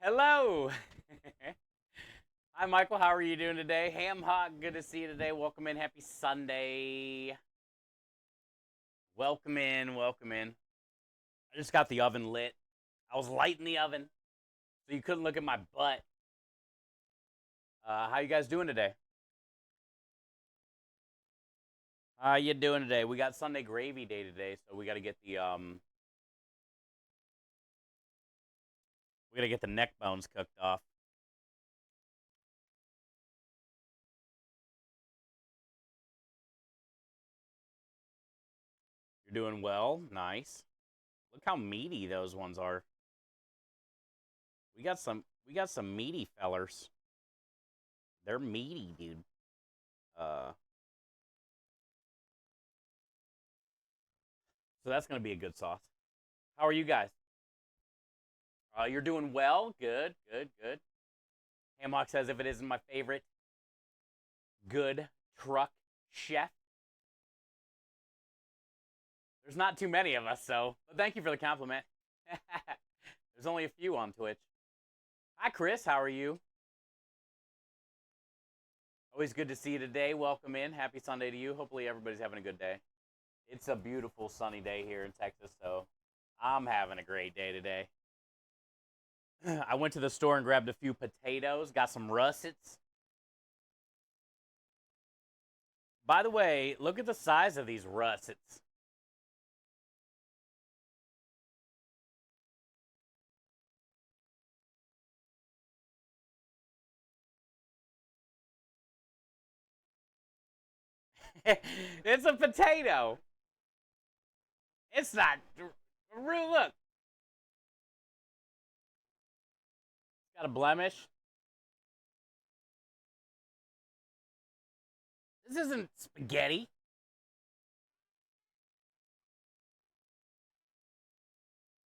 Hello. Hi, Michael. How are you doing today? Ham Hock, good to see you today. Welcome in. Happy Sunday. Welcome in. Welcome in. I just got the oven lit. I was lighting the oven, so you couldn't look at my butt. How you guys doing today? How you doing today? We got Sunday Gravy Day today, so we gotta get the neck bones cooked off. You're doing well. Nice. Look how meaty those ones are. We got some meaty fellers. They're meaty, dude. Uh, so that's gonna be a good sauce. How are you guys? You're doing well. Good, good, good. Hamlock says if it isn't my favorite, good truck chef. There's not too many of us, so but thank you for the compliment. There's only a few on Twitch. Hi, Chris. How are you? Always good to see you today. Welcome in. Happy Sunday to you. Hopefully everybody's having a good day. It's a beautiful sunny day here in Texas, so I'm having a great day today. I went to the store and grabbed a few potatoes, got some russets. By the way, look at the size of these russets. It's a potato. It's not real. Look, it's got a blemish. This isn't spaghetti.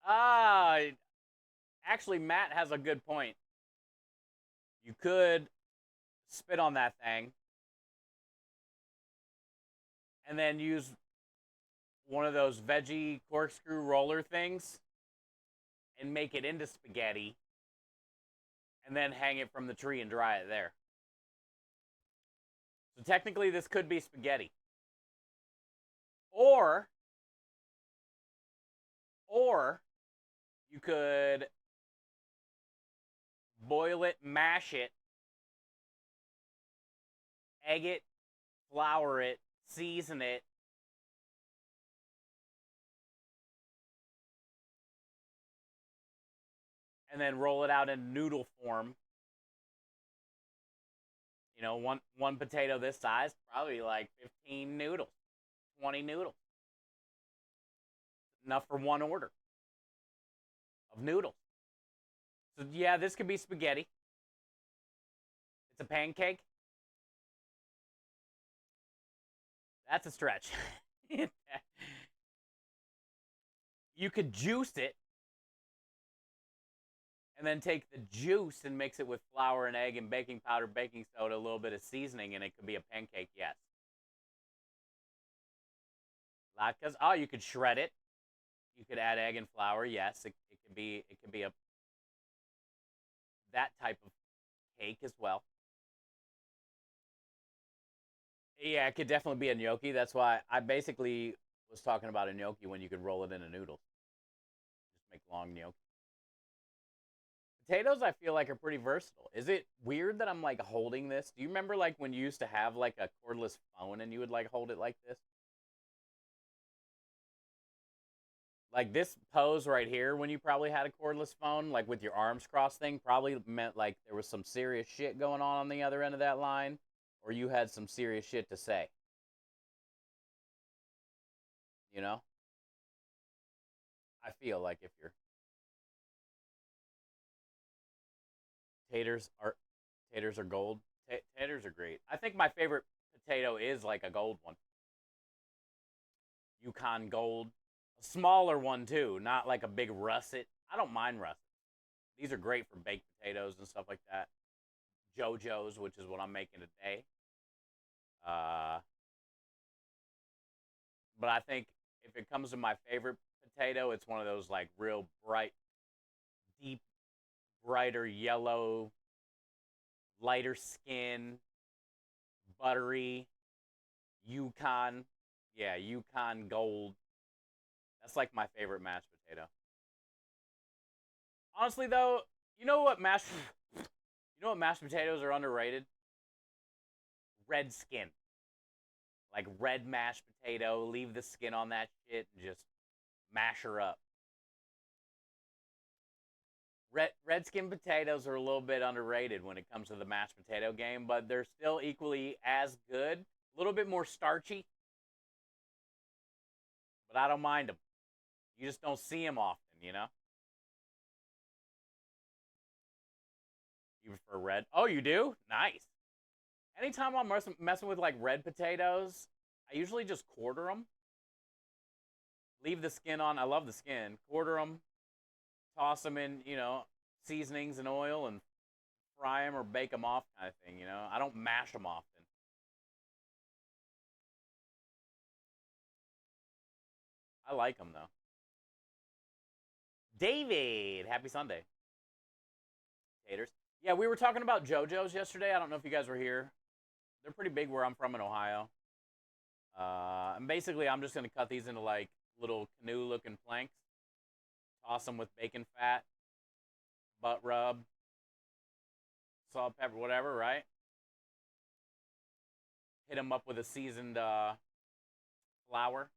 Ah, actually, Matt has a good point. You could spit on that thing and then use one of those veggie corkscrew roller things and make it into spaghetti and then hang it from the tree and dry it there. So technically, this could be spaghetti. Or, or you could boil it, mash it, egg it, flour it, season it, and then roll it out in noodle form. You know, one potato this size, probably like 15 noodles, 20 noodles, enough for one order of noodles. So yeah, this could be spaghetti. It's a pancake. That's a stretch. You could juice it and then take the juice and mix it with flour and egg and baking powder, baking soda, a little bit of seasoning, and it could be a pancake. Yes. Latkes. Oh, you could shred it. You could add egg and flour. Yes, it could be. It could be a that type of cake as well. Yeah, it could definitely be a gnocchi. That's why I basically was talking about a gnocchi when you could roll it in a noodle. Just make long gnocchi. Potatoes, I feel like, are pretty versatile. Is it weird that I'm like holding this? Do you remember like when you used to have like a cordless phone and you would like hold it like this? Like this pose right here when you probably had a cordless phone, like with your arms crossed thing, probably meant like there was some serious shit going on the other end of that line, or you had some serious shit to say. You know? I feel like if you're taters are taters are gold. Taters are great. I think my favorite potato is like a gold one. Yukon Gold. A smaller one too, not like a big russet. I don't mind russet. These are great for baked potatoes and stuff like that. JoJo's, which is what I'm making today. Uh, but I think if it comes to my favorite potato, it's one of those like real bright, deep brighter yellow, lighter skin, buttery, Yukon. Yeah, Yukon Gold. That's like my favorite mashed potato. Honestly, though, you know what mashed potatoes are underrated? Red skin. Like red mashed potato. Leave the skin on that shit and just mash her up. Red skin potatoes are a little bit underrated when it comes to the mashed potato game, but they're still equally as good. A little bit more starchy, but I don't mind them. You just don't see them often, you know? You prefer red? Oh, you do? Nice. Anytime I'm messing with like red potatoes, I usually just quarter them. Leave the skin on. I love the skin. Quarter them, toss them in, seasonings and oil and fry them or bake them off kind of thing, I don't mash them often. I like them though. David, happy Sunday. Taters. Yeah, we were talking about JoJo's yesterday. I don't know if you guys were here. They're pretty big where I'm from in Ohio. And basically, I'm just going to cut these into like little canoe looking planks, toss them with bacon fat, butt rub, salt, pepper, whatever, right? Hit them up with a seasoned flour,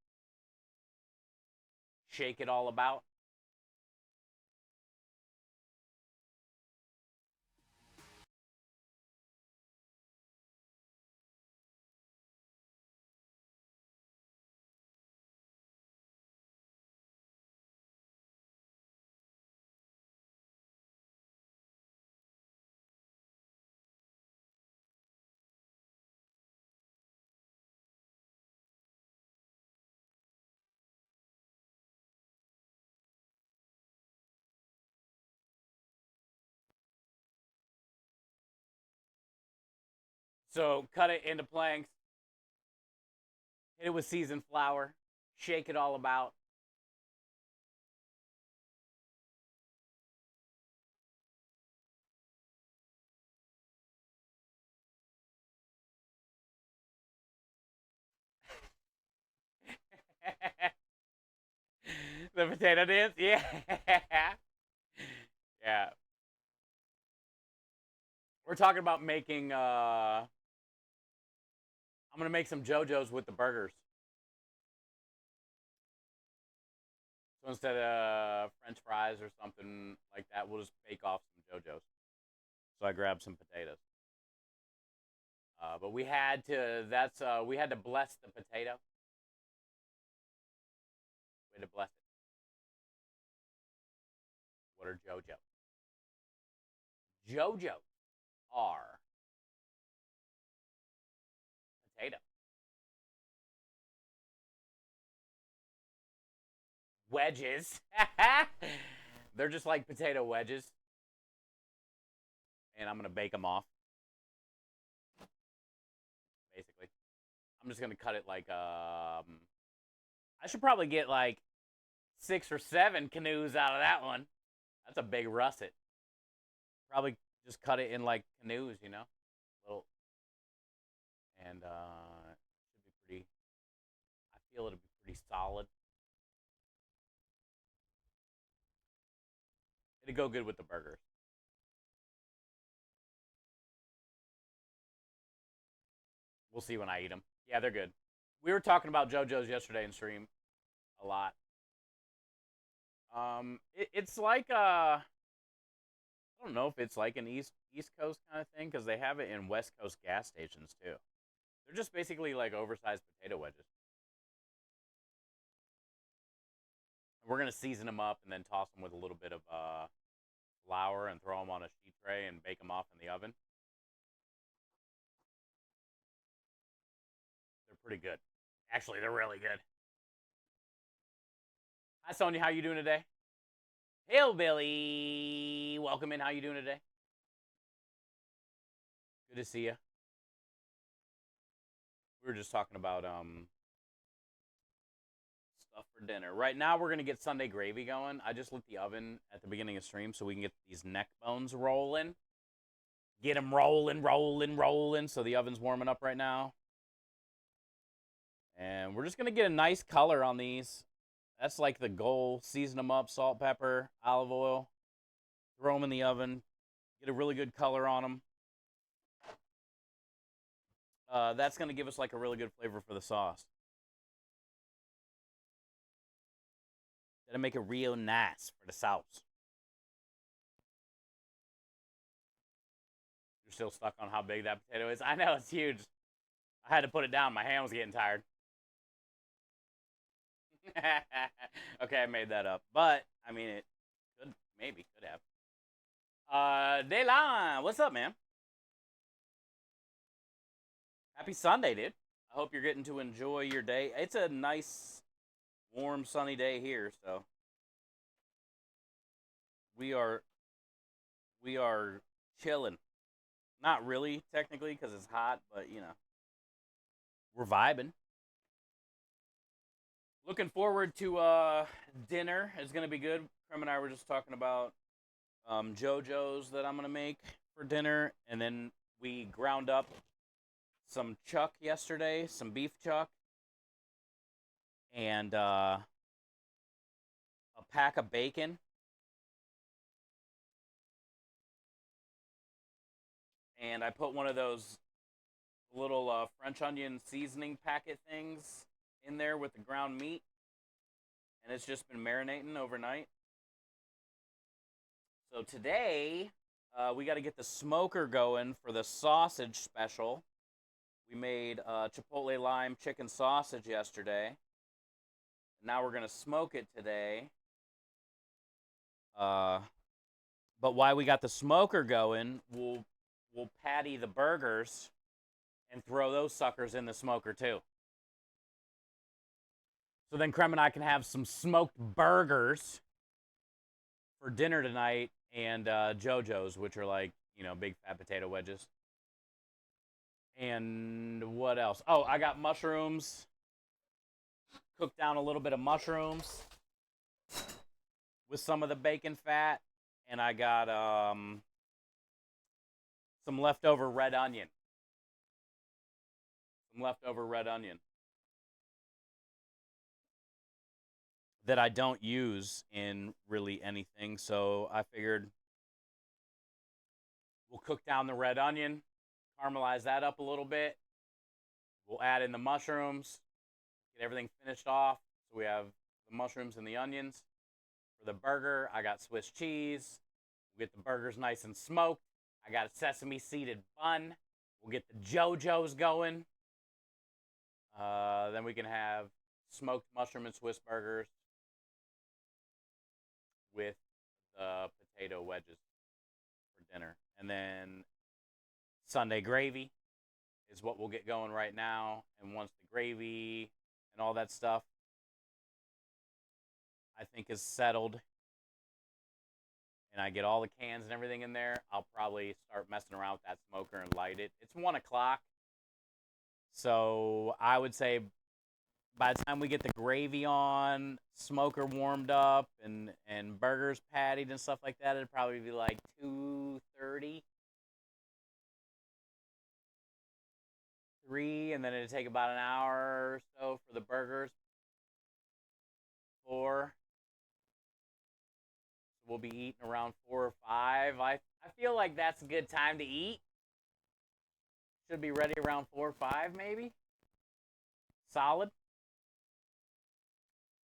shake it all about. So cut it into planks, hit it with seasoned flour, shake it all about. The potato dance? Yeah. Yeah. We're talking about making I'm gonna make some JoJo's with the burgers. So instead of French fries or something like that, we'll just bake off some JoJo's. So I grabbed some potatoes. But we had to bless the potato. We had to bless it. What are JoJo? JoJo are potato wedges. They're just like potato wedges, and I'm gonna bake them off. Basically, I'm just gonna cut it like I should probably get like 6 or 7 canoes out of that one. That's a big russet. Probably just cut it in like canoes, little, and it should be pretty. I feel it'll be pretty solid. It'd go good with the burgers. We'll see when I eat them. Yeah, they're good. We were talking about JoJo's yesterday in stream a lot. It's like I don't know if it's like an East Coast kind of thing because they have it in West Coast gas stations too. They're just basically like oversized potato wedges. We're gonna season them up and then toss them with a little bit of flour and throw them on a sheet tray and bake them off in the oven. They're pretty good. Actually, they're really good. Hi, Sonia. How you doing today? Hillbilly, welcome in. How you doing today? Good to see you. We were just talking about stuff for dinner. Right now, we're going to get Sunday gravy going. I just lit the oven at the beginning of stream so we can get these neck bones rolling. Get them rolling, rolling, rolling. So the oven's warming up right now. And we're just going to get a nice color on these. That's like the goal. Season them up, salt, pepper, olive oil. Throw them in the oven. Get a really good color on them. That's going to give us like a really good flavor for the sauce. That'll make it real nice for the sauce. You're still stuck on how big that potato is? I know, it's huge. I had to put it down. My hand was getting tired. Okay, I made that up. But, I mean, it could have. Delon, what's up, man? Happy Sunday, dude. I hope you're getting to enjoy your day. It's a nice, warm, sunny day here, so we are chilling. Not really, technically, because it's hot, but, you know, we're vibing. Looking forward to dinner. It's going to be good. Krem and I were just talking about JoJo's that I'm going to make for dinner, and then we ground up some chuck yesterday, some beef chuck, and a pack of bacon. And I put one of those little French onion seasoning packet things in there with the ground meat. And it's just been marinating overnight. So today, we got to get the smoker going for the sausage special. We made Chipotle lime chicken sausage yesterday. Now we're going to smoke it today. But while we got the smoker going, we'll patty the burgers and throw those suckers in the smoker too. So then Krem and I can have some smoked burgers for dinner tonight, and JoJo's, which are like, you know, big fat potato wedges. And what else? Oh, I got mushrooms. Cooked down a little bit of mushrooms with some of the bacon fat. And I got some leftover red onion. That I don't use in really anything. So I figured we'll cook down the red onion, caramelize that up a little bit. We'll add in the mushrooms, get everything finished off. So we have the mushrooms and the onions. For the burger, I got Swiss cheese. We'll get the burgers nice and smoked. I got a sesame seeded bun. We'll get the JoJo's going. Then we can have smoked mushroom and Swiss burgers with the potato wedges for dinner. And then Sunday gravy is what we'll get going right now. And once the gravy and all that stuff, I think, is settled, and I get all the cans and everything in there, I'll probably start messing around with that smoker and light it. It's 1 o'clock, so I would say by the time we get the gravy on, smoker warmed up, and burgers pattied and stuff like that, it'd probably be like 2:30, 3, and then it'd take about an hour or so for the burgers. 4. We'll be eating around 4 or 5. I feel like that's a good time to eat. Should be ready around 4 or 5, maybe. Solid.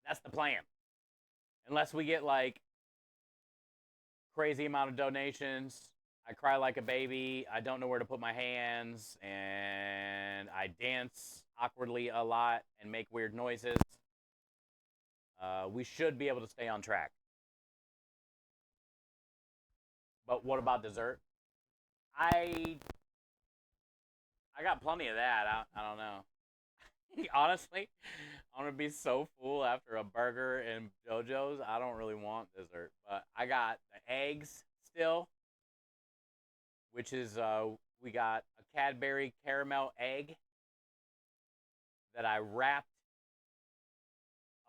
That's the plan. Unless we get like crazy amount of donations, I cry like a baby, I don't know where to put my hands, and I dance awkwardly a lot and make weird noises. We should be able to stay on track. But what about dessert? I got plenty of that. I don't know. Honestly, I'm gonna be so full after a burger and JoJo's. I don't really want dessert, but I got the eggs still, which is we got a Cadbury caramel egg that I wrapped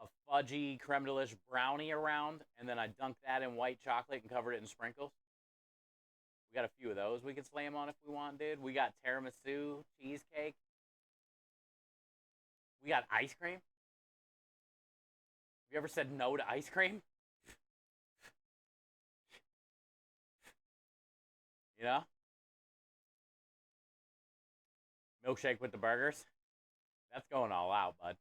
a fudgy creme de lish brownie around, and then I dunked that in white chocolate and covered it in sprinkles. We got a few of those we could slam on if we want, dude. We got tiramisu, cheesecake. We got ice cream. Have you ever said no to ice cream? You know? Milkshake with the burgers. That's going all out, bud.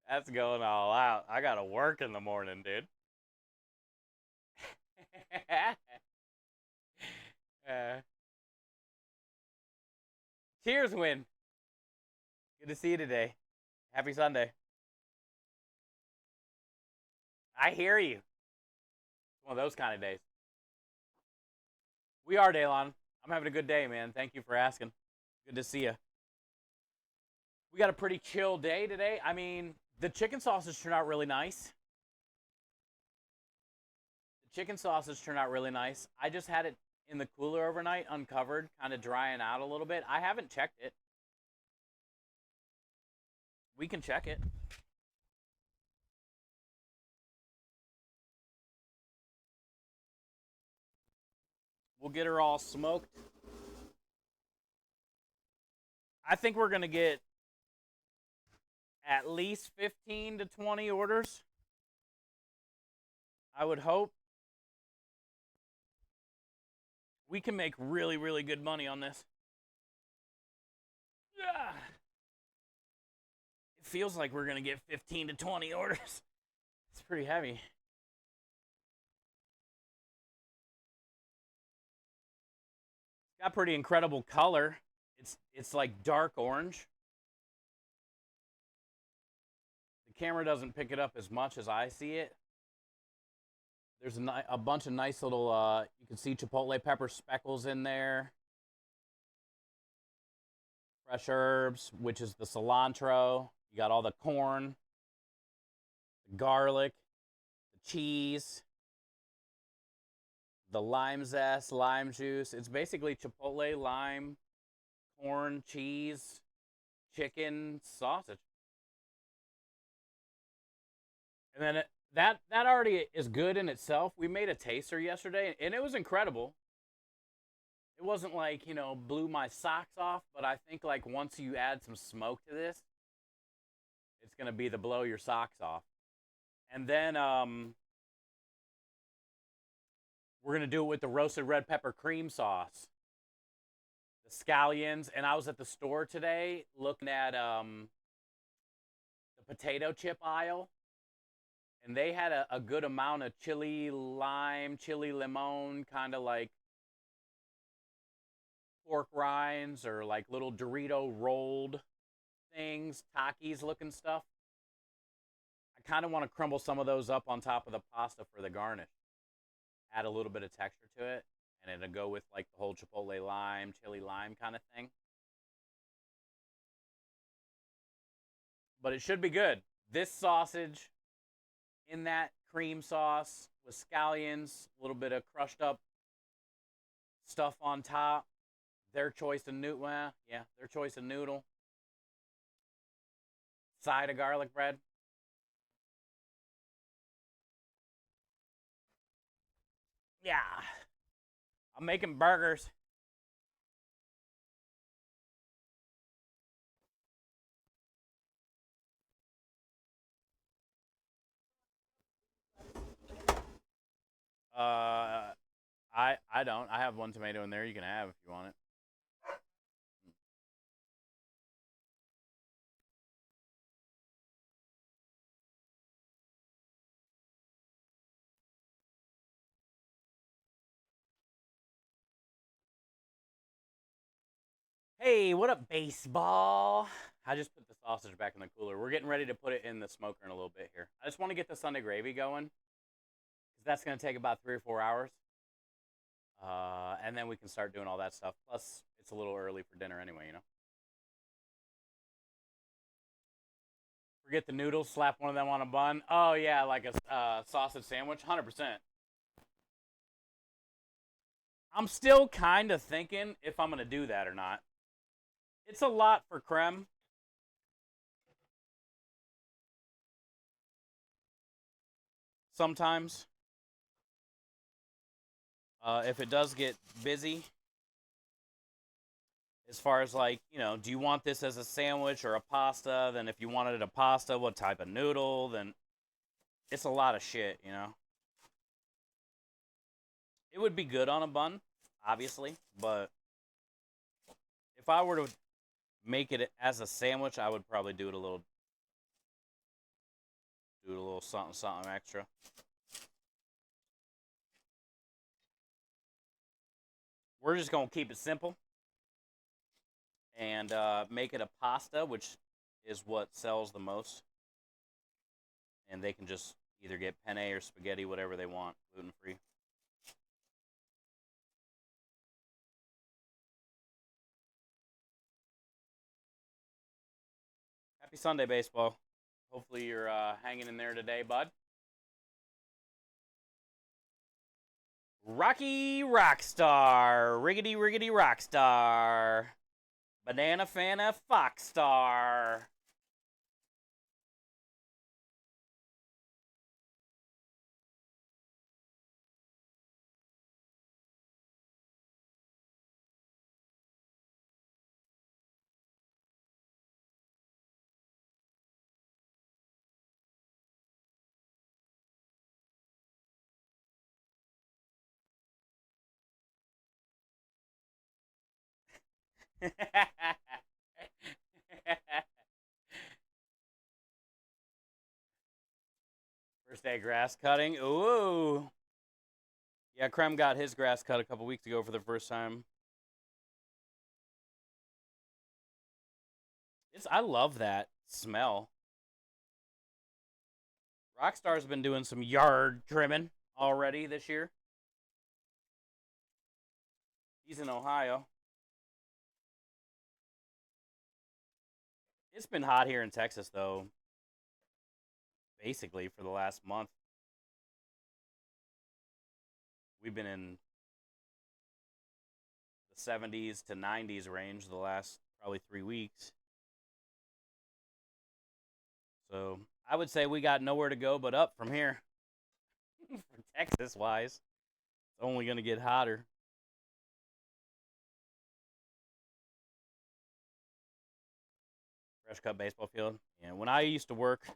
That's going all out. I gotta work in the morning, dude. uh, cheers, Win. Good to see you today. Happy Sunday. I hear you. It's one of those kind of days. We are, Daylon. I'm having a good day, man. Thank you for asking. Good to see you. We got a pretty chill day today. I mean, the chicken sausage turned out really nice. Chicken sausage turned out really nice. I just had it in the cooler overnight, uncovered, kind of drying out a little bit. I haven't checked it. We can check it. We'll get her all smoked. I think we're going to get at least 15 to 20 orders. I would hope. We can make really, really good money on this. Yeah. It feels like we're going to get 15 to 20 orders. It's pretty heavy. It's got pretty incredible color. It's like dark orange. The camera doesn't pick it up as much as I see it. There's a bunch of nice little, you can see chipotle pepper speckles in there. Fresh herbs, which is the cilantro. You got all the corn, the garlic, the cheese, the lime zest, lime juice. It's basically chipotle, lime, corn, cheese, chicken, sausage. And then that already is good in itself. We made a taster yesterday, and it was incredible. It wasn't like, you know, blew my socks off, but I think like once you add some smoke to this, it's going to be the blow your socks off. And then we're going to do it with the roasted red pepper cream sauce. The scallions. And I was at the store today looking at the potato chip aisle. And they had a good amount of chili lime, chili limon, kind of like pork rinds or like little Dorito rolled things, Takis looking stuff. I kind of want to crumble some of those up on top of the pasta for the garnish. Add a little bit of texture to it, and it'll go with like the whole chipotle lime, chili lime kind of thing. But it should be good. This sausage in that cream sauce with scallions, a little bit of crushed up stuff on top. Their choice of noodle. Well, yeah, their choice of noodle. Side of garlic bread. Yeah. I'm making burgers. I don't. I have one tomato in there you can have if you want it. Hey, what up, baseball? I just put the sausage back in the cooler. We're getting ready to put it in the smoker in a little bit here. I just want to get the Sunday gravy going because that's going to take about 3 or 4 hours. And then we can start doing all that stuff. Plus, it's a little early for dinner anyway, you know? Forget the noodles, slap one of them on a bun. Oh, yeah, like a sausage sandwich, 100%. I'm still kind of thinking if I'm going to do that or not. It's a lot for creme. sometimes. If it does get busy, as far as like, you know, do you want this as a sandwich or a pasta? Then if you wanted a pasta, what type of noodle? Then it's a lot of shit, you know. It would be good on a bun, obviously, but if I were to make it as a sandwich, I would probably do it a little something something extra. We're just gonna keep it simple and make it a pasta, which is what sells the most. And they can just either get penne or spaghetti, whatever they want, gluten free. Happy Sunday, baseball. Hopefully you're hanging in there today, bud. Rocky Rockstar, Riggedy Riggedy Rockstar, Banana Fana Foxstar. First day grass cutting. Ooh. Yeah, Krem got his grass cut a couple weeks ago for the first time. I love that smell. Rockstar's been doing some yard trimming already this year. He's in Ohio. It's been hot here in Texas, though, basically for the last month. We've been in the 70s to 90s range the last probably 3 weeks. So I would say we got nowhere to go but up from here. For Texas wise, it's only going to get hotter. Fresh cut baseball field. And when I used to work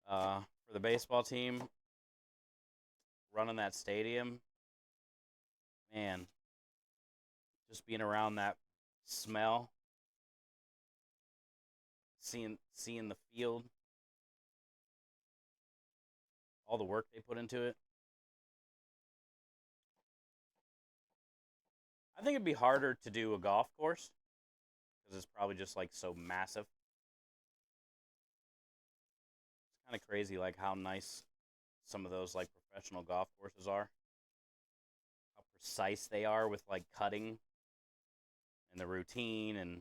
for the baseball team, running that stadium, man, just being around that smell, seeing the field, all the work they put into it. I think it'd be harder to do a golf course because it's probably just like so massive. It's kind of crazy like how nice some of those like professional golf courses are. How precise they are with like cutting and the routine, and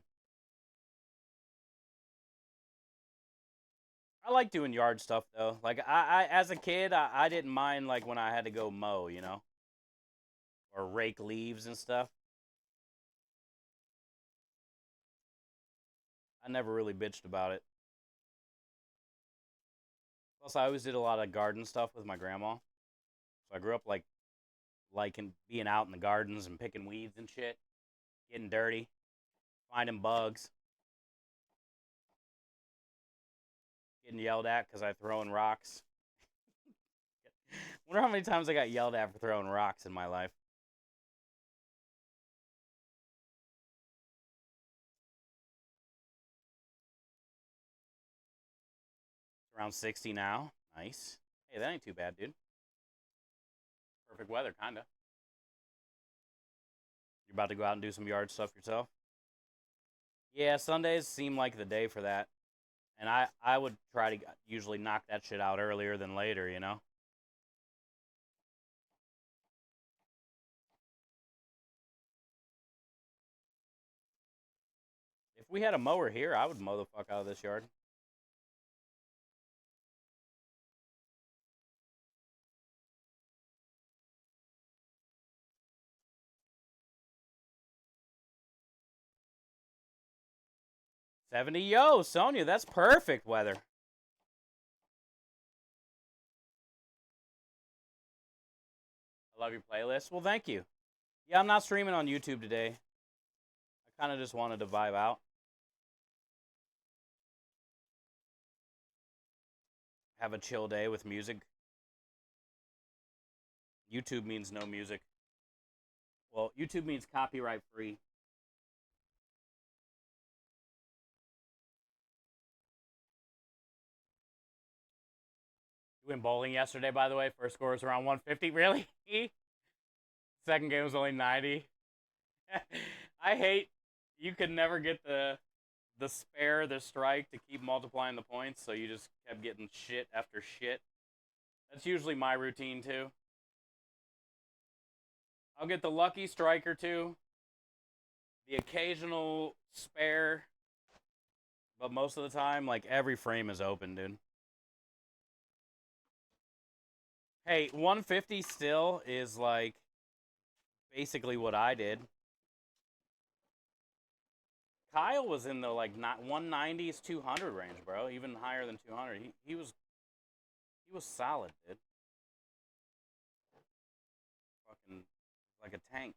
I like doing yard stuff though. Like I as a kid, I didn't mind like when I had to go mow, you know, or rake leaves and stuff. I never really bitched about it. Plus, I always did a lot of garden stuff with my grandma. So I grew up like liking being out in the gardens and picking weeds and shit, getting dirty, finding bugs, getting yelled at because I throwing rocks. Wonder how many times I got yelled at for throwing rocks in my life. Around 60 now. Nice. Hey, that ain't too bad, dude. Perfect weather, kinda. You're about to go out and do some yard stuff yourself? Yeah, Sundays seem like the day for that. And I would try to usually knock that shit out earlier than later, you know? If we had a mower here, I would mow the fuck out of this yard. 70. Yo, Sonia, that's perfect weather. I love your playlist. Well, thank you. Yeah, I'm not streaming on YouTube today. I kind of just wanted to vibe out. Have a chill day with music. YouTube means no music. Well, YouTube means copyright free. You went bowling yesterday, by the way. First score was around 150. Really? Second game was only 90. I hate you could never get the spare, the strike to keep multiplying the points, so you just kept getting shit after shit. That's usually my routine too. I'll get the lucky strike or two, the occasional spare, but most of the time, like every frame is open, dude. Hey, 150 still is like basically what I did. Kyle was in the like 190s, 200 range, bro. Even higher than 200. He was solid, dude. Fucking like a tank.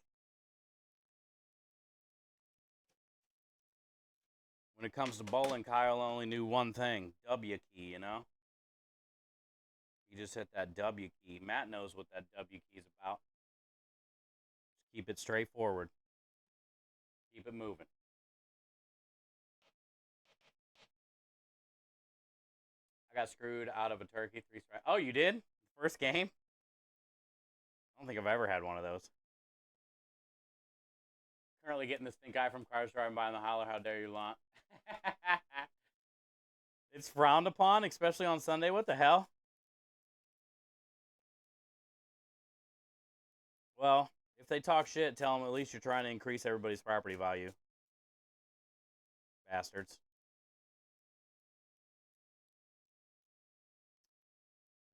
When it comes to bowling, Kyle only knew one thing: W key, you know? He just hit that W key. Matt knows what that W key is about. Just keep it straightforward. Keep it moving. I got screwed out of a turkey 3-strike. Oh, you did? First game? I don't think I've ever had one of those. Currently getting this stink eye from cars driving by in the holler. How dare you, Lant? It's frowned upon, especially on Sunday. What the hell? Well, if they talk shit, tell them at least you're trying to increase everybody's property value. Bastards.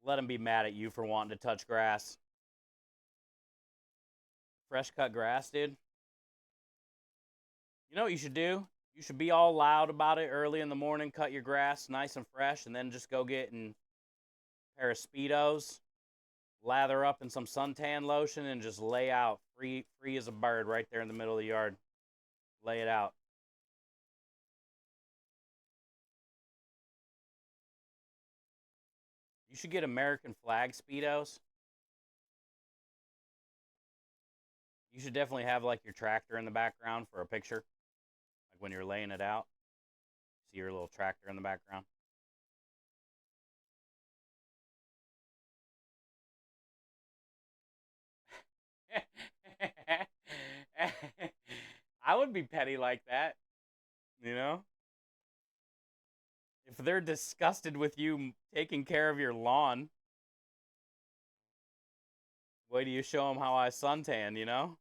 Let them be mad at you for wanting to touch grass. Fresh cut grass, dude. You know what you should do? You should be all loud about it early in the morning, cut your grass nice and fresh, and then just go get a pair of Speedos, lather up in some suntan lotion, and just lay out free as a bird right there in the middle of the yard. Lay it out. You should get American flag Speedos. You should definitely have like your tractor in the background for a picture. Like when you're laying it out. See your little tractor in the background. I would be petty like that, you know? If they're disgusted with you taking care of your lawn, wait till you show them how I suntan, you know?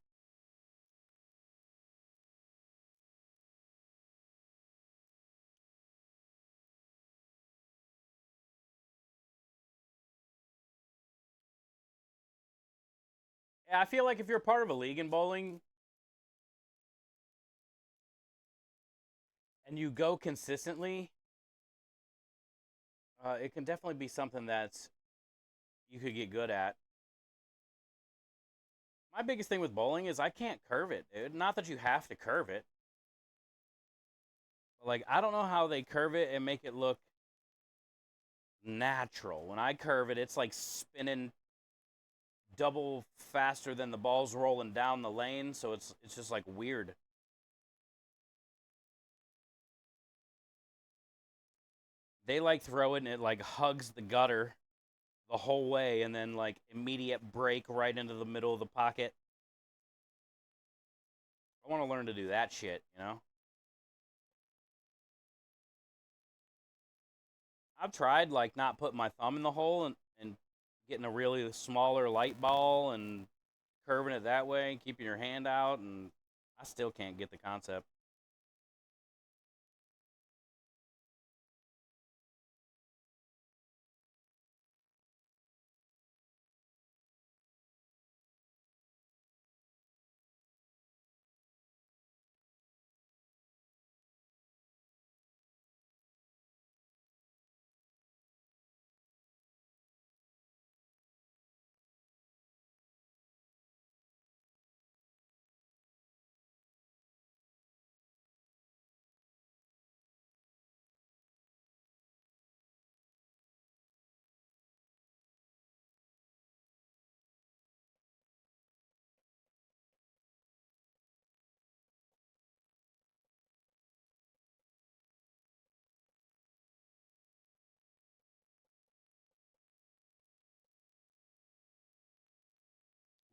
Yeah, I feel like if you're part of a league in bowling and you go consistently, it can definitely be something that's you could get good at. My biggest thing with bowling is I can't curve it, dude. Not that you have to curve it. But like I don't know how they curve it and make it look natural. When I curve it, it's like spinning double faster than the ball's rolling down the lane, so it's just like weird. They like throw it and it like hugs the gutter the whole way and then like immediate break right into the middle of the pocket. I want to learn to do that shit, you know? I've tried like not putting my thumb in the hole and getting a really smaller light ball and curving it that way, keeping your hand out, and I still can't get the concept.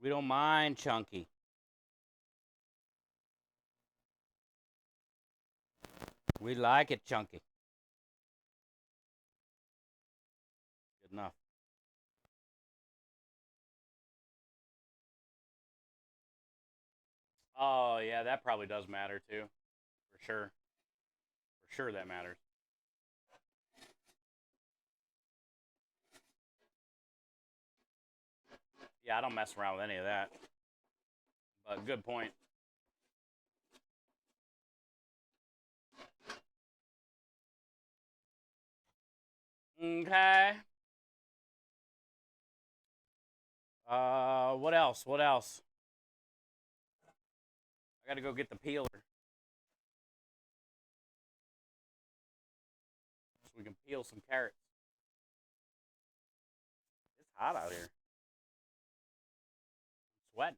We don't mind chunky. We like it chunky. Good enough. Oh, yeah, that probably does matter too. For sure. For sure that matters. Yeah, I don't mess around with any of that. But good point. Okay. What else? What else? I gotta go get the peeler so we can peel some carrots. It's hot out here. I'm sweating.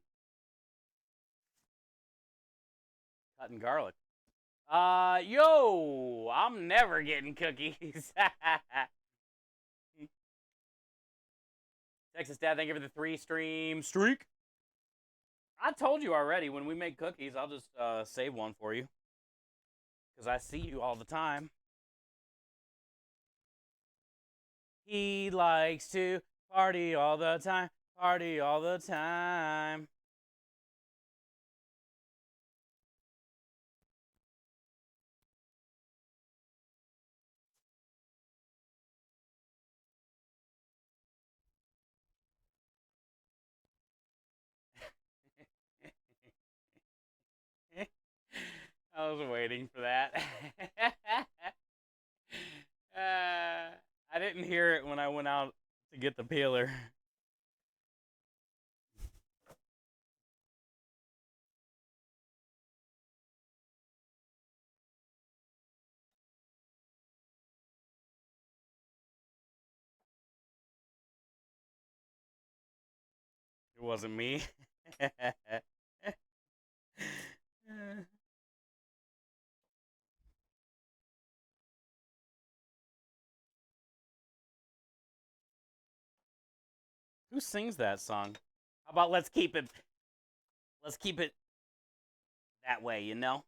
Cutting garlic. Yo, I'm never getting cookies. Texas Dad, thank you for the 3-stream streak. I told you already, when we make cookies, I'll just save one for you. Because I see you all the time. He likes to party all the time. Party all the time. I was waiting for that. I didn't hear it when I went out to get the peeler. It wasn't me. Who sings that song? How about let's keep it that way, you know?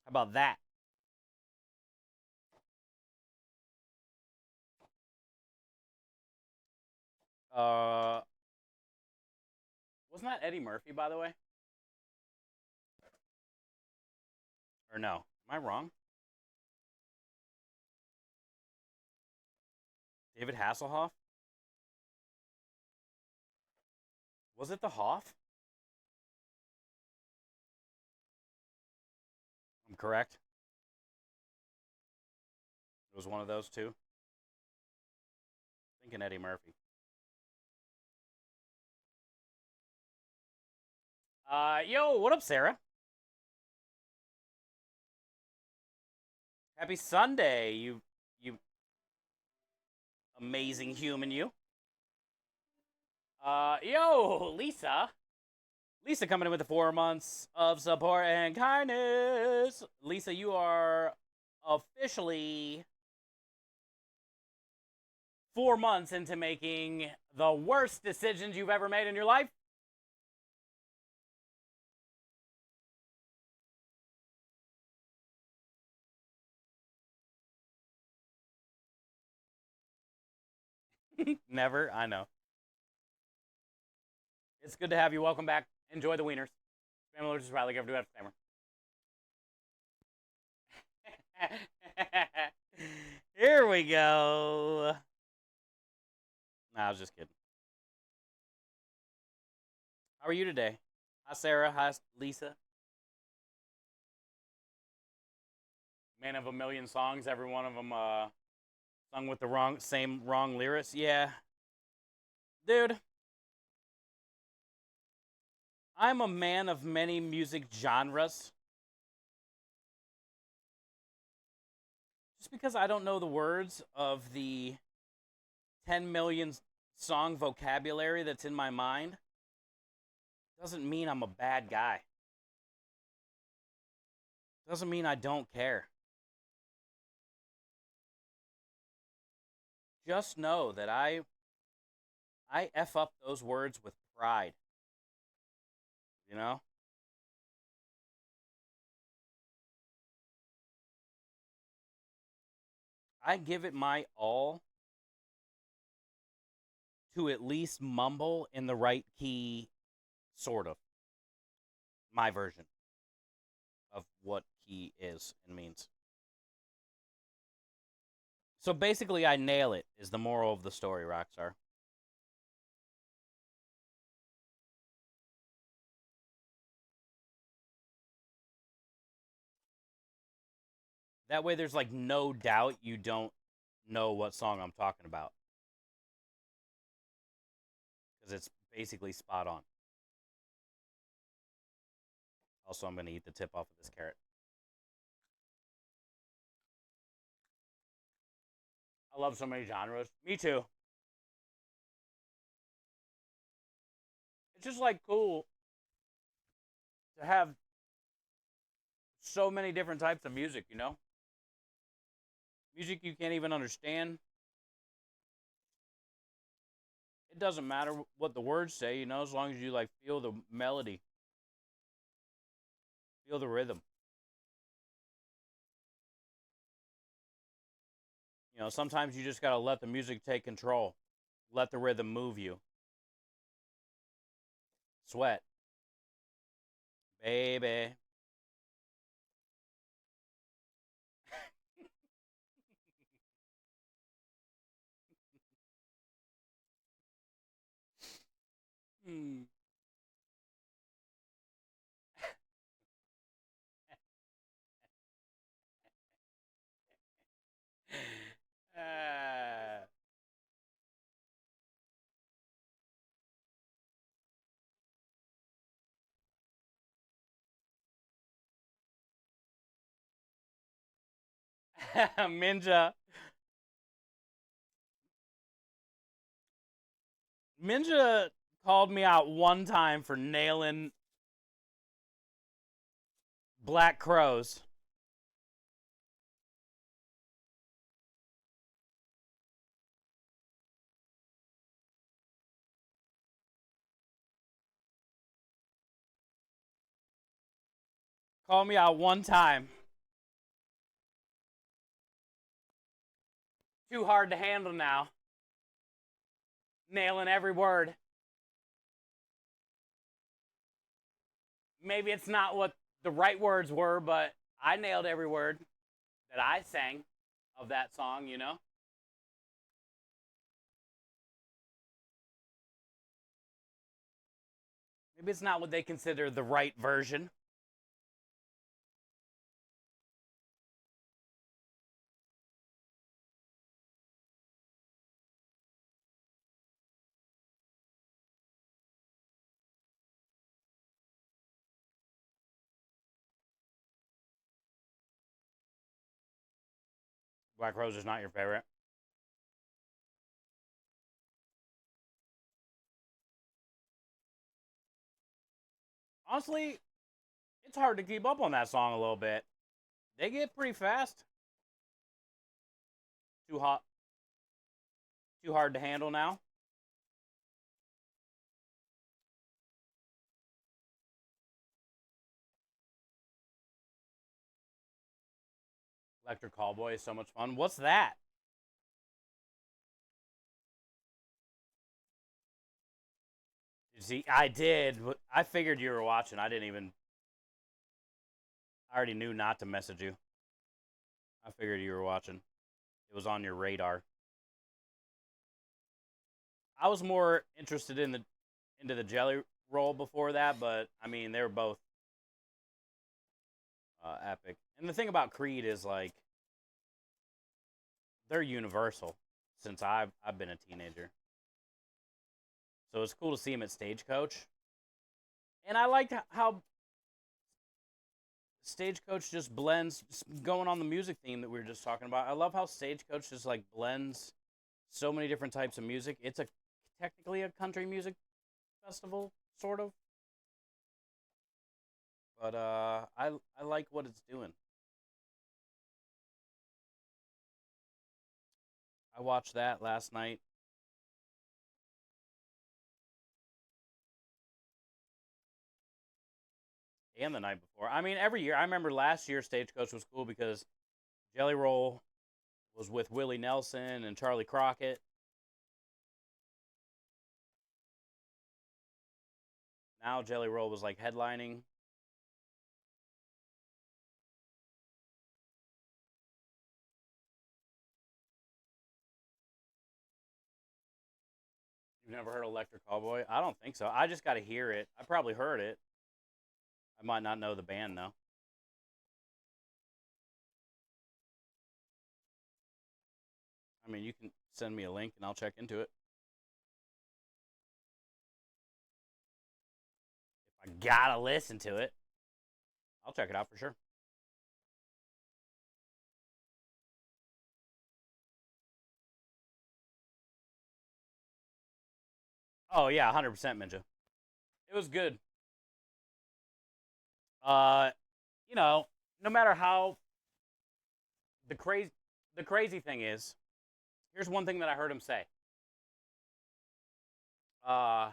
How about that? Uh Wasn't that Eddie Murphy, by the way? Or no? Am I wrong? David Hasselhoff? Was it the Hoff? I'm correct. It was one of those two. Thinking Eddie Murphy. Yo, what up, Sarah? Happy Sunday, you amazing human, you. Yo, Lisa. Lisa coming in with the 4 months of support and kindness. Lisa, you are officially 4 months into making the worst decisions you've ever made in your life. Never, I know. It's good to have you. Welcome back. Enjoy the wieners. Family Allergies Riley, give do that disclaimer. Here we go. Nah, I was just kidding. How are you today? Hi, Sarah. Hi, Lisa. Man of a million songs. Every one of them sung with the wrong lyrics. Yeah, dude. I'm a man of many music genres. Just because I don't know the words of the 10 million song vocabulary that's in my mind doesn't mean I'm a bad guy. Doesn't mean I don't care. just know that I F up those words with pride, you know? I give it my all to at least mumble in the right key, sort of. My version of what key is and means. So basically, I nail it, is the moral of the story, Rockstar. That way, there's like no doubt you don't know what song I'm talking about. Because it's basically spot on. Also, I'm going to eat the tip off of this carrot. I love so many genres. Me too. It's just like cool to have so many different types of music, you know? Music you can't even understand. It doesn't matter what the words say, you know, as long as you like feel the melody, feel the rhythm. You know, sometimes you just got to let the music take control. Let the rhythm move you. Sweat, baby. Hmm. Ah. Minja. Minja called me out one time for nailing Black Crows. Called me out one time. Too hard to handle now. Nailing every word. Maybe it's not what the right words were, but I nailed every word that I sang of that song, you know? Maybe it's not what they consider the right version. Black Rose is not your favorite. Honestly, it's hard to keep up on that song a little bit. They get pretty fast. Too hot. Too hard to handle now. Electric Callboy is so much fun. What's that? You see, I did. I figured you were watching. I didn't even. I already knew not to message you. I figured you were watching. It was on your radar. I was more interested in the into the jelly roll before that, but I mean they were both epic. And the thing about Creed is like they're universal since I've been a teenager. So it's cool to see him at Stagecoach. And I liked how Stagecoach just blends, going on the music theme that we were just talking about. I love how Stagecoach just like blends so many different types of music. It's a technically a country music festival, sort of, but I like what it's doing. I watched that last night. And the night before. I mean, every year. I remember last year Stagecoach was cool because Jelly Roll was with Willie Nelson and Charlie Crockett. Now Jelly Roll was like headlining. You've never heard Electric Callboy? I don't think so. I just got to hear it. I probably heard it. I might not know the band though. I mean, you can send me a link and I'll check into it. If I gotta listen to it, I'll check it out for sure. Oh yeah, 100% Ninja. It was good. Uh, you know, no matter how the crazy thing is, here's one thing that I heard him say. Uh,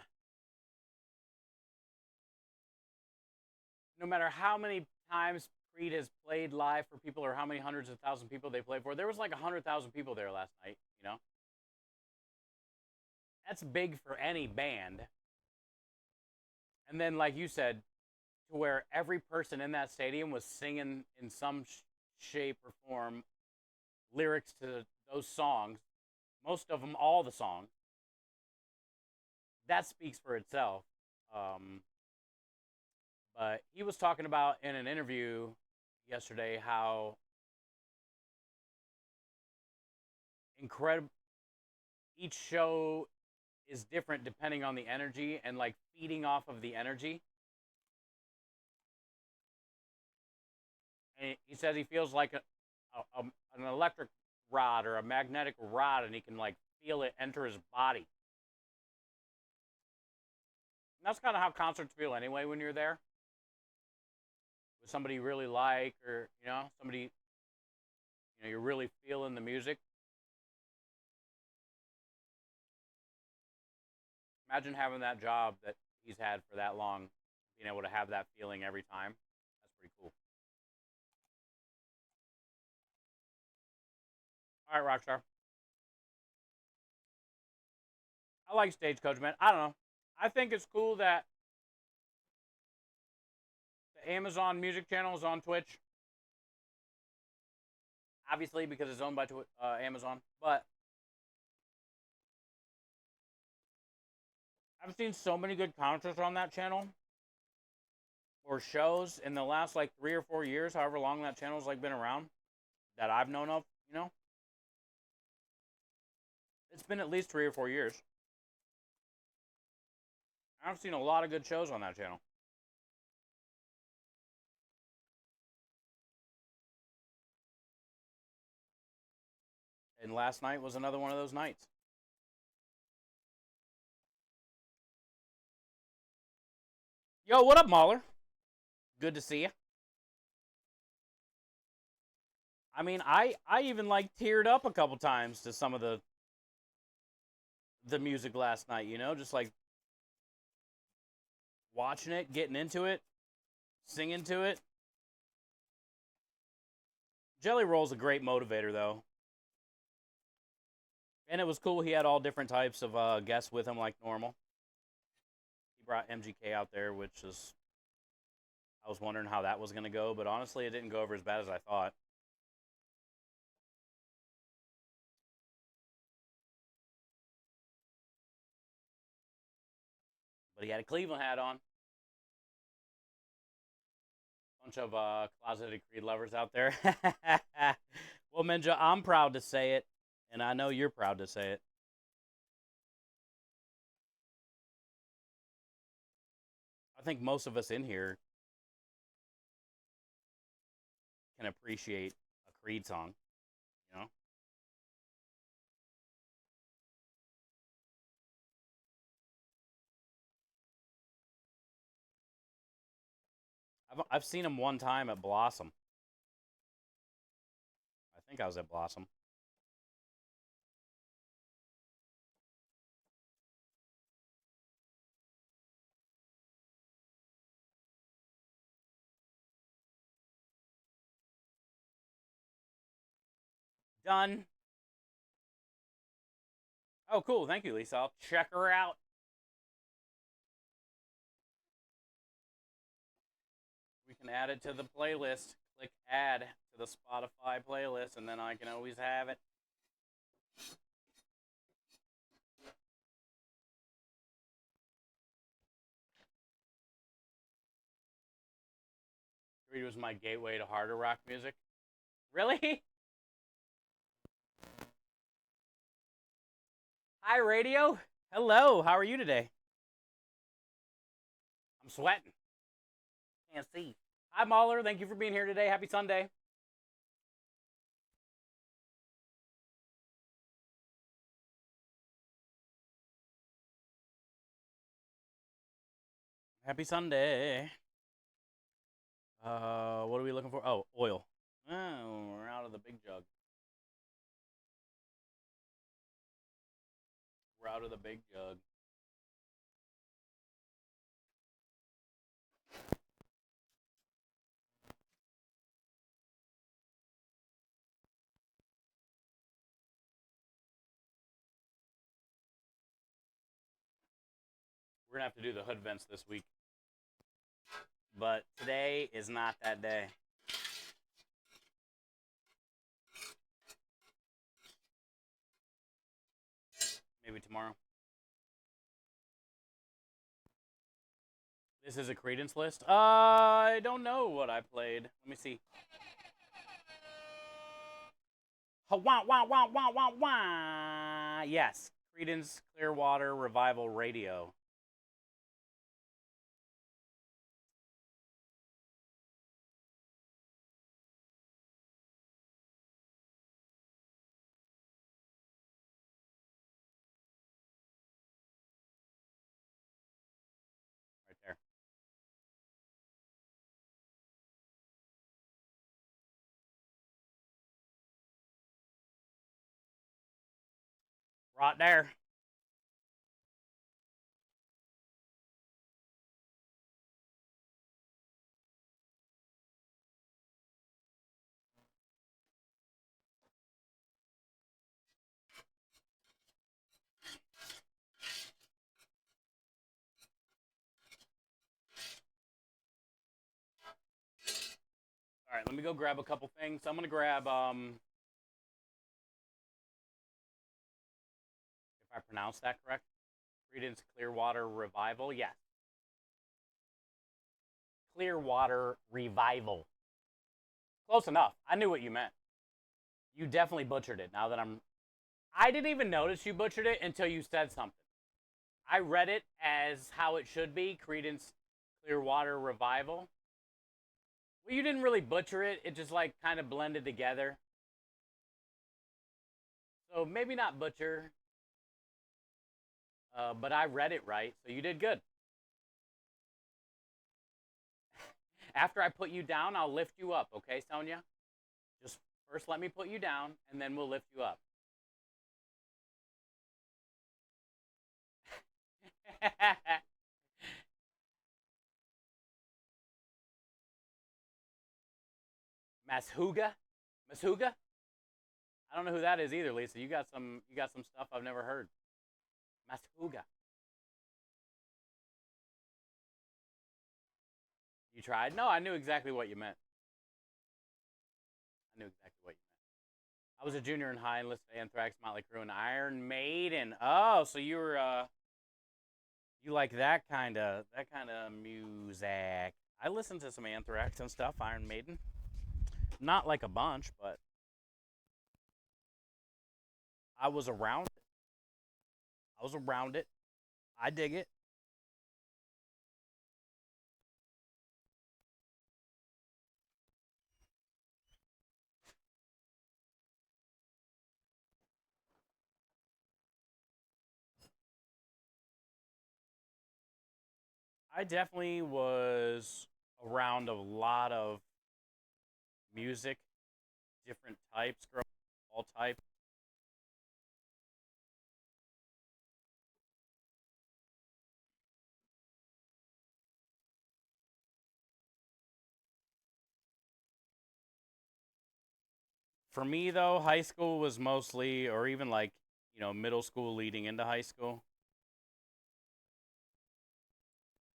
no matter how many times Creed has played live for people or how many hundreds of thousand people they played for, there was like 100,000 people there last night. That's big for any band. And then, like you said, to where every person in that stadium was singing in some shape or form lyrics to those songs, most of them, all the songs. That speaks for itself. Um, but he was talking about in an interview yesterday how incredible each show is different depending on the energy and like feeding off of the energy. And he says he feels like an electric rod or a magnetic rod, and he can like feel it enter his body. And that's kind of how concerts feel anyway when you're there with somebody you really like, or somebody you're really feeling the music. Imagine having that job that he's had for that long, being able to have that feeling every time. That's pretty cool. All right, Rockstar. I like Stagecoach, man. I don't know. I think it's cool that the Amazon Music channel is on Twitch. Obviously, because it's owned by Amazon. But I've seen so many good concerts on that channel or shows in the last like 3 or 4 years, however long that channel's like been around, that I've known of. It's been at least 3 or 4 years. I've seen a lot of good shows on that channel. And last night was another one of those nights. Yo, what up, Mahler? Good to see you. I mean, I even like teared up a couple times to some of the music last night, just like watching it, getting into it, singing to it. Jelly Roll's a great motivator though. And it was cool he had all different types of guests with him like normal. He brought MGK out there, which is I was wondering how that was going to go, but honestly, it didn't go over as bad as I thought. But he had a Cleveland hat on. Bunch of closeted Creed lovers out there. Well, Minja, I'm proud to say it, and I know you're proud to say it. I think most of us in here can appreciate a Creed song. You know, I've seen him one time at Blossom. I think I was at Blossom. Done. Oh, cool. Thank you, Lisa. I'll check her out. We can add it to the playlist. Click add to the Spotify playlist, and then I can always have it. Creed was my gateway to harder rock music. Really? Hi, radio. Hello. How are you today? I'm sweating. Can't see. Hi, Mahler. Thank you for being here today. Happy Sunday. Happy Sunday. What are we looking for? Oh, oil. Oh, we're out of the big jug. We're out of the big jug. We're gonna have to do the hood vents this week. But today is not that day. Maybe tomorrow. This is a Credence list. I don't know what I played. Let me see. Wah, wah, wah, wah, wah, wah. Yes. Credence Clearwater Revival Radio. Right there. Right there. All right, let me go grab a couple things. I'm gonna grab if I pronounce that correct, Credence Clearwater Revival. Yes. Clearwater Revival. Close enough. I knew what you meant. You definitely butchered it. Now that I didn't even notice you butchered it until you said something. I read it as how it should be, Credence Clearwater Revival. Well, you didn't really butcher it. It just like kind of blended together. So maybe not butcher, but I read it right, so you did good. After I put you down, I'll lift you up, okay, Sonia? Just first let me put you down, and then we'll lift you up. Mashuga? Mashuga? I don't know who that is either, Lisa. You got some stuff I've never heard. Mashuga. You tried? No, I knew exactly what you meant. I knew exactly what you meant. I was a junior in high and listened to Anthrax, Motley Crue, and Iron Maiden. Oh, so you were you like that kind of music. I listened to some Anthrax and stuff, Iron Maiden. Not like a bunch, but I was around it. I was around it. I dig it. I definitely was around a lot of music, different types, all types. For me, though, high school was mostly, or even like, middle school leading into high school,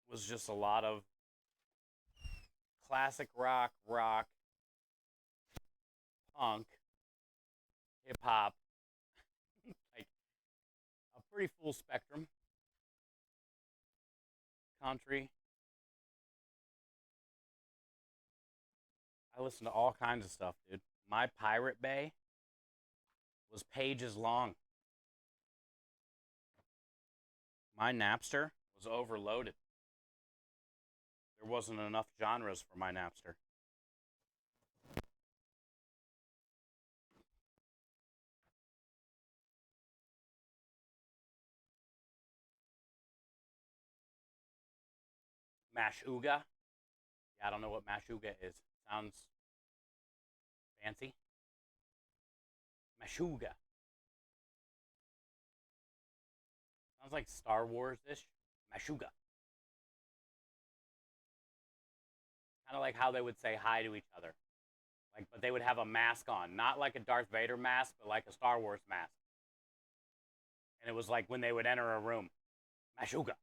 was just a lot of classic rock, punk, hip hop, like a pretty full spectrum, country. I listened to all kinds of stuff, dude. My Pirate Bay was pages long. My Napster was overloaded. There wasn't enough genres for my Napster. Mashuga. Yeah, I don't know what Mashuga is. Sounds fancy. Mashuga. Sounds like Star Wars ish. Mashuga. Kind of like how they would say hi to each other. Like, but they would have a mask on. Not like a Darth Vader mask, but like a Star Wars mask. And it was like when they would enter a room. Mashuga.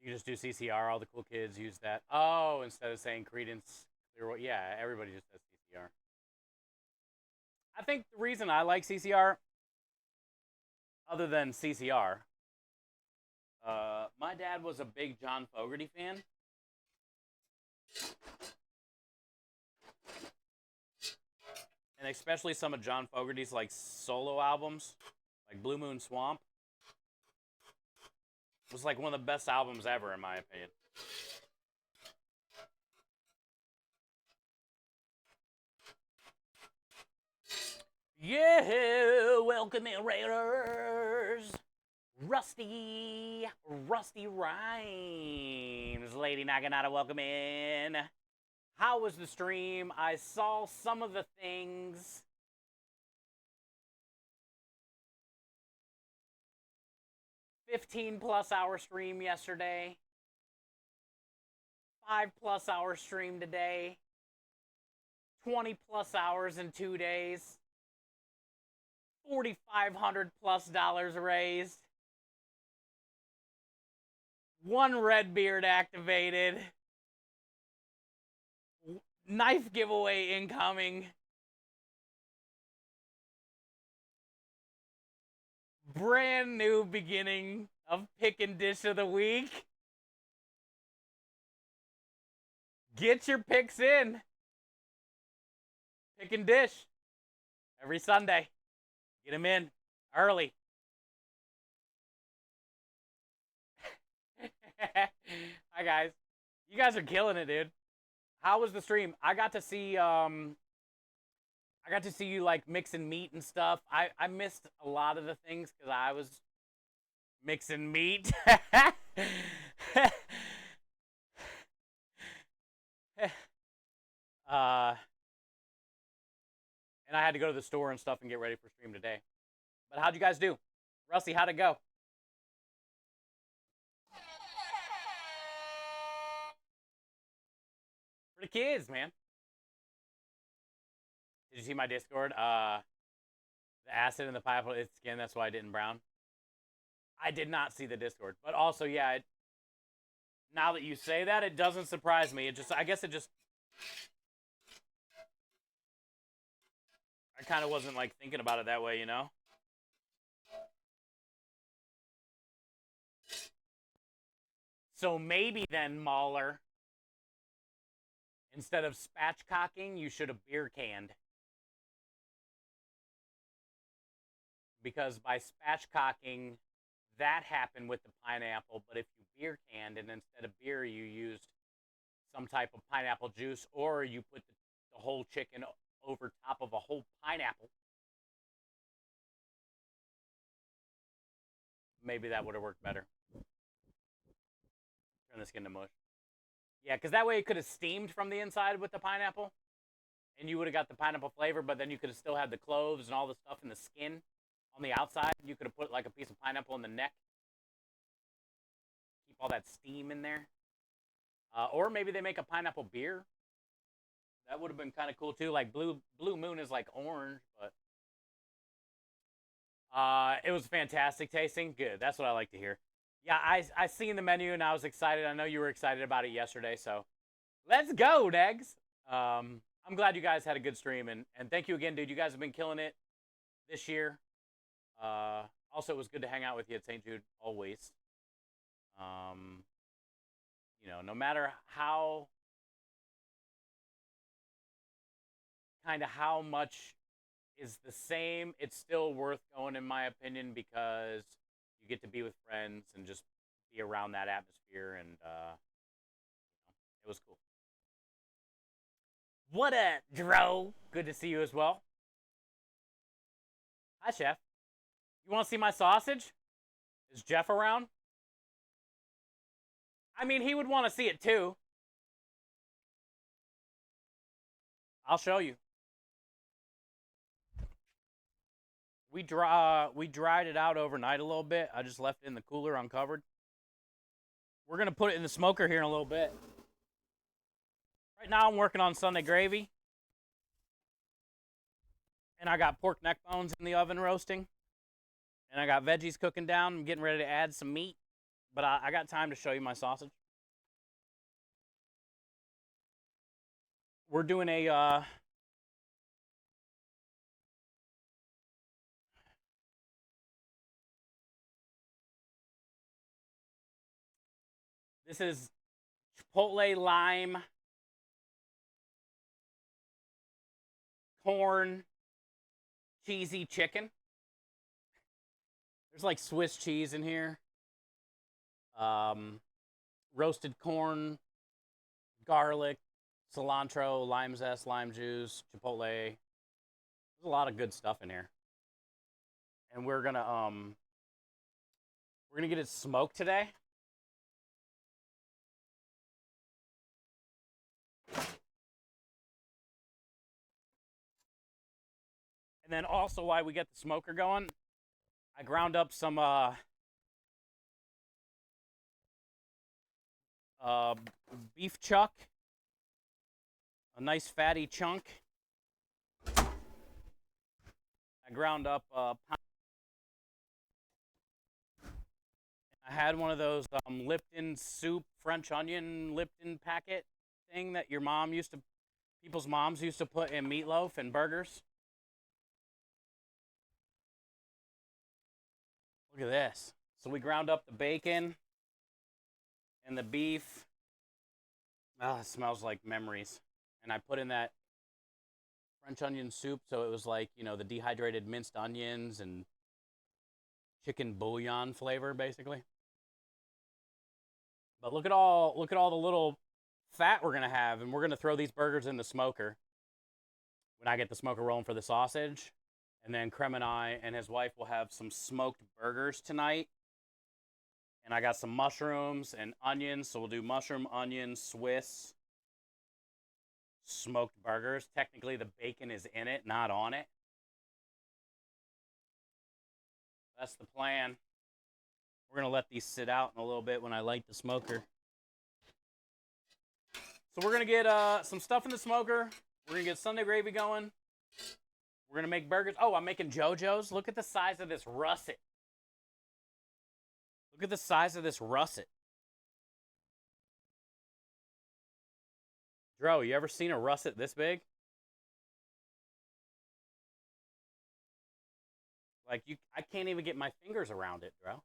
You just do CCR. All the cool kids use that. Oh, instead of saying Credence Clearwater. Yeah, everybody just says CCR. I think the reason I like CCR, other than CCR, my dad was a big John Fogerty fan. And especially some of John Fogerty's like solo albums, like Blue Moon Swamp. It was like one of the best albums ever, in my opinion. Yeah, welcome in, Raiders. Rusty Rhymes. Lady Naginata, welcome in. How was the stream? I saw some of the things. 15+ hour stream yesterday. 5+ hour stream today. 20+ hours in 2 days. $4,500+ raised. 1 Redbeard activated. Knife giveaway incoming. Brand new beginning of Pick and Dish of the Week. Get your picks in. Pick and Dish. Every Sunday. Get them in early. Hi, guys. You guys are killing it, dude. How was the stream? I got to see you like mixing meat and stuff. I missed a lot of the things because I was mixing meat. And I had to go to the store and stuff and get ready for stream today. But how'd you guys do? Rusty, how'd it go? For the kids, man. Did you see my Discord? The acid in the pineapple its skin, that's why I didn't brown. I did not see the Discord. But also, yeah, now that you say that, it doesn't surprise me. I guess it just... I kind of wasn't, like, thinking about it that way, you know? So maybe then, Mauler, instead of spatchcocking, you should have beer canned. Because by spatchcocking, that happened with the pineapple, but if you beer canned and instead of beer you used some type of pineapple juice, or you put the whole chicken over top of a whole pineapple, maybe that would have worked better. Turn the skin to mush. Yeah, because that way it could have steamed from the inside with the pineapple, and you would have got the pineapple flavor, but then you could have still had the cloves and all the stuff in the skin on the outside. You could have put like a piece of pineapple in the neck. Keep all that steam in there. Or maybe they make a pineapple beer. That would have been kind of cool too. Like Blue Moon is like orange, but it was fantastic tasting. Good. That's what I like to hear. Yeah, I seen the menu and I was excited. I know you were excited about it yesterday, so let's go, Negs. I'm glad you guys had a good stream, and thank you again, dude. You guys have been killing it this year. Also, it was good to hang out with you at St. Jude always. You know, no matter how much is the same, it's still worth going in my opinion because you get to be with friends and just be around that atmosphere, and it was cool. What up, Dro? Good to see you as well. Hi, Chef. You want to see my sausage? Is Jeff around? I mean, he would want to see it too. I'll show you. We dried it out overnight a little bit. I just left it in the cooler uncovered. We're gonna put it in the smoker here in a little bit. Right now I'm working on Sunday gravy. And I got pork neck bones in the oven roasting. And I got veggies cooking down. I'm getting ready to add some meat. But I got time to show you my sausage. We're doing a this is Chipotle lime corn cheesy chicken. There's like Swiss cheese in here. Roasted corn, garlic, cilantro, lime zest, lime juice, chipotle. There's a lot of good stuff in here. And we're gonna get it smoked today. And then also while we get the smoker going, I ground up some beef chuck, a nice fatty chunk. I ground up I had one of those Lipton soup French onion Lipton packet thing that people's moms used to put in meatloaf and burgers. Look at this. So we ground up the bacon and the beef. Oh, it smells like memories. And I put in that French onion soup, so it was like, you know, the dehydrated minced onions and chicken bouillon flavor, basically. But look at all the little fat we're gonna have, and we're gonna throw these burgers in the smoker when I get the smoker rolling for the sausage. And then Krem and I and his wife will have some smoked burgers tonight. And I got some mushrooms and onions, so we'll do mushroom, onion, Swiss smoked burgers. Technically, the bacon is in it, not on it. That's the plan. We're going to let these sit out in a little bit when I light the smoker. So we're going to get some stuff in the smoker. We're going to get Sunday gravy going. We're going to make burgers. Oh, I'm making JoJo's. Look at the size of this russet. Look at the size of this russet. Dro, you ever seen a russet this big? Like, I can't even get my fingers around it, Dro.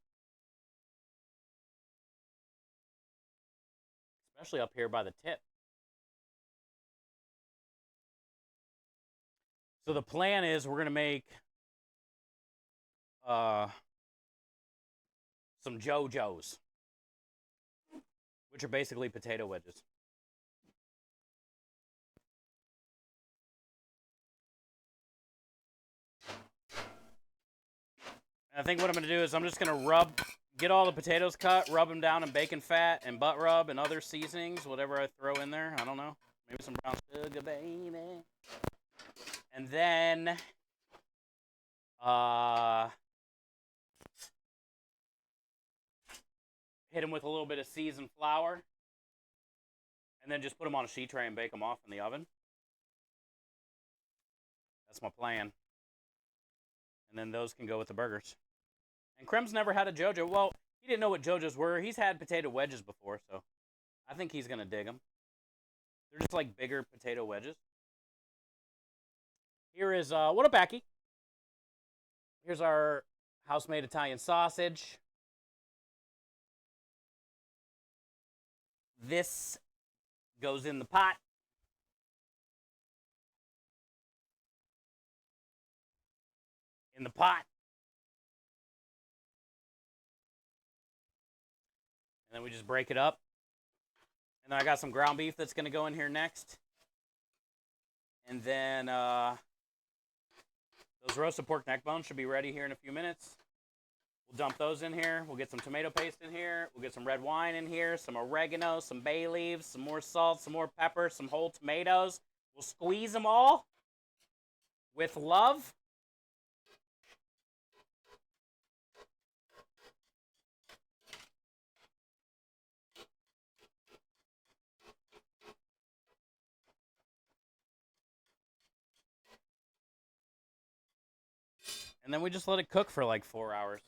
Especially up here by the tip. So the plan is we're going to make some JoJo's, which are basically potato wedges. And I think what I'm going to do is I'm just going to get all the potatoes cut, rub them down in bacon fat and butt rub and other seasonings, whatever I throw in there. I don't know. Maybe some brown sugar, baby. And then hit them with a little bit of seasoned flour, and then just put them on a sheet tray and bake them off in the oven. That's my plan. And then those can go with the burgers. And Krem's never had a JoJo. Well, he didn't know what JoJo's were. He's had potato wedges before, so I think he's going to dig them. They're just like bigger potato wedges. Here is, what up, Aki? Here's our house-made Italian sausage. This goes in the pot. In the pot. And then we just break it up. And then I got some ground beef that's going to go in here next. And then those roasted pork neck bones should be ready here in a few minutes. We'll dump those in here. We'll get some tomato paste in here. We'll get some red wine in here, some oregano, some bay leaves, some more salt, some more pepper, some whole tomatoes. We'll squeeze them all with love. And then we just let it cook for like 4 hours.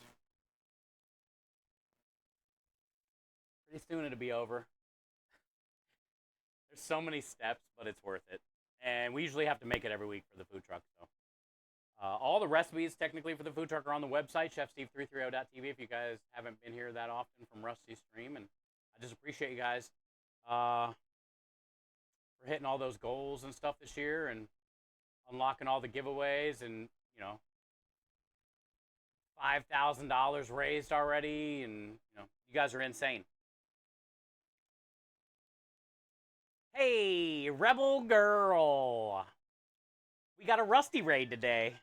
Pretty soon it'll be over. There's so many steps, but it's worth it. And we usually have to make it every week for the food truck. So all the recipes technically for the food truck are on the website, chefsteve330.tv, if you guys haven't been here that often from Rusty's Stream. And I just appreciate you guys for hitting all those goals and stuff this year and unlocking all the giveaways and, you know, $5,000 raised already, and you know, you guys are insane. Hey, Rebel Girl. We got a Rusty raid today.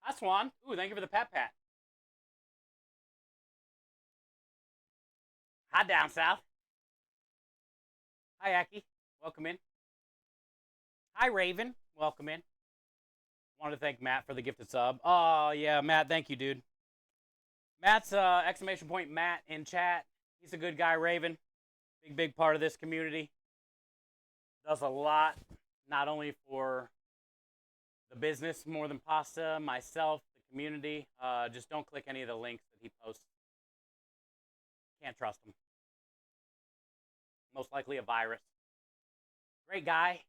Hi, Swan. Ooh, thank you for the pat. Hi, down south. Hi, Aki. Welcome in. Hi, Raven. Welcome in. Wanted to thank Matt for the gifted sub. Oh, yeah, Matt, thank you, dude. Matt's, exclamation point Matt in chat. He's a good guy, Raven. Big part of this community. Does a lot, not only for the business More Than Pasta, myself, the community. Just don't click any of the links that he posts. Can't trust him. Most likely a virus. Great guy.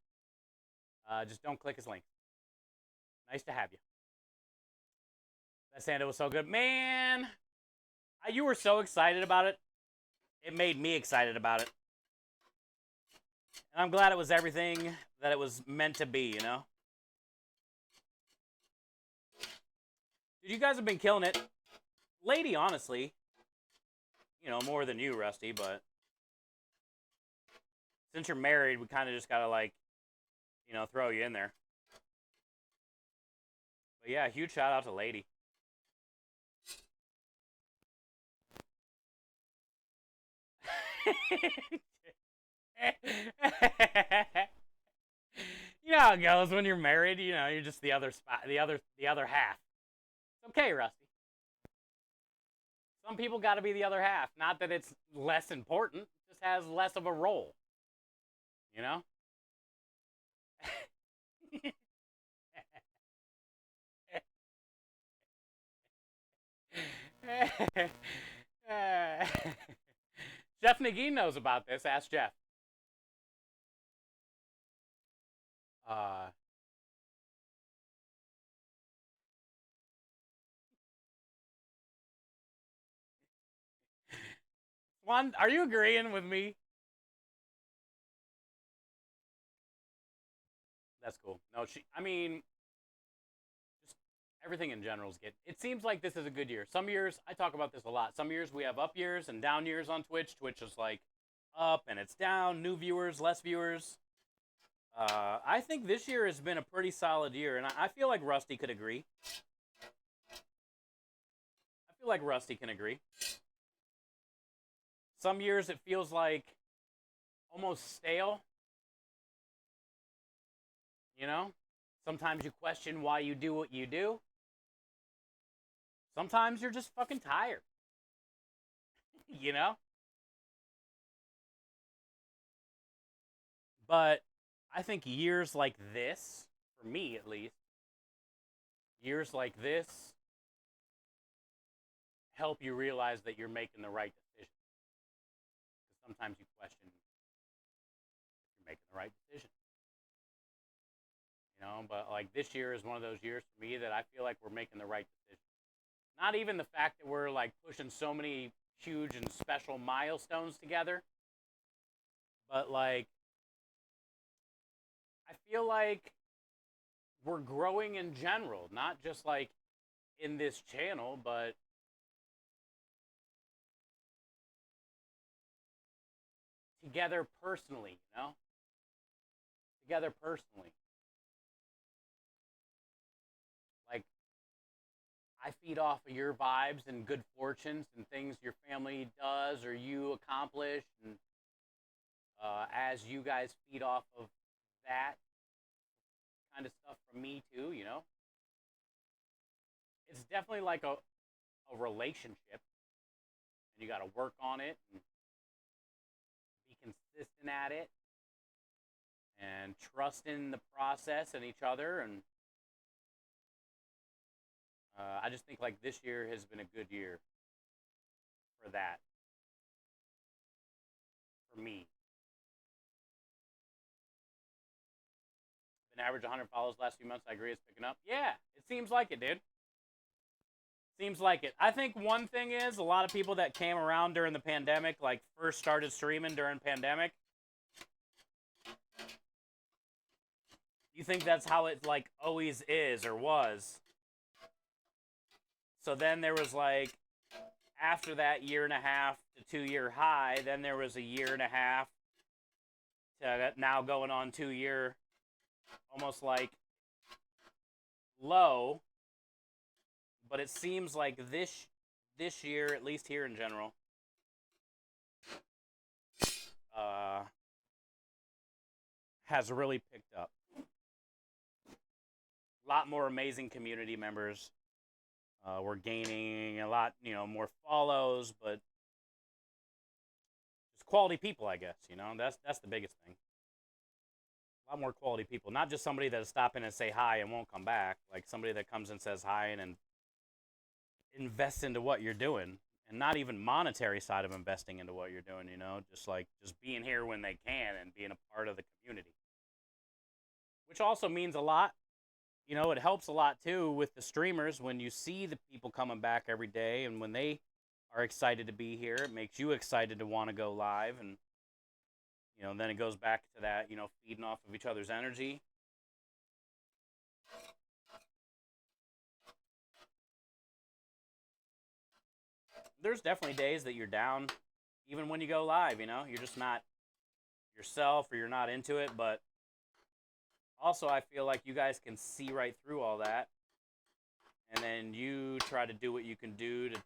Just don't click his link. Nice to have you. That Santa was so good. Man, you were so excited about it. It made me excited about it. And I'm glad it was everything that it was meant to be, you know? Dude, you guys have been killing it. Lady, honestly. You know, more than you, Rusty, but since you're married, we kind of just gotta, like, you know, throw you in there. But yeah, huge shout out to Lady. You know how it goes when you're married. You know, you're just the other spot, the other half. It's okay, Rusty. Some people got to be the other half. Not that it's less important. It just has less of a role. You know. Jeff Nagin knows about this. Ask Jeff. Juan, are you agreeing with me? That's cool. No, I mean, just everything in general is good. It seems like this is a good year. Some years, I talk about this a lot. Some years we have up years and down years on Twitch. Twitch is like up and it's down, new viewers, less viewers. I think this year has been a pretty solid year, and I feel like Rusty could agree. I feel like Rusty can agree. Some years it feels like almost stale. You know? Sometimes you question why you do what you do. Sometimes you're just fucking tired. You know? But I think years like this, for me at least, years like this help you realize that you're making the right decision. Because sometimes you question if you're making the right decision. You know, but like this year is one of those years for me that I feel like we're making the right decision. Not even the fact that we're like pushing so many huge and special milestones together, but like I feel like we're growing in general, not just like in this channel, but together personally, you know? Together personally. Like, I feed off of your vibes and good fortunes and things your family does or you accomplish, and as you guys feed off of that kind of stuff from me too, you know? It's definitely like a relationship, and you got to work on it and be consistent at it and trust in the process and each other. And I just think like this year has been a good year for that, for me. Been average 100 follows last few months. I agree, it's picking up. Yeah, it seems like it, dude. Seems like it. I think one thing is a lot of people that came around during the pandemic, like first started streaming during pandemic. You think that's how it like always is or was. So then there was like, after that year and a half to 2 year high, then there was a year and a half to now going on 2 year, almost like low. But it seems like this year, at least here in general, has really picked up. A lot more amazing community members. We're gaining a lot, you know, more follows, but just quality people, I guess. You know, that's the biggest thing. A lot more quality people, not just somebody that'll stop in and say hi and won't come back. Like somebody that comes and says hi and invests into what you're doing, and not even monetary side of investing into what you're doing. You know, just being here when they can and being a part of the community, which also means a lot. You know, it helps a lot too with the streamers when you see the people coming back every day, and when they are excited to be here, it makes you excited to want to go live. And you know, then it goes back to that, you know, feeding off of each other's energy. There's definitely days that you're down even when you go live, you know, you're just not yourself or you're not into it. But also I feel like you guys can see right through all that, and then you try to do what you can do to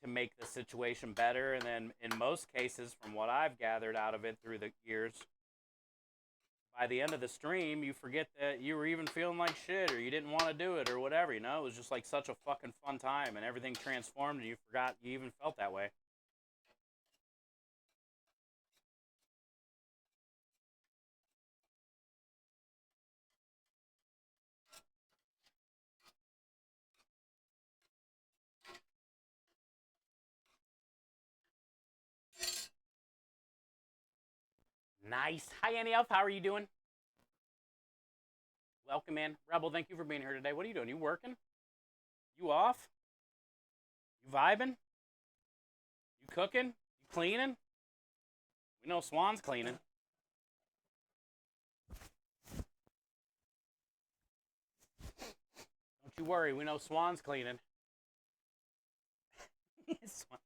make the situation better. And then in most cases, from what I've gathered out of it through the years, by the end of the stream, you forget that you were even feeling like shit or you didn't want to do it or whatever, you know? It was just like such a fucking fun time, and everything transformed and you forgot you even felt that way. Nice. Hi, Annie Elf. How are you doing? Welcome in. Rebel, thank you for being here today. What are you doing? You working? You off? You vibing? You cooking? You cleaning? We know Swan's cleaning. Don't you worry. We know Swan's cleaning. Swan.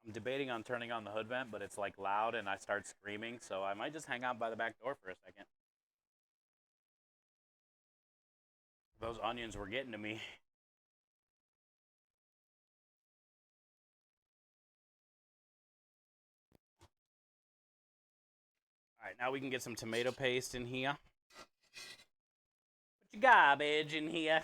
I'm debating on turning on the hood vent, but it's like loud and I start screaming, so I might just hang out by the back door for a second. Those onions were getting to me. All right, now we can get some tomato paste in here. Put your garbage in here.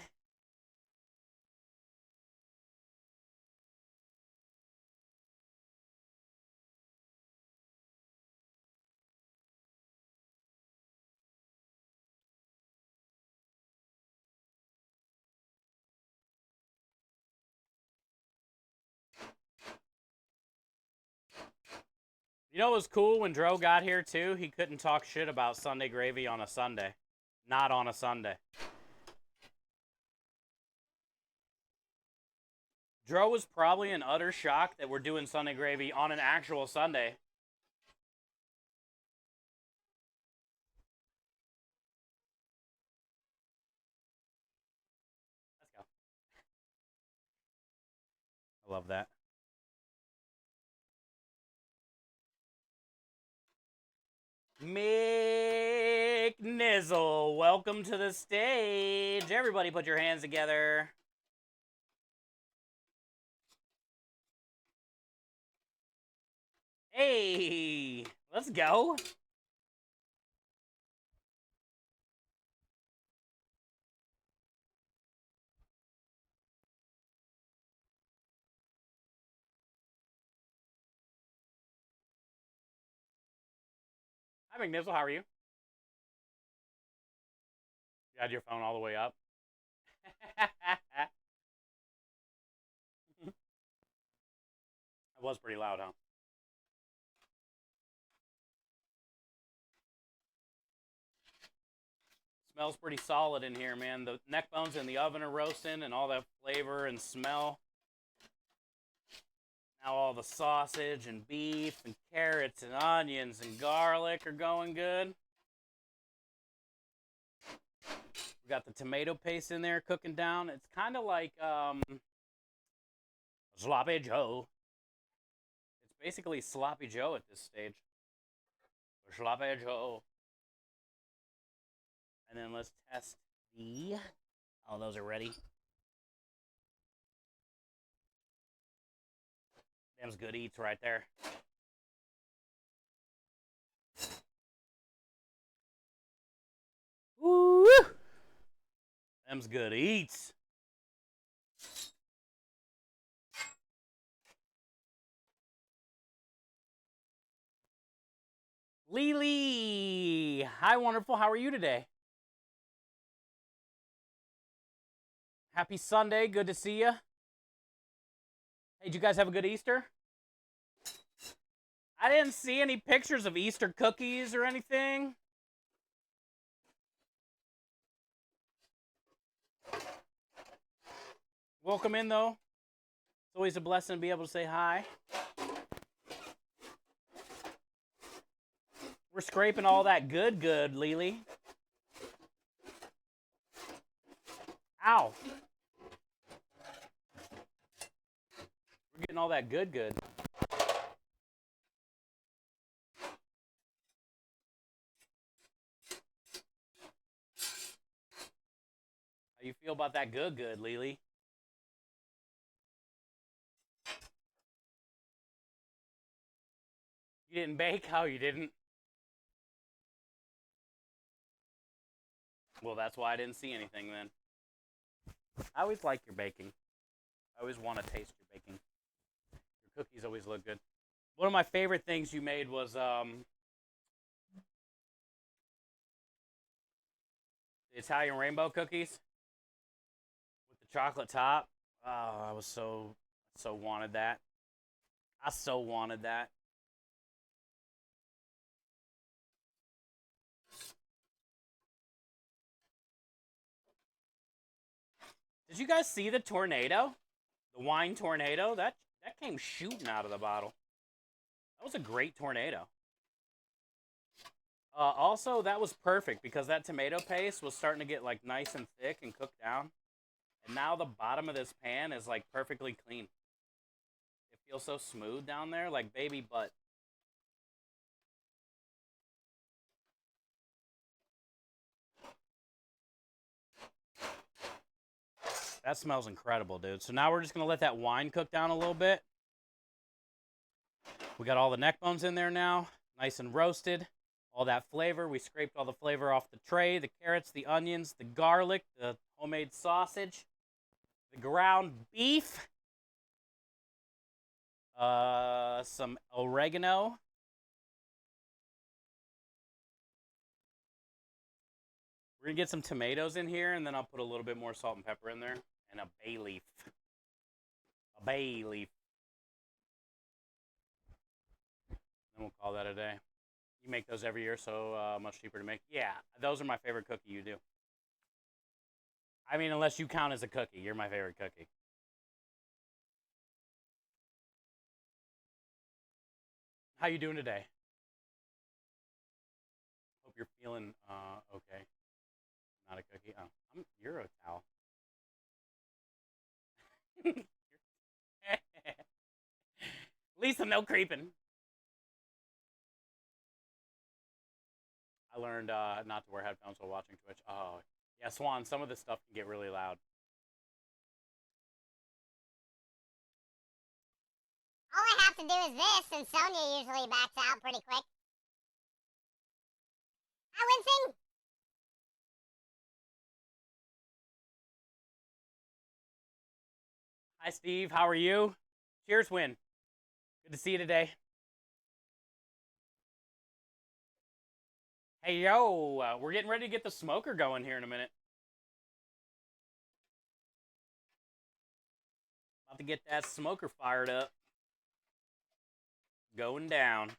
You know what was cool when Dro got here too? He couldn't talk shit about Sunday gravy on a Sunday. Not on a Sunday. Dro was probably in utter shock that we're doing Sunday gravy on an actual Sunday. Let's go. I love that. Mick Nizzle, welcome to the stage. Everybody put your hands together. Hey, let's go. Hi, McNizzle, how are you? You had your phone all the way up? That was pretty loud, huh? Smells pretty solid in here, man. The neck bones in the oven are roasting and all that flavor and smell. Now all the sausage and beef and carrots and onions and garlic are going good. We got the tomato paste in there cooking down. It's kind of like Sloppy Joe. It's basically Sloppy Joe at this stage. Sloppy Joe. And then let's test the... Oh, those are ready. Them's good eats right there. Woo! Them's good eats. Lily! Hi, wonderful. How are you today? Happy Sunday. Good to see you. Hey, did you guys have a good Easter? I didn't see any pictures of Easter cookies or anything. Welcome in, though. It's always a blessing to be able to say hi. We're scraping all that good, Lily. Ow. We're getting all that good. How you feel about that good, Lily? You didn't bake? How you didn't? Well, that's why I didn't see anything then. I always like your baking. I always want to taste your baking. Your cookies always look good. One of my favorite things you made was the Italian rainbow cookies with the chocolate top. Oh, I was so wanted that. I so wanted that. Did you guys see the tornado? The wine tornado? That came shooting out of the bottle. That was a great tornado. Also, that was perfect because that tomato paste was starting to get like nice and thick and cooked down. And now the bottom of this pan is like perfectly clean. It feels so smooth down there, like baby butt. That smells incredible, dude. So now we're just going to let that wine cook down a little bit. We got all the neck bones in there now, nice and roasted. All that flavor. We scraped all the flavor off the tray, the carrots, the onions, the garlic, the homemade sausage, the ground beef, some oregano. We're going to get some tomatoes in here, and then I'll put a little bit more salt and pepper in there, and a bay leaf. A bay leaf. And we'll call that a day. You make those every year, so much cheaper to make. Yeah, those are my favorite cookie you do. I mean, unless you count as a cookie, you're my favorite cookie. How you doing today? Hope you're feeling okay. Not a cookie. Oh, I'm Eurotowel. Lisa, no creeping. I learned not to wear headphones while watching Twitch. Oh, yeah, Swan, some of this stuff can get really loud. All I have to do is this, and Sonya usually backs out pretty quick. Hi, Winston! Hi, Steve. How are you? Cheers, Win. Good to see you today. Hey, yo, we're getting ready to get the smoker going here in a minute. About to get that smoker fired up. Going down.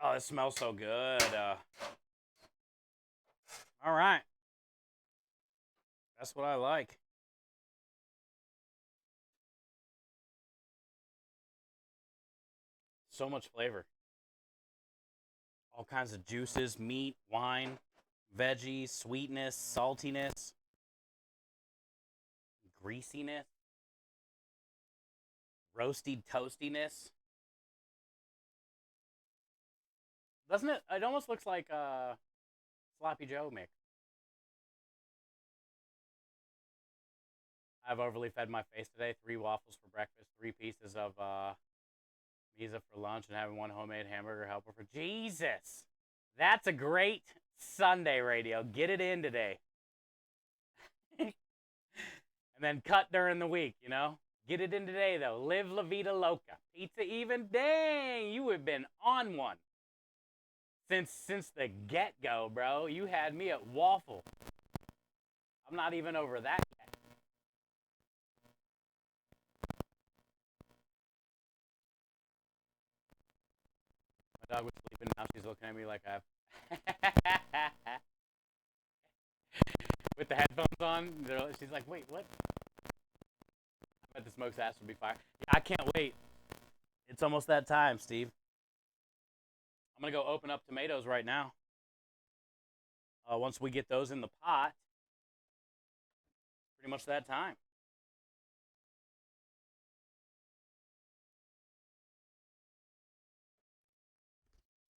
Oh, it smells so good. All right. That's what I like. So much flavor. All kinds of juices, meat, wine, veggies, sweetness, saltiness, greasiness, roasty toastiness. Doesn't it? It almost looks like Sloppy Joe mix. I've overly fed my face today. 3 waffles for breakfast, 3 pieces of pizza for lunch, and having 1 homemade hamburger helper for Jesus. That's a great Sunday radio. Get it in today. And then cut during the week, you know? Get it in today, though. Live La Vida Loca. Pizza even? Dang, you have been on one. Since the get-go, bro. You had me at waffle. I'm not even over that yet. My dog was sleeping. Now she's looking at me like I've... With the headphones on. She's like, wait, what? I bet the smoke's ass would be fire. Yeah, I can't wait. It's almost that time, Steve. I'm going to go open up tomatoes right now. Once we get those in the pot, pretty much that time.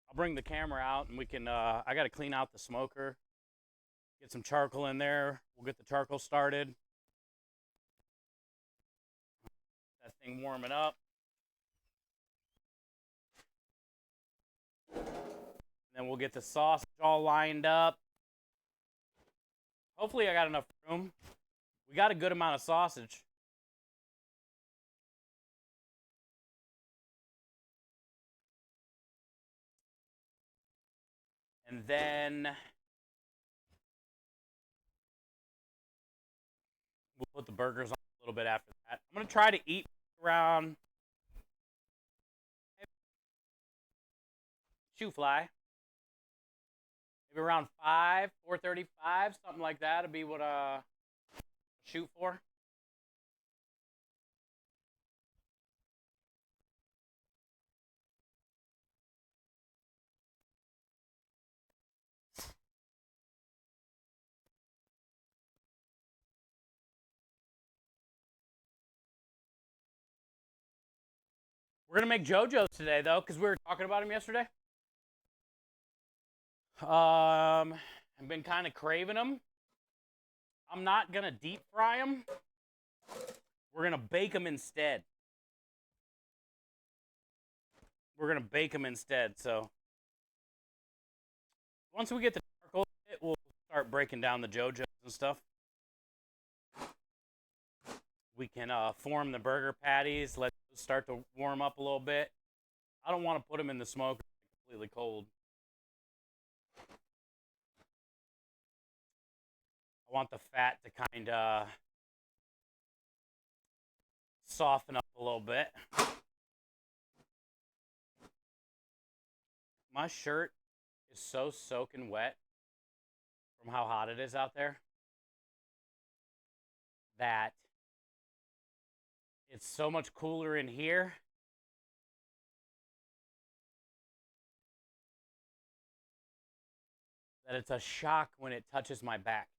I'll bring the camera out and we can, I got to clean out the smoker, get some charcoal in there. We'll get the charcoal started. That thing warming up. And then we'll get the sausage all lined up. Hopefully I got enough room. We got a good amount of sausage. And then we'll put the burgers on a little bit after that. I'm going to try to eat around shoot fly. Maybe around 5, 4:35, something like that would be what shoot for. We're gonna make JoJo's today though, because we were talking about him yesterday. I've been kind of craving them. I'm not gonna deep fry them. We're gonna bake them instead. So once we get the charcoal, we'll start breaking down the JoJo's and stuff. We can form the burger patties. Let those start to warm up a little bit. I don't want to put them in the smoker completely cold. I want the fat to kind of soften up a little bit. My shirt is so soaking wet from how hot it is out there that it's so much cooler in here that it's a shock when it touches my back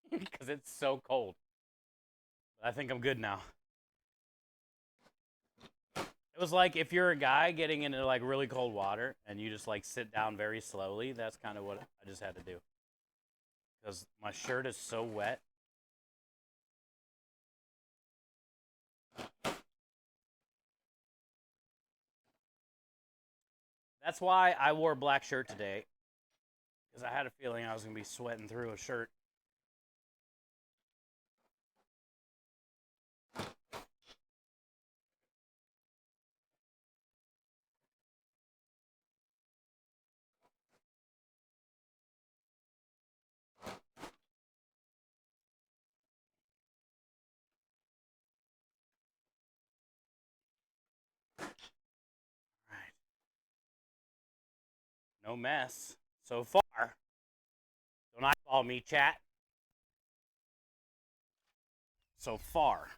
because it's so cold. But I think I'm good now. It was like if you're a guy getting into like really cold water and you just like sit down very slowly, that's kind of what I just had to do. Because my shirt is so wet. That's why I wore a black shirt today. Because I had a feeling I was going to be sweating through a shirt. Right. No mess so far. Don't eyeball me, chat. So far.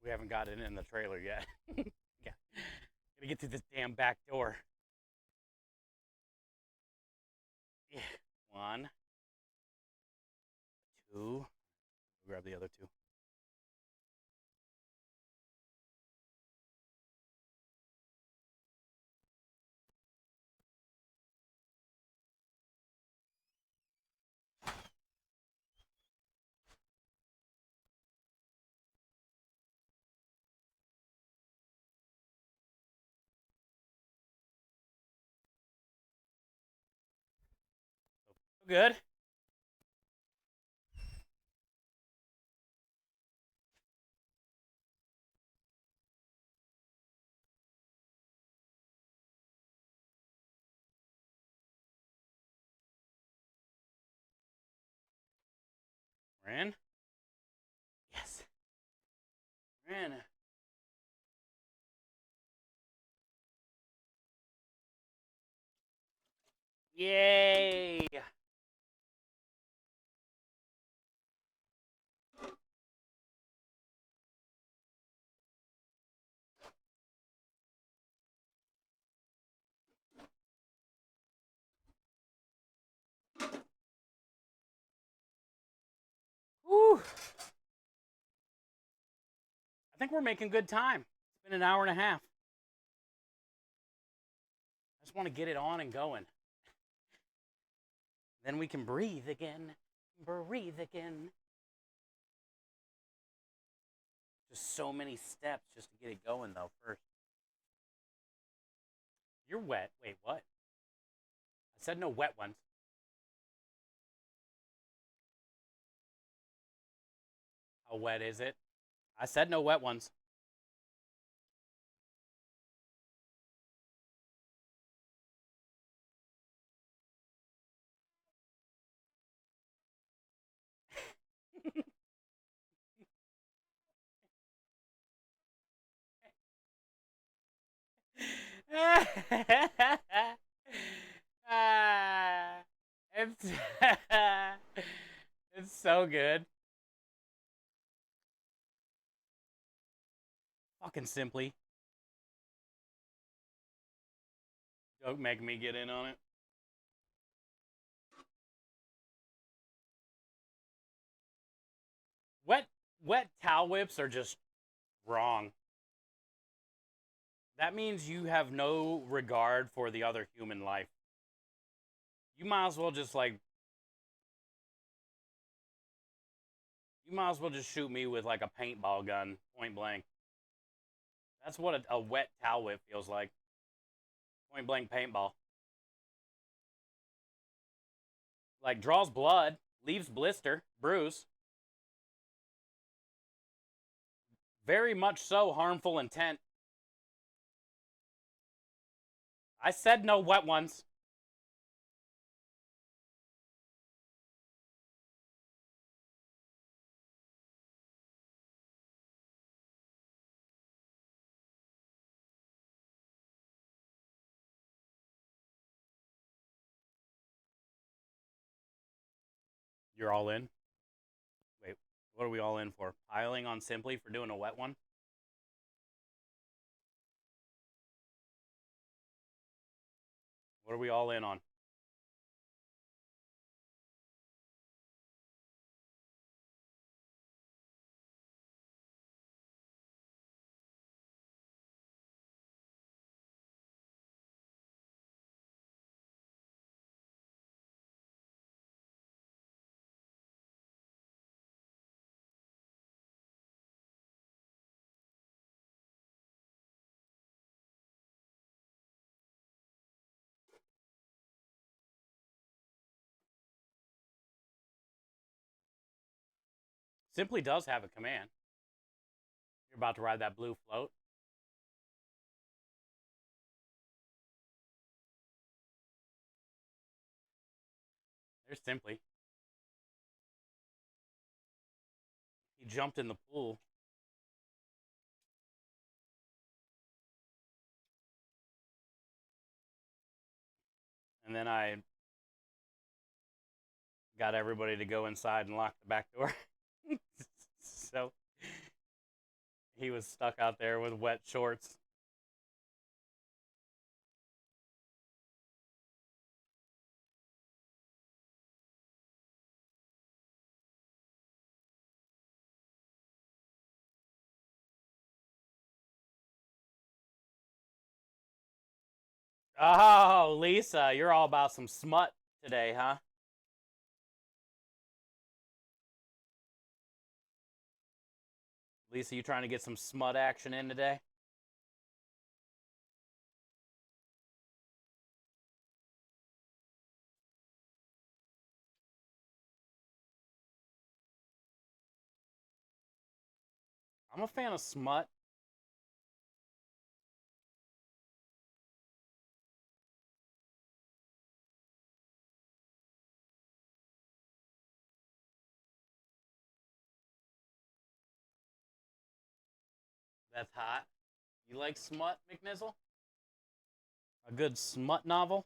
We haven't got it in the trailer yet. Yeah. Gotta get through this damn back door. Yeah. 1, 2. Grab the other 2. Good. We're in. Yes. We're in. Yay! Whew. I think we're making good time. It's been an hour and a half. I just want to get it on and going. Then we can breathe again. Breathe again. Just so many steps just to get it going, though, first. You're wet. Wait, what? I said no wet ones. How wet is it? I said no wet ones. Ah, it's it's so good. Fucking simply. Don't make me get in on it. Wet wet towel whips are just wrong. That means you have no regard for the other human life. You might as well just like you might as well just shoot me with like a paintball gun, point blank. That's what a wet towel whip feels like. Point blank paintball. Like draws blood, leaves blister, bruise. Very much so harmful intent. I said no wet ones. You're all in? Wait, what are we all in for? Piling on Simply for doing a wet one? What are we all in on? Simply does have a command. You're about to ride that blue float. There's Simply. He jumped in the pool. And then I got everybody to go inside and lock the back door. So he was stuck out there with wet shorts. Oh, Lisa, you're all about some smut today, huh? Lisa, you trying to get some smut action in today? I'm a fan of smut. That's hot. You like smut, McNizzle? A good smut novel?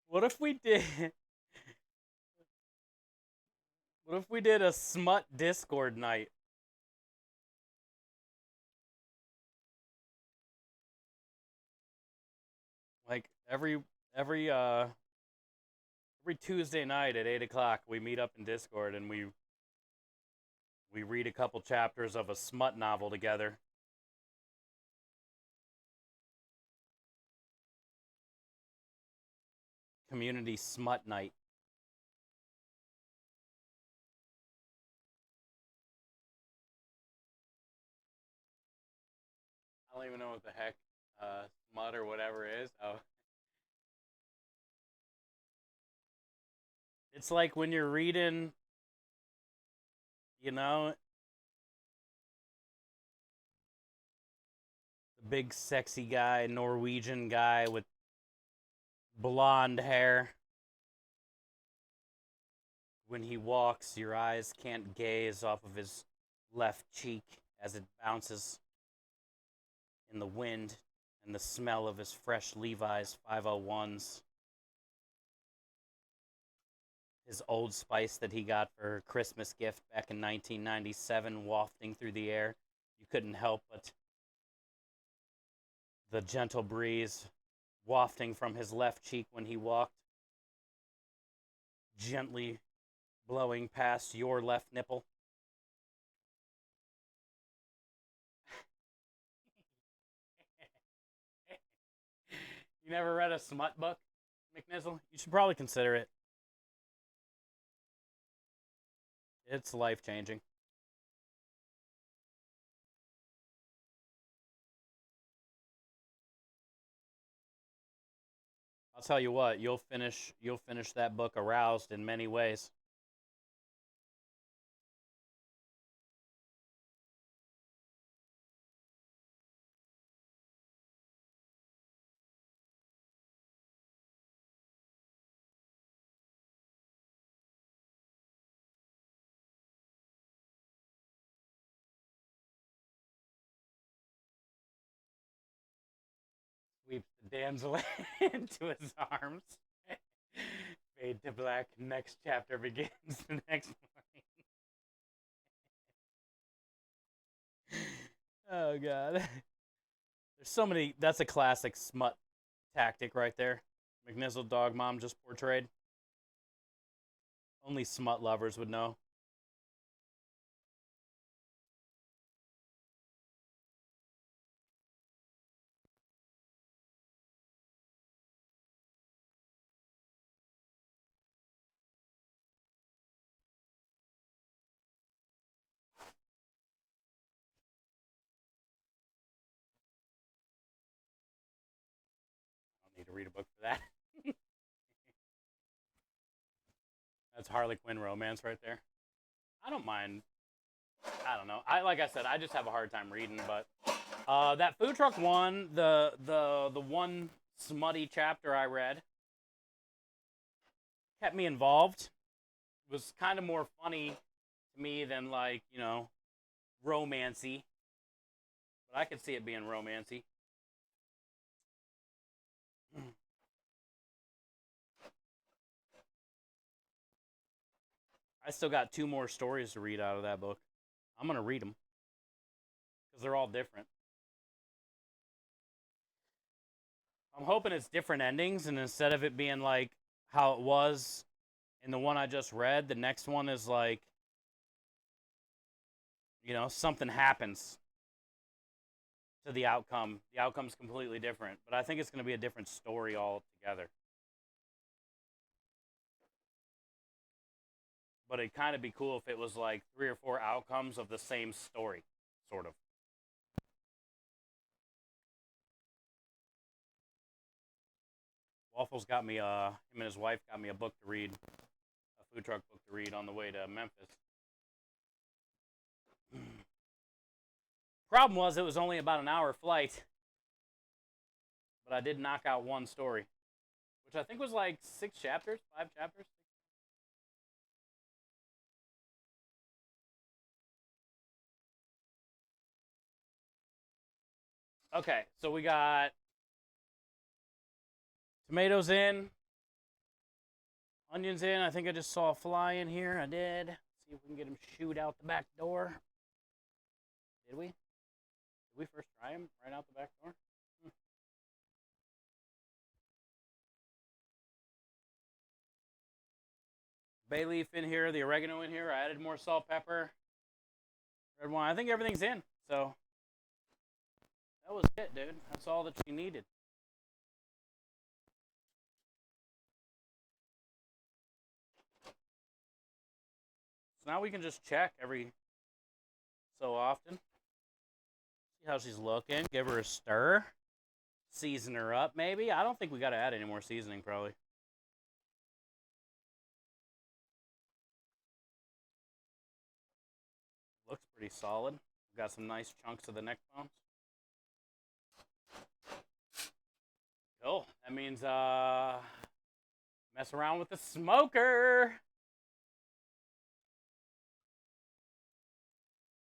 What if we did what if we did a smut Discord night? Like every Tuesday night at 8 o'clock we meet up in Discord and we read a couple chapters of a smut novel together. Community smut night. I don't even know what the heck smut or whatever is. Oh, it's like when you're reading, you know, the big sexy guy, Norwegian guy with blonde hair. When he walks, your eyes can't gaze off of his left cheek as it bounces in the wind and the smell of his fresh Levi's 501s. His Old Spice that he got for her Christmas gift back in 1997 wafting through the air. You couldn't help but the gentle breeze wafting from his left cheek when he walked, gently blowing past your left nipple. You never read a smut book, McNizzle? You should probably consider it. It's life-changing. I'll tell you what, you'll finish that book aroused in many ways. Sweeps the damsel into his arms. Fade to black. Next chapter begins the next morning. Oh god. There's so many. That's a classic smut tactic right there. McNizzle Dog Mom just portrayed. Only smut lovers would know. I don't need to read a book for that. That's Harley Quinn romance right there. I don't mind. I don't know. Like I said, I just have a hard time reading. But that food truck one, the one smutty chapter I read, kept me involved. It was kind of more funny to me than like romancy. But I could see it being romancy. I still got 2 more stories to read out of that book. I'm going to read them because they're all different. I'm hoping it's different endings, and instead of it being like how it was in the one I just read, the next one is like, something happens to the outcome. The outcome's completely different, but I think it's going to be a different story altogether. But it'd kind of be cool if it was like 3 or 4 outcomes of the same story, sort of. Waffles got me, him and his wife got me a book to read, a food truck book to read on the way to Memphis. Problem was, it was only about an hour flight, but I did knock out 1 story, which I think was like 6 chapters, 5 chapters. Okay, so we got tomatoes in, onions in. I think I just saw a fly in here. I did. Let's see if we can get him shoot out the back door. Did we? Did we first try him right out the back door? Bay leaf in here, the oregano in here. I added more salt, pepper, red wine. I think everything's in. So that was it, dude. That's all that you needed. So now we can just check every so often. See how she's looking. Give her a stir. Season her up, maybe. I don't think we got to add any more seasoning, probably. Looks pretty solid. Got some nice chunks of the neck bones. Cool. That means mess around with the smoker.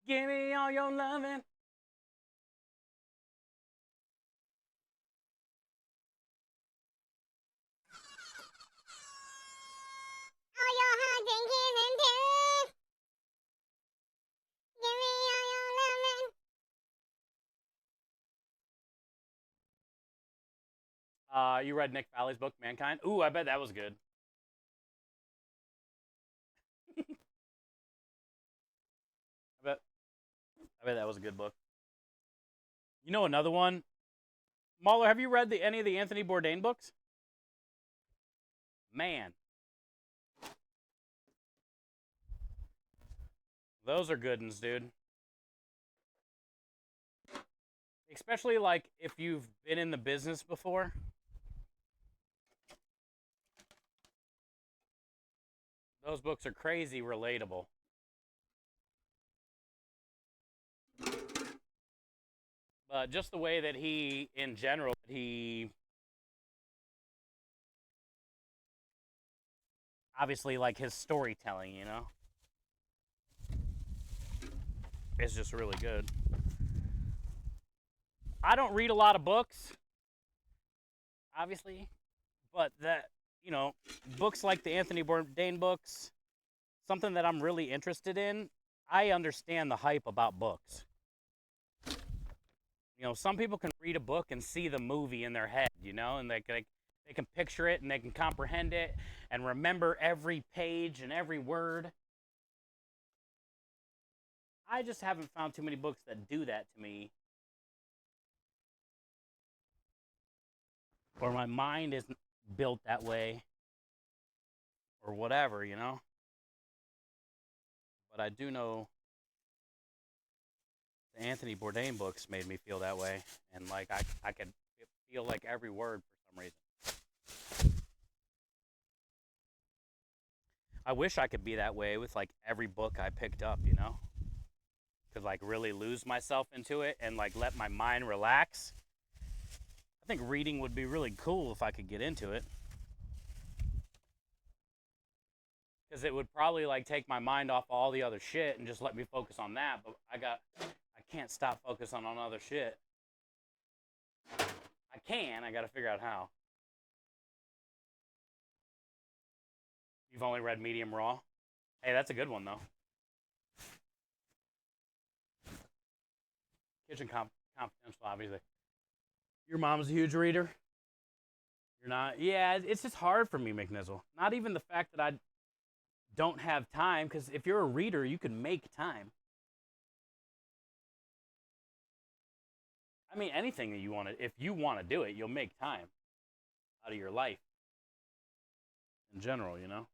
Give me all your loving. All your hugs and kisses too. Give me all your loving. You read Nick Valley's book, Mankind? Ooh, I bet that was good. I bet that was a good book. You know another one? Mahler, have you read any of the Anthony Bourdain books? Man. Those are good ones, dude. Especially like if you've been in the business before. Those books are crazy relatable. But just the way that he, in general, he obviously like his storytelling, you know, is just really good. I don't read a lot of books, obviously, but that, you know, books like the Anthony Bourdain books, something that I'm really interested in, I understand the hype about books. You know, some people can read a book and see the movie in their head, you know, and they can picture it and they can comprehend it and remember every page and every word. I just haven't found too many books that do that to me. Or my mind isn't built that way. Or whatever, you know. But I do know the Anthony Bourdain books made me feel that way. And like I could feel like every word for some reason. I wish I could be that way with like every book I picked up, you know? Could like really lose myself into it and like let my mind relax. I think reading would be really cool if I could get into it. Because it would probably like take my mind off all the other shit and just let me focus on that. But I can't stop focusing on other shit. I can, I gotta figure out how. You've only read Medium Raw? Hey, that's a good one though. Kitchen Confidential, obviously. Your mom's a huge reader? You're not? Yeah, it's just hard for me, McNizzle. Not even the fact that I don't have time, because if you're a reader, you can make time. I mean, anything that you want to, if you want to do it, you'll make time out of your life in general, you know?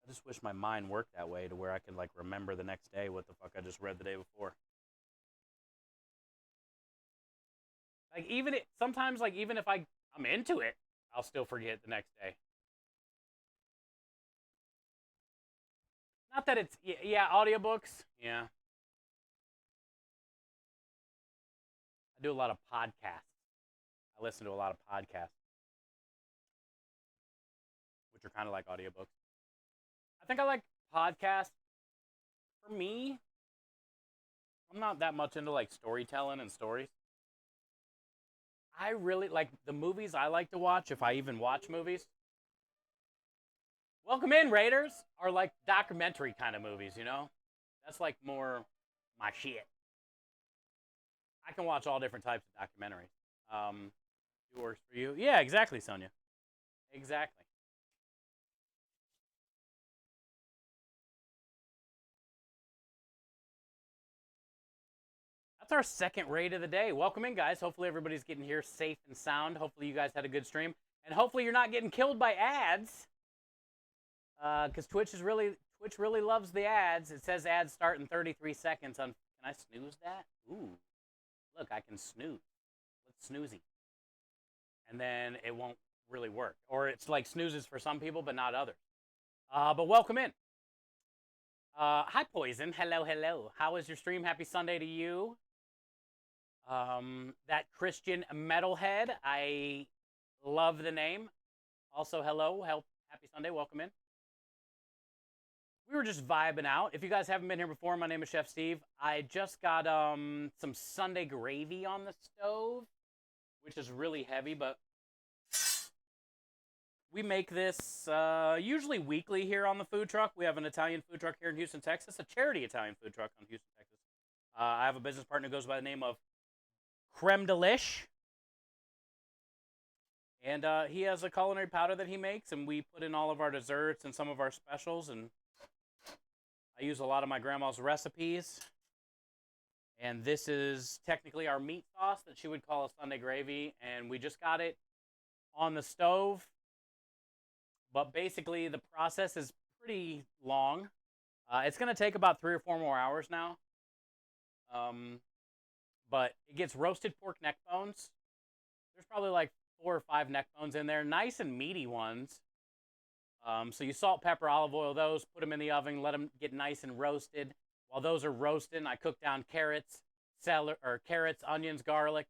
I just wish my mind worked that way to where I could, like, remember the next day what the fuck I just read the day before. Like, sometimes, like, even if I'm into it, I'll still forget the next day. Not that it's, yeah, audiobooks, yeah. I do a lot of podcasts. I listen to a lot of podcasts, which are kind of like audiobooks. I think I like podcasts. For me, I'm not that much into like storytelling and stories. I really like the movies I like to watch, if I even watch movies. Welcome in, Raiders, are like documentary kind of movies, you know? That's like more my shit. I can watch all different types of documentaries. It works for you. Yeah, exactly, Sonia. Exactly. That's our second raid of the day. Welcome in, guys. Hopefully everybody's getting here safe and sound. Hopefully you guys had a good stream. And hopefully you're not getting killed by ads. Because Twitch really loves the ads. It says ads start in 33 seconds. Can I snooze that? Ooh. Look, I can snooze. Let's snoozy. And then it won't really work. Or it's like snoozes for some people, but not others. But welcome in. Hi, Poison. Hello, hello. How was your stream? Happy Sunday to you. That Christian metalhead. I love the name. Also, hello. Happy Sunday. Welcome in. we were just vibing out. If you guys haven't been here before, my name is Chef Steve. I just got some Sunday gravy on the stove, which is really heavy, but we make this usually weekly here on the food truck. We have an Italian food truck here in Houston, Texas, a charity Italian food truck in Houston, Texas. I have a business partner who goes by the name of Creme Delish. And he has a culinary powder that he makes, and we put in all of our desserts and some of our specials. And I use a lot of my grandma's recipes. And this is technically our meat sauce that she would call a Sunday gravy. And we just got it on the stove. But basically, the process is pretty long. It's going to take about 3 or 4 more hours now. But it gets roasted pork neck bones. There's probably like 4 or 5 neck bones in there, nice and meaty ones. So you salt, pepper, olive oil those, put them in the oven, let them get nice and roasted. While those are roasting, I cook down carrots, onions, garlic.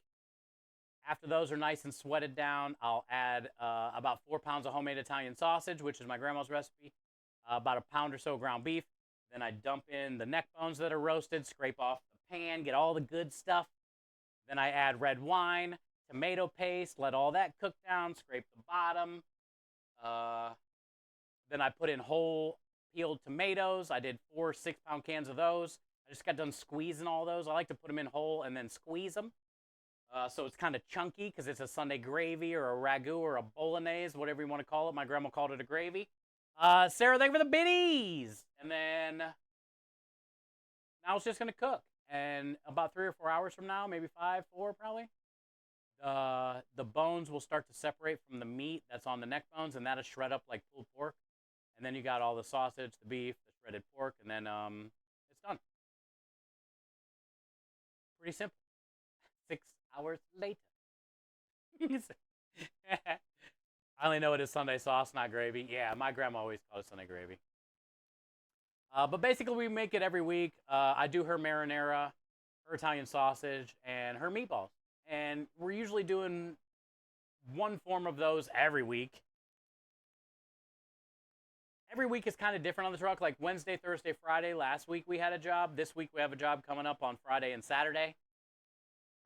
After those are nice and sweated down, I'll add about 4 pounds of homemade Italian sausage, which is my grandma's recipe, about 1 pound or so ground beef. Then I dump in the neck bones that are roasted, scrape off the pan, get all the good stuff. Then I add red wine, tomato paste, let all that cook down, scrape the bottom. Then I put in whole peeled tomatoes. I did 4 6-pound cans of those. I just got done squeezing all those. I like to put them in whole and then squeeze them. So it's kind of chunky because it's a Sunday gravy or a ragu or a bolognese, whatever you want to call it. My grandma called it a gravy. Sarah, thank you for the biddies. And then now it's just going to cook. And about 3 or 4 hours from now, maybe 5, 4 probably, the bones will start to separate from the meat that's on the neck bones, and that'll shred up like pulled pork. And then you got all the sausage, the beef, the shredded pork, and then it's done. Pretty simple. 6 hours later. I only know it is Sunday sauce, not gravy. Yeah, my grandma always called it Sunday gravy. But basically, we make it every week. I do her marinara, her Italian sausage, and her meatballs. And we're usually doing one form of those every week. Every week is kind of different on the truck. Like Wednesday, Thursday, Friday. Last week we had a job. This week we have a job coming up on Friday and Saturday.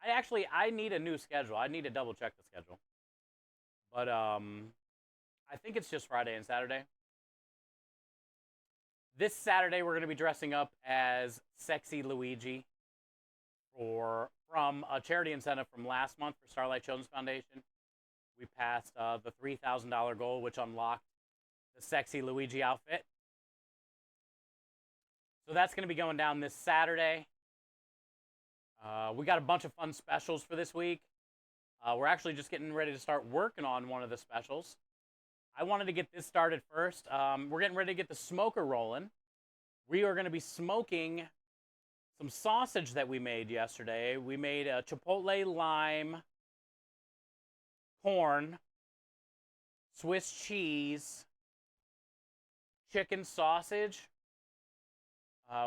I need a new schedule. I need to double check the schedule. But I think it's just Friday and Saturday. This Saturday we're going to be dressing up as Sexy Luigi from a charity incentive from last month for Starlight Children's Foundation. We passed the $3,000 goal, which unlocked the Sexy Luigi outfit. So that's going to be going down this Saturday. We got a bunch of fun specials for this week. We're actually just getting ready to start working on one of the specials. I wanted to get this started first. We're getting ready to get the smoker rolling. We are going to be smoking some sausage that we made yesterday. We made a chipotle lime, corn, Swiss cheese, chicken sausage.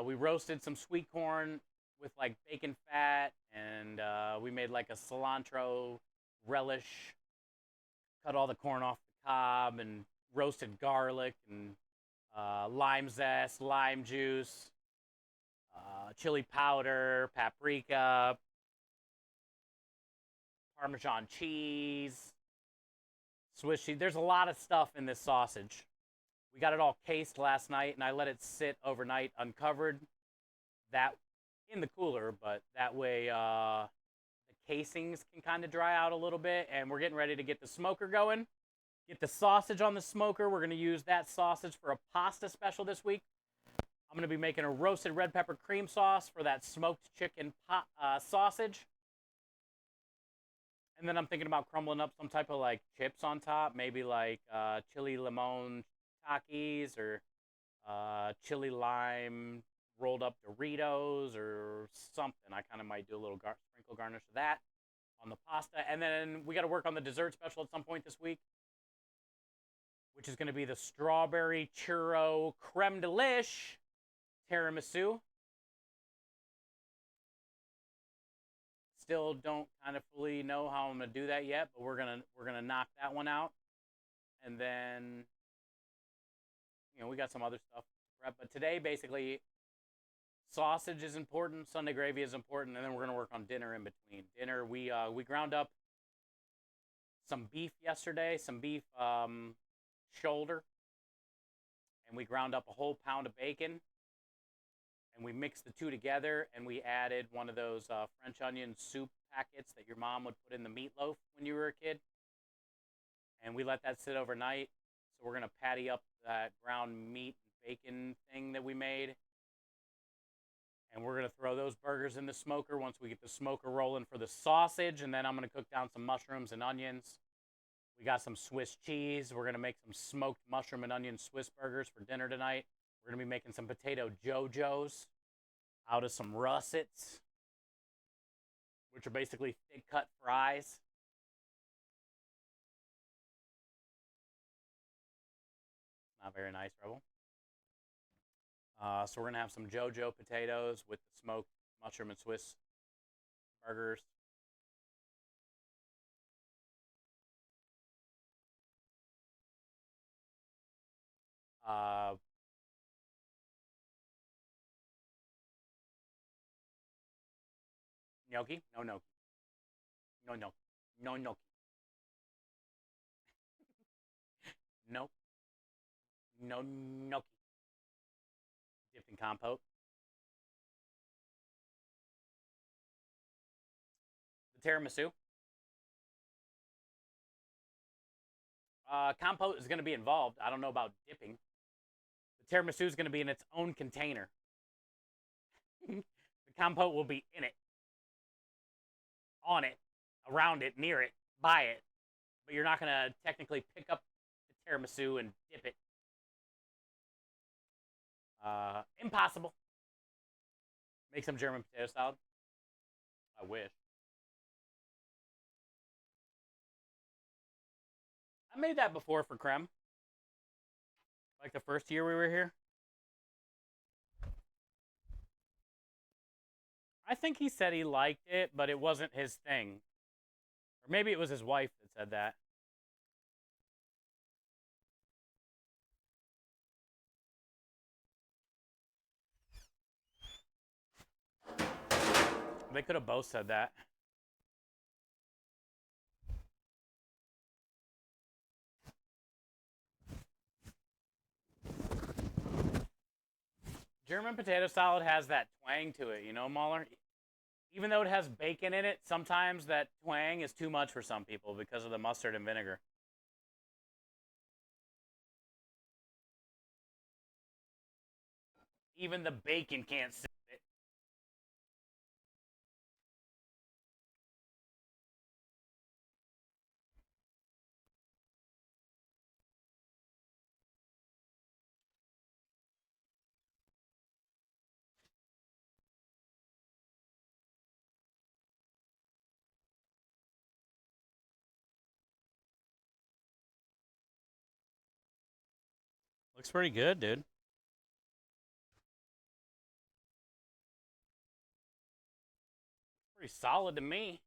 We roasted some sweet corn with like bacon fat, and we made like a cilantro relish. Cut all the corn off the cob and roasted garlic and lime zest, lime juice, chili powder, paprika, Parmesan cheese, Swiss cheese. There's a lot of stuff in this sausage. We got it all cased last night, and I let it sit overnight uncovered that in the cooler, but that way the casings can kind of dry out a little bit, and we're getting ready to get the smoker going. Get the sausage on the smoker. We're going to use that sausage for a pasta special this week. I'm going to be making a roasted red pepper cream sauce for that smoked chicken sausage. And then I'm thinking about crumbling up some type of like chips on top, maybe like chili lemon Takis or chili lime rolled up Doritos or something. I kind of might do a little sprinkle garnish of that on the pasta. And then we got to work on the dessert special at some point this week, which is going to be the strawberry churro creme delish tiramisu. Still don't kind of fully know how I'm going to do that yet, but we're gonna knock that one out. And then, we got some other stuff to prep. But today, basically, sausage is important, Sunday gravy is important, and then we're gonna work on dinner in between. Dinner, we ground up some beef yesterday, some beef shoulder, and we ground up a whole pound of bacon, and we mixed the two together, and we added one of those French onion soup packets that your mom would put in the meatloaf when you were a kid, and we let that sit overnight. So we're gonna patty up that ground meat and bacon thing that we made, and we're gonna throw those burgers in the smoker once we get the smoker rolling for the sausage, and then I'm gonna cook down some mushrooms and onions. We got some Swiss cheese. We're gonna make some smoked mushroom and onion Swiss burgers for dinner tonight. We're gonna be making some potato JoJo's out of some russets, which are basically thick cut fries. Not very nice, Rebel. So we're gonna have some JoJo potatoes with the smoked mushroom and Swiss burgers. Gnocchi? No gnocchi. No gnocchi. No gnocchi. Nope. No gnocchi. Dipped in compote. The tiramisu. Compote is going to be involved. I don't know about dipping. The tiramisu is going to be in its own container. The compote will be in it, on it, around it, near it, by it. But you're not going to technically pick up the tiramisu and dip it. Impossible. Make some German potato salad. I wish. I made that before for Krem. Like the first year we were here. I think he said he liked it, but it wasn't his thing. Or maybe it was his wife that said that. They could have both said that. German potato salad has that twang to it, you know, Mahler? Even though it has bacon in it, sometimes that twang is too much for some people because of the mustard and vinegar. Even the bacon can't sit it. Looks pretty good, dude. Pretty solid to me.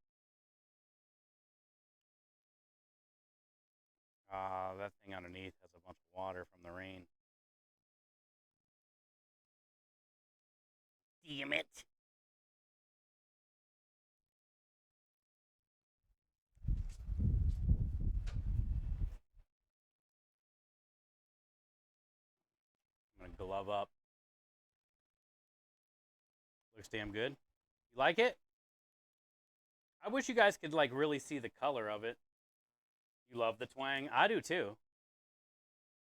That thing underneath has a bunch of water from the rain. Damn it. I'm gonna glove up. Looks damn good. You like it? I wish you guys could like really see the color of it. You love the twang? I do too.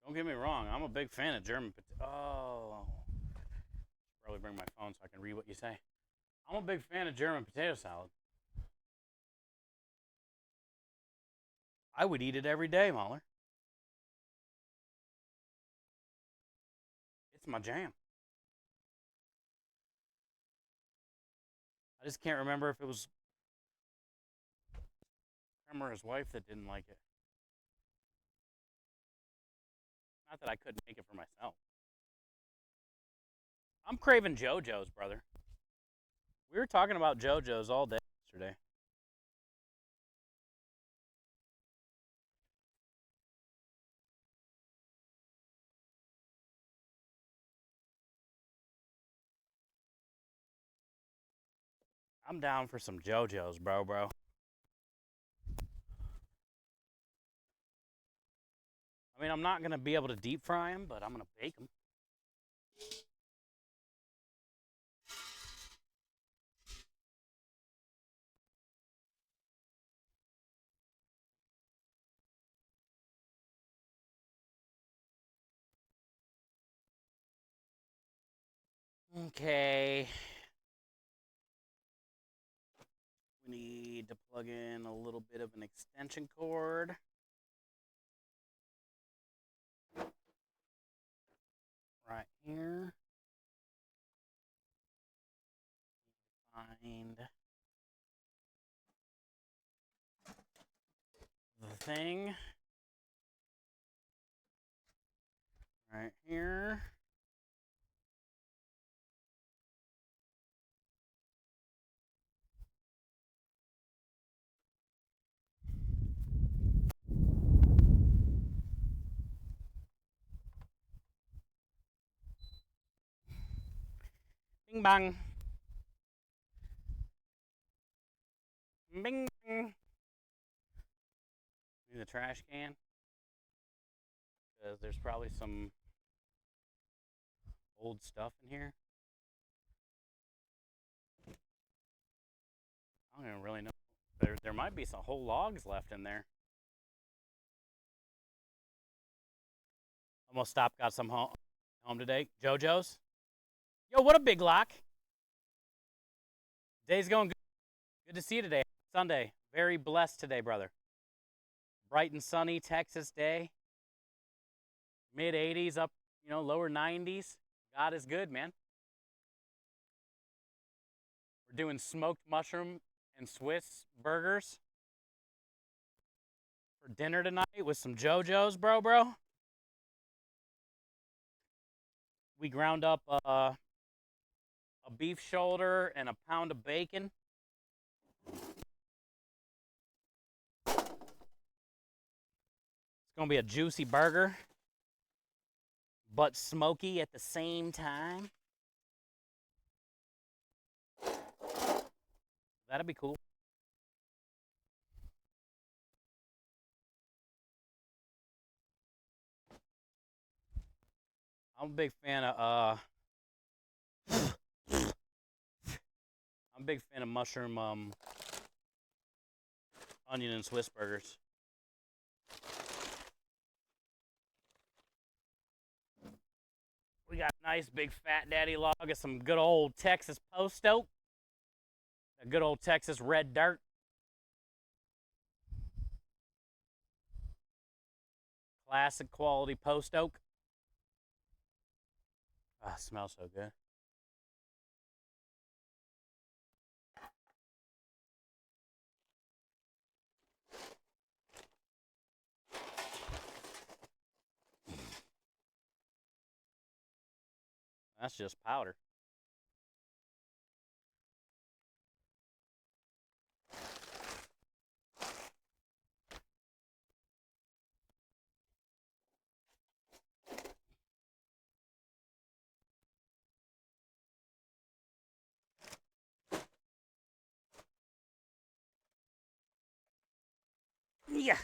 Don't get me wrong. I'm a big fan of German potato. Oh. Probably bring my phone so I can read what you say. I'm a big fan of German potato salad. I would eat it every day, Mahler. It's my jam. I just can't remember if it was him or his wife that didn't like it. Not that I couldn't make it for myself. I'm craving JoJo's, brother. We were talking about JoJo's all day yesterday. I'm down for some JoJo's, bro. I mean, I'm not going to be able to deep fry them, but I'm going to bake them. Okay. We need to plug in a little bit of an extension cord. Right here. Find the thing. Right here. Bing bang. Bing bang. Need the trash can. Because there's probably some old stuff in here. I don't even really know. There might be some whole logs left in there. Almost stopped, got some home today. JoJo's. Yo, what a big lock. Day's going good. Good to see you today. Sunday. Very blessed today, brother. Bright and sunny Texas day. Mid 80s up, lower 90s. God is good, man. We're doing smoked mushroom and Swiss burgers for dinner tonight with some JoJo's, bro. We ground up a beef shoulder and a pound of bacon. It's gonna be a juicy burger, but smoky at the same time. That'd be cool. I'm a big fan of mushroom onion and Swiss burgers. We got a nice big fat daddy log of some good old Texas post oak. A good old Texas red dirt. Classic quality post oak. Ah, it smells so good. That's just powder. Yeah.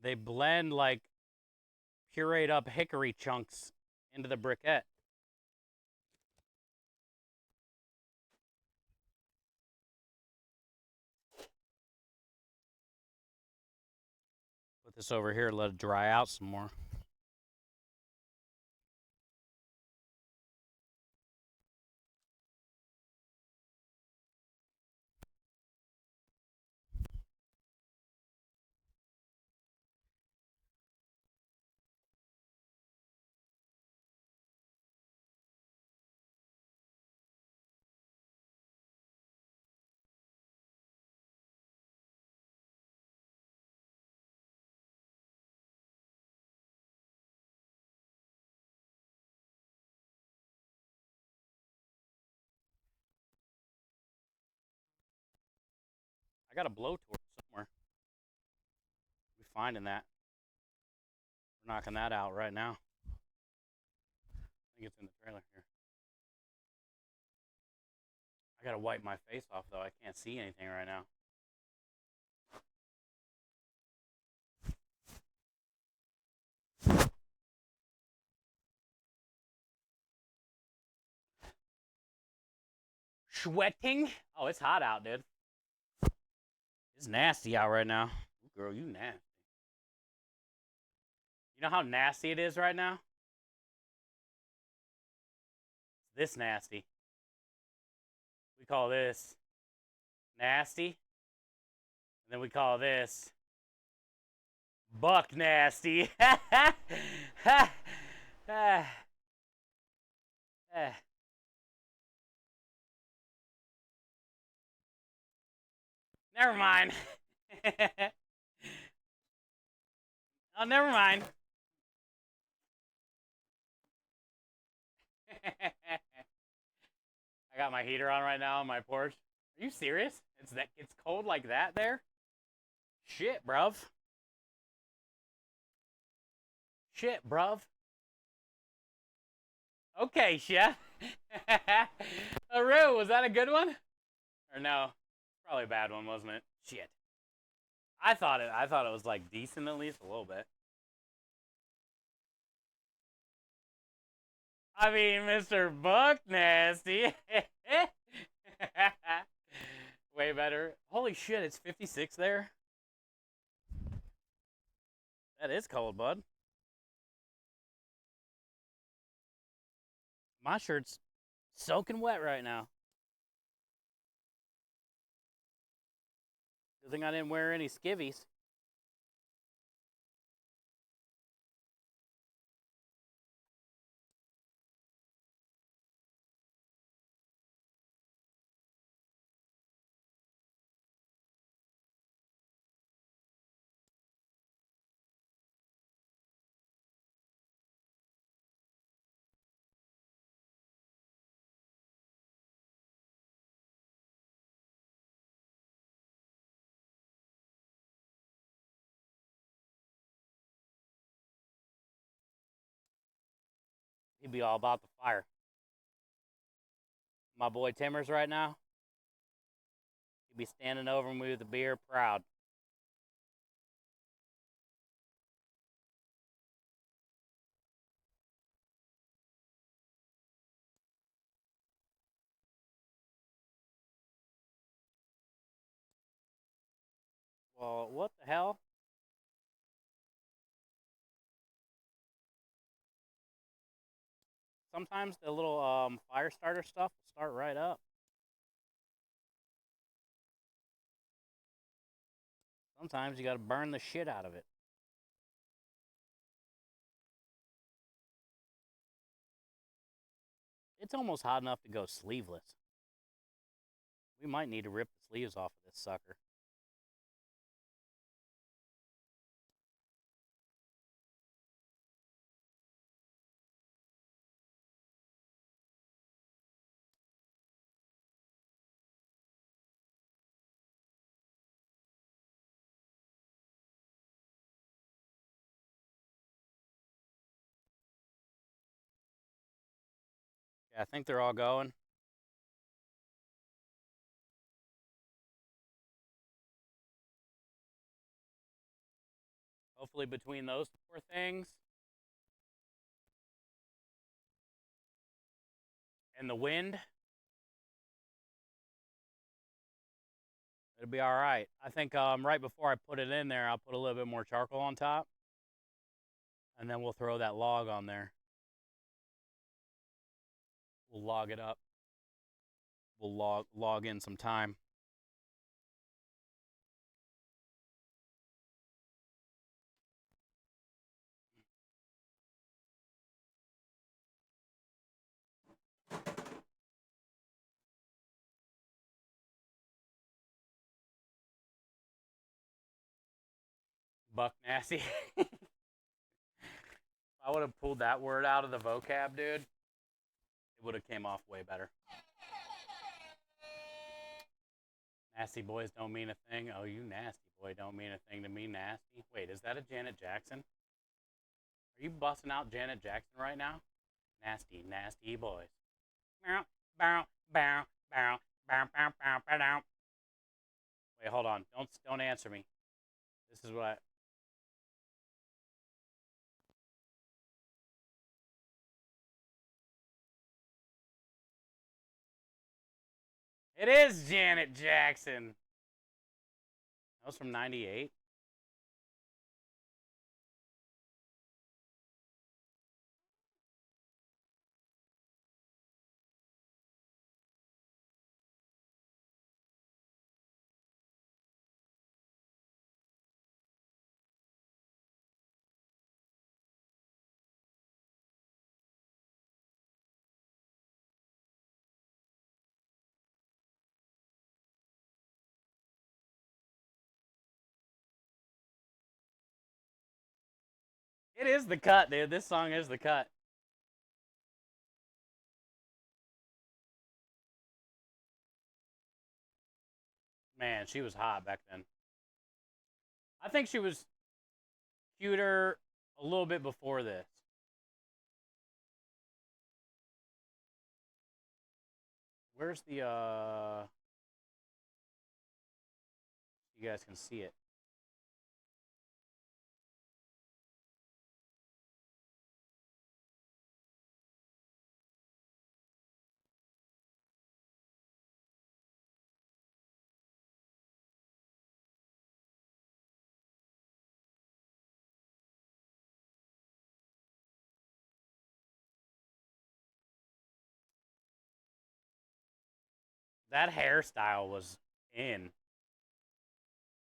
They blend like pureed up hickory chunks into the briquette. Put this over here, let it dry out some more. I got a blowtorch somewhere. We're finding that. We're knocking that out right now. I think it's in the trailer here. I gotta wipe my face off though. I can't see anything right now. Sweating? Oh, it's hot out, dude. It's nasty out right now. Ooh, girl, you nasty. You know how nasty it is right now? It's this nasty. We call this nasty. And then we call this buck nasty. Never mind. Oh, never mind. I got my heater on right now on my porch. Are you serious? It's cold like that there? Shit, bruv. Shit, bruv. Okay, chef. Aru, was that a good one? Or no? Probably a bad one, wasn't it? Shit. I thought it was like decent, at least a little bit. I mean, Mr. Buck Nasty. Way better. Holy shit, it's 56 there. That is cold, bud. My shirt's soaking wet right now. Good thing I didn't wear any skivvies. He'd be all about the fire. My boy Timmers right now, he'd be standing over me with a beer proud. Well, what the hell? Sometimes the little fire starter stuff will start right up. Sometimes you gotta burn the shit out of it. It's almost hot enough to go sleeveless. We might need to rip the sleeves off of this sucker. Yeah, I think they're all going. Hopefully between those four things and the wind, it'll be all right. I think right before I put it in there, I'll put a little bit more charcoal on top, and then we'll throw that log on there. We'll log it up. We'll log in some time. Buck nasty. If I would have pulled that word out of the vocab, dude, it would have came off way better. Nasty boys don't mean a thing. Oh, you nasty boy don't mean a thing to me, nasty. Wait, is that a Janet Jackson? Are you busting out Janet Jackson right now? Nasty, nasty boys. Bow, bow, bow, bow, bow, bow, bow, bow. Wait, hold on. Don't answer me. This is what I... It is Janet Jackson. That was from 98. It is the cut, dude. This song is the cut. Man, she was hot back then. I think she was cuter a little bit before this. Where's the you guys can see it. That hairstyle was in.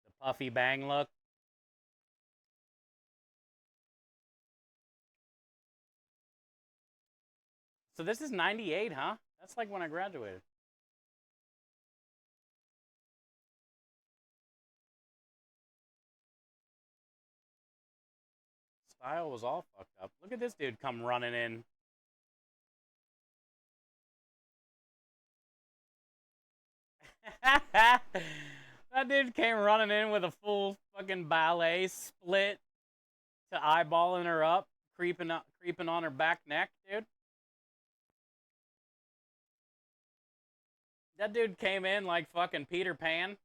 The puffy bang look. So this is 98, huh? That's like when I graduated. Style was all fucked up. Look at this dude come running in. That dude came running in with a full fucking ballet split to eyeballing her up, creeping on her back neck, dude. That dude came in like fucking Peter Pan.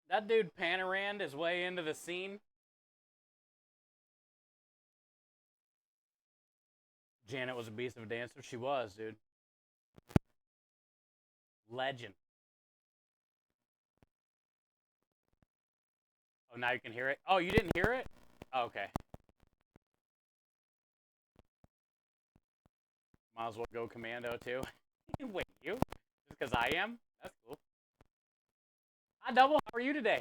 That dude panorama his way into the scene. Janet was a beast of a dancer. She was, dude. Legend. Oh, now you can hear it? Oh, you didn't hear it? Oh, okay. Might as well go commando, too. Wait, you? Just because I am? That's cool. Hi, Double. How are you today?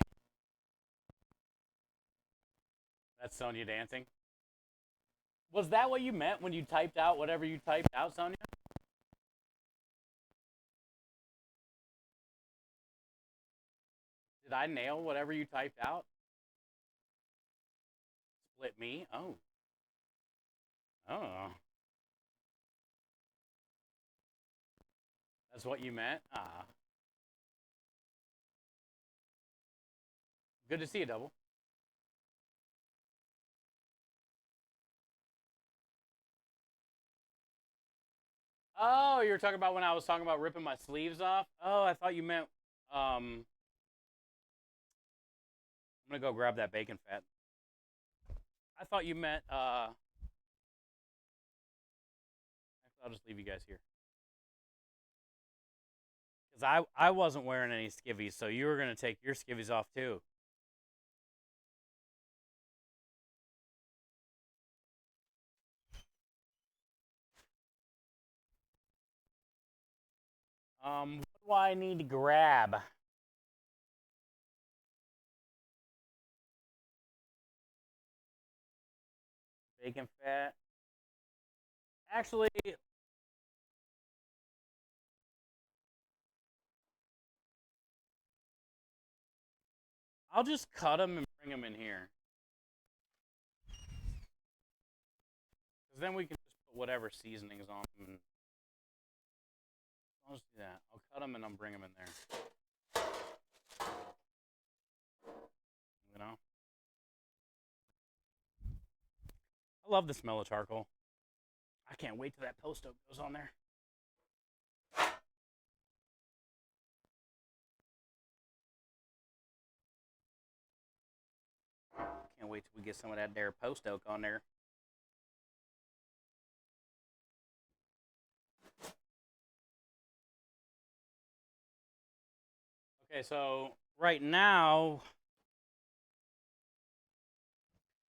That's Sonya dancing. Was that what you meant when you typed out whatever you typed out, Sonya? Did I nail whatever you typed out? Split me? Oh. Oh. That's what you meant? Ah. Good to see you, Double. Oh, you were talking about when I was talking about ripping my sleeves off? Oh, I thought you meant, I'm gonna go grab that bacon fat. I thought you meant, actually, I'll just leave you guys here. Because I wasn't wearing any skivvies, so you were gonna take your skivvies off too. What do I need to grab? Bacon fat. Actually, I'll just cut them and bring them in here. Because then we can just put whatever seasonings on them. And as Let's do that. I'll cut them and I'll bring them in there. You know? I love the smell of charcoal. I can't wait till that post oak goes on there. Can't wait till we get some of that there post oak on there. Okay, so right now,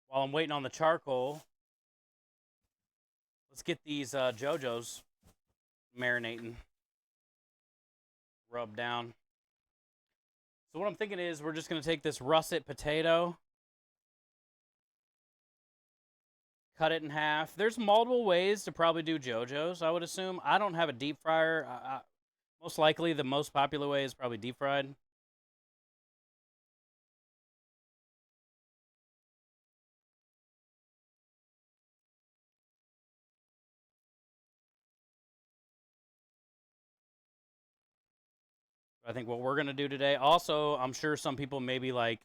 while I'm waiting on the charcoal, let's get these JoJo's marinating, rubbed down. So what I'm thinking is we're just going to take this russet potato, cut it in half. There's multiple ways to probably do JoJo's, I would assume. I don't have a deep fryer. Most likely the most popular way is probably deep fried. I think what we're going to do today, also, I'm sure some people maybe like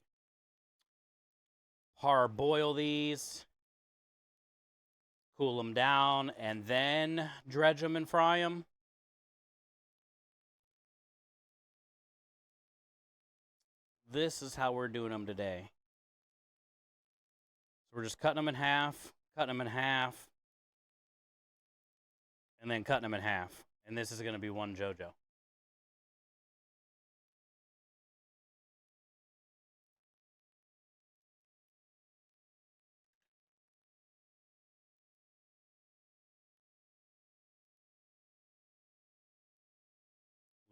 parboil these, cool them down, and then dredge them and fry them. This is how we're doing them today. So we're just cutting them in half, and then cutting them in half. And this is going to be one JoJo.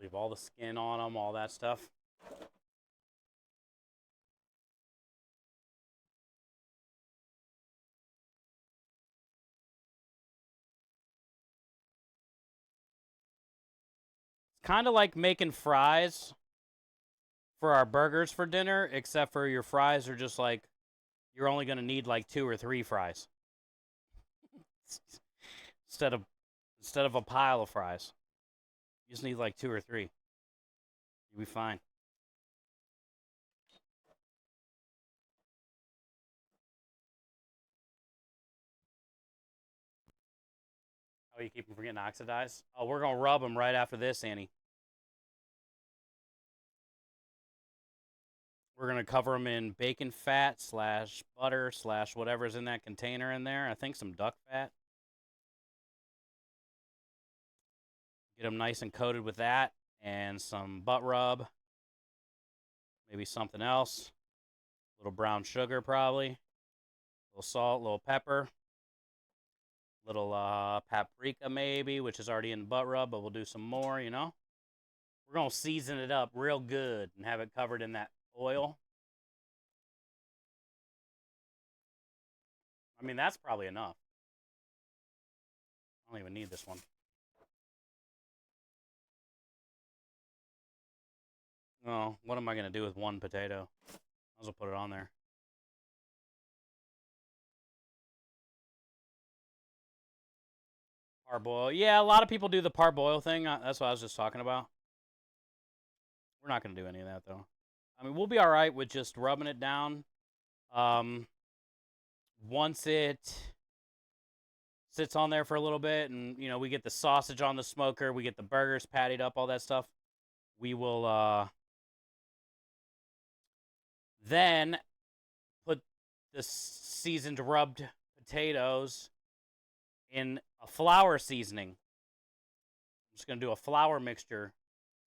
Leave all the skin on them, all that stuff. It's kind of like making fries for our burgers for dinner, except for your fries are just like, you're only going to need like 2 or 3 fries. instead of a pile of fries. You just need like 2 or 3. You'll be fine. Oh, you keep them from getting oxidized? Oh, we're going to rub them right after this, Annie. We're going to cover them in bacon fat / butter / whatever's in that container in there. I think some duck fat. Get them nice and coated with that and some butt rub. Maybe something else. A little brown sugar probably. A little salt, a little pepper. A little paprika maybe, which is already in the butt rub, but we'll do some more, you know. We're going to season it up real good and have it covered in that oil. I mean, that's probably enough. I don't even need this one. Oh, what am I going to do with one potato? I'll just put it on there. Parboil. Yeah, a lot of people do the parboil thing. That's what I was just talking about. We're not going to do any of that, though. I mean, we'll be all right with just rubbing it down. Once it sits on there for a little bit and, you know, we get the sausage on the smoker, we get the burgers patted up, all that stuff, we will then put the seasoned rubbed potatoes in a flour seasoning. I'm just going to do a flour mixture.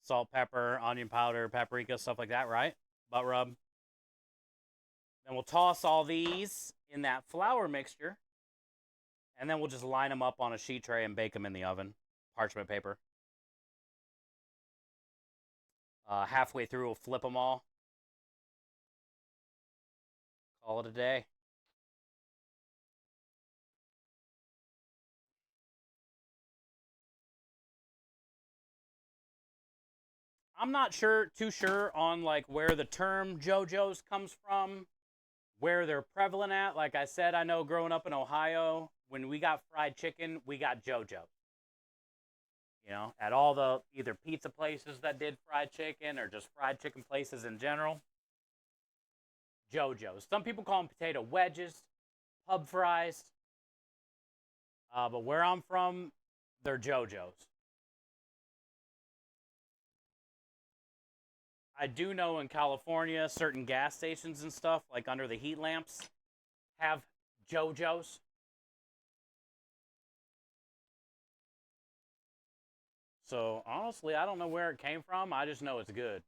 Salt, pepper, onion powder, paprika, stuff like that, right? Butt rub. Then we'll toss all these in that flour mixture. And then we'll just line them up on a sheet tray and bake them in the oven. Parchment paper. Halfway through, we'll flip them all. Call it a day. I'm not too sure on like where the term JoJo's comes from, where they're prevalent at. Like I said, I know growing up in Ohio, when we got fried chicken, we got JoJo. You know, at all the either pizza places that did fried chicken or just fried chicken places in general. JoJo's. Some people call them potato wedges, pub fries. But where I'm from, they're JoJo's. I do know in California, certain gas stations and stuff, like under the heat lamps, have JoJo's. So honestly, I don't know where it came from. I just know it's good.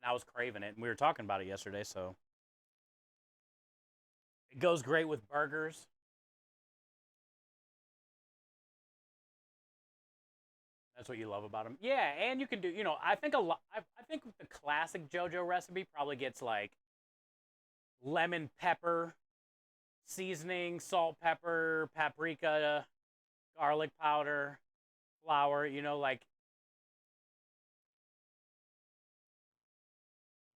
And I was craving it, and we were talking about it yesterday, so it goes great with burgers. That's what you love about them. Yeah, and you can do, you know, I think a lot. I think the classic JoJo recipe probably gets like lemon pepper seasoning, salt, pepper, paprika, garlic powder, flour. You know, like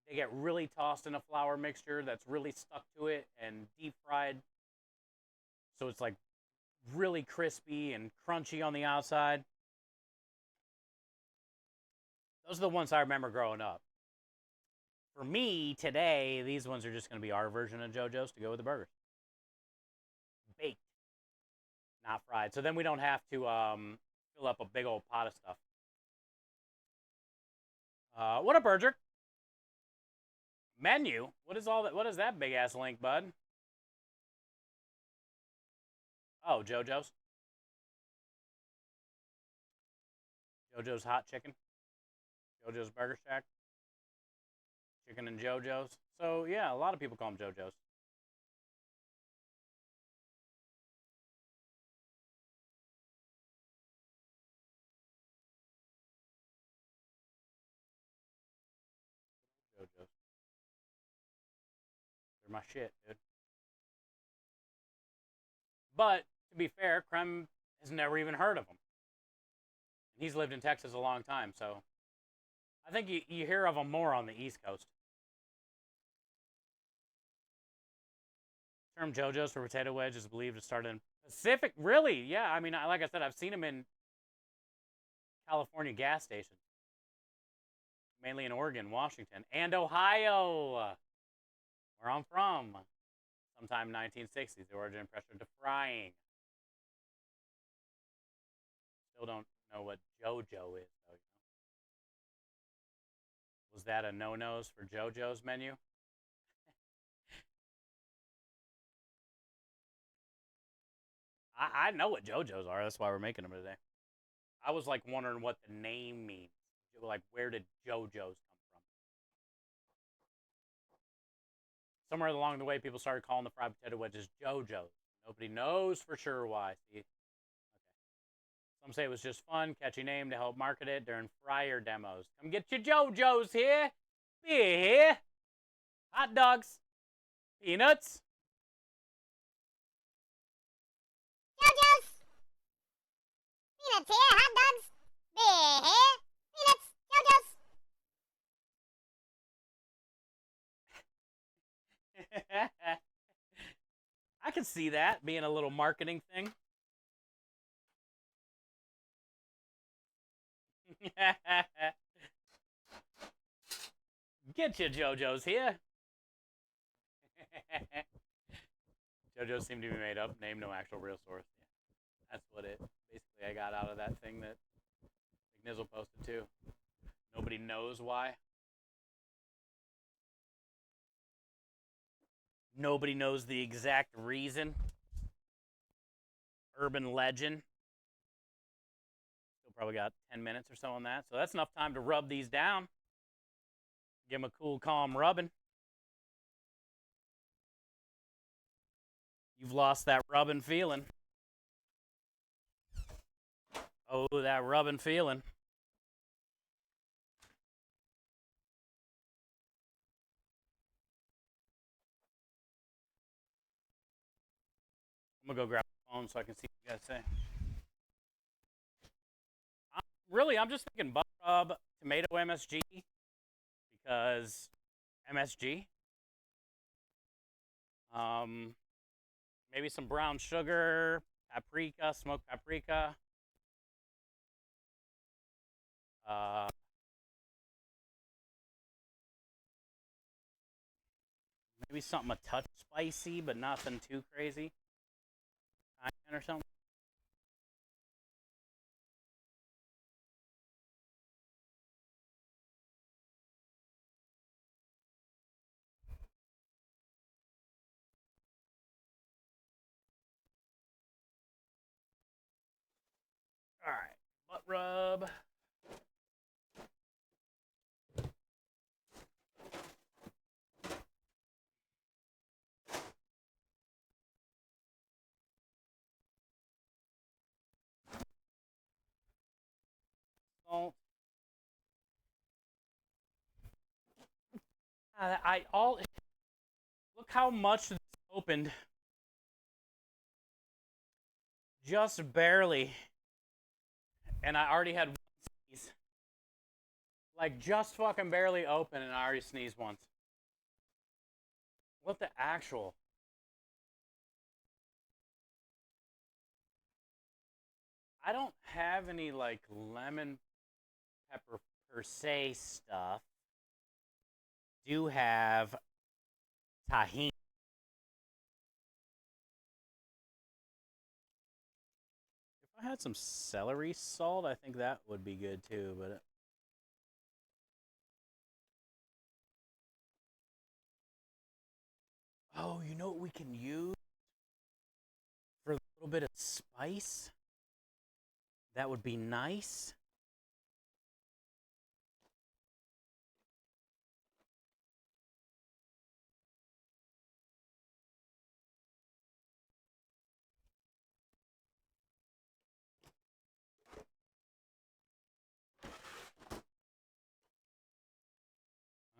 they get really tossed in a flour mixture that's really stuck to it and deep fried. So it's like really crispy and crunchy on the outside. Those are the ones I remember growing up. For me, today, these ones are just going to be our version of JoJo's to go with the burgers. Baked, not fried. So then we don't have to fill up a big old pot of stuff. What up, Berger? Menu? What is all that? What is that big ass link, bud? Oh, JoJo's. JoJo's Hot Chicken. JoJo's Burger Shack. Chicken and JoJo's. So yeah, a lot of people call them JoJo's. JoJo's. They're my shit, dude. But to be fair, Krem has never even heard of them. He's lived in Texas a long time, so I think you hear of them more on the East Coast. The term JoJo's for potato wedge is believed to start in Pacific. Really? Yeah. I mean, like I said, I've seen them in California gas stations, mainly in Oregon, Washington, and Ohio, where I'm from. Sometime 1960s, the origin and pressure to frying. Still don't know what JoJo is, though. Was that a no-nos for JoJo's menu? I know what JoJo's are. That's why we're making them today. I was like wondering what the name means. Like, where did JoJo's come from? Somewhere along the way, people started calling the fried potato wedges JoJo's. Nobody knows for sure why. See? Okay. Some say it was just fun, catchy name to help market it during fryer demos. Come get your JoJo's here. Beer here. Hot dogs. Peanuts. JoJo's. Peanuts here, hot dogs. Beer here. Peanuts. JoJo's. I can see that being a little marketing thing. Get your JoJo's here. JoJo's seem to be made up. Name, no actual real source. Yeah. That's what it basically I got out of that thing that McNizzle posted too. Nobody knows why. Nobody knows the exact reason. Urban legend. Still probably got 10 minutes or so on that. So that's enough time to rub these down. Give them a cool, calm rubbing. You've lost that rubbing feeling. Oh, that rubbing feeling. I'm going to go grab the phone so I can see what you guys say. I'm just thinking butter rub, tomato MSG, because MSG. Maybe some brown sugar, paprika, smoked paprika. Maybe something a touch spicy, but nothing too crazy. Cayenne or something. All right, butt rub. Salt. I all look how much this opened. Just barely. And I already had one sneeze. Like, just fucking barely open, and I already sneezed once. What the actual? I don't have any, like, lemon pepper per se stuff. Do have tahini. If I had some celery salt, I think that would be good too, but oh, you know what we can use for a little bit of spice? That would be nice.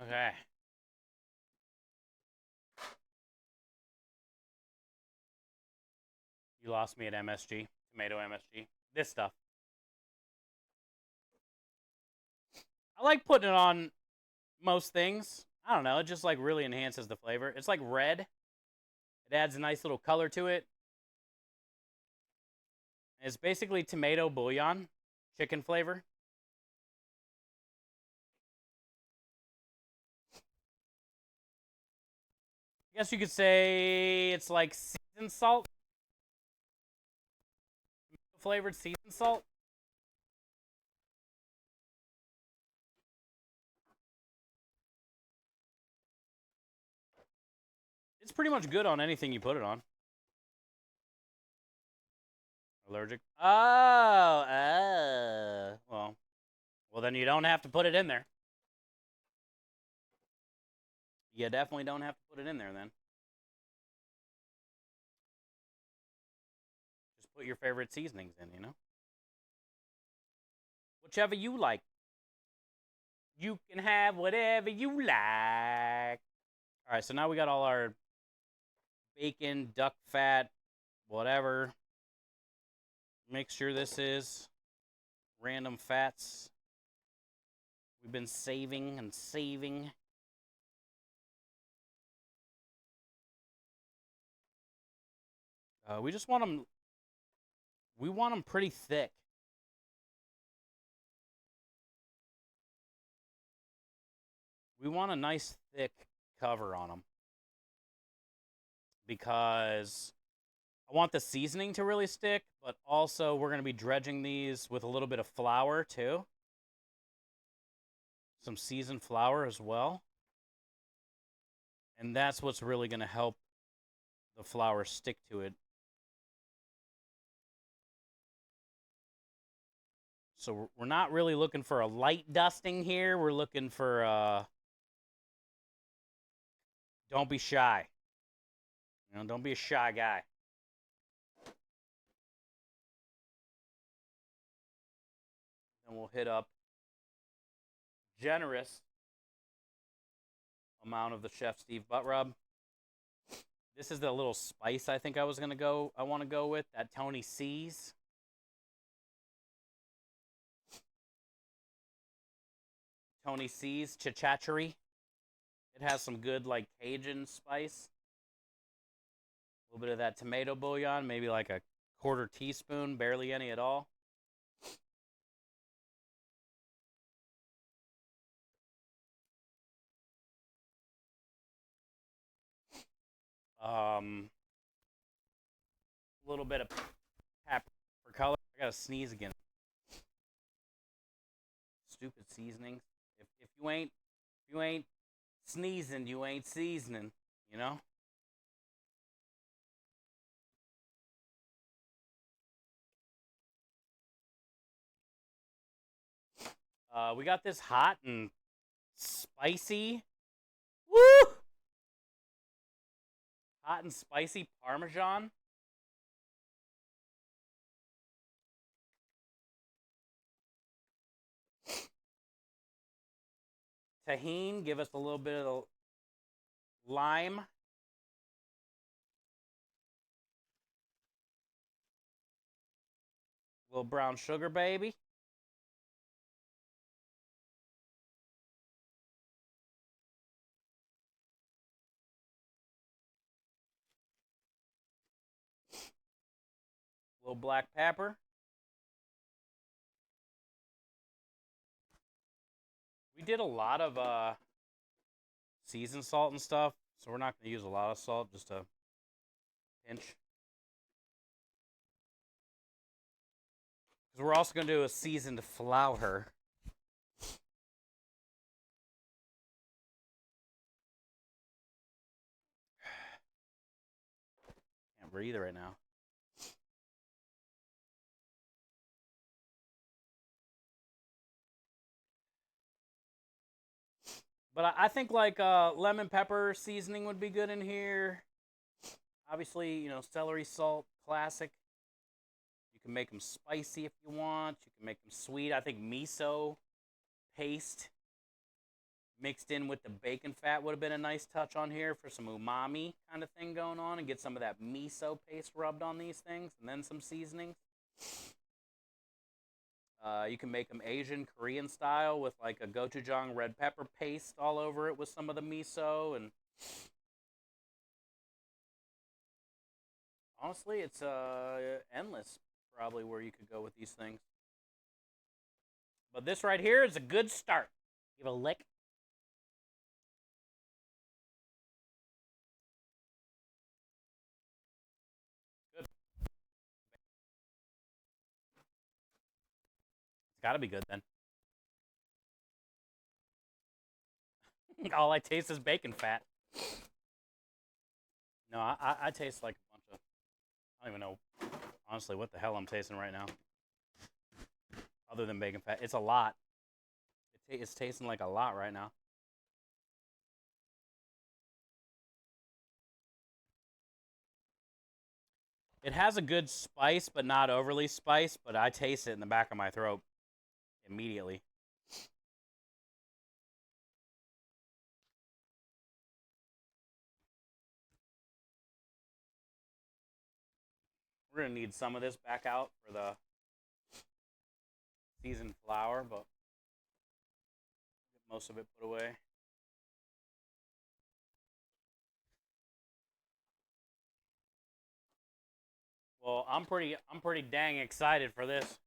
Okay. You lost me at MSG, tomato MSG. This stuff. I like putting it on most things. I don't know, it just like really enhances the flavor. It's like red. It adds a nice little color to it. It's basically tomato bouillon, chicken flavor. I guess you could say it's like seasoned salt. Flavored seasoned salt. It's pretty much good on anything you put it on. Allergic? Oh, well then you don't have to put it in there. You definitely don't have to put it in there then. Just put your favorite seasonings in, you know? Whichever you like. You can have whatever you like. All right, so now we got all our bacon, duck fat, whatever. Make sure this is random fats. We've been saving and saving. We just want them. We want them pretty thick. We want a nice thick cover on them because I want the seasoning to really stick, but also we're going to be dredging these with a little bit of flour too. Some seasoned flour as well. And that's what's really going to help the flour stick to it. So we're not really looking for a light dusting here. We're looking for don't be shy. You know, don't be a shy guy. And we'll hit up generous amount of the Chef Steve butt rub. This is the little spice I think I want to go with, that Tony C's. Tony C's Chachachari. It has some good like Cajun spice. A little bit of that tomato bouillon, maybe like a quarter teaspoon, barely any at all. A little bit of pepper color. I gotta sneeze again. Stupid seasonings. If you ain't sneezing, you ain't seasoning. You know. We got this hot and spicy. Woo! Hot and spicy Parmesan. Tahini, give us a little bit of lime. A little brown sugar, baby. A little black pepper. We did a lot of seasoned salt and stuff, so we're not going to use a lot of salt, just a pinch. Because we're also going to do a seasoned flour. Can't breathe right now. But I think like lemon pepper seasoning would be good in here. Obviously, you know, celery salt, classic. You can make them spicy if you want. You can make them sweet. I think miso paste mixed in with the bacon fat would have been a nice touch on here for some umami kind of thing going on, and get some of that miso paste rubbed on these things, and then some seasonings. You can make them Asian, Korean style with like a gochujang red pepper paste all over it with some of the miso. And honestly, it's endless probably where you could go with these things. But this right here is a good start. Give a lick. Good. It's got to be good then. All I taste is bacon fat. No, I taste like a bunch of. I don't even know, honestly, what the hell I'm tasting right now. Other than bacon fat, it's a lot. It's tasting like a lot right now. It has a good spice, but not overly spiced. But I taste it in the back of my throat immediately. We're gonna need some of this back out for the seasoned flour, but get most of it put away. Well, I'm pretty dang excited for this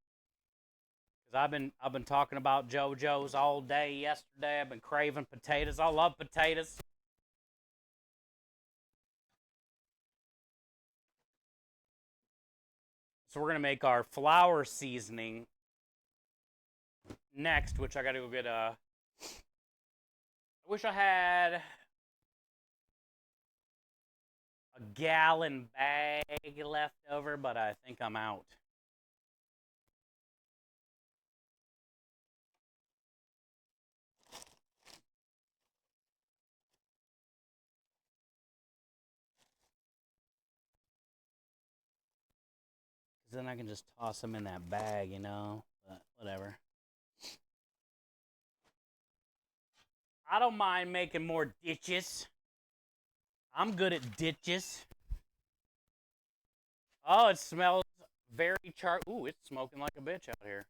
because I've been talking about JoJo's all day yesterday. I've been craving potatoes. I love potatoes. So we're gonna make our flour seasoning next, which I gotta go get a. I wish I had a gallon bag left over, but I think I'm out. Because then I can just toss them in that bag, you know? But whatever. I don't mind making more ditches. I'm good at ditches. Oh, it smells very Ooh, it's smoking like a bitch out here.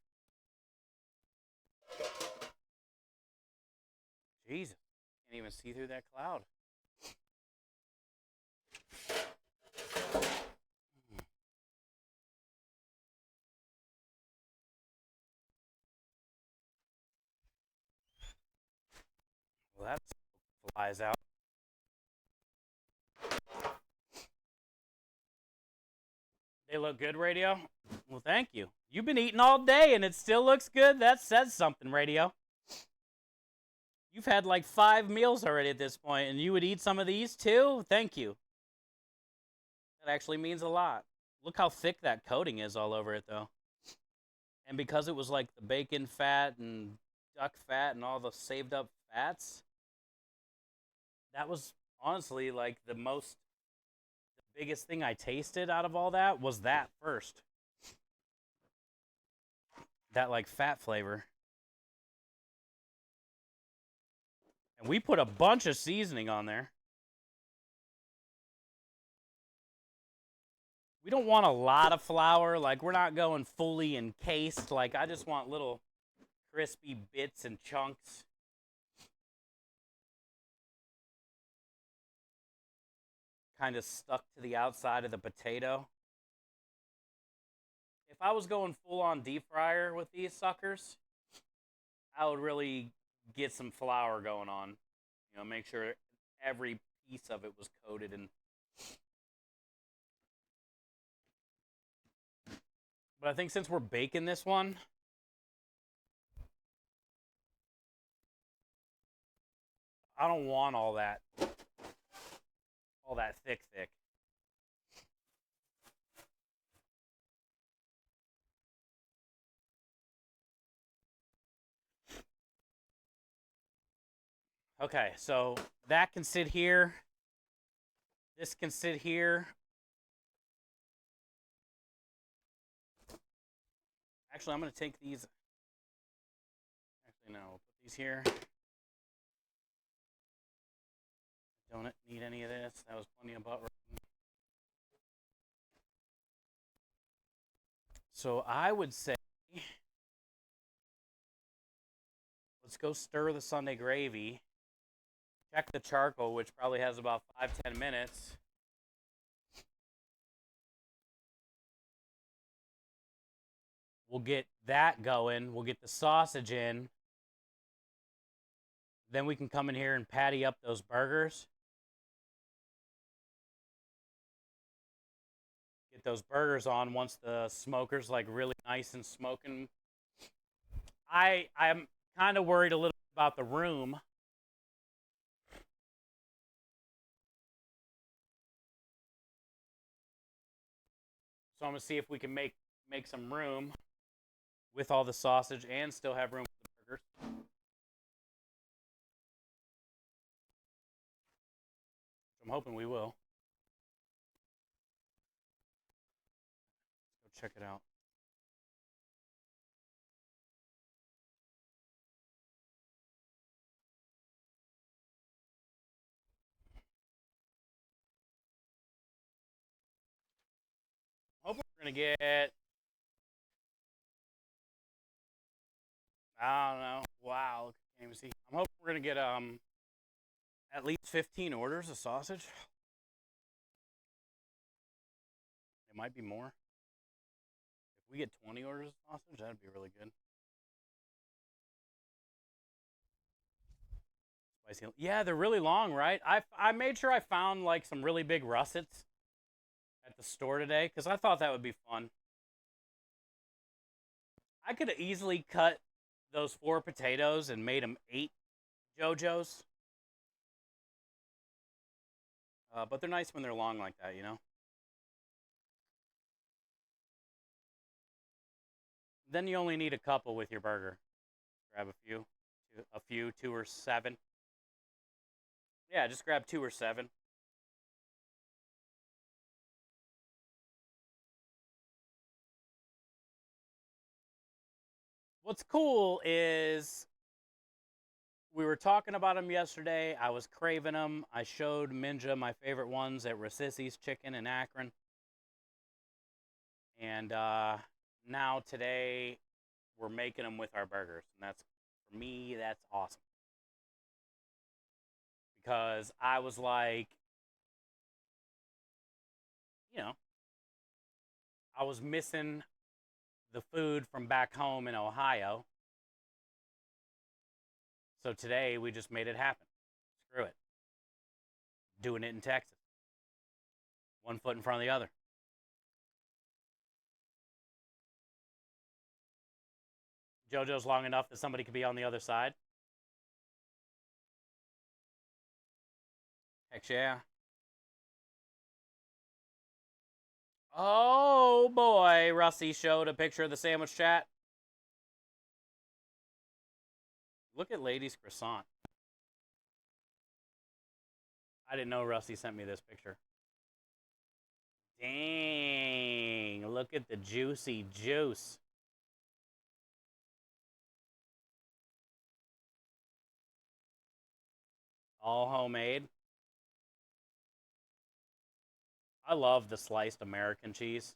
Jesus. Can't even see through that cloud. Well, that flies out. They look good, Radio? Well, thank you. You've been eating all day and it still looks good? That says something, Radio. You've had like 5 meals already at this point, and you would eat some of these too? Thank you. That actually means a lot. Look how thick that coating is all over it, though. And because it was like the bacon fat and duck fat and all the saved up fats, that was honestly like the biggest thing I tasted out of all that was that first. That like fat flavor. And we put a bunch of seasoning on there. We don't want a lot of flour. Like, we're not going fully encased. Like, I just want little crispy bits and chunks. Kind of stuck to the outside of the potato. If I was going full on deep fryer with these suckers, I would really get some flour going on. You know, make sure every piece of it was coated in. But I think since we're baking this one, I don't want all that thick. Okay, so that can sit here. This can sit here. Actually, I'm going to take these. Actually, no, we'll put these here. Don't need any of this. That was plenty of butter. So I would say, let's go stir the Sunday gravy. Check the charcoal, which probably has about 5-10 minutes. We'll get that going. We'll get the sausage in. Then we can come in here and patty up those burgers. Get those burgers on once the smoker's like really nice and smoking. I'm kind of worried a little bit about the room. So I'm going to see if we can make some room with all the sausage and still have room for the burgers. I'm hoping we will. Let's go check it out. Hoping we're going to get, I don't know. Wow. Can't even see. I'm hoping we're going to get at least 15 orders of sausage. It might be more. If we get 20 orders of sausage, that'd be really good. Spicy. Yeah, they're really long, right? I made sure I found like some really big russets at the store today because I thought that would be fun. I could have easily cut those 4 potatoes and made them 8 JoJo's. But they're nice when they're long like that, you know? Then you only need a couple with your burger. Grab a few, 2 or 7. Yeah, just grab 2 or 7. What's cool is we were talking about them yesterday. I was craving them. I showed Minja my favorite ones at Rassisi's Chicken in Akron. And now today we're making them with our burgers. And that's, for me, that's awesome. Because I was like, you know, I was missing the food from back home in Ohio. So today we just made it happen. Screw it. Doing it in Texas. One foot in front of the other. JoJo's long enough that somebody could be on the other side. Heck yeah. Oh boy, Rusty showed a picture of the sandwich chat. Look at Lady's croissant. I didn't know Rusty sent me this picture. Dang, look at the juicy juice. All homemade. I love the sliced American cheese.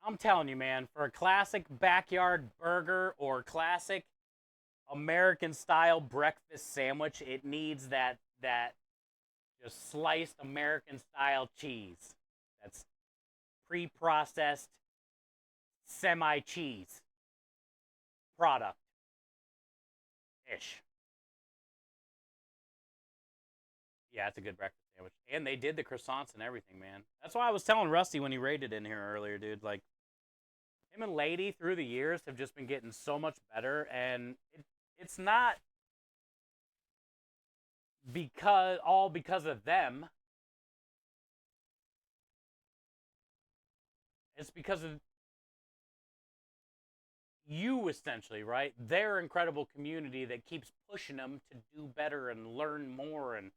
I'm telling you, man, for a classic backyard burger or classic American style breakfast sandwich, it needs that just sliced American style cheese. That's pre-processed semi cheese product ish. Yeah, it's a good breakfast sandwich. And they did the croissants and everything, man. That's why I was telling Rusty when he raided in here earlier, dude. Like, him and Lady through the years have just been getting so much better, and it's not because of them. It's because of you, essentially, right? Their incredible community that keeps pushing them to do better and learn more and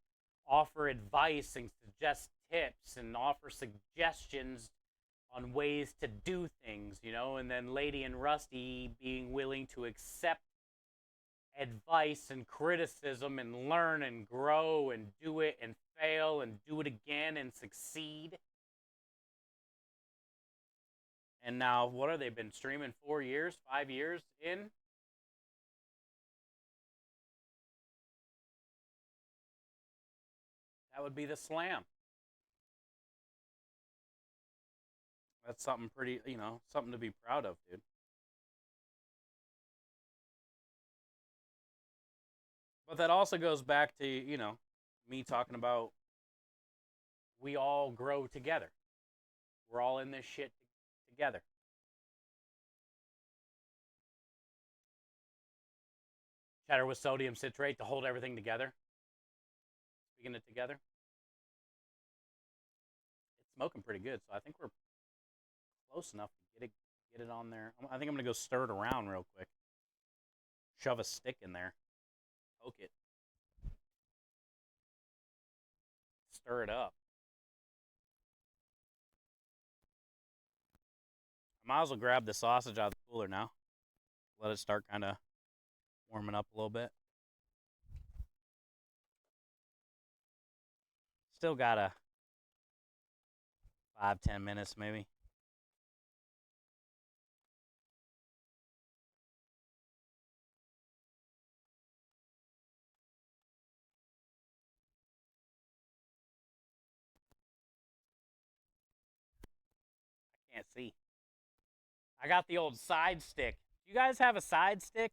offer advice and suggest tips and offer suggestions on ways to do things, you know, and then Lady and Rusty being willing to accept advice and criticism and learn and grow and do it and fail and do it again and succeed. And now, what are they been streaming 4 years, 5 years in? That would be the slam. That's something pretty, you know, something to be proud of, dude. But that also goes back to, you know, me talking about we all grow together. We're all in this shit together. Cheddar with sodium citrate to hold everything together. Speaking it together. It's smoking pretty good, so I think we're close enough to get it on there. I think I'm gonna go stir it around real quick. Shove a stick in there. Poke it. Stir it up. I might as well grab the sausage out of the cooler now. Let it start kind of warming up a little bit. Still got a 5-10 minutes maybe. I can't see. I got the old side stick. You guys have a side stick?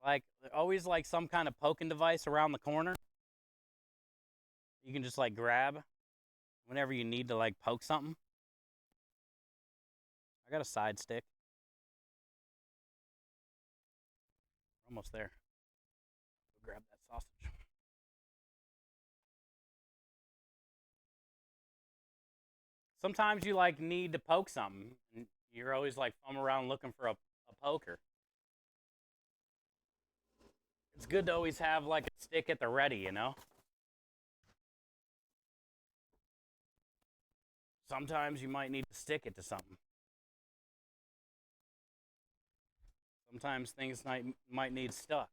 Like always like some kind of poking device around the corner. You can just like grab whenever you need to like poke something. I got a side stick. We're almost there. Go grab that sausage. Sometimes you like need to poke something. And you're always like fumbling around looking for a poker. It's good to always have like a stick at the ready, you know? Sometimes you might need to stick it to something. Sometimes things might need stuck.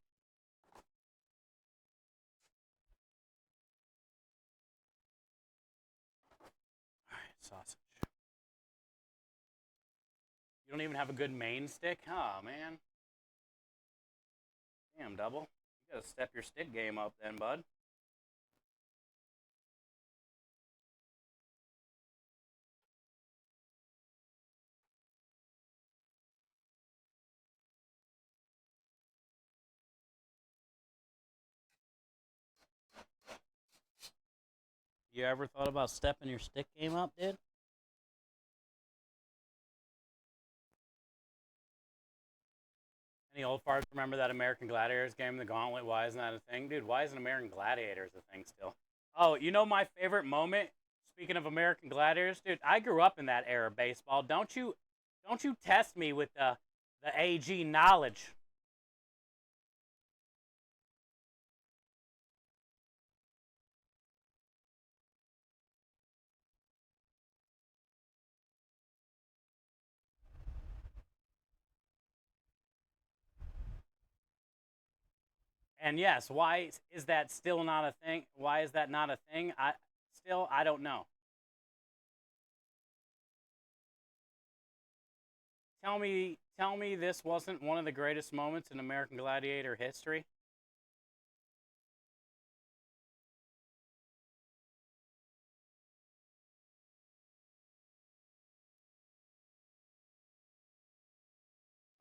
All right, sausage. You don't even have a good main stick? Oh, man. Damn, double. You gotta step your stick game up then, bud. You ever thought about stepping your stick game up, dude? Any old farts remember that American Gladiators game, The Gauntlet? Why isn't that a thing? Dude, why isn't American Gladiators a thing still? Oh, you know my favorite moment? Speaking of American Gladiators, dude, I grew up in that era of baseball. Don't you test me with the AG knowledge. And yes, why is that still not a thing? Why is that not a thing? I don't know. Tell me this wasn't one of the greatest moments in American Gladiator history.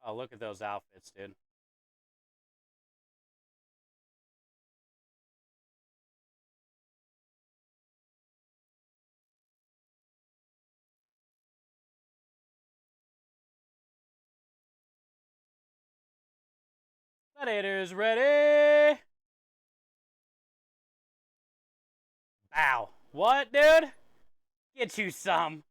Oh, look at those outfits, dude. Gladiators ready. Bow. What, dude? Get you some.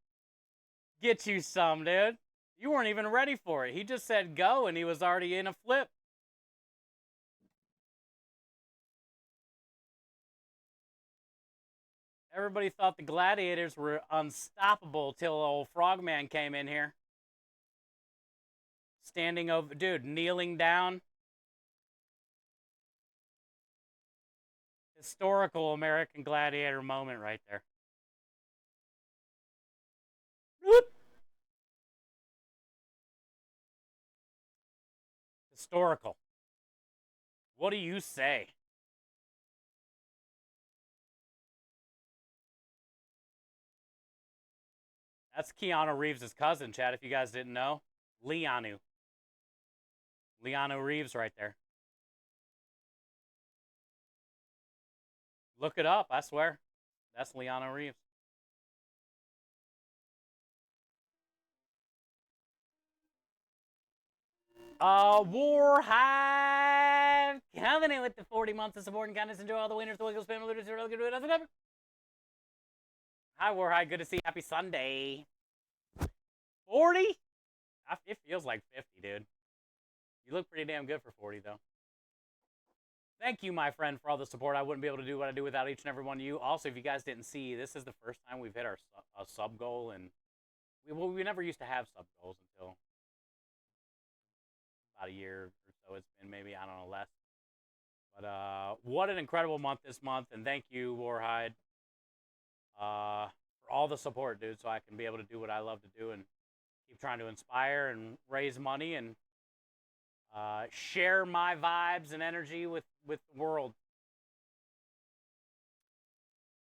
Get you some, dude. You weren't even ready for it. He just said go and he was already in a flip. Everybody thought the Gladiators were unstoppable till old Frogman came in here. Standing over, dude, kneeling down. Historical American Gladiator moment right there. Whoop. Historical. What do you say? That's Keanu Reeves' cousin, Chad, if you guys didn't know. Leonu. Leonu Reeves right there. Look it up, I swear. That's Leonu Reeves. Warhive coming in with the 40 months of support and kindness. Enjoy all the winners, the Wiggles, family, leaders, really good, nothing ever. Hi, Warhive. Good to see you. Happy Sunday. 40? It feels like 50, dude. You look pretty damn good for 40, though. Thank you, my friend, for all the support. I wouldn't be able to do what I do without each and every one of you. Also, if you guys didn't see, this is the first time we've hit our sub goal, and we never used to have sub goals until about a year or so. It's been maybe, I don't know, less. But what an incredible month this month, and thank you, Warhide, for all the support, dude, so I can be able to do what I love to do and keep trying to inspire and raise money and share my vibes and energy with the world.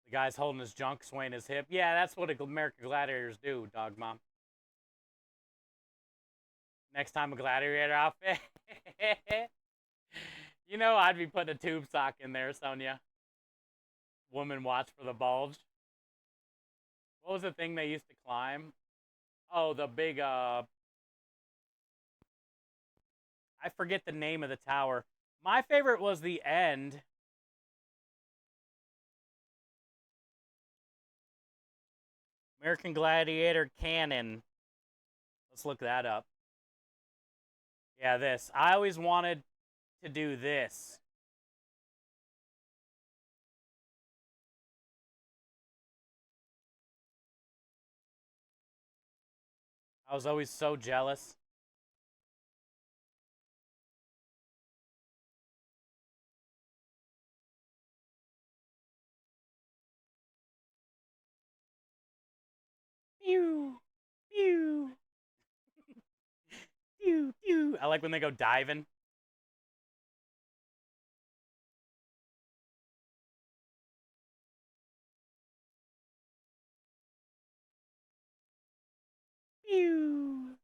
The guy's holding his junk, swaying his hip. Yeah, that's what American Gladiators do, dog mom. Next time a gladiator outfit. You know I'd be putting a tube sock in there, Sonia. Woman watch for the bulge. What was the thing they used to climb? Oh, the big I forget the name of the tower. My favorite was the end. American Gladiator Cannon. Let's look that up. Yeah, this. I always wanted to do this. I was always so jealous. Pew, pew, pew, pew. I like when they go diving. Pew.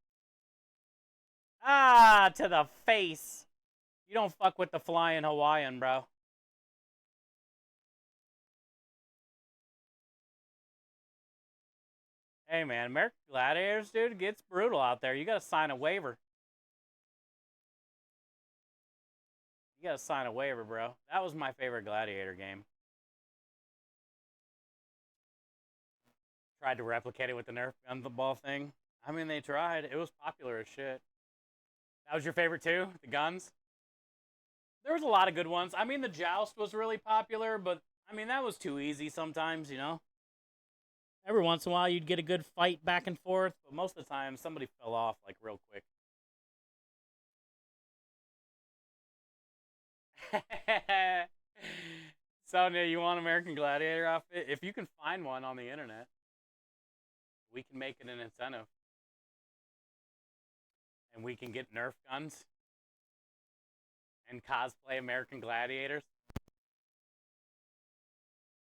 Ah, to the face. You don't fuck with the flying Hawaiian, bro. Hey, man, American Gladiators, dude, it gets brutal out there. You gotta sign a waiver. You gotta sign a waiver, bro. That was my favorite Gladiator game. Tried to replicate it with the Nerf gun ball thing. I mean, they tried. It was popular as shit. That was your favorite too? The guns? There was a lot of good ones. I mean, the Joust was really popular, but I mean, that was too easy sometimes, you know? Every once in a while, you'd get a good fight back and forth, but most of the time, somebody fell off, like, real quick. Sonia, you want American Gladiator outfit? If you can find one on the internet, we can make it an incentive. And we can get Nerf guns and cosplay American Gladiators.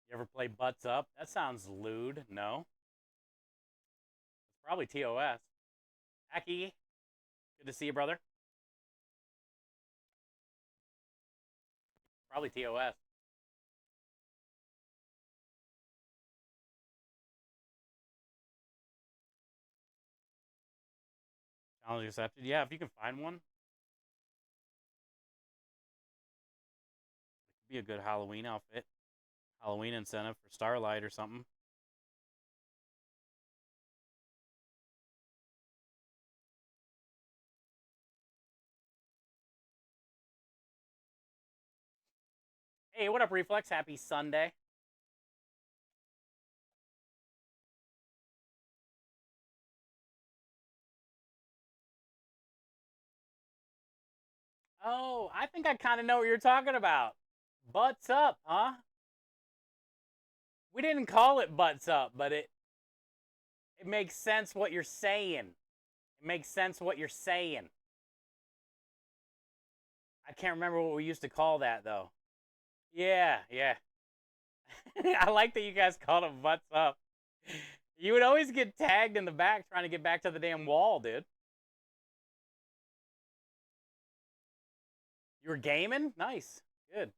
You ever play Butts Up? That sounds lewd. No. It's probably TOS. Aki, good to see you, brother. Probably TOS. Challenge accepted. Yeah, if you can find one. It could be a good Halloween outfit. Halloween incentive for Starlight or something. Hey, what up, Reflex? Happy Sunday. Oh, I think I kind of know what you're talking about. Butts Up, huh? We didn't call it Butts Up, but it makes sense what you're saying. It makes sense what you're saying. I can't remember what we used to call that, though. Yeah, yeah. I like that you guys called it Butts Up. You would always get tagged in the back trying to get back to the damn wall, dude. You were gaming? Nice. Good.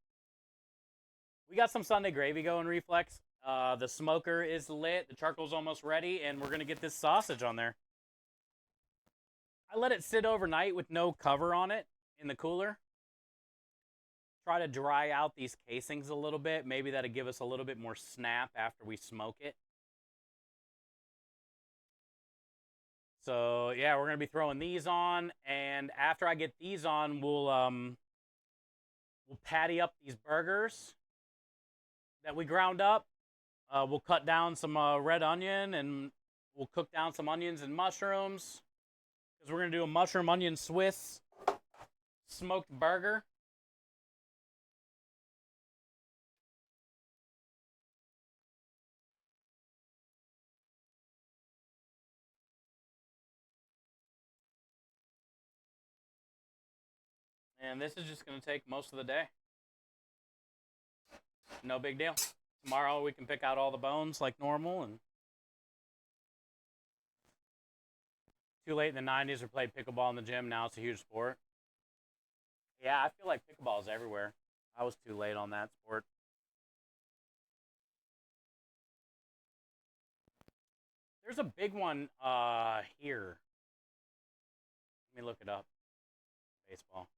We got some Sunday gravy going, Reflex. The smoker is lit. The charcoal's almost ready, and we're going to get this sausage on there. I let it sit overnight with no cover on it in the cooler. Try to dry out these casings a little bit. Maybe that'll give us a little bit more snap after we smoke it. So, yeah, we're going to be throwing these on, and after I get these on, we'll patty up these burgers that we ground up. We'll cut down some red onion, and we'll cook down some onions and mushrooms, because we're going to do a mushroom onion Swiss smoked burger. And this is just going to take most of the day. No big deal. Tomorrow we can pick out all the bones like normal. And too late in the 90s we played pickleball in the gym. Now it's a huge sport. Yeah, I feel like pickleball is everywhere. I was too late on that sport. There's a big one here. Let me look it up. Baseball.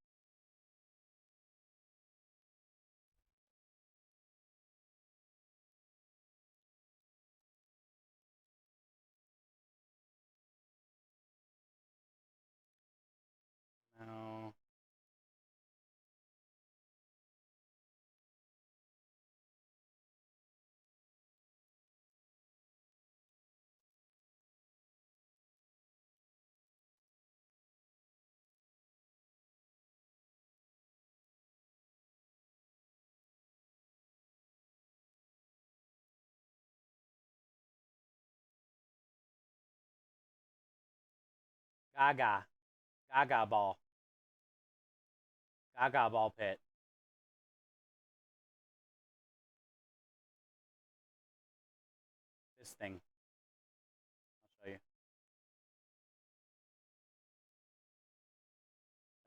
No. Gaga. Gaga ball. Gaga ball pit. This thing. I'll show you.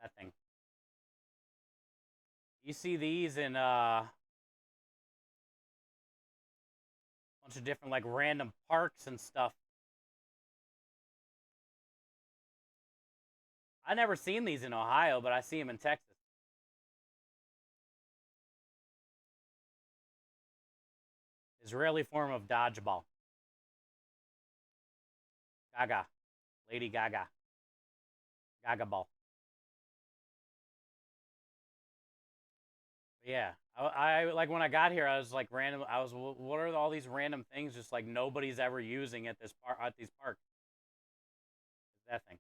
That thing. You see these in a bunch of different like random parks and stuff. I never seen these in Ohio, but I see them in Texas. Israeli form of dodgeball. Gaga. Lady Gaga. Gaga ball. Yeah. I like when I got here, I was like random. I was, what are all these random things just like nobody's ever using at this park, at these parks? That thing.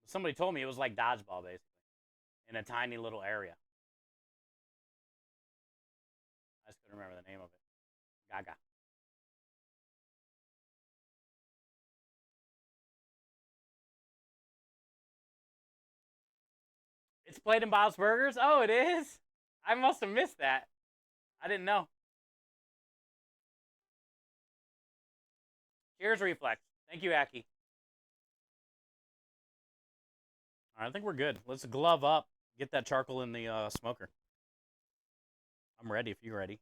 Somebody told me it was like dodgeball basically in a tiny little area. I just couldn't remember the name of it. Gaga. It's played in Bob's Burgers? Oh, it is? I must have missed that. I didn't know. Cheers, Reflex. Thank you, Aki. All right, I think we're good. Let's glove up. Get that charcoal in the smoker. I'm ready if you're ready.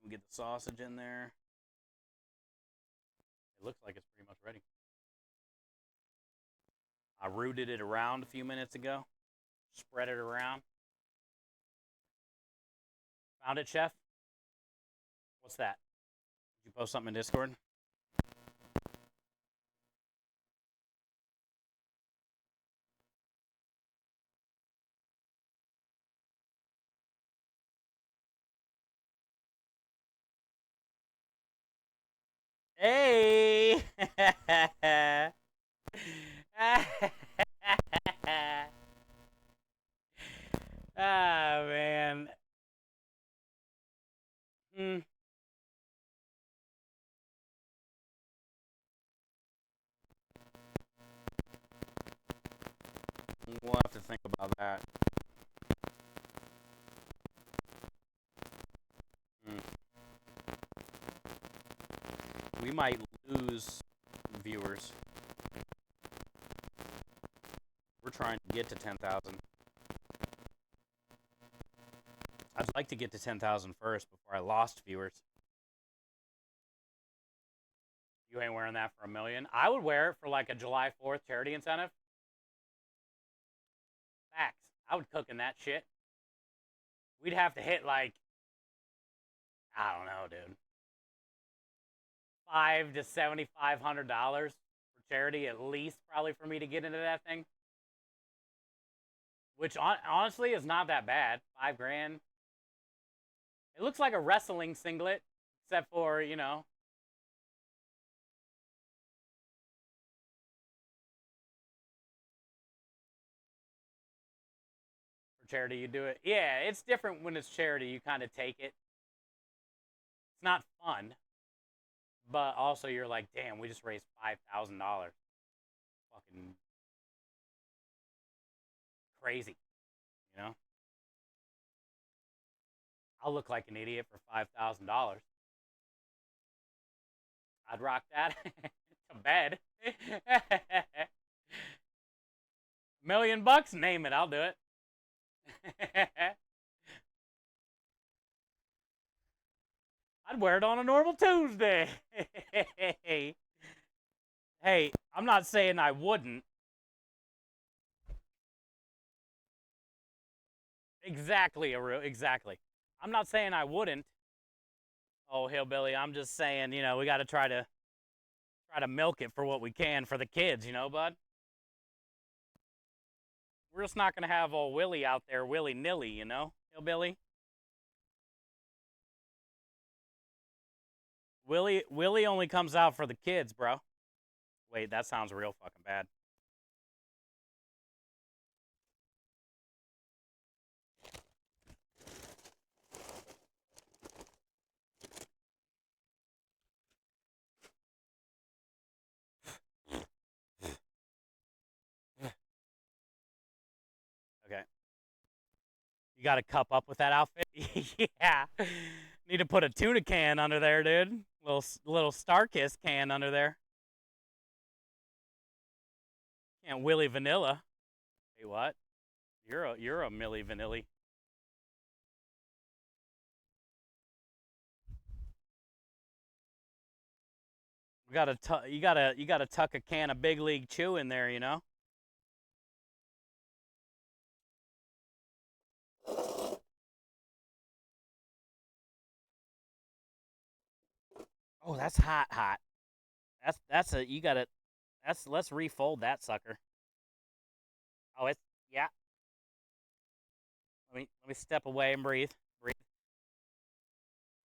We get the sausage in there. It looks like it's pretty much ready. I rooted it around a few minutes ago. Spread it around. Found it, Chef? What's that? Did you post something in Discord? Hey! Ah, man. Hmm. We'll have to think about that. Hmm. We might lose viewers. We're trying to get to 10,000. I'd like to get to 10,000 first before I lost viewers. You ain't wearing that for $1 million. I would wear it for like a July 4th charity incentive. Facts. I would cook in that shit. We'd have to hit like, I don't know, dude, $500 to $7,500 for charity at least, probably for me to get into that thing. Which honestly is not that bad. $5,000. It looks like a wrestling singlet, except for, you know, for charity you do it. Yeah, it's different when it's charity. You kind of take it. It's not fun, but also you're like, damn, we just raised $5,000. Fucking crazy, you know? I'll look like an idiot for $5,000. I'd rock that to bed. $1,000,000, name it, I'll do it. I'd wear it on a normal Tuesday. Hey, I'm not saying I wouldn't. Exactly, Aru, exactly. I'm not saying I wouldn't. Oh, hillbilly, I'm just saying, you know, we got to try to milk it for what we can for the kids, you know, bud? We're just not going to have old Willie out there willy-nilly, you know, hillbilly? Willie only comes out for the kids, bro. Wait, that sounds real fucking bad. Okay. You got to cup up with that outfit? Yeah. Need to put a tuna can under there, dude. Little Starkist can under there. Can't Willy Vanilla. Hey, what? You're a Millie Vanilli. You gotta tuck a can of Big League Chew in there, you know. Oh, that's hot, hot. That's a you gotta. Let's refold that sucker. Oh, it's yeah. Let me step away and breathe. Breathe.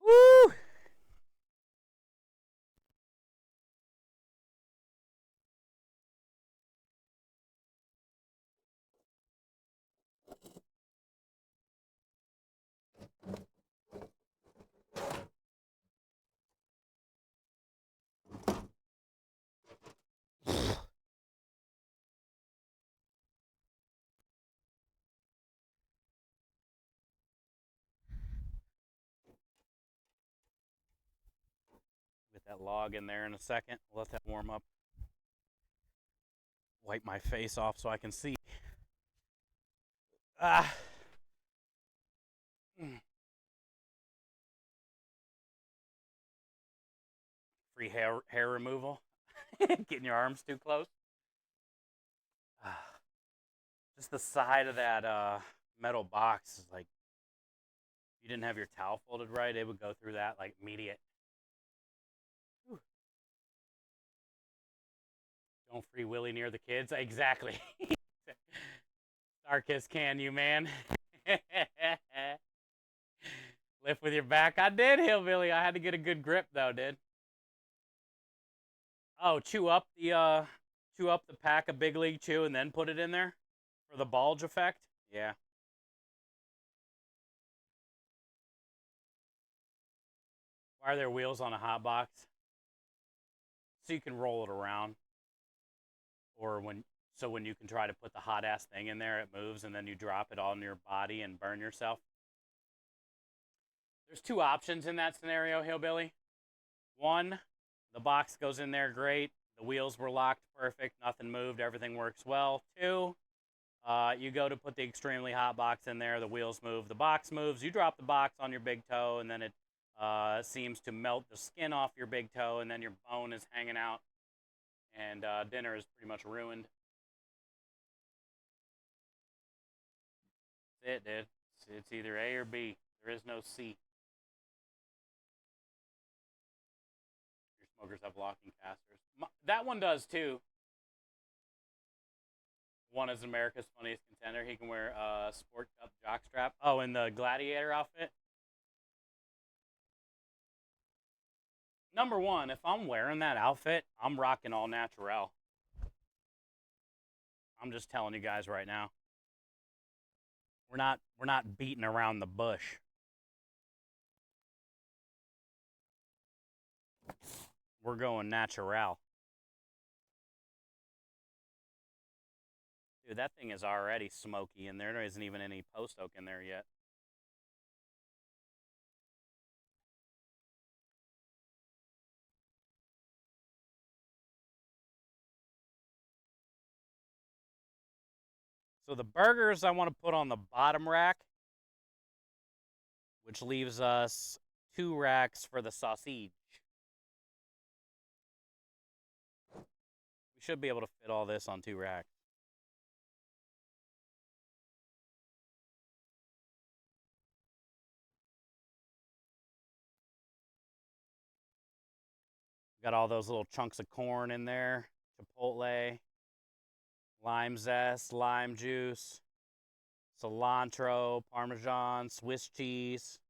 Woo! Get that log in there in a second. Let that warm up. Wipe my face off so I can see. Ah. Free hair removal. Getting your arms too close. Just the side of that metal box is like, if you didn't have your towel folded right, it would go through that like immediate. Whew. Don't free willy near the kids. Exactly. Darkest can you, man? Lift with your back. I did, Hillbilly. I had to get a good grip though, dude. Oh, chew up the pack of Big League Chew and then put it in there for the bulge effect. Yeah. Why are there wheels on a hot box? So you can roll it around, or when you can try to put the hot ass thing in there, it moves, and then you drop it on your body and burn yourself. There's two options in that scenario, Hillbilly. One, the box goes in there great. The wheels were locked perfect. Nothing moved. Everything works well. Two, you go to put the extremely hot box in there. The wheels move. The box moves. You drop the box on your big toe, and then it seems to melt the skin off your big toe, and then your bone is hanging out, and dinner is pretty much ruined. That's it, dude. It's either A or B. There is no C. Your smokers have locking casters. That one does too. One is America's Funniest Contender. He can wear a sport cup jockstrap. Oh, in the gladiator outfit. Number one, if I'm wearing that outfit, I'm rocking all natural. I'm just telling you guys right now. We're not beating around the bush. We're going natural. Dude, that thing is already smoky and there isn't even any post oak in there yet. So the burgers I want to put on the bottom rack, which leaves us 2 racks for the sausage. We should be able to fit all this on 2 racks. Got all those little chunks of corn in there, chipotle, lime zest, lime juice, cilantro, parmesan, Swiss cheese.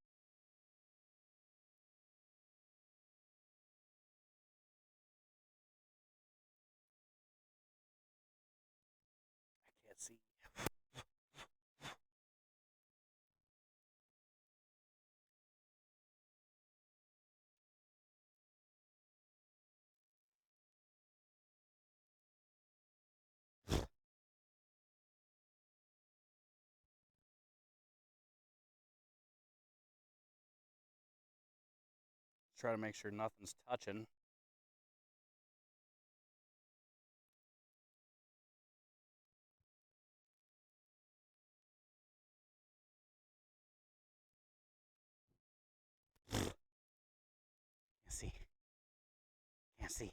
I can't see. Try to make sure nothing's touching. Can't see. Can't see.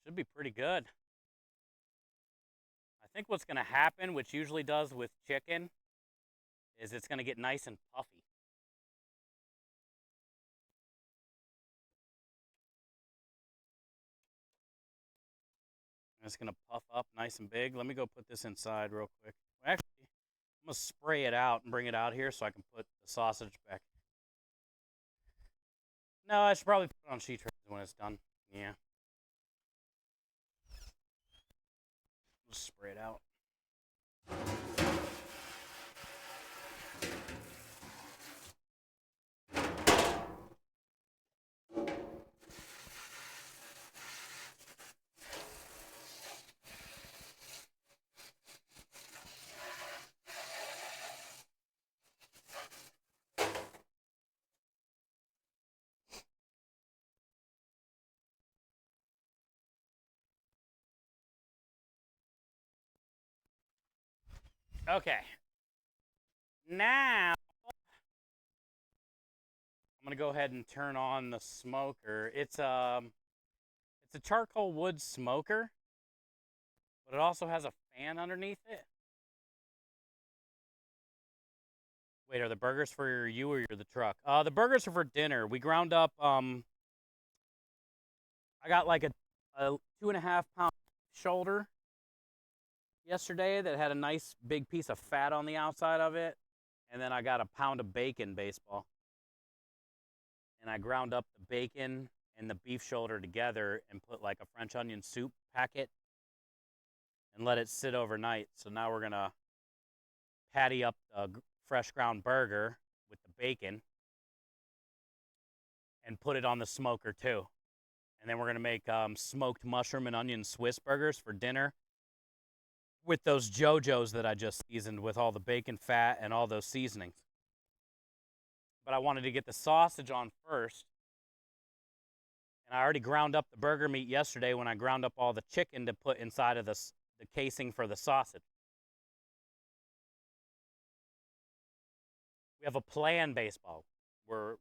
Should be pretty good. I think what's going to happen, which usually does with chicken, is it's going to get nice and puffy. It's going to puff up nice and big. Let me go put this inside real quick. Well, actually, I'm going to spray it out and bring it out here so I can put the sausage back. No, I should probably put it on sheet trays when it's done. Yeah. Just spray it out. Okay. Now I'm gonna go ahead and turn on the smoker. It's a charcoal wood smoker, but it also has a fan underneath it. Wait, are the burgers for you or the truck? The burgers are for dinner. We ground up. I got like a 2.5 pound shoulder yesterday that had a nice big piece of fat on the outside of it, and then I got a pound of bacon baseball. And I ground up the bacon and the beef shoulder together and put like a French onion soup packet and let it sit overnight. So now we're gonna patty up the fresh ground burger with the bacon and put it on the smoker too. And then we're gonna make smoked mushroom and onion Swiss burgers for dinner with those JoJo's that I just seasoned with all the bacon fat and all those seasonings. But I wanted to get the sausage on first. And I already ground up the burger meat yesterday when I ground up all the chicken to put inside of the casing for the sausage. We have a plan baseball. We're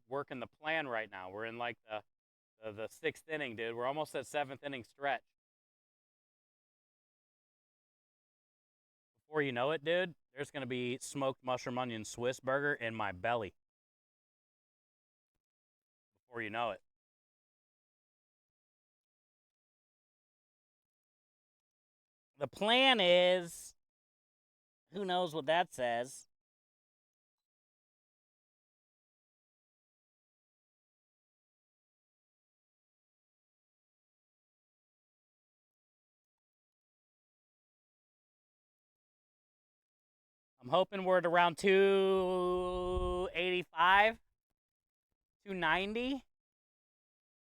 working the plan right now. We're in like the 6th inning, dude. We're almost at 7th inning stretch. Before you know it, dude, there's gonna be smoked mushroom onion Swiss burger in my belly. Before you know it. The plan is, who knows what that says? I'm hoping we're at around 285, 290.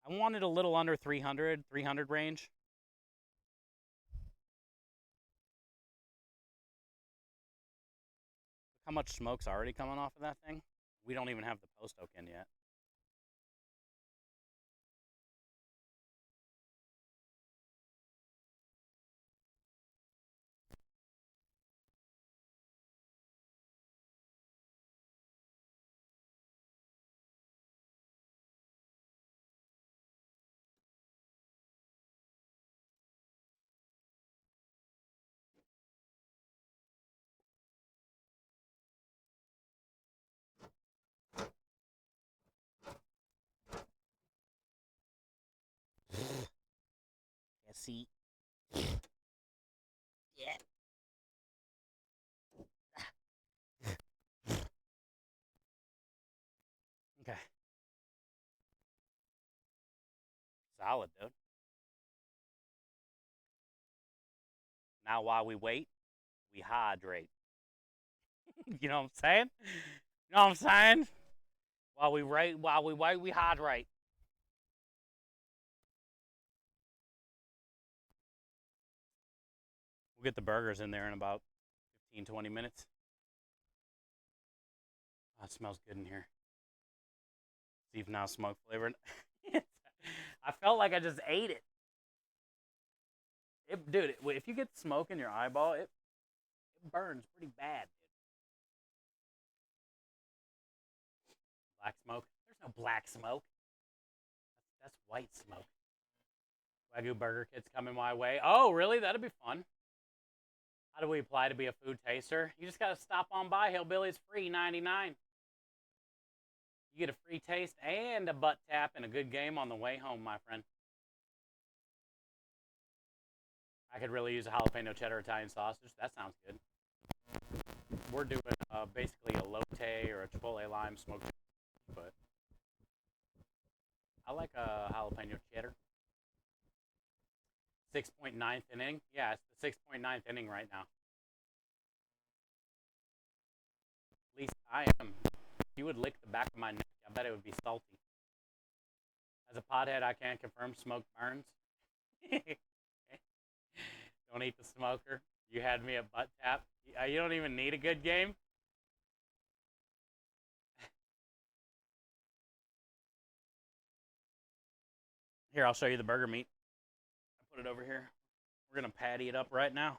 I wanted a little under 300 range. Look how much smoke's already coming off of that thing. We don't even have the post oak in yet. Yeah, see. Yeah. Okay. Solid, dude. Now while we wait, we hydrate. You know what I'm saying? You know what I'm saying? While we wait, we hydrate. We'll get the burgers in there in about 15, 20 minutes. Oh, it smells good in here. Steve now smoke flavored. I felt like I just ate it. Dude, if you get smoke in your eyeball, it burns pretty bad, dude. Black smoke? There's no black smoke. That's white smoke. Wagyu burger kit's coming my way. Oh, really? That'd be fun. How do we apply to be a food taster? You just gotta stop on by. Hillbilly's free, 99. You get a free taste and a butt tap and a good game on the way home, my friend. I could really use a jalapeno cheddar Italian sausage. That sounds good. We're doing basically a lotte or a chipotle lime smoked, but I like a jalapeno cheddar. 6.9th inning. Yeah, it's the 6.9th inning right now. At least I am. If you would lick the back of my neck, I bet it would be salty. As a pothead, I can't confirm smoke burns. Don't eat the smoker. You had me at butt tap. You don't even need a good game. Here, I'll show you the burger meat. I put it over here. We're going to patty it up right now.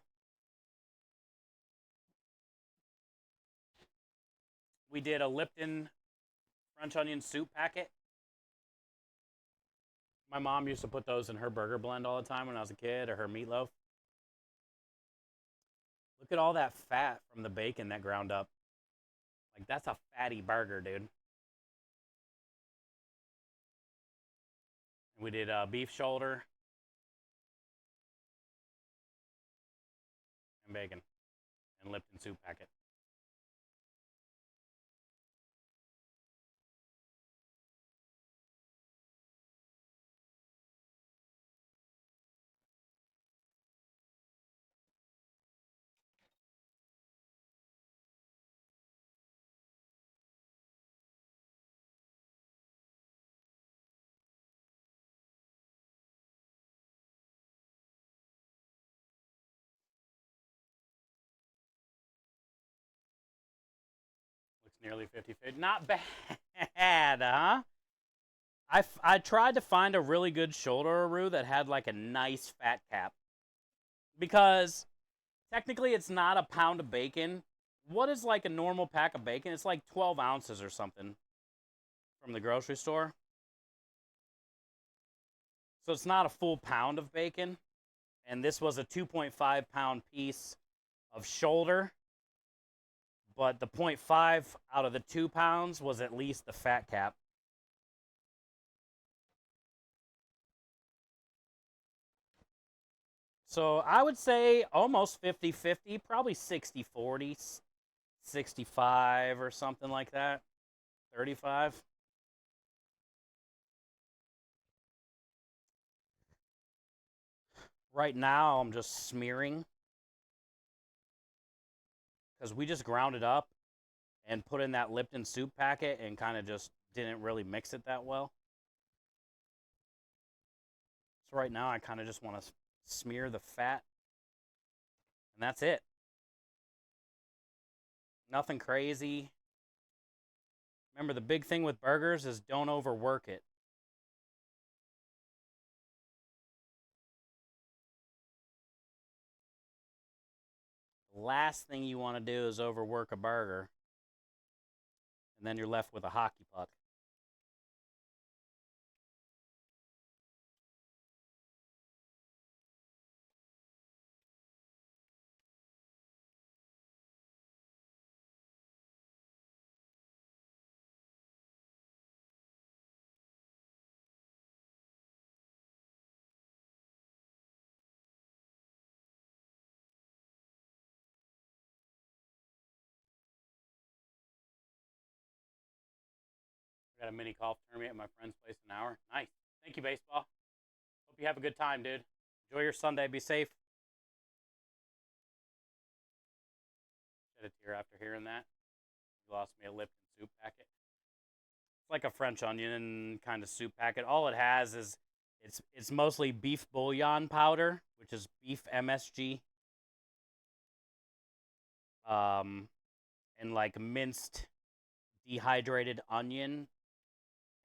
We did a Lipton French onion soup packet. My mom used to put those in her burger blend all the time when I was a kid, or her meatloaf. Look at all that fat from the bacon that ground up. Like, that's a fatty burger, dude. We did beef shoulder and bacon and Lipton soup packet. Looks nearly 50-50. Not bad, huh? I tried to find a really good shoulder roux that had like a nice fat cap. Because technically it's not a pound of bacon. What is like a normal pack of bacon? It's like 12 ounces or something from the grocery store. So it's not a full pound of bacon. And this was a 2.5 pound piece of shoulder. But the 0.5 out of the 2 pounds was at least the fat cap. So I would say almost 50-50, probably 60-40, 65 or something like that. 35. Right now I'm just smearing because we just ground it up and put in that Lipton soup packet and kind of just didn't really mix it that well. So right now I kind of just want to smear the fat, and that's it. Nothing crazy. Remember, the big thing with burgers is don't overwork it. The last thing you want to do is overwork a burger, and then you're left with a hockey puck. I got a mini golf tournament at my friend's place in an hour. Nice. Thank you, baseball. Hope you have a good time, dude. Enjoy your Sunday. Be safe. Shed a tear after hearing that. You lost me a Lipton soup packet. It's like a French onion kind of soup packet. All it has is it's mostly beef bouillon powder, which is beef MSG. And like minced dehydrated onion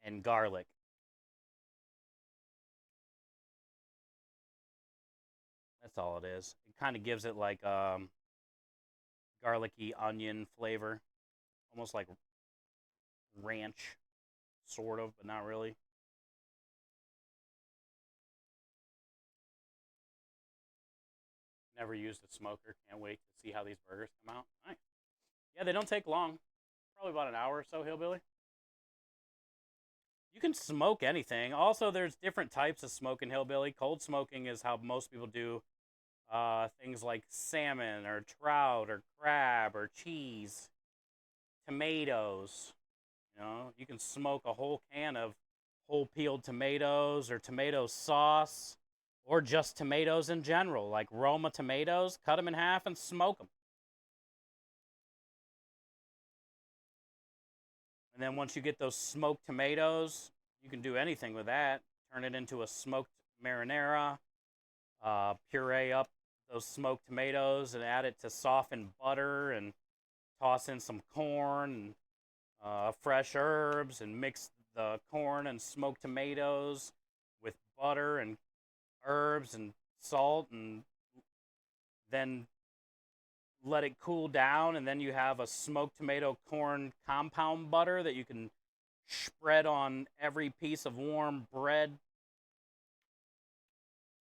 and garlic. That's all it is. It kind of gives it like garlicky onion flavor, almost like ranch, sort of, but not really. Never used a smoker. Can't wait to see how these burgers come out. Nice. Yeah, they don't take long. Probably about an hour or so, Hillbilly. You can smoke anything. Also, there's different types of smoking, Hillbilly. Cold smoking is how most people do things like salmon or trout or crab or cheese, tomatoes. You know, you can smoke a whole can of whole peeled tomatoes or tomato sauce or just tomatoes in general, like Roma tomatoes. Cut them in half and smoke them. And then once you get those smoked tomatoes, you can do anything with that. Turn it into a smoked marinara, puree up those smoked tomatoes and add it to softened butter and toss in some corn and fresh herbs and mix the corn and smoked tomatoes with butter and herbs and salt and then let it cool down, and then you have a smoked tomato corn compound butter that you can spread on every piece of warm bread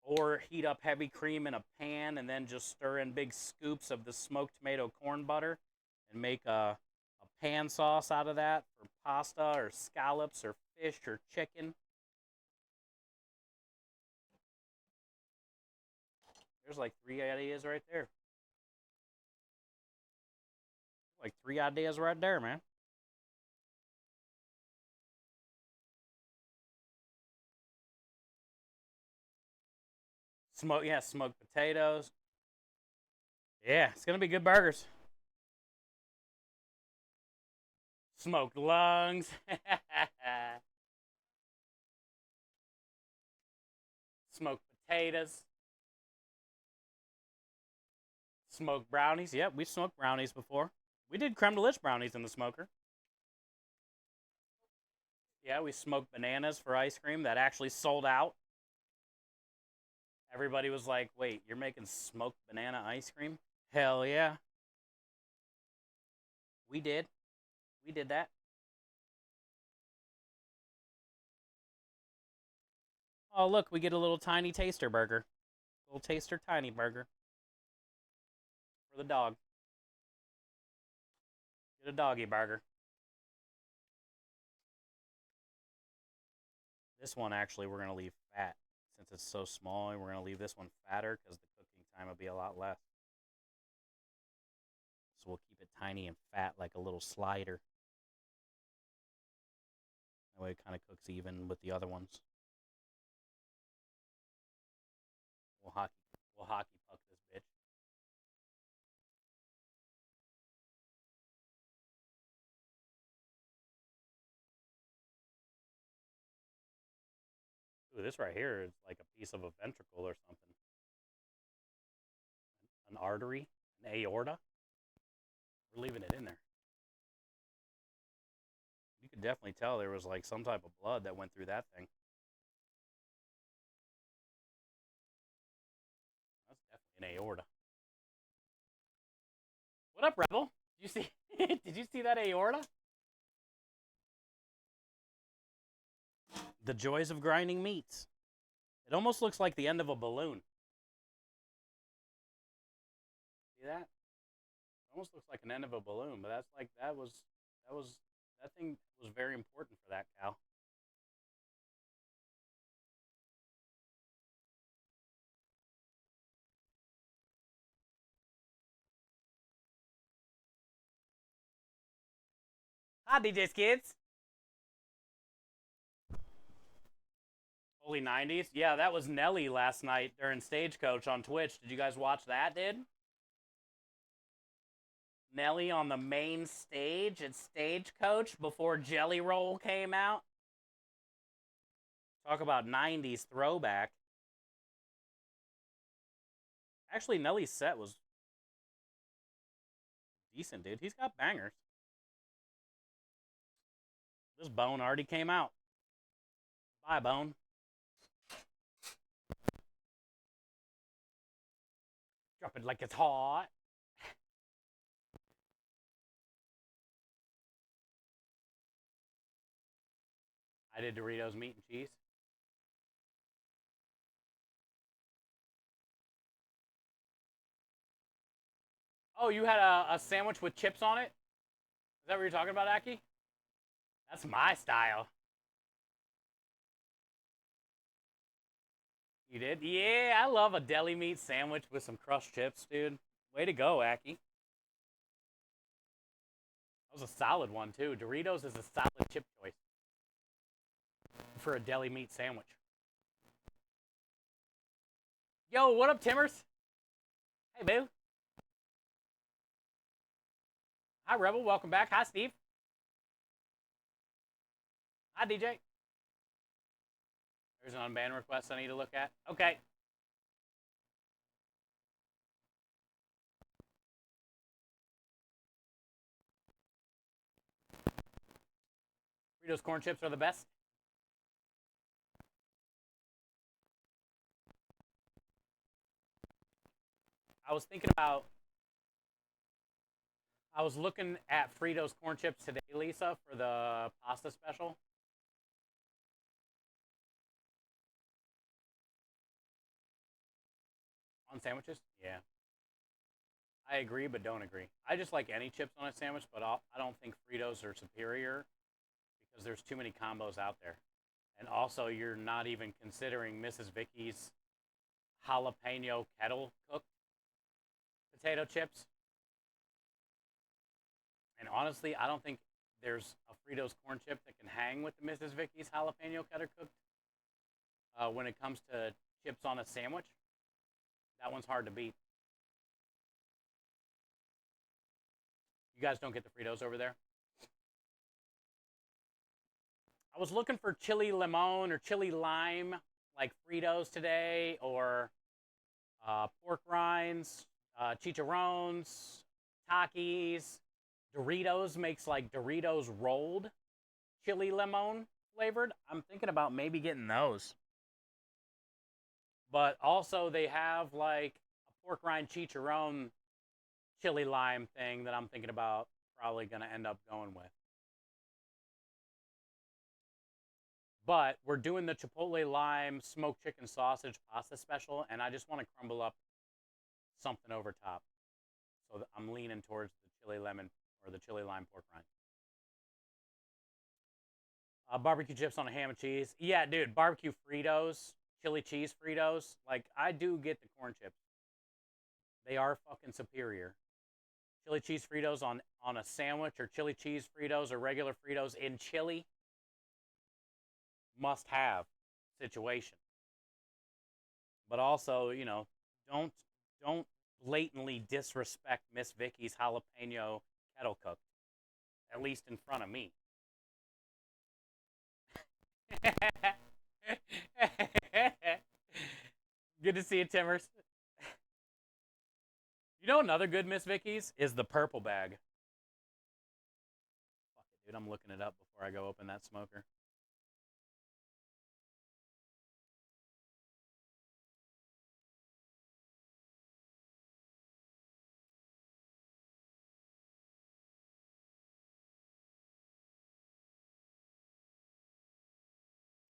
or heat up heavy cream in a pan and then just stir in big scoops of the smoked tomato corn butter and make a pan sauce out of that for pasta or scallops or fish or chicken. There's like 3 ideas right there. Like 3 ideas right there, man. Smoked potatoes. Yeah, it's gonna be good burgers. Smoked lungs. Smoked potatoes. Smoked brownies. Yep, we smoked brownies before. We did creme de liche brownies in the smoker. Yeah, we smoked bananas for ice cream that actually sold out. Everybody was like, wait, you're making smoked banana ice cream? Hell yeah. We did. We did that. Oh, look, we get a little tiny taster burger. Little taster tiny burger. For the dog. Get a doggy burger. This one, actually, we're going to leave fat. Since it's so small, we're going to leave this one fatter because the cooking time will be a lot less. So we'll keep it tiny and fat like a little slider. That way it kind of cooks even with the other ones. We'll hockey puck this bitch. Ooh, this right here is like a piece of a ventricle or something. An artery, an aorta. We're leaving it in there. You could definitely tell there was like some type of blood that went through that thing. That's definitely an aorta. What up, Rebel? Did you see? Did you see that aorta? The joys of grinding meats. It almost looks like the end of a balloon. See that? It almost looks like an end of a balloon, but that's like that thing was very important for that cow. Hi, DJ Skids. Holy 90s. Yeah, that was Nelly last night during Stagecoach on Twitch. Did you guys watch that, dude? Nelly on the main stage at Stagecoach before Jelly Roll came out. Talk about 90s throwback. Actually, Nelly's set was decent, dude. He's got bangers. This Bone already came out. Bye, Bone. Drop it like it's hot. I did Doritos meat and cheese. Oh, you had a sandwich with chips on it? Is that what you're talking about, Aki? That's my style. You did? Yeah, I love a deli meat sandwich with some crushed chips, dude. Way to go, Aki. That was a solid one, too. Doritos is a solid chip choice for a deli meat sandwich. Yo, what up, Timmers? Hey, boo. Hi, Rebel. Welcome back. Hi, Steve. Hi, DJ. There's an unban request I need to look at. Okay. Doritos corn chips are the best. I was thinking about. I was looking at Fritos corn chips today, Lisa, for the pasta special. On sandwiches? Yeah. I agree, but don't agree. I just like any chips on a sandwich, but I don't think Fritos are superior because there's too many combos out there. And also, you're not even considering Mrs. Vicky's jalapeno kettle cooked potato chips. And honestly, I don't think there's a Fritos corn chip that can hang with the Mrs. Vicky's jalapeno kettle cooked when it comes to chips on a sandwich. That one's hard to beat. You guys don't get the Fritos over there? I was looking for chili limon or chili lime, like Fritos today, or pork rinds, chicharrones, Takis. Doritos makes like Doritos rolled chili lemon flavored. I'm thinking about maybe getting those. But also they have like a pork rind chicharron chili lime thing that I'm thinking about probably going to end up going with. But we're doing the Chipotle lime smoked chicken sausage pasta special, and I just want to crumble up something over top. So I'm leaning towards the chili lemon or the chili lime pork rind. Barbecue chips on a ham and cheese. Yeah, dude, barbecue Fritos, chili cheese Fritos. Like, I do get the corn chips. They are fucking superior. Chili cheese Fritos on a sandwich, or chili cheese Fritos, or regular Fritos in chili. Must have situation. But also, don't don't blatantly disrespect Miss Vicky's jalapeno kettle cooked, at least in front of me. Good to see you, Timmers. You know another good Miss Vicky's is the purple bag. Fuck it, dude. I'm looking it up before I go open that smoker.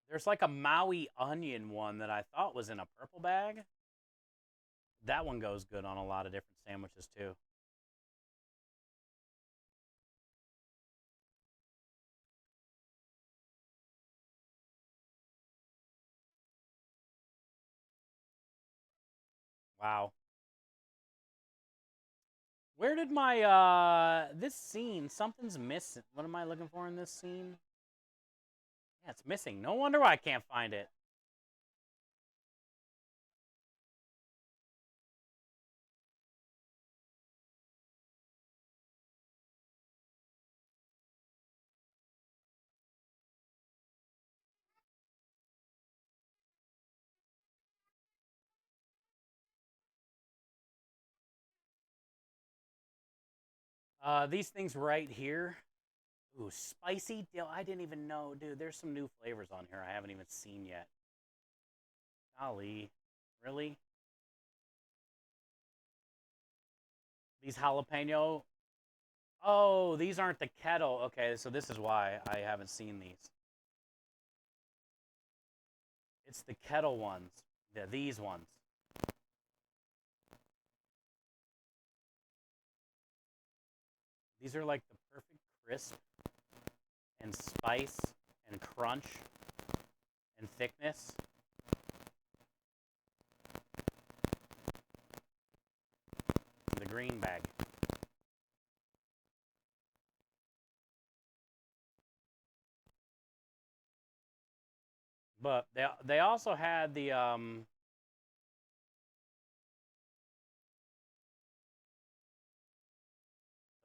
There's like a Maui onion one that I thought was in a purple bag. That one goes good on a lot of different sandwiches too. Wow. Where did my this scene? Something's missing. What am I looking for in this scene? Yeah, it's missing. No wonder why I can't find it. These things right here. Ooh, spicy dill. I didn't even know, dude. There's some new flavors on here I haven't even seen yet. Golly, really? These jalapeno. Oh, these aren't the kettle. Okay, so this is why I haven't seen these. It's the kettle ones. These ones. These are like the perfect crisp and spice and crunch and thickness. The green bag. But they also had the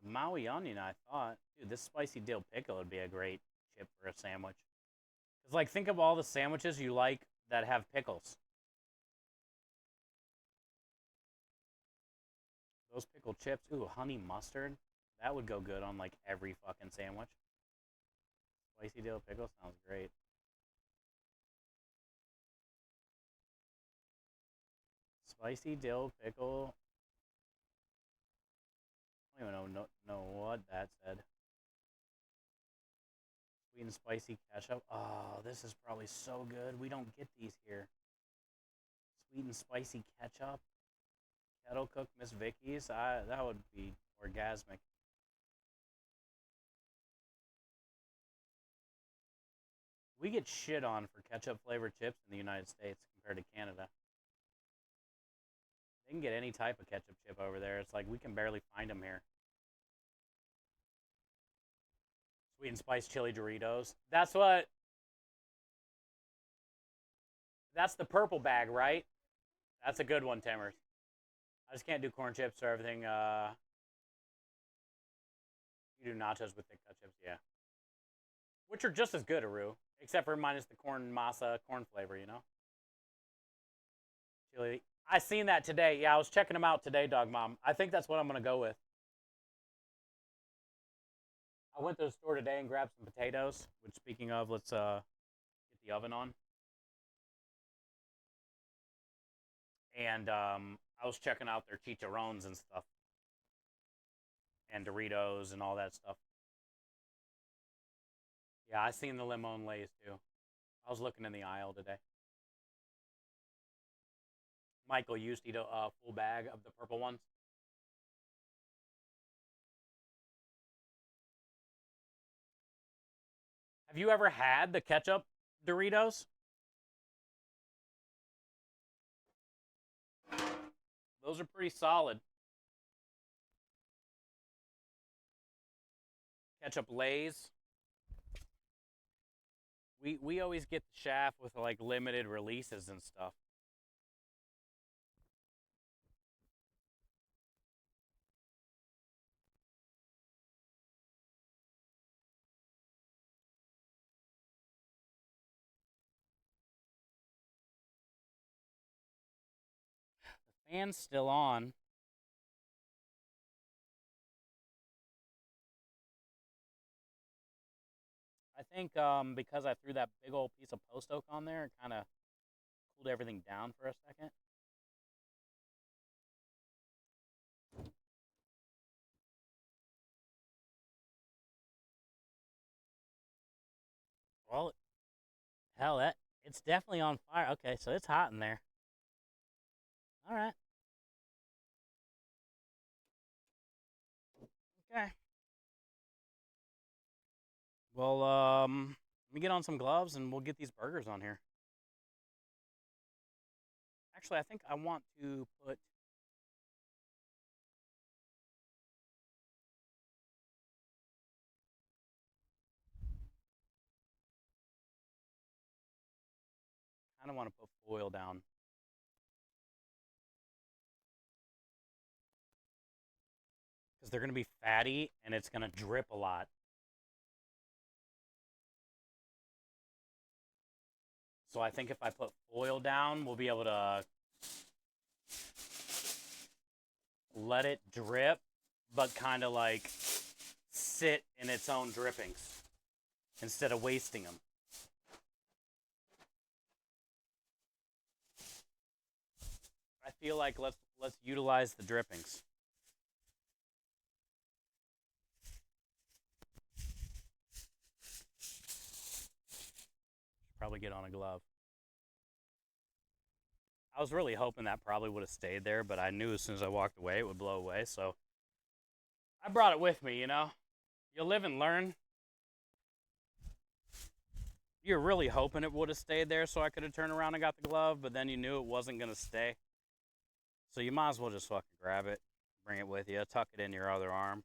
Maui onion. I thought, dude, this spicy dill pickle would be a great chip for a sandwich. Cause like think of all the sandwiches you like that have pickles. Those pickled chips, ooh, honey mustard. That would go good on like every fucking sandwich. Spicy dill pickle sounds great. Spicy dill pickle. I don't even know what that said. Sweet and spicy ketchup. Oh, this is probably so good. We don't get these here. Sweet and spicy ketchup. Kettle cooked Miss Vicky's. That would be orgasmic. We get shit on for ketchup flavored chips in the United States compared to Canada. They can get any type of ketchup chip over there. It's like we can barely find them here. Sweet and spice chili Doritos. That's the purple bag, right? That's a good one, Timmers. I just can't do corn chips or everything. You do nachos with thick cut chips, yeah. Which are just as good, Aru. Except for minus the corn masa, corn flavor, you know? Chili. I seen that today. Yeah, I was checking them out today, Dog Mom. I think that's what I'm going to go with. I went to the store today and grabbed some potatoes. Which, speaking of, let's get the oven on. And I was checking out their chicharrones and stuff. And Doritos and all that stuff. Yeah, I seen the limon lays too. I was looking in the aisle today. Michael used to eat a full bag of the purple ones. Have you ever had the ketchup Doritos? Those are pretty solid. Ketchup Lays. We always get the shaft with like limited releases and stuff. The fan's still on. I think because I threw that big old piece of post oak on there, it kind of cooled everything down for a second. Well, hell, it's definitely on fire. Okay, so it's hot in there. All right. Okay. Well, let me get on some gloves and we'll get these burgers on here. Actually, I think I want to put kind of want to put foil down. Because they're going to be fatty and it's going to drip a lot. So I think if I put foil down, we'll be able to let it drip, but kind of like sit in its own drippings instead of wasting them. I feel like let's utilize the drippings. Probably get on a glove. I was really hoping that probably would have stayed there, but I knew as soon as I walked away it would blow away, so I brought it with me, you know? You live and learn. You're really hoping it would have stayed there so I could have turned around and got the glove, but then you knew it wasn't going to stay. So you might as well just fucking grab it, bring it with you, tuck it in your other arm.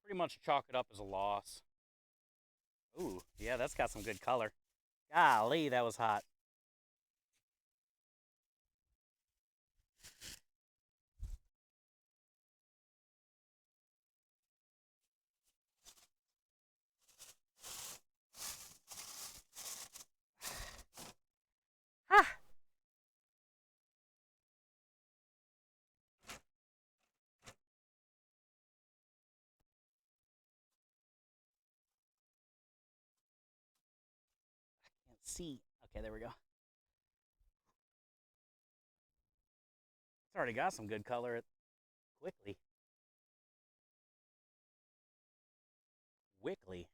Pretty much chalk it up as a loss. Ooh, yeah, that's got some good color. Golly, that was hot. Ha! Can't see. Okay, there we go. It's already got some good color quickly. Quickly.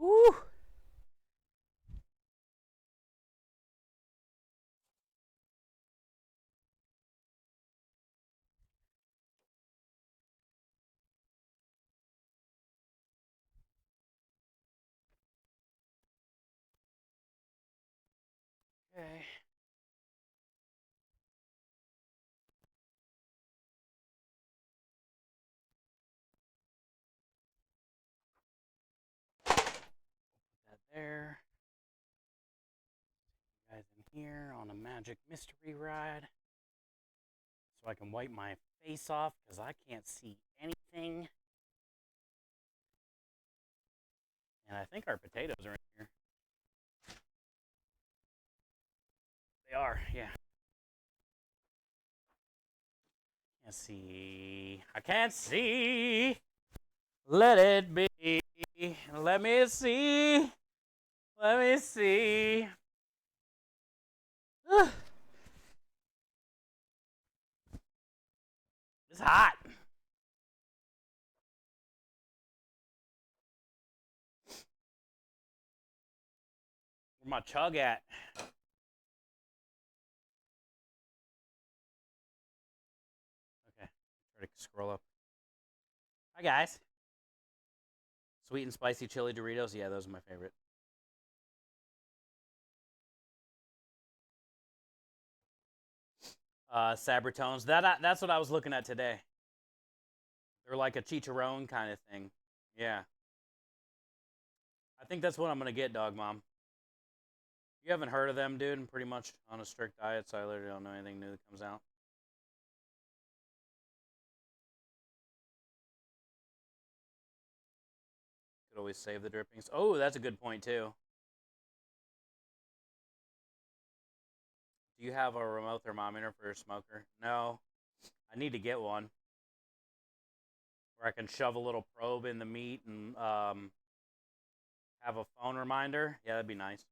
Woo! Okay. Put that there. You guys in here on a magic mystery ride. So I can wipe my face off because I can't see anything. And I think our potatoes are in here. They are, yeah. Can't see. I can't see. Let it be. Let me see. Let me see. It's hot. Where's my chug at? Okay, try to scroll up. Hi guys. Sweet and spicy chili Doritos. Yeah, those are my favorite. Sabritones. That's what I was looking at today. They're like a chicharron kind of thing. Yeah. I think that's what I'm gonna get, Dog Mom. You haven't heard of them, dude? I'm pretty much on a strict diet, so I literally don't know anything new that comes out. Could always save the drippings. Oh, that's a good point too. Do you have a remote thermometer for your smoker? No. I need to get one where I can shove a little probe in the meat and have a phone reminder. Yeah, that'd be nice.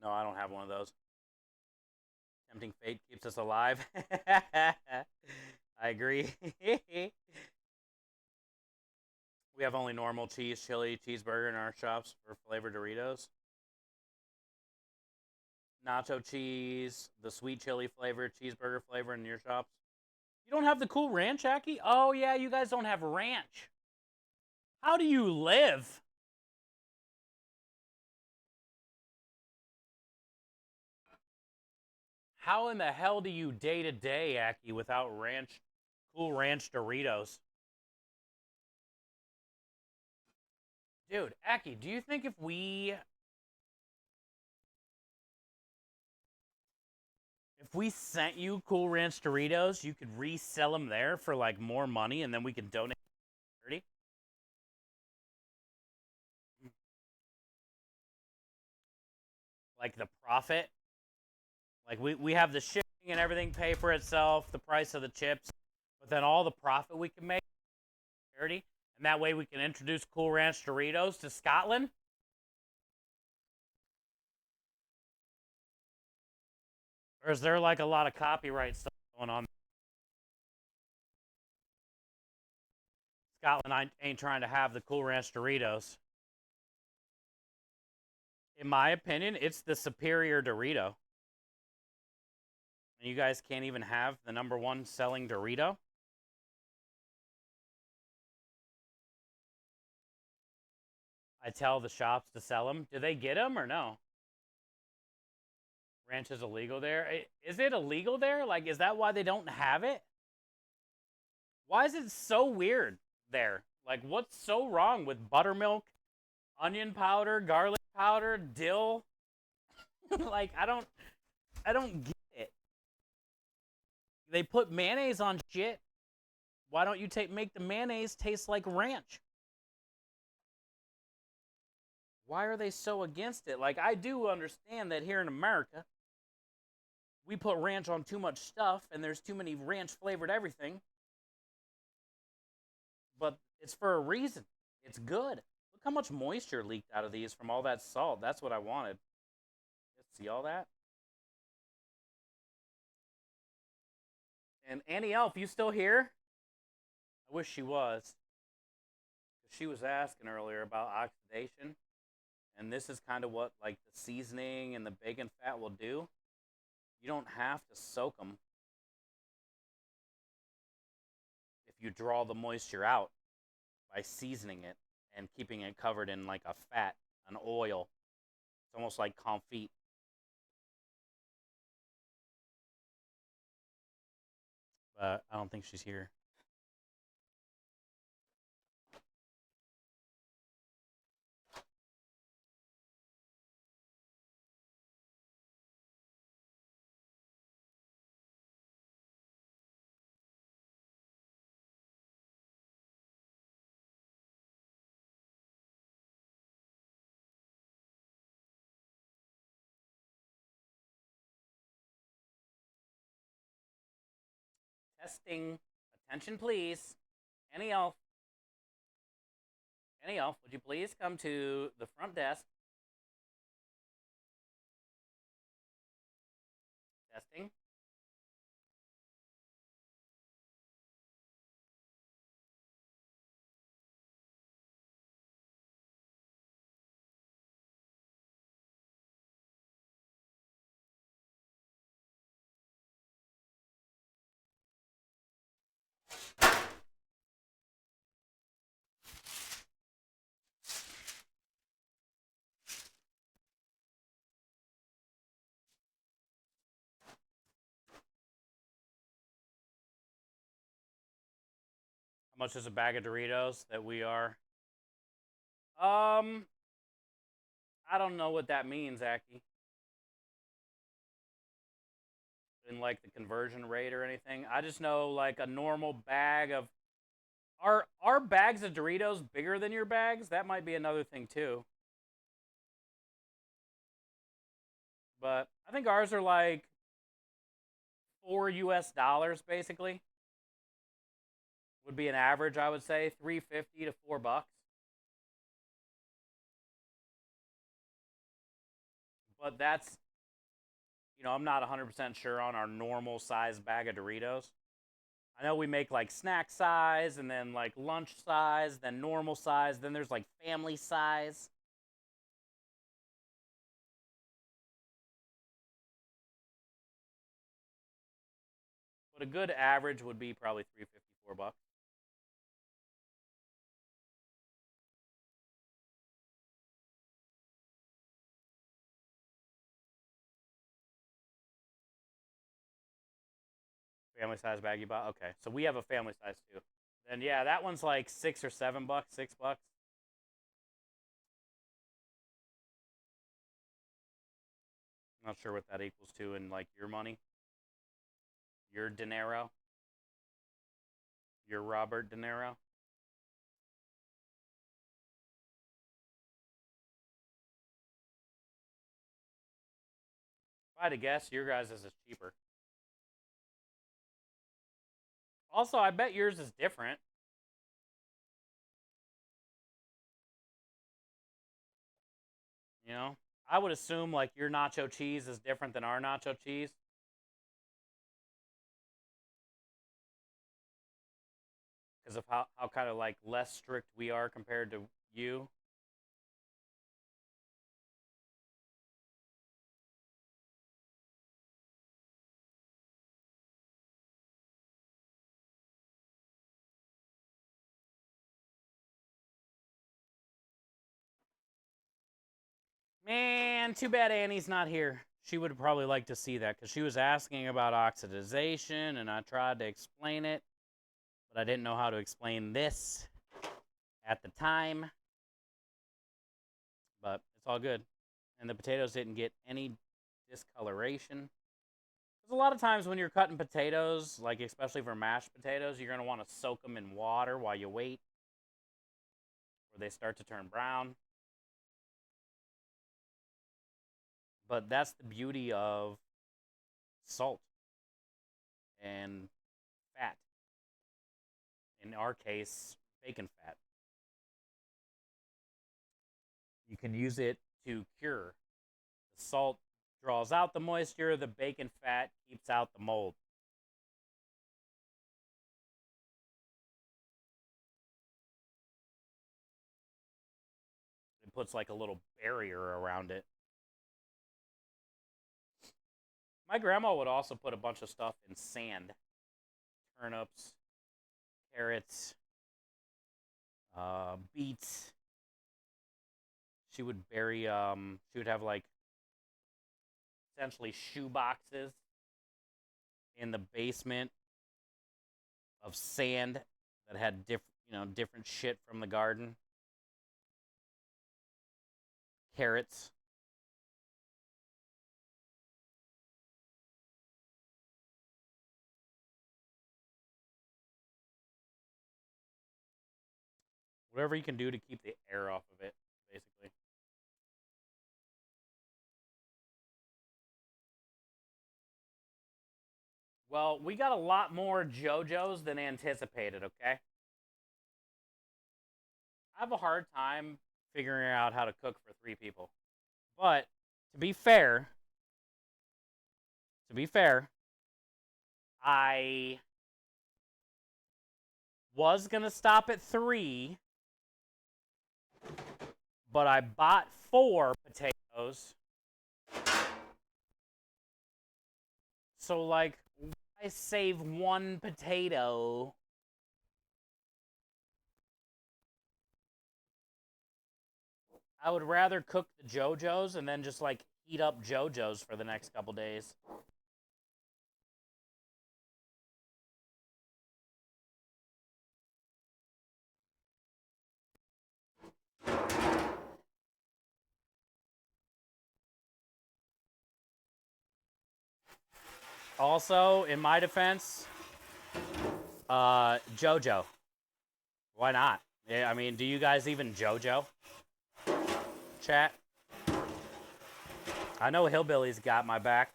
No, I don't have one of those. Tempting fate keeps us alive. I agree. We have only normal cheese, chili, cheeseburger in our shops for flavored Doritos. Nacho cheese, the sweet chili flavor, cheeseburger flavor in your shops. You don't have the cool ranch, Aki? Oh, yeah, you guys don't have ranch. How do you live? How in the hell do you day to day, Aki, without ranch Cool Ranch Doritos. Dude, Aki, do you think if we sent you Cool Ranch Doritos, you could resell them there for like more money, and then we can donate to charity? Like the profit? Like we have the shipping and everything pay for itself, the price of the chips, but then all the profit we can make charity, and that way we can introduce Cool Ranch Doritos to Scotland. Or is there like a lot of copyright stuff going on? Scotland ain't trying to have the Cool Ranch Doritos. In my opinion, it's the superior Dorito. And you guys can't even have the #1 selling Dorito? I tell the shops to sell them. Do they get them or no? Ranch is illegal there. Is it illegal there? Like, is that why they don't have it? Why is it so weird there? Like, what's so wrong with buttermilk, onion powder, garlic powder, dill? Like, I don't get it. They put mayonnaise on shit. Why don't you make the mayonnaise taste like ranch? Why are they so against it? Like, I do understand that here in America, we put ranch on too much stuff, and there's too many ranch flavored everything. But it's for a reason. It's good. Look how much moisture leaked out of these from all that salt. That's what I wanted. See all that? And Annie Elf, you still here? I wish she was. She was asking earlier about oxidation. And this is kind of what like the seasoning and the bacon fat will do. You don't have to soak them if you draw the moisture out by seasoning it and keeping it covered in like a fat, an oil. It's almost like confit. But I don't think she's here. Testing. Attention, please. Annie Elf. Annie Elf, would you please come to the front desk? Testing. How much is a bag of Doritos that we are? I don't know what that means, Aki. In like the conversion rate or anything. I just know like a normal bag of are bags of Doritos bigger than your bags? That might be another thing too. But I think ours are like $4 basically. Would be an average, I would say, $3.50 to $4. But that's, I'm not 100% sure on our normal size bag of Doritos. I know we make like snack size and then like lunch size, then normal size, then there's like family size. But a good average would be probably $3.54. Family size bag you bought? Okay, so we have a family size too. Then yeah, that one's like $6 or $7, $6. Not sure what that equals to in like your money, your dinero, your Robert De Niro. If I had to guess, your guys' is cheaper. Also, I bet yours is different. You know, I would assume like your nacho cheese is different than our nacho cheese. Because of how kind of like less strict we are compared to you. Man, too bad Annie's not here. She would probably like to see that because she was asking about oxidization and I tried to explain it, but I didn't know how to explain this at the time. But it's all good. And the potatoes didn't get any discoloration. Because a lot of times when you're cutting potatoes, like especially for mashed potatoes, you're going to want to soak them in water while you wait, or they start to turn brown. But that's the beauty of salt and fat. In our case, bacon fat. You can use it to cure. The salt draws out the moisture, the bacon fat keeps out the mold. It puts like a little barrier around it. My grandma would also put a bunch of stuff in sand. Turnips, carrots, beets. She would bury, she would have like essentially shoe boxes in the basement of sand that had different shit from the garden. Carrots. Whatever you can do to keep the air off of it, basically. Well, we got a lot more JoJo's than anticipated, okay? I have a hard time figuring out how to cook for 3 people. But to be fair, I was going to stop at 3, but I bought 4 potatoes. So like I save 1 potato. I would rather cook the JoJo's and then just like heat up JoJo's for the next couple days. Also, in my defense, JoJo. Why not? Yeah, I mean, do you guys even JoJo? Chat? I know Hillbilly's got my back.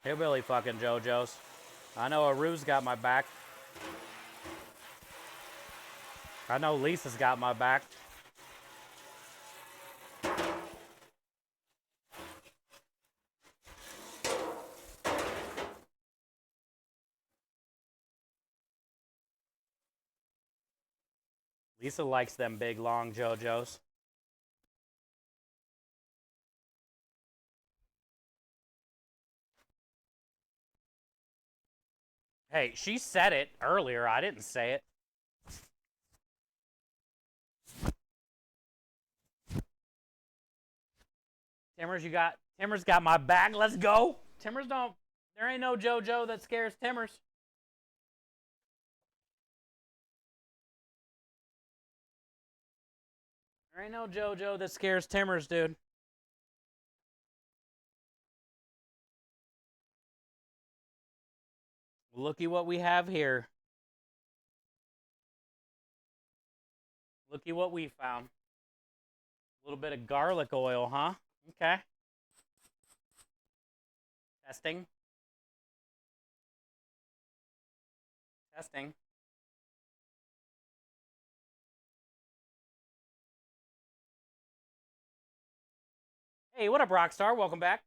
Hillbilly fucking JoJo's. I know Aru's got my back. I know Lisa's got my back. Lisa likes them big, long JoJo's. Hey, she said it earlier. I didn't say it. Timmer's got my back. Let's go. Timmer's don't There ain't no JoJo that scares Timbers. There ain't no JoJo that scares Timbers, dude. Looky what we have here. Looky what we found. A little bit of garlic oil, huh? Okay. Testing. Testing. Hey, what up, Rockstar? Welcome back.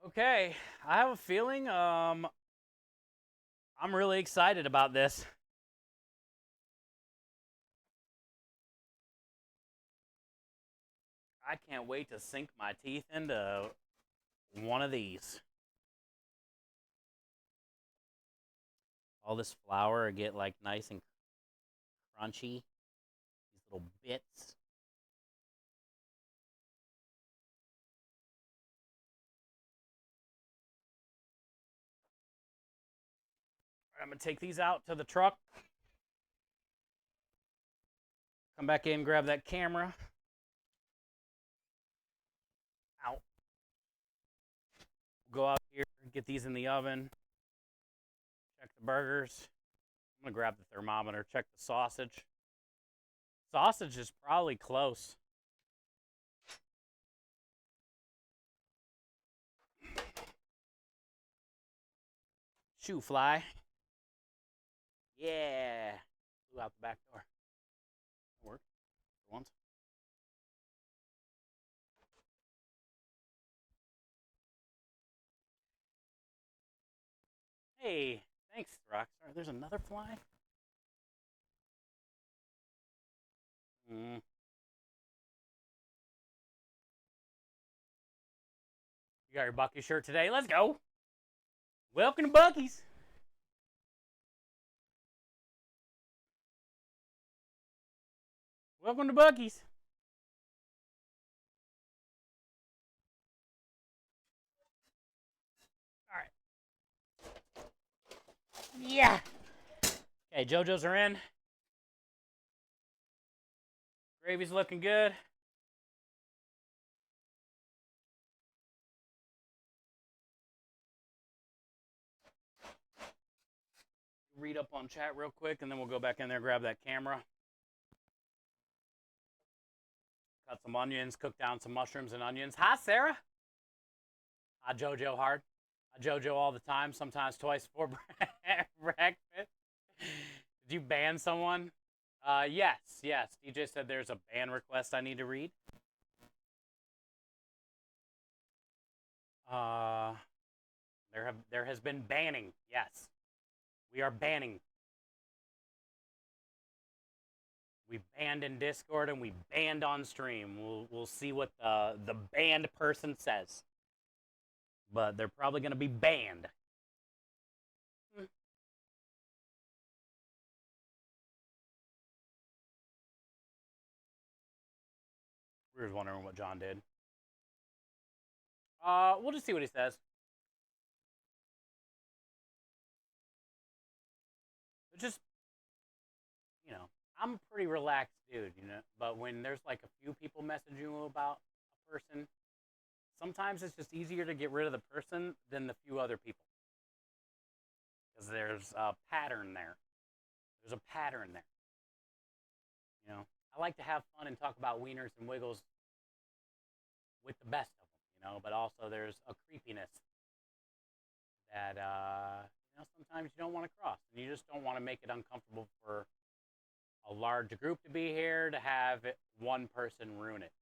Okay, I have a feeling I'm really excited about this. I can't wait to sink my teeth into one of these. All this flour get like nice and crunchy. These little bits. I'm gonna take these out to the truck. Come back in, grab that camera. Out. Go out here, get these in the oven. Check the burgers. I'm gonna grab the thermometer, check the sausage. Sausage is probably close. Shoe fly. Yeah. Flew out the back door. Work for once. Hey, thanks, Rockstar. There's another fly? You got your Bucky shirt today? Let's go. Welcome to Bucky's. Welcome to Bucky's. All right. Yeah. Okay, JoJo's are in. Gravy's looking good. Read up on chat real quick, and then we'll go back in there, grab that camera. Cut some onions, cook down some mushrooms and onions. Hi, Sarah. Hi, JoJo hard. Hi, JoJo all the time, sometimes twice before breakfast. Did you ban someone? Yes. DJ said there's a ban request I need to read. There has been banning. Yes, we are banning. We banned in Discord and we banned on stream. We'll see what the banned person says, but they're probably gonna be banned. We were wondering what John did. We'll just see what he says. Just, you know, I'm a pretty relaxed dude, you know. But when there's like a few people messaging you about a person, sometimes it's just easier to get rid of the person than the few other people. Because there's a pattern there. There's a pattern there. You know, I like to have fun and talk about wieners and wiggles with the best of them, you know, but also there's a creepiness that, you know, sometimes you don't want to cross. And you just don't want to make it uncomfortable for a large group to be here to have one person ruin it.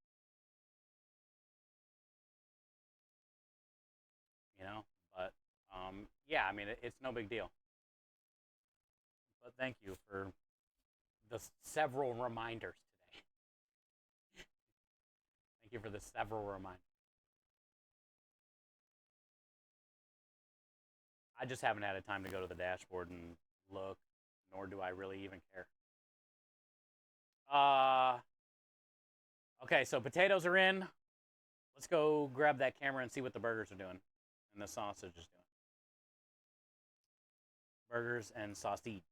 You know, but yeah, I mean, it's no big deal. But thank you for the several reminders today. Thank you for the several reminders. I just haven't had a time to go to the dashboard and look, nor do I really even care. Okay, so potatoes are in. Let's go grab that camera and see what the burgers are doing and the sausage is doing. Burgers and sausage.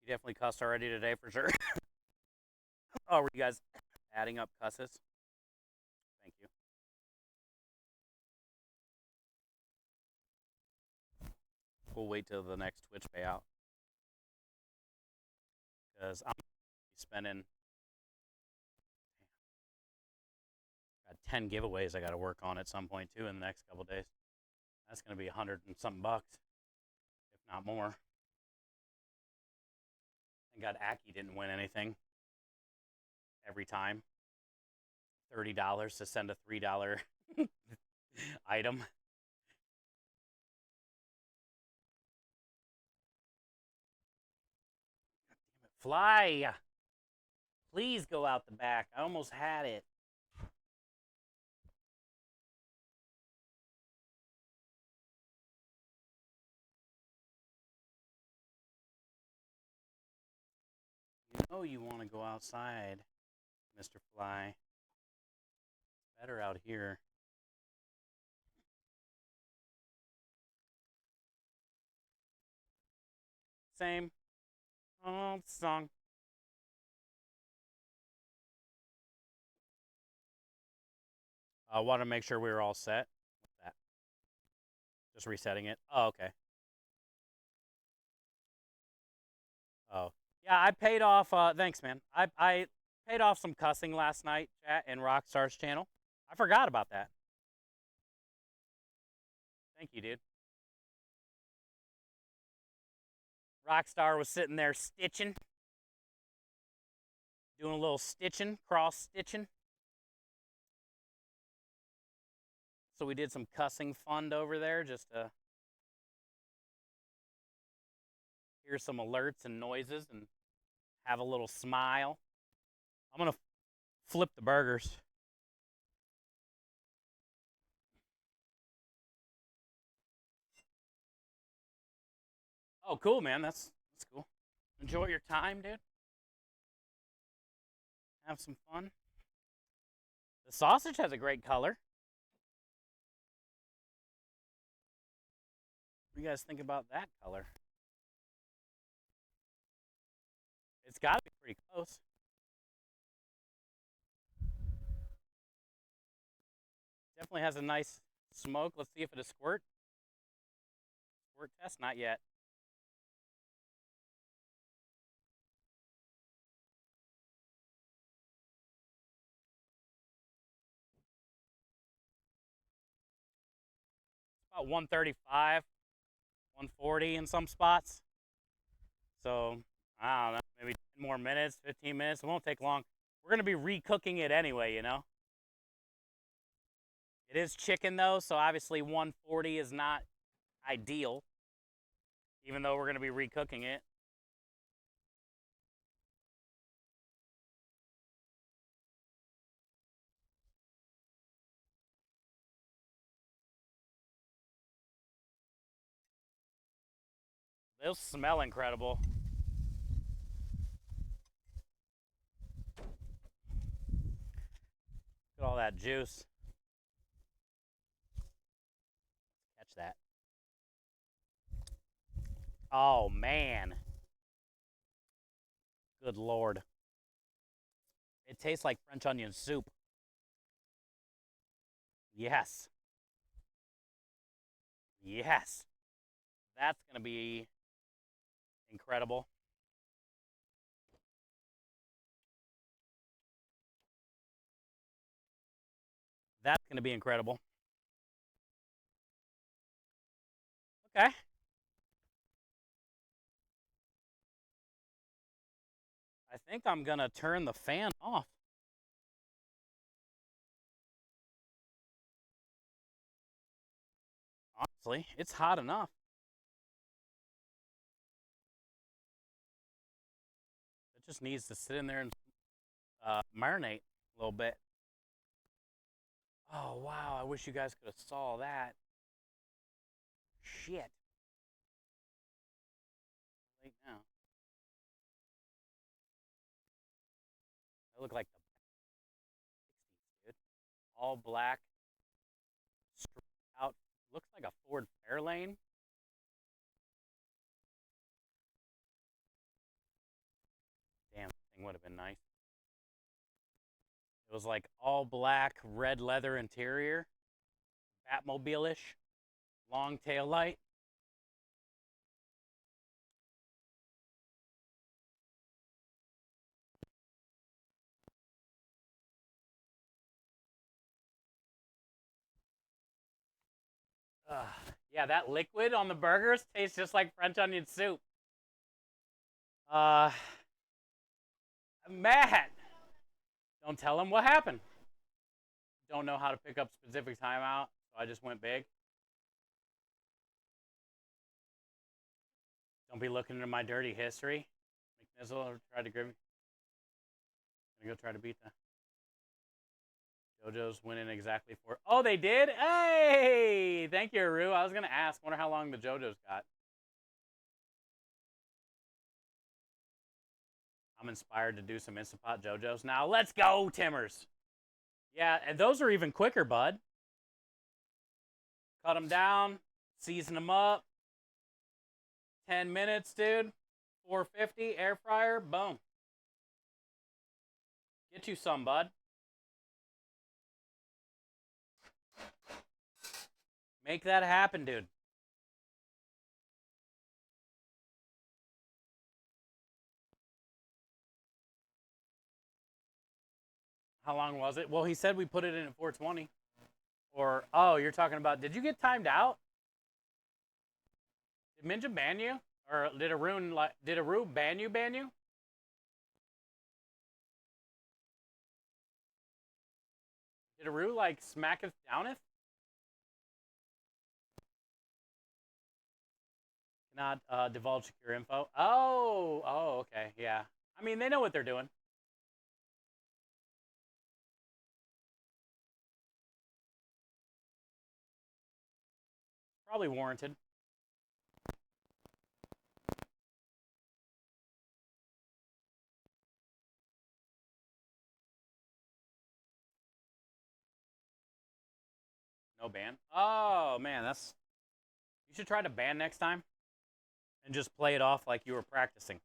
You definitely cussed already today for sure. Oh, were you guys adding up cusses? Thank you. We'll wait till the next Twitch payout because I'm spending got 10 giveaways I got to work on at some point too in the next couple days. That's going to be 100 and something bucks, if not more. Thank God Aki didn't win anything every time. $30 to send a $3 item. Fly! Please go out the back. I almost had it. You know you want to go outside, Mr. Fly. It's better out here. Same. Oh, song. I want to make sure we were all set. What's that? Just resetting it. Oh, okay. Oh, yeah. I paid off. Thanks, man. I paid off some cussing last night, chat, in Rockstar's channel. I forgot about that. Thank you, dude. Rockstar was sitting there stitching, doing a little stitching, cross stitching. So we did some cussing fund over there just to hear some alerts and noises and have a little smile. I'm going to flip the burgers. Oh, cool, man. That's cool. Enjoy your time, dude. Have some fun. The sausage has a great color. What do you guys think about that color? It's got to be pretty close. Definitely has a nice smoke. Let's see if it'll squirt. Squirt test? Not yet. It's about 135, 140 in some spots. So, I don't know, maybe 10 more minutes, 15 minutes. It won't take long. We're going to be recooking it anyway, you know? It is chicken, though, so obviously 140 is not ideal, even though we're going to be recooking it. They'll smell incredible. Look at all that juice. Catch that. Oh, man. Good Lord. It tastes like French onion soup. Yes. Yes. That's going to be incredible. That's going to be incredible. Okay. I think I'm going to turn the fan off. Honestly, it's hot enough. It just needs to sit in there and marinate a little bit. Oh, wow. I wish you guys could have saw that. Shit. Right now. I look like the 60s, dude. All black, straight out. Looks like a Ford Fairlane. Damn, thing would have been nice. It was like all black, red leather interior, Batmobile-ish, long tail light. Yeah, that liquid on the burgers tastes just like French onion soup. Matt, don't tell him what happened. Don't know how to pick up specific timeout, so I just went big. Don't be looking into my dirty history. McNizzle tried to grab me. Gonna go try to beat that. JoJo's winning exactly 4. Oh, they did? Hey! Thank you, Aru. I was gonna ask. Wonder how long the JoJo's got. I'm inspired to do some Instant Pot JoJo's now. Let's go, Timmers. Yeah, and those are even quicker, bud. Cut them down, season them up. 10 minutes, dude. 450, air fryer, boom. Get you some, bud. Make that happen, dude. How long was it? Well, he said we put it in at 420. Or, oh, you're talking about, did you get timed out? Did Minja ban you? Or did Aru ban you? Did Aru, like, smacketh downeth? Cannot divulge secure info. Oh, okay, yeah. I mean, they know what they're doing. Probably warranted. No ban. Oh, man, that's... You should try to ban next time. And just play it off like you were practicing.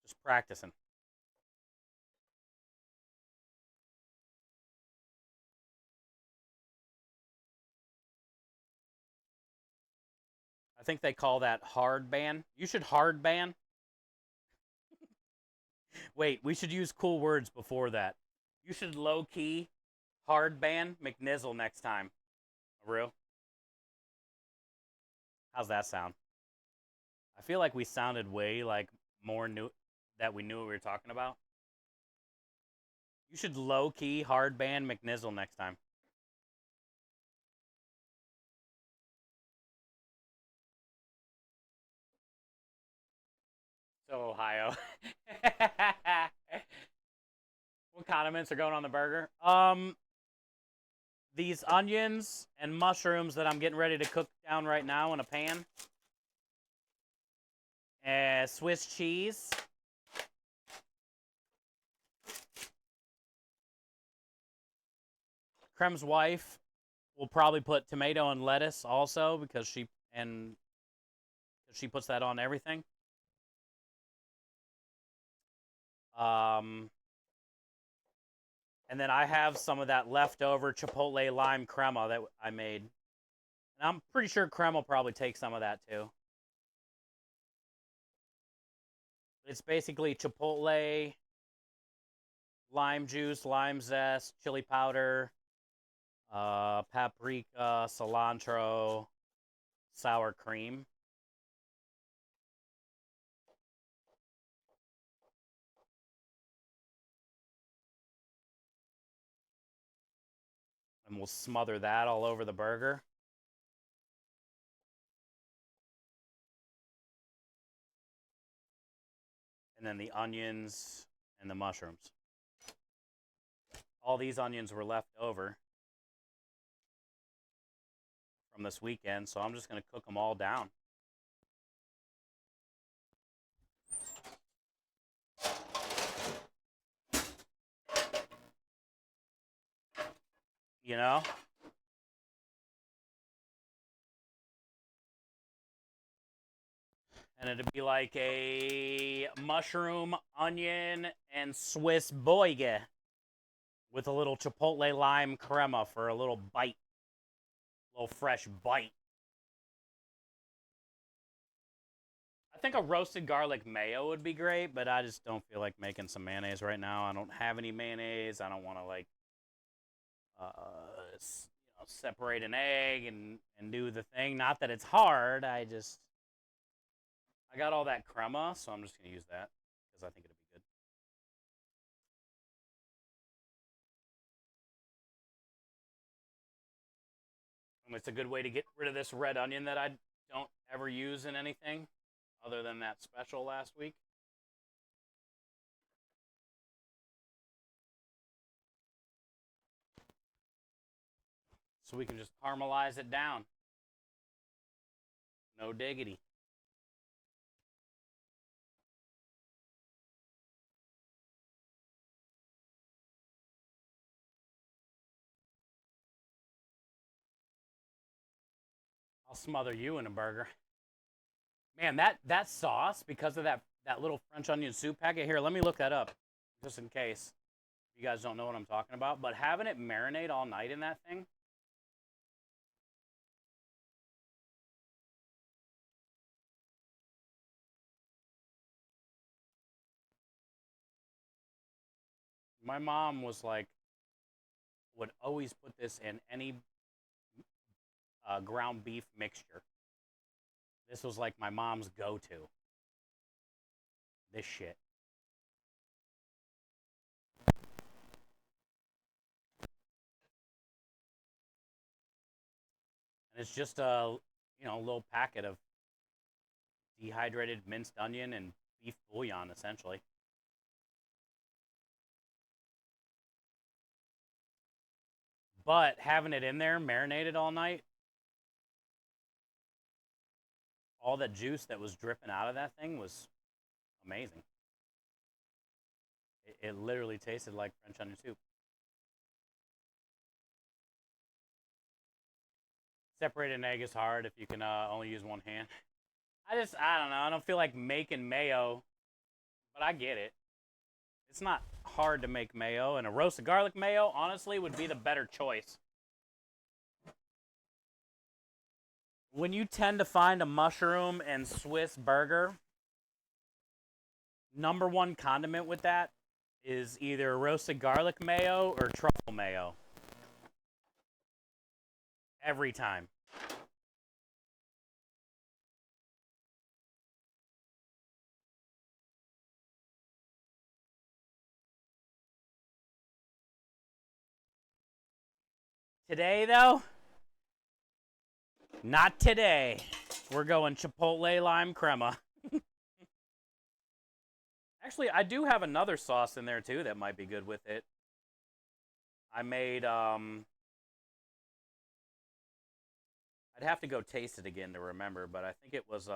Just practicing. I think they call that hard ban. You should hard ban. Wait, we should use cool words before that. You should low-key hard ban McNizzle next time. Aru? How's that sound? I feel like we sounded way like more new that we knew what we were talking about. You should low-key hard ban McNizzle next time. So Ohio. What condiments are going on the burger? These onions and mushrooms that I'm getting ready to cook down right now in a pan. Swiss cheese. Crem's wife will probably put tomato and lettuce also because she puts that on everything. And then I have some of that leftover chipotle lime crema that I made. And I'm pretty sure Crem will probably take some of that too. It's basically chipotle, lime juice, lime zest, chili powder, paprika, cilantro, sour cream. And we'll smother that all over the burger. And then the onions and the mushrooms. All these onions were left over from this weekend, so I'm just going to cook them all down. You know? And it'd be like a mushroom, onion, and Swiss boige with a little chipotle lime crema for a little bite. A little fresh bite. I think a roasted garlic mayo would be great, but I just don't feel like making some mayonnaise right now. I don't have any mayonnaise. I don't want to like separate an egg and do the thing. Not that it's hard. I got all that crema, so I'm just gonna use that because I think it'll be good. And it's a good way to get rid of this red onion that I don't ever use in anything other than that special last week. So we can just caramelize it down. No diggity. I'll smother you in a burger. Man, that sauce, because of that little French onion soup packet, here, let me look that up, just in case you guys don't know what I'm talking about. But having it marinate all night in that thing, my mom was like, would always put this in any ground beef mixture. This was like my mom's go-to. This shit. And it's just a little packet of dehydrated minced onion and beef bouillon, essentially. But having it in there, marinated all night, all that juice that was dripping out of that thing was amazing. It literally tasted like French onion soup. Separating an egg is hard if you can only use one hand. I don't know. I don't feel like making mayo, but I get it. It's not hard to make mayo, and a roasted garlic mayo, honestly, would be the better choice. When you tend to find a mushroom and Swiss burger, number one condiment with that is either roasted garlic mayo or truffle mayo. Every time. Today, though, not today. We're going chipotle lime crema. Actually, I do have another sauce in there, too, that might be good with it. I made, I'd have to go taste it again to remember, but I think it was,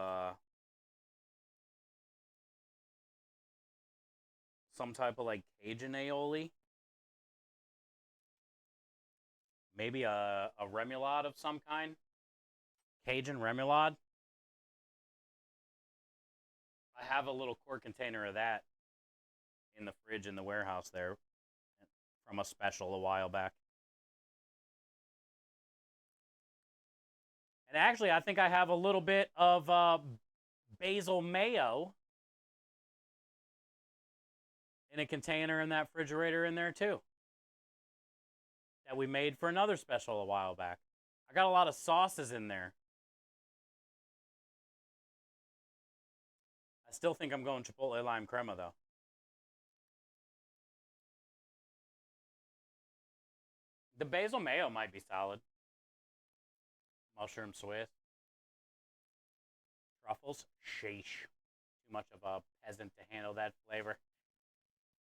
some type of like Cajun aioli. Maybe a remoulade of some kind. Cajun remoulade. I have a little quart container of that in the fridge in the warehouse there from a special a while back. And actually, I think I have a little bit of basil mayo in a container in that refrigerator in there too. That we made for another special a while back. I got a lot of sauces in there. I still think I'm going Chipotle lime crema though. The basil mayo might be solid. Mushroom Swiss. Truffles? Sheesh. Too much of a peasant to handle that flavor.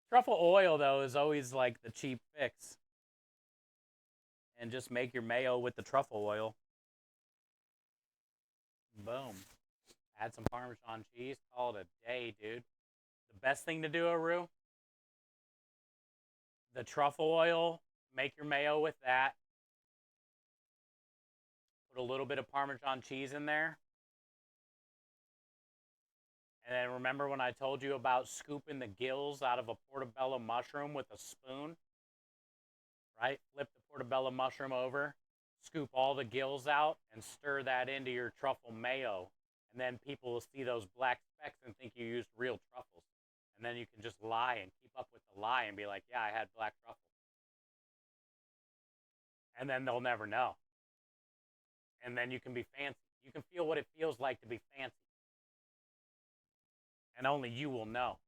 Truffle oil, though, is always like the cheap fix. And just make your mayo with the truffle oil. Boom. Add some Parmesan cheese. Call it a day, dude. The best thing to do, Aru, the truffle oil, make your mayo with that. Put a little bit of Parmesan cheese in there. And then remember when I told you about scooping the gills out of a portobello mushroom with a spoon? Right? Flip the portobello mushroom over, scoop all the gills out, and stir that into your truffle mayo. And then people will see those black specks and think you used real truffles. And then you can just lie and keep up with the lie and be like, yeah, I had black truffles. And then they'll never know. And then you can be fancy. You can feel what it feels like to be fancy. And only you will know.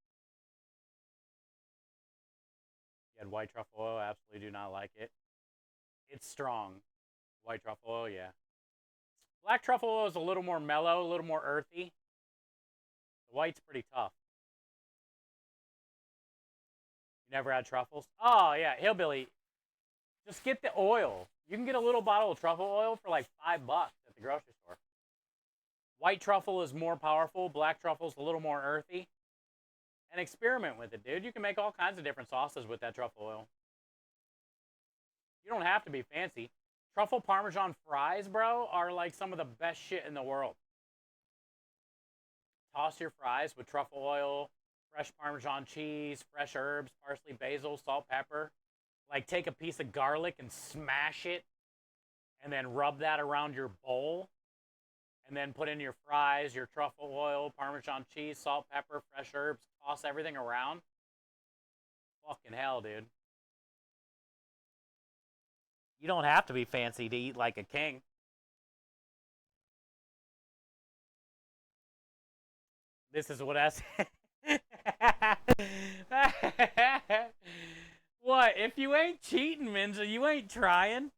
You had white truffle oil, absolutely do not like it. It's strong. White truffle oil, yeah. Black truffle oil is a little more mellow, a little more earthy. The white's pretty tough. You never had truffles? Oh, yeah, Hillbilly. Just get the oil. You can get a little bottle of truffle oil for like $5 at the grocery store. White truffle is more powerful. Black truffle is a little more earthy. And experiment with it, dude. You can make all kinds of different sauces with that truffle oil. You don't have to be fancy. Truffle Parmesan fries, bro, are like some of the best shit in the world. Toss your fries with truffle oil, fresh Parmesan cheese, fresh herbs, parsley, basil, salt, pepper. Like take a piece of garlic and smash it and then rub that around your bowl. And then put in your fries, your truffle oil, Parmesan cheese, salt, pepper, fresh herbs. Toss everything around. Fucking hell, dude. You don't have to be fancy to eat like a king. This is what I said. What? If you ain't cheating, Minza, you ain't trying.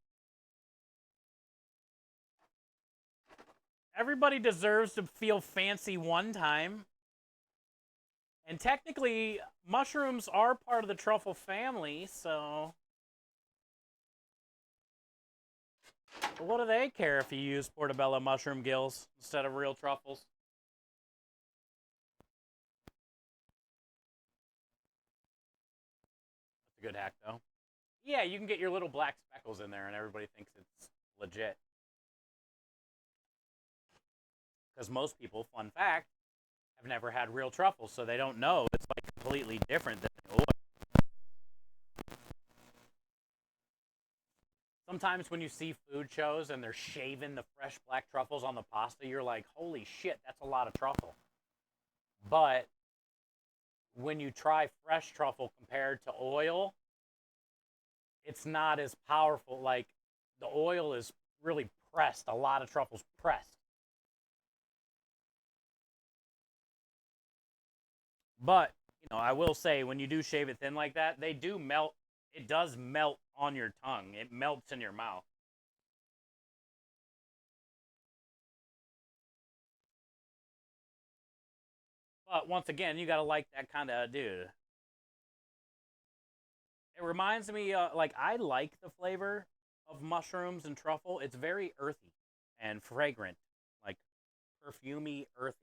Everybody deserves to feel fancy one time. And technically, mushrooms are part of the truffle family, so... What do they care if you use portobello mushroom gills instead of real truffles? That's a good hack, though. Yeah, you can get your little black speckles in there and everybody thinks it's legit. Because most people, fun fact, have never had real truffles, so they don't know it's like completely different than oil. Sometimes when you see food shows and they're shaving the fresh black truffles on the pasta, you're like, holy shit, that's a lot of truffle. But when you try fresh truffle compared to oil, it's not as powerful. Like, the oil is really pressed. A lot of truffles pressed. But, you know, I will say, when you do shave it thin like that, they do melt. It does melt on your tongue. It melts in your mouth. But once again, you gotta like that kind of dude. It reminds me, like, I like the flavor of mushrooms and truffle. It's very earthy and fragrant, like perfumey, earthy.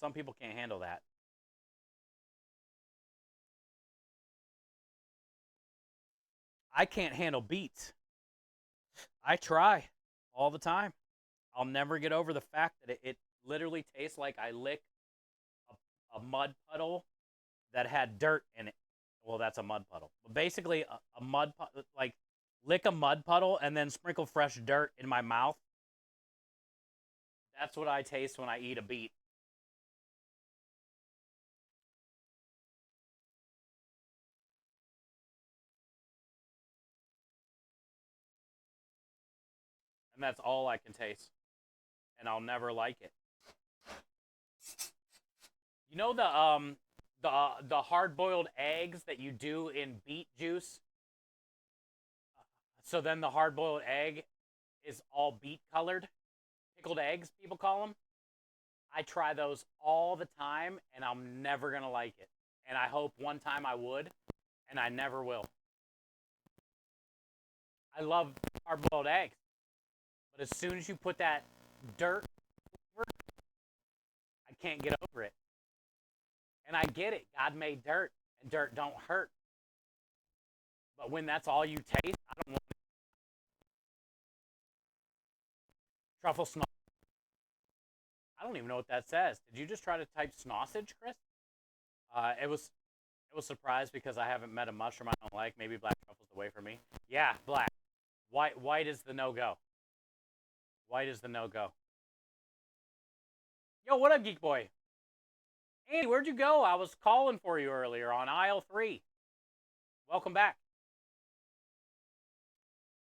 Some people can't handle that. I can't handle beets. I try all the time. I'll never get over the fact that it literally tastes like I lick a mud puddle that had dirt in it. Well, that's a mud puddle. But basically, a mud like lick a mud puddle and then sprinkle fresh dirt in my mouth. That's what I taste when I eat a beet. And that's all I can taste. And I'll never like it. You know the hard-boiled eggs that you do in beet juice? So then the hard-boiled egg is all beet colored. Pickled eggs, people call them. I try those all the time, and I'm never going to like it. And I hope one time I would, and I never will. I love hard-boiled eggs. But as soon as you put that dirt over, I can't get over it. And I get it. God made dirt, and dirt don't hurt. But when that's all you taste, I don't want it. Truffle sausage. I don't even know what that says. Did you just try to type sausage, Chris? It was surprised because I haven't met a mushroom I don't like. Maybe black truffle's the way for me. Yeah, black. White is the no-go. White is the no-go. Yo, what up, Geek Boy? Andy, where'd you go? I was calling for you earlier on aisle 3. Welcome back.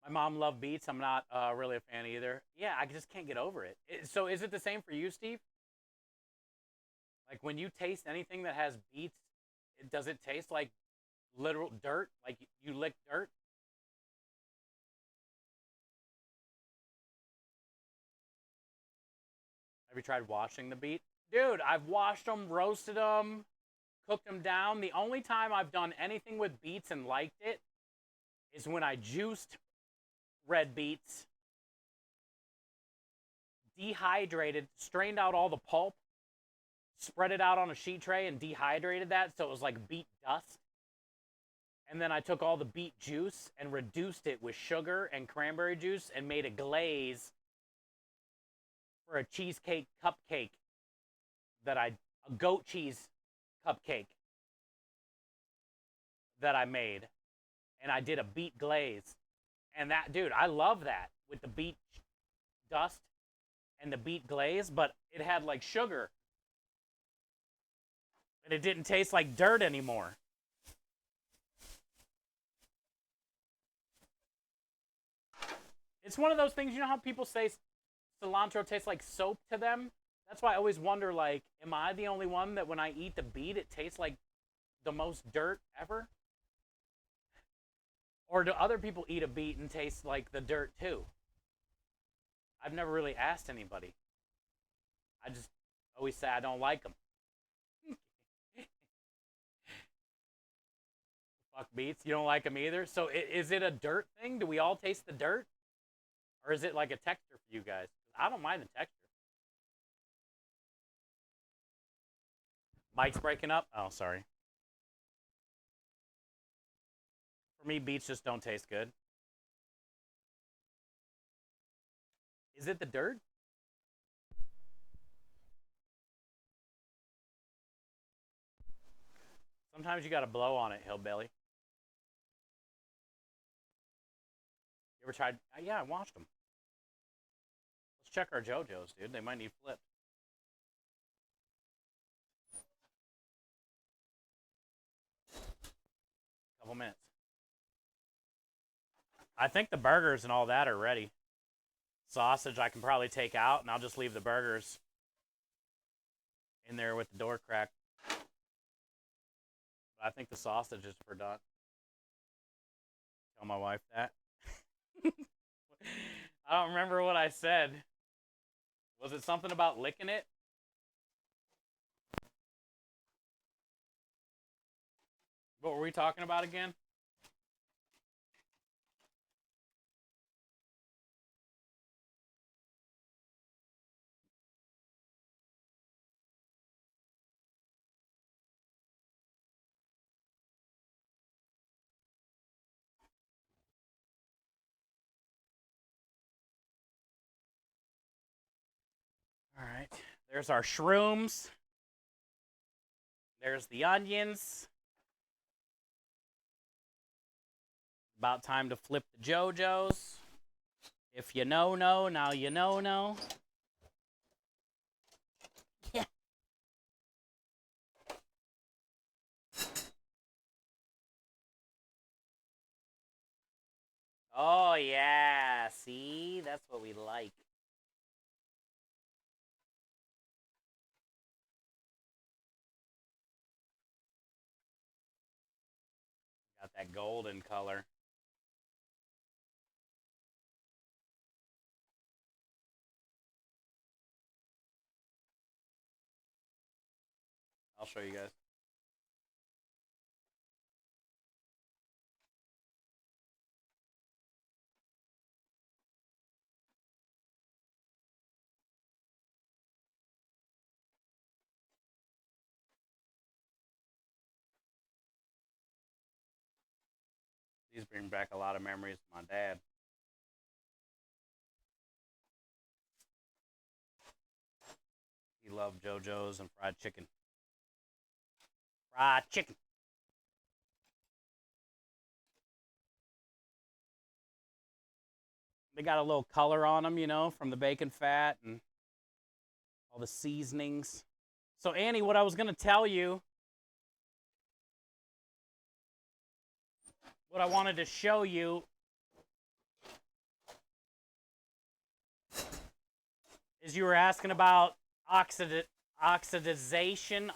My mom loved beets. I'm not really a fan either. Yeah, I just can't get over it. So is it the same for you, Steve? Like when you taste anything that has beets, does it taste like literal dirt? Like you lick dirt? Have you tried washing the beet? Dude, I've washed them, roasted them, cooked them down. The only time I've done anything with beets and liked it is when I juiced red beets, dehydrated, strained out all the pulp, spread it out on a sheet tray and dehydrated that so it was like beet dust. And then I took all the beet juice and reduced it with sugar and cranberry juice and made a glaze for a cheesecake cupcake a goat cheese cupcake that I made. And I did a beet glaze. And that, dude, I love that with the beet dust and the beet glaze, but it had like sugar. And it didn't taste like dirt anymore. It's one of those things, you know how people say cilantro tastes like soap to them? That's why I always wonder, like, am I the only one that when I eat the beet, it tastes like the most dirt ever? Or do other people eat a beet and taste like the dirt too? I've never really asked anybody. I just always say I don't like them. Fuck beets. You don't like them either? So is it a dirt thing? Do we all taste the dirt? Or is it like a texture for you guys? I don't mind the texture. Mike's breaking up? Oh, sorry. For me, beets just don't taste good. Is it the dirt? Sometimes you gotta blow on it, hillbilly. You ever tried? Yeah, I watched them. Let's check our JoJo's, dude. They might need flipped. Couple minutes. I think the burgers and all that are ready. Sausage I can probably take out, and I'll just leave the burgers in there with the door cracked. But I think the sausage is for done. Tell my wife that. I don't remember what I said. Was it something about licking it? What were we talking about again? All right. There's our shrooms. There's the onions. About time to flip the JoJo's. If you know, now you know. Yeah. Oh, yeah. See? That's what we like. Got that golden color. I'll show you guys. These bring back a lot of memories of my dad. He loved JoJo's and fried chicken. Fried chicken. They got a little color on them, you know, from the bacon fat and all the seasonings. So, Annie, what I was going to tell you, what I wanted to show you is you were asking about oxidization.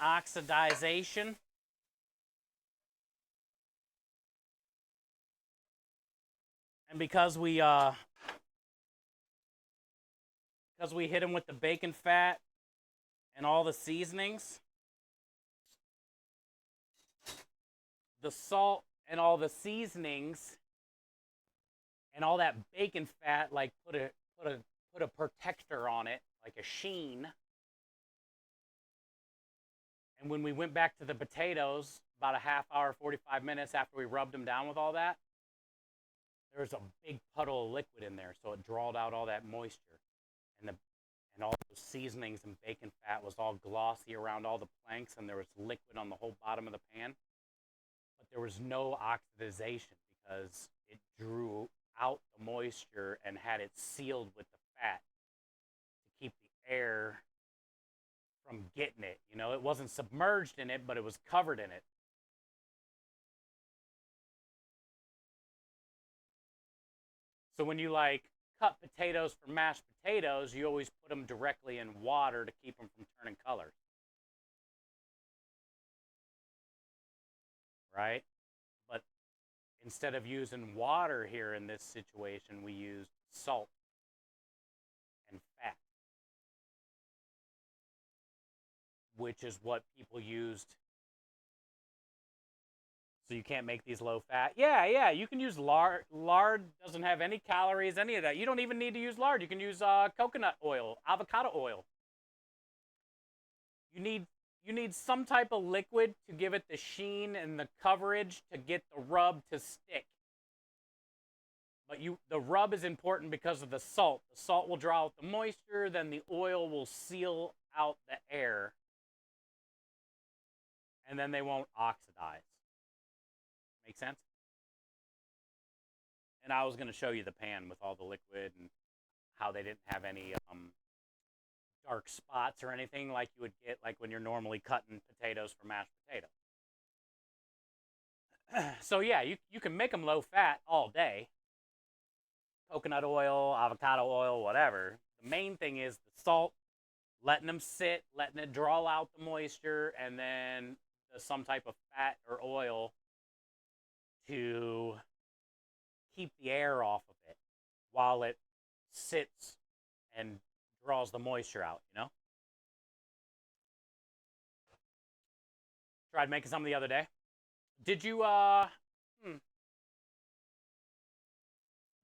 And because we hit them with the bacon fat and all the seasonings, the salt and all the seasonings and all that bacon fat like put a protector on it, like a sheen. And when we went back to the potatoes about a half hour, 45 minutes after we rubbed them down with all that, there was a big puddle of liquid in there, so it drawed out all that moisture. And all those seasonings and bacon fat was all glossy around all the planks, and there was liquid on the whole bottom of the pan. But there was no oxidization because it drew out the moisture and had it sealed with the fat to keep the air from getting it. You know, it wasn't submerged in it, but it was covered in it. So when you like cut potatoes for mashed potatoes, you always put them directly in water to keep them from turning color. Right? But instead of using water here in this situation, we used salt and fat, which is what people used. So you can't make these low fat. Yeah, you can use lard. Lard doesn't have any calories, any of that. You don't even need to use lard. You can use coconut oil, avocado oil. You need some type of liquid to give it the sheen and the coverage to get the rub to stick. But the rub is important because of the salt. The salt will draw out the moisture, then the oil will seal out the air, and then they won't oxidize. Make sense? And I was going to show you the pan with all the liquid and how they didn't have any dark spots or anything like you would get like when you're normally cutting potatoes for mashed potatoes. So yeah, you can make them low fat all day. Coconut oil, avocado oil, whatever. The main thing is the salt, letting them sit, letting it draw out the moisture, and then some type of fat or oil to keep the air off of it while it sits and draws the moisture out, you know? Tried making some the other day. Did you,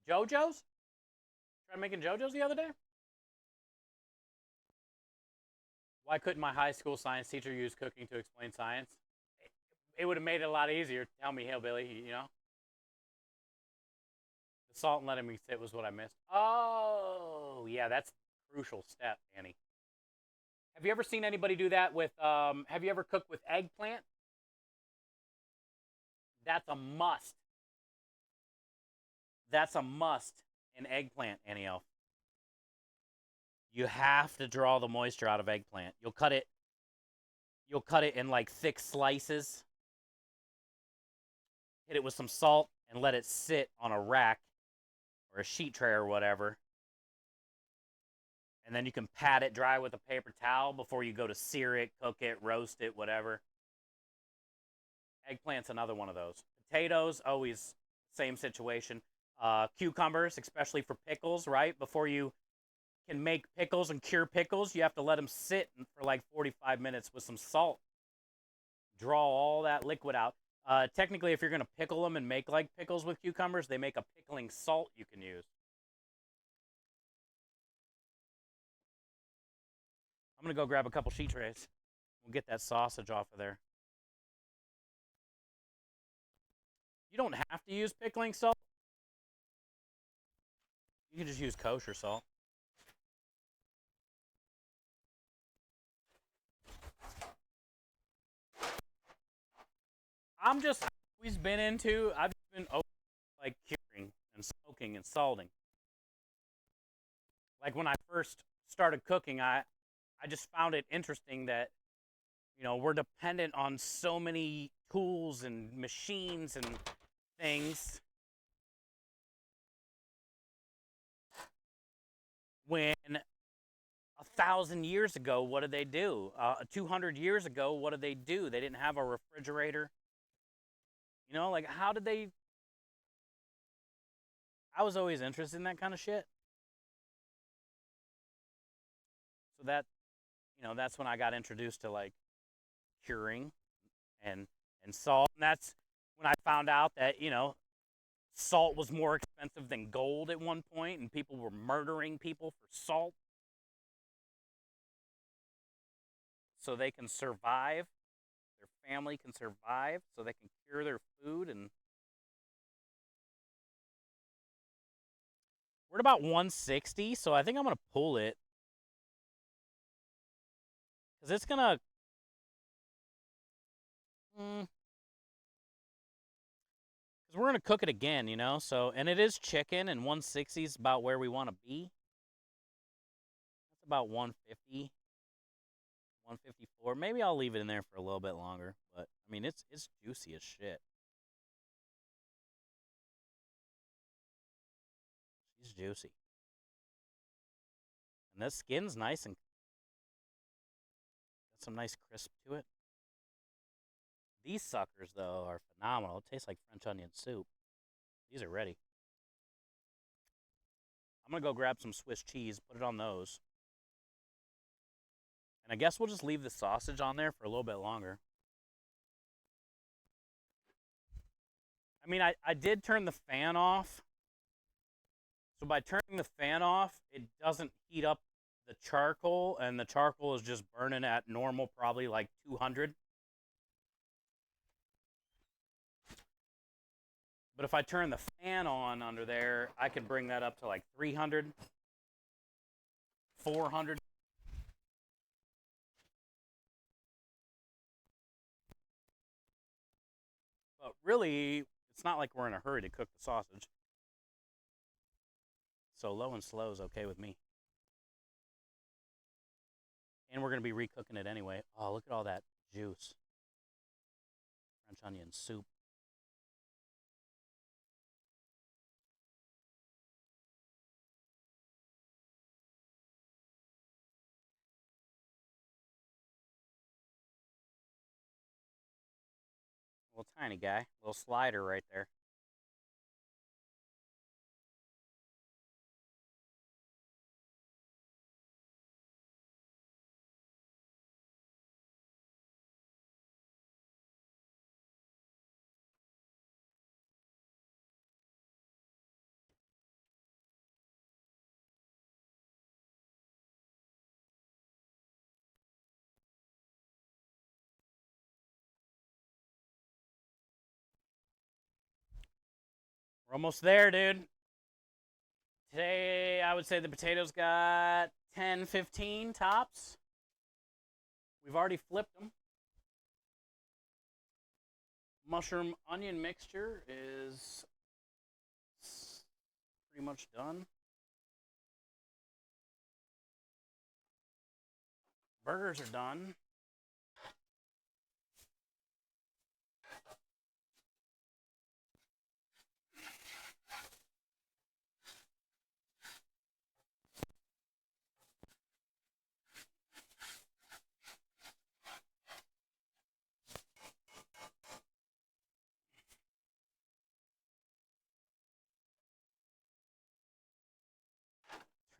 JoJo's? Tried making JoJo's the other day? Why couldn't my high school science teacher use cooking to explain science? It would have made it a lot easier. Tell me, hillbilly, you know? The salt and letting me sit was what I missed. Oh, yeah, that's a crucial step, Annie. Have you ever seen anybody do that with, have you ever cooked with eggplant? That's a must. That's a must in eggplant, Aniel. You have to draw the moisture out of eggplant. You'll cut it in like thick slices, hit it with some salt, and let it sit on a rack or a sheet tray or whatever. And then you can pat it dry with a paper towel before you go to sear it, cook it, roast it, whatever. Eggplant's another one of those. Potatoes, always same situation. Cucumbers, especially for pickles, right? Before you can make pickles and cure pickles, you have to let them sit for like 45 minutes with some salt. Draw all that liquid out. Technically, if you're going to pickle them and make like pickles with cucumbers, they make a pickling salt you can use. I'm going to go grab a couple sheet trays. We'll get that sausage off of there. You don't have to use pickling salt. You can just use kosher salt. I've been like curing and smoking and salting. Like when I first started cooking, I just found it interesting that, we're dependent on so many tools and machines and things when 1,000 years ago, what did they do? 200 years ago, what did they do? They didn't have a refrigerator. Like how did they? I was always interested in that kind of shit. So that's when I got introduced to like curing and salt. And that's when I found out that, salt was more expensive than gold at one point and people were murdering people for salt so they can survive, their family can survive, so they can cure their food. And we're at about 160, so I think I'm going to pull it because it's going to because we're going to cook it again, so, and it is chicken, and 160 is about where we want to be. That's about 150, 154. Maybe I'll leave it in there for a little bit longer, but I mean it's juicy as shit. She's juicy. And this skin's nice and got some nice crisp to it. These suckers, though, are phenomenal. It tastes like French onion soup. These are ready. I'm going to go grab some Swiss cheese, put it on those. And I guess we'll just leave the sausage on there for a little bit longer. I mean, I did turn the fan off. So by turning the fan off, it doesn't heat up the charcoal, and the charcoal is just burning at normal, probably like 200. But if I turn the fan on under there, I can bring that up to like 300, 400. But really, it's not like we're in a hurry to cook the sausage. So low and slow is okay with me. And we're going to be recooking it anyway. Oh, look at all that juice. French onion soup. Little tiny guy. Little slider right there. We're almost there, dude. Today, I would say the potatoes got 10, 15 tops. We've already flipped them. Mushroom onion mixture is pretty much done. Burgers are done.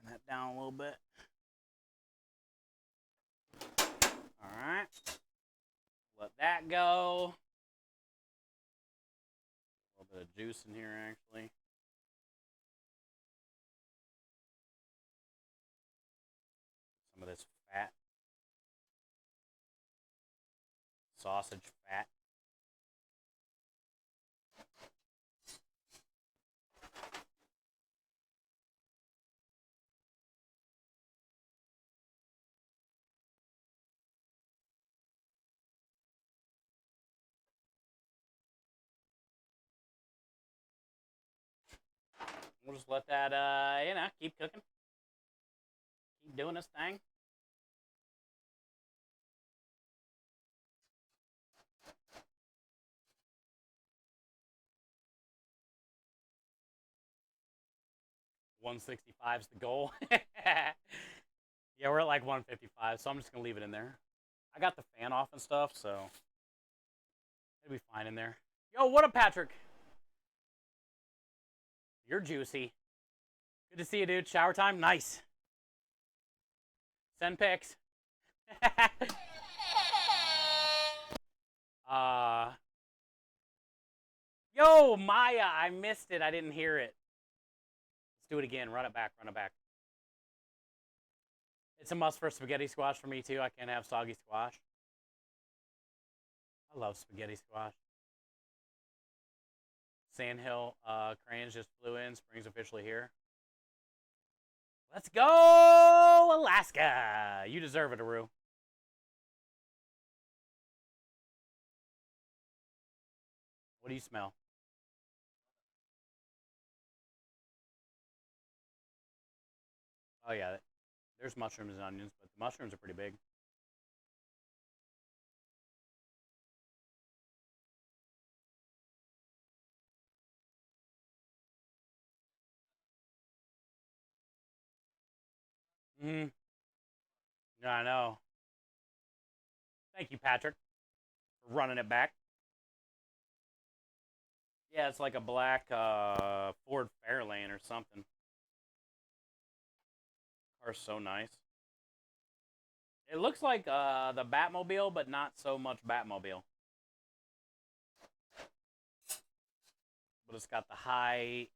Turn that down a little bit. All right. Let that go. A little bit of juice in here, actually. Some of this fat. Sausage fat. We'll just let that, keep cooking. Keep doing this thing. $165 is the goal. Yeah, we're at like 155, so I'm just gonna leave it in there. I got the fan off and stuff, so it'll be fine in there. Yo, what up, Patrick? You're juicy. Good to see you, dude. Shower time? Nice. Send pics. Yo, Maya, I missed it. I didn't hear it. Let's do it again. Run it back. Run it back. It's a must for spaghetti squash for me, too. I can't have soggy squash. I love spaghetti squash. Sandhill Cranes just flew in. Spring's officially here. Let's go, Alaska. You deserve it, Aru. What do you smell? Oh, yeah. There's mushrooms and onions, but the mushrooms are pretty big. Yeah, I know. Thank you, Patrick, for running it back. Yeah, it's like a black Ford Fairlane or something. Car's so nice. It looks like the Batmobile, but not so much Batmobile. But it's got the high,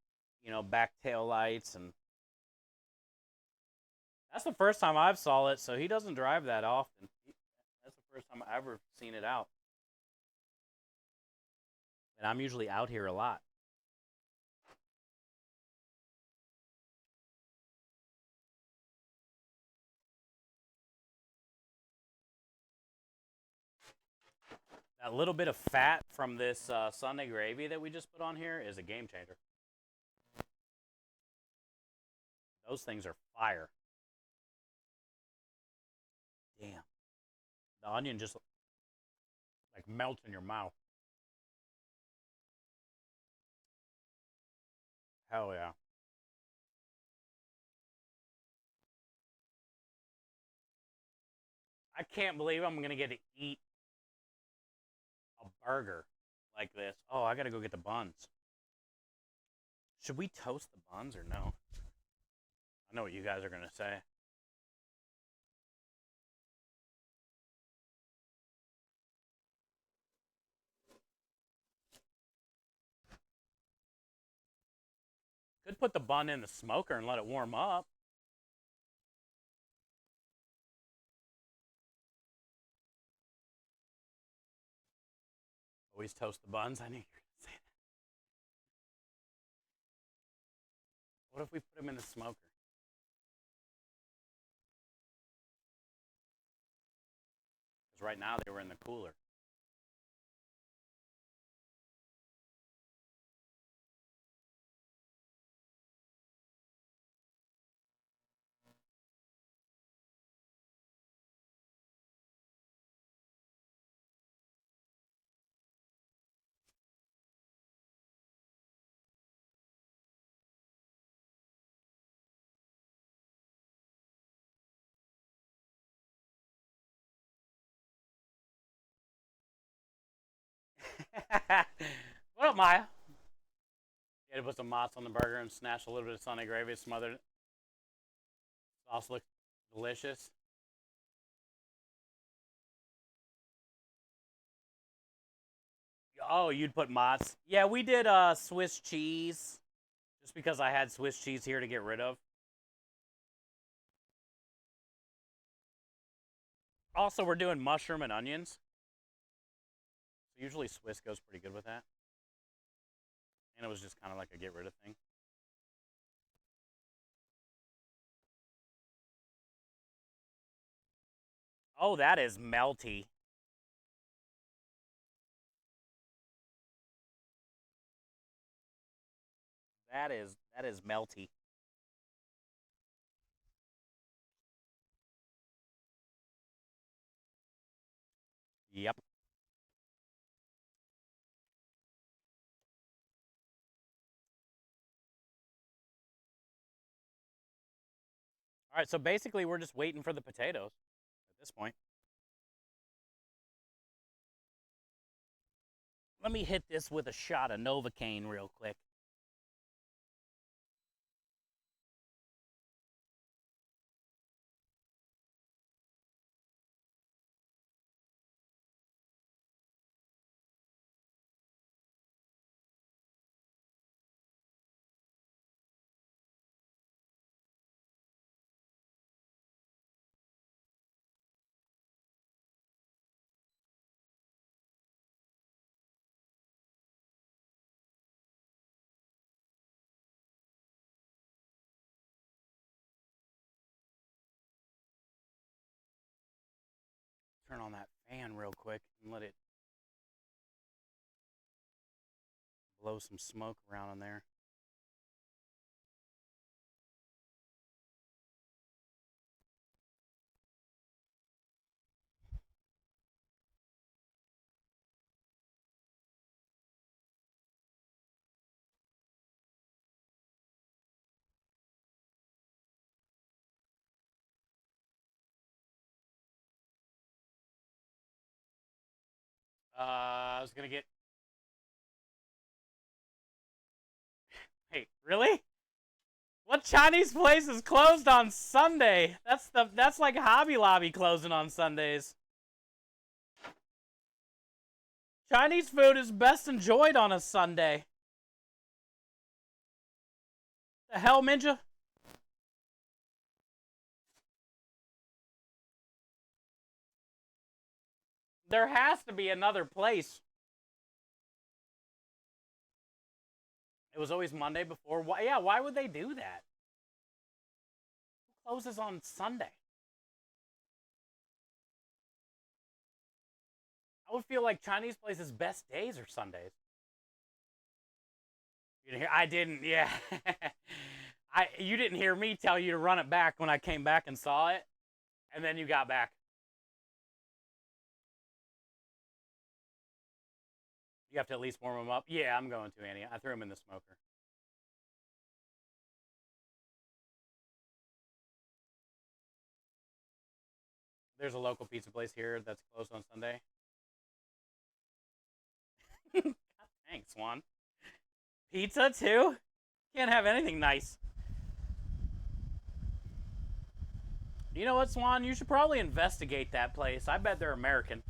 back tail lights, and that's the first time I've saw it. So he doesn't drive that often. That's the first time I've ever seen it out. And I'm usually out here a lot. That little bit of fat from this Sunday gravy that we just put on here is a game changer. Those things are fire. Damn. The onion just like melts in your mouth. Hell yeah. I can't believe I'm going to get to eat a burger like this. Oh, I got to go get the buns. Should we toast the buns or no? I know what you guys are going to say. Could put the bun in the smoker and let it warm up. Always toast the buns. I knew you were going to say that. What if we put them in the smoker? right now they were in the cooler. What up, Maya? Yeah, to put some mozz on the burger and snatch a little bit of Sunday gravy, smothered it. Sauce looks delicious. Oh, you'd put mozz. Yeah, we did Swiss cheese, just because I had Swiss cheese here to get rid of. Also, we're doing mushroom and onions. So usually Swiss goes pretty good with that. And it was just kind of like a get rid of thing. Oh, that is melty. That is melty. Yep. All right, so basically we're just waiting for the potatoes at this point. Let me hit this with a shot of Novocaine real quick. Turn on that fan real quick and let it blow some smoke around in there. I was gonna get. Hey, really? What Chinese place is closed on Sunday? That's like Hobby Lobby closing on Sundays. Chinese food is best enjoyed on a Sunday. The hell, Ninja? There has to be another place. It was always Monday before. Why, yeah, why would they do that? Who closes on Sunday? I would feel like Chinese places' best days are Sundays. You didn't hear? I didn't. Yeah. You didn't hear me tell you to run it back when I came back and saw it, and then you got back. You have to at least warm them up. Yeah, I'm going to, Annie. I threw them in the smoker. There's a local pizza place here that's closed on Sunday. God, thanks, Juan. Pizza too? Can't have anything nice. You know what, Swan? You should probably investigate that place. I bet they're American.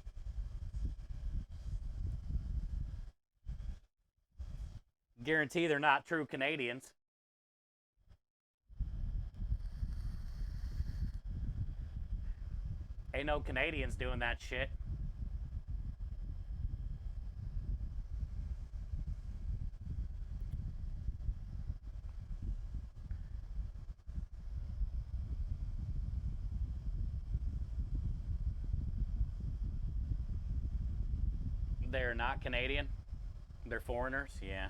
Guarantee they're not true Canadians. Ain't no Canadians doing that shit. They're not Canadian. They're foreigners. Yeah.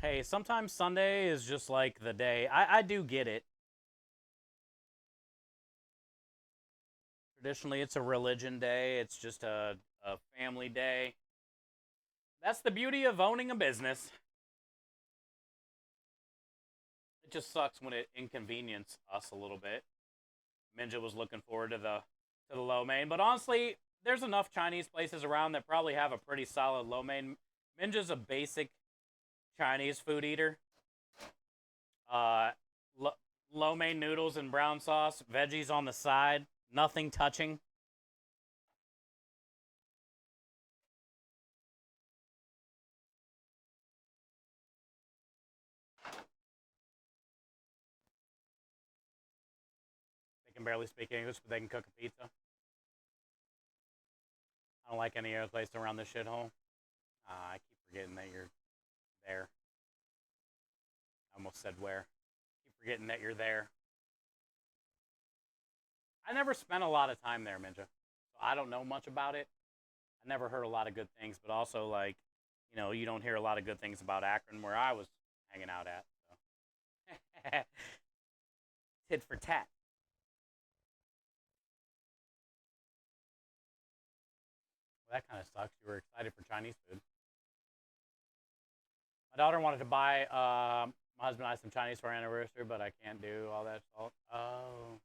Hey, sometimes Sunday is just like the day. I do get it. Traditionally, it's a religion day. It's just a family day. That's the beauty of owning a business. It just sucks when it inconveniences us a little bit. Minja was looking forward to the lo mein, but honestly, there's enough Chinese places around that probably have a pretty solid lo mein. Minja's a basic Chinese food eater. Uh, lo mein noodles and brown sauce, veggies on the side, nothing touching. They can barely speak English, but they can cook a pizza. I don't like any other place around this shithole. I keep forgetting that you're there. I almost said where. Keep forgetting that you're there. I never spent a lot of time there, Minja. So I don't know much about it. I never heard a lot of good things, but also, like, you know, you don't hear a lot of good things about Akron where I was hanging out at. So. Tit for tat. Well, that kind of sucks. You were excited for Chinese food. My daughter wanted to buy my husband and I some Chinese for our anniversary, but I can't do all that salt. Oh.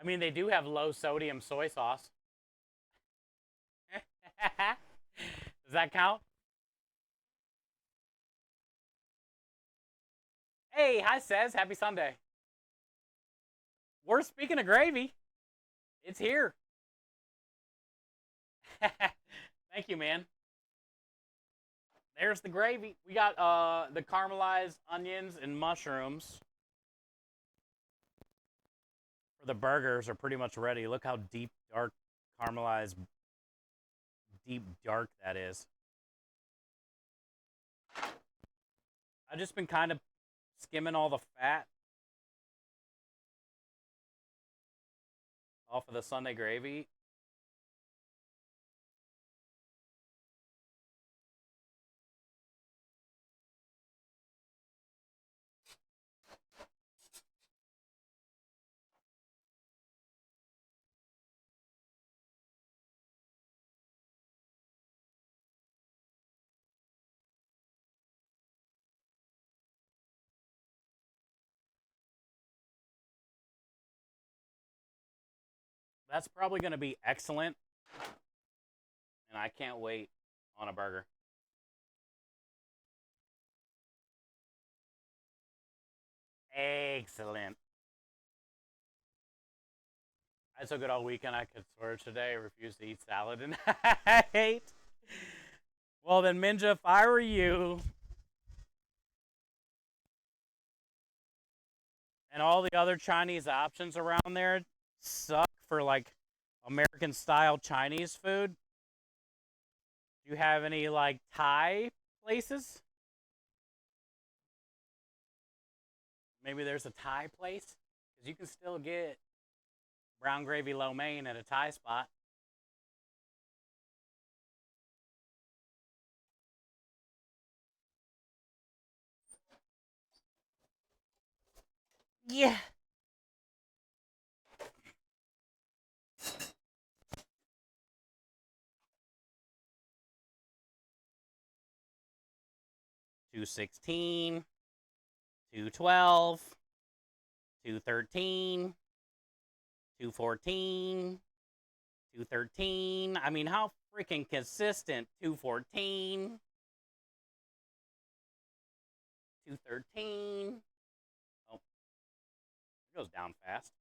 I mean, they do have low sodium soy sauce. Does that count? Hey, hi, Says. Happy Sunday. We're speaking of gravy. It's here. Thank you, man. There's the gravy. We got the caramelized onions and mushrooms. For the burgers are pretty much ready. Look how deep, dark, caramelized, deep, dark that is. I've just been kind of skimming all the fat off of the Sunday gravy. That's probably going to be excellent. And I can't wait on a burger. Excellent. I took it all weekend. I could swear today. I refuse to eat salad and I hate. Well, then, Minja, if I were you and all the other Chinese options around there suck for like American style Chinese food, do you have any like Thai places? Maybe there's a Thai place? Because you can still get brown gravy lo mein at a Thai spot. Yeah. $2.16, $2.12, $2.13, $2.14, $2.13. I mean, how freaking consistent? $2.14, $2.13. Oh, it goes down fast.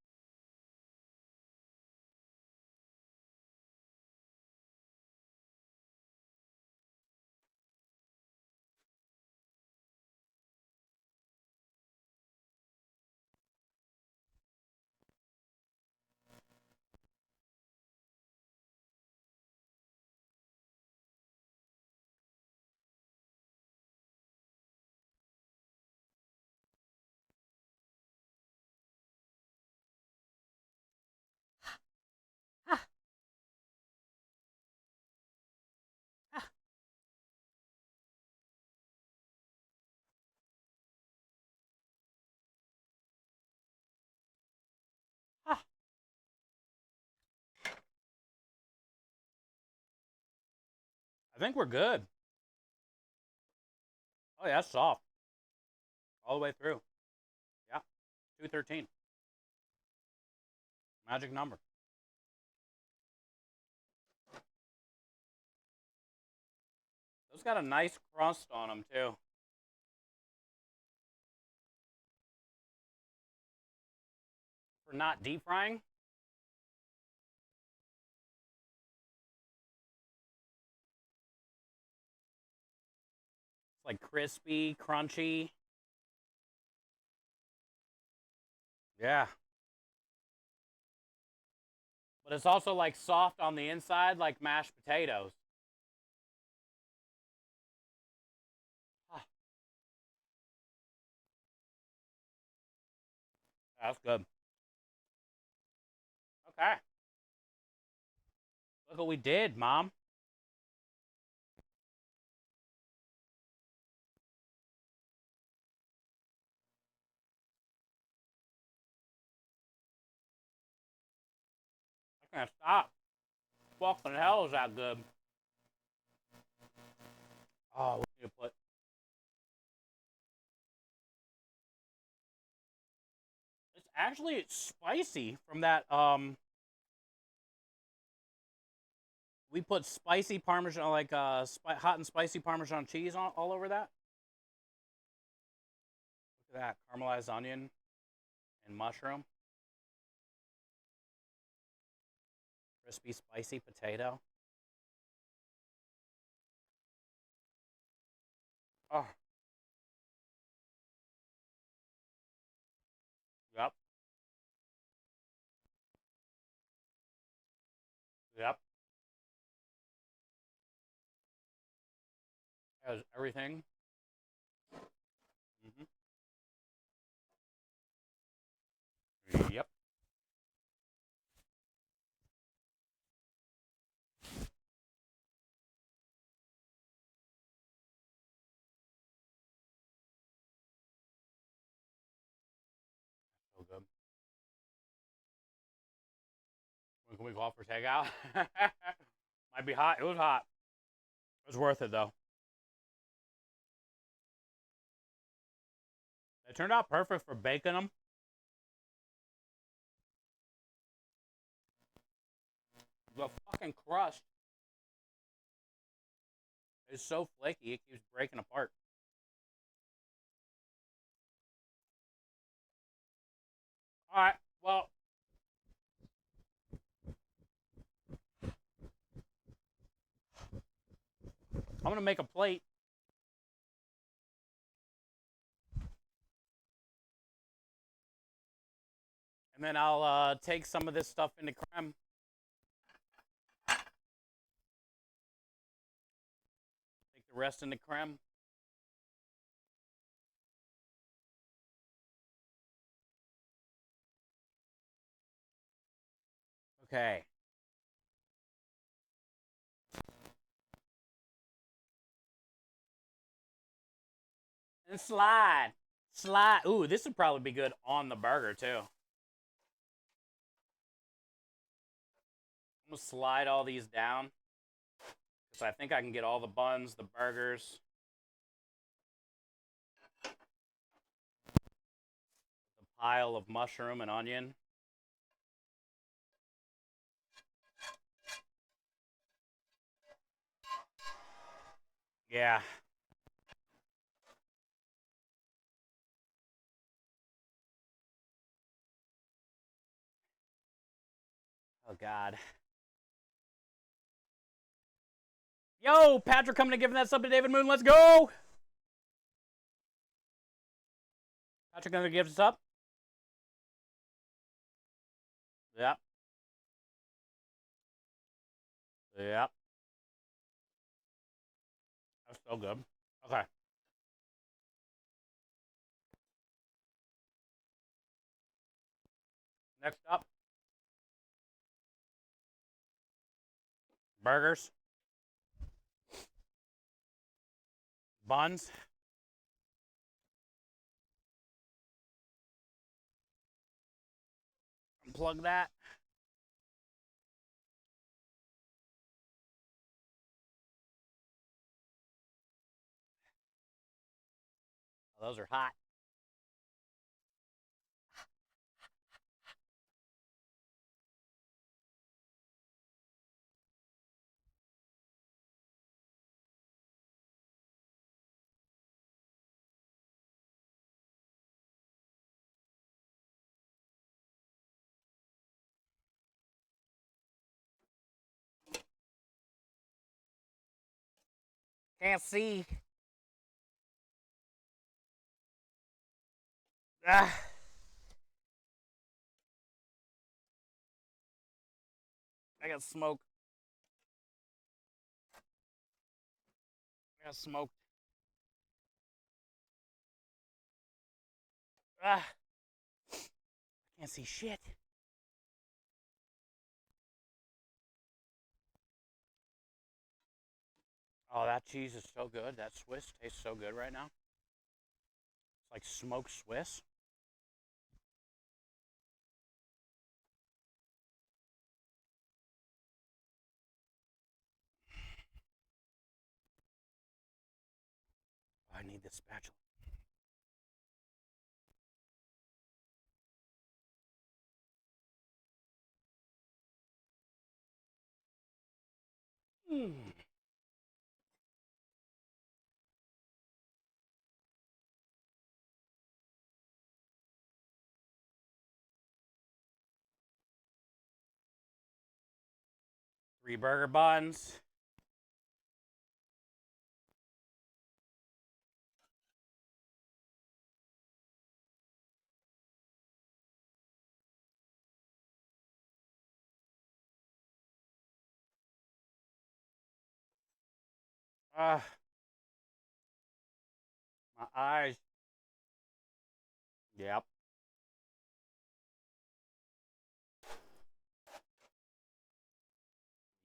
I think we're good. Oh, yeah, that's soft. All the way through. Yeah, 213. Magic number. Those got a nice crust on them, too. For not deep frying. It's like crispy, crunchy. Yeah. But it's also like soft on the inside, like mashed potatoes. Ah, that's good. Okay. Look what we did, Mom. I can't stop. Fucking hell is that good. Oh, we need to put. It's spicy from that. We put spicy Parmesan, like hot and spicy Parmesan cheese all over that. Look at that, caramelized onion and mushroom, crispy spicy potato. Oh, yep, yep. Has everything. Yep. So good. When can we call for takeout? Might be hot. It was hot. It was worth it though. They turned out perfect for baking them. The fucking crust is so flaky it keeps breaking apart. All right. Well, I'm gonna make a plate. And then I'll take some of this stuff into creme. Take the rest into creme. Okay. And slide. Slide. Ooh, this would probably be good on the burger, too. I'm going to slide all these down. Because I think I can get all the buns, the burgers. The pile of mushroom and onion. Yeah. Oh, God. Yo, Patrick coming to give that sub to David Moon. Let's go. Patrick gonna give us up. Yep. Yep. That's so good. Okay. Next up, burgers, buns. Unplug that. Those are hot. Can't see. Ah. I got smoke. I got smoked. Ah. I can't see shit. Oh, that cheese is so good. That Swiss tastes so good right now. It's like smoked Swiss. Oh, I need this spatula. Mm. Three burger buns. Ah, my eyes. Yep.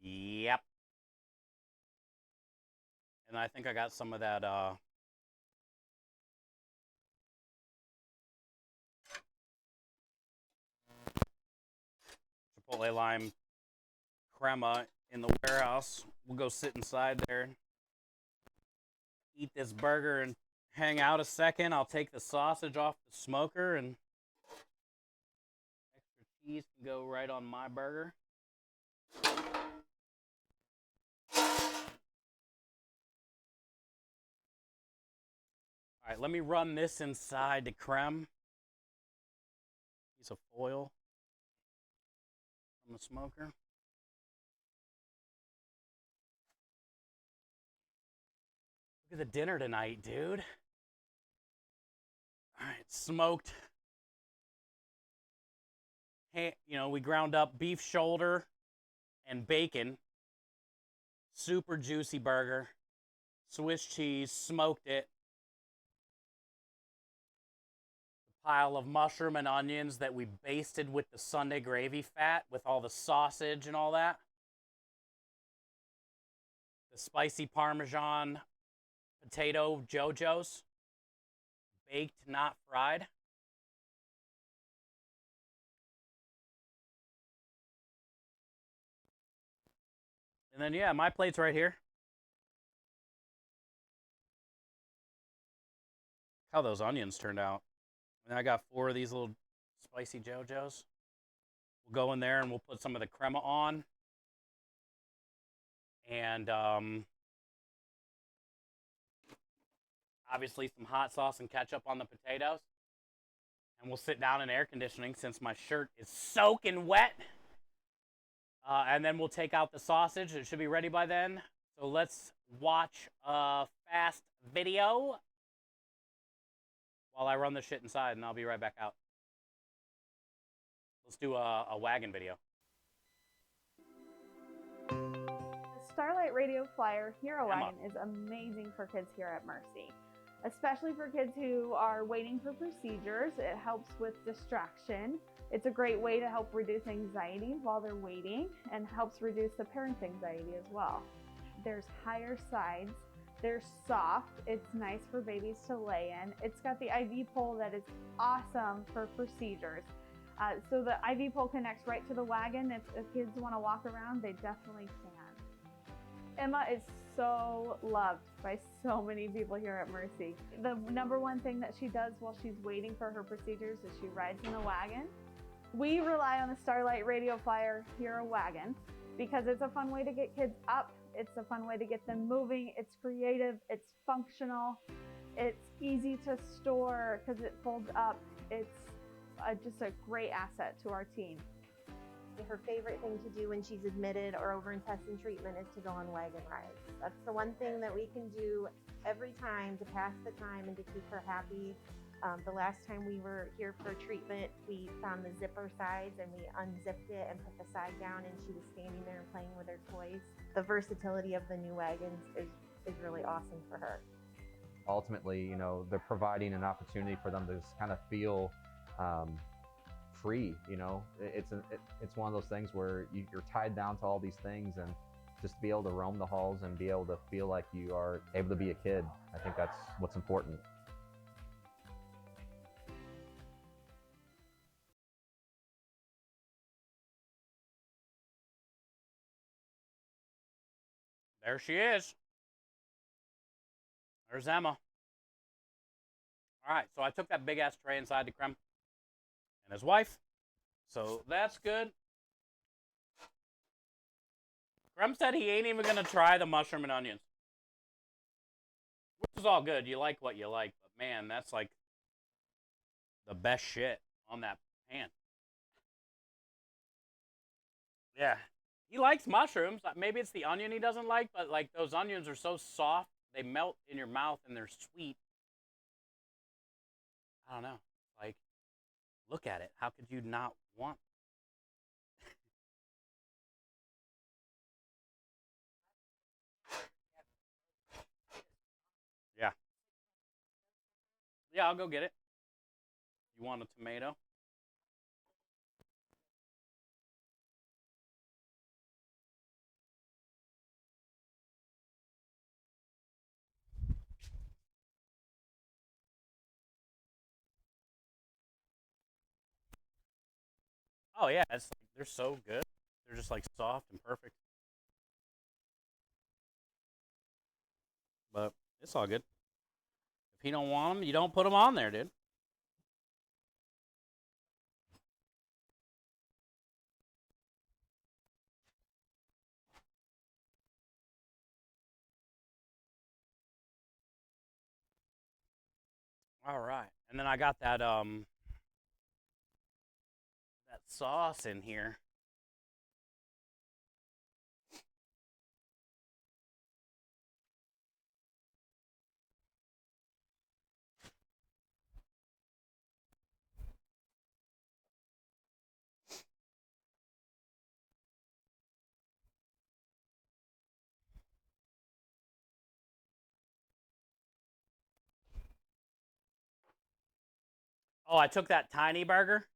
Yep. And I think I got some of that Chipotle lime crema in the warehouse. We'll go sit inside there, eat this burger, and hang out a second. I'll take the sausage off the smoker, and extra cheese can go right on my burger. All right, let me run this inside the creme. Piece of foil from the smoker. Look at the dinner tonight, dude. All right, smoked. Hey, we ground up beef shoulder and bacon. Super juicy burger. Swiss cheese, smoked it. Pile of mushroom and onions that we basted with the Sunday gravy fat with all the sausage and all that. The spicy Parmesan potato JoJo's. Baked, not fried. And then, yeah, my plate's right here. How those onions turned out. And I got 4 of these little spicy JoJo's. We'll go in there and we'll put some of the crema on. And obviously some hot sauce and ketchup on the potatoes. And we'll sit down in air conditioning since my shirt is soaking wet. And then we'll take out the sausage. It should be ready by then. So let's watch a fast video while I run the shit inside, and I'll be right back out. Let's do a wagon video. The Starlight Radio Flyer Hero Wagon is amazing for kids here at Mercy, especially for kids who are waiting for procedures. It helps with distraction. It's a great way to help reduce anxiety while they're waiting and helps reduce the parents' anxiety as well. There's higher sides. They're soft. It's nice for babies to lay in. It's got the IV pole that is awesome for procedures. So the IV pole connects right to the wagon. If kids want to walk around, they definitely can. Emma is so loved by so many people here at Mercy. The number one thing that she does while she's waiting for her procedures is she rides in a wagon. We rely on the Starlight Radio Flyer Hero Wagon because it's a fun way to get kids up. It's a fun way to get them moving. It's creative. It's functional. It's easy to store because it folds up. It's just a great asset to our team. Her favorite thing to do when she's admitted or over in test and treatment is to go on wagon rides. That's the one thing that we can do every time to pass the time and to keep her happy. The last time we were here for treatment, we found the zipper sides and we unzipped it and put the side down, and she was standing there and playing with her toys. The versatility of the new wagons is really awesome for her. Ultimately, you know, they're providing an opportunity for them to just kind of feel free. You know, it's one of those things where you're tied down to all these things, and just to be able to roam the halls and be able to feel like you are able to be a kid, I think that's what's important. There she is. There's Emma. All right, so I took that big-ass tray inside to Krem and his wife, so that's good. Krem said he ain't even going to try the mushroom and onions, which is all good. You like what you like, but man, that's like the best shit on that pan. Yeah. He likes mushrooms. Maybe it's the onion he doesn't like, but like those onions are so soft, they melt in your mouth and they're sweet. I don't know. Like, look at it. How could you not want? Yeah. Yeah, I'll go get it. You want a tomato? Oh yeah, it's like, they're so good. They're just like soft and perfect. But it's all good. If you don't want them, you don't put them on there, dude. All right, and then I got that that sauce in here. Oh, I took that tiny burger.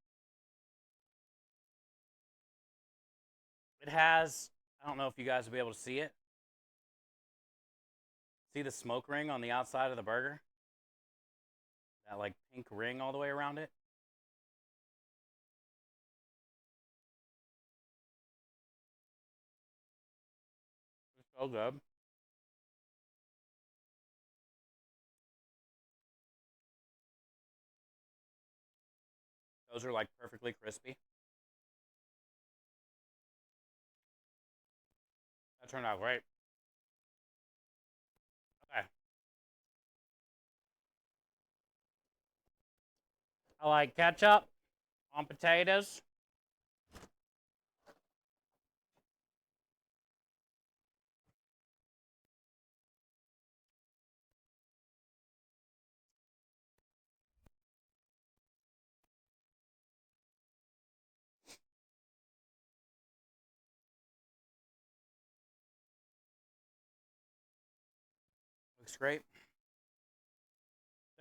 It has, I don't know if you guys will be able to see it. See the smoke ring on the outside of the burger? That like pink ring all the way around it? It's so good. Those are like perfectly crispy. That turned out great. Okay. I like ketchup on potatoes. Looks great.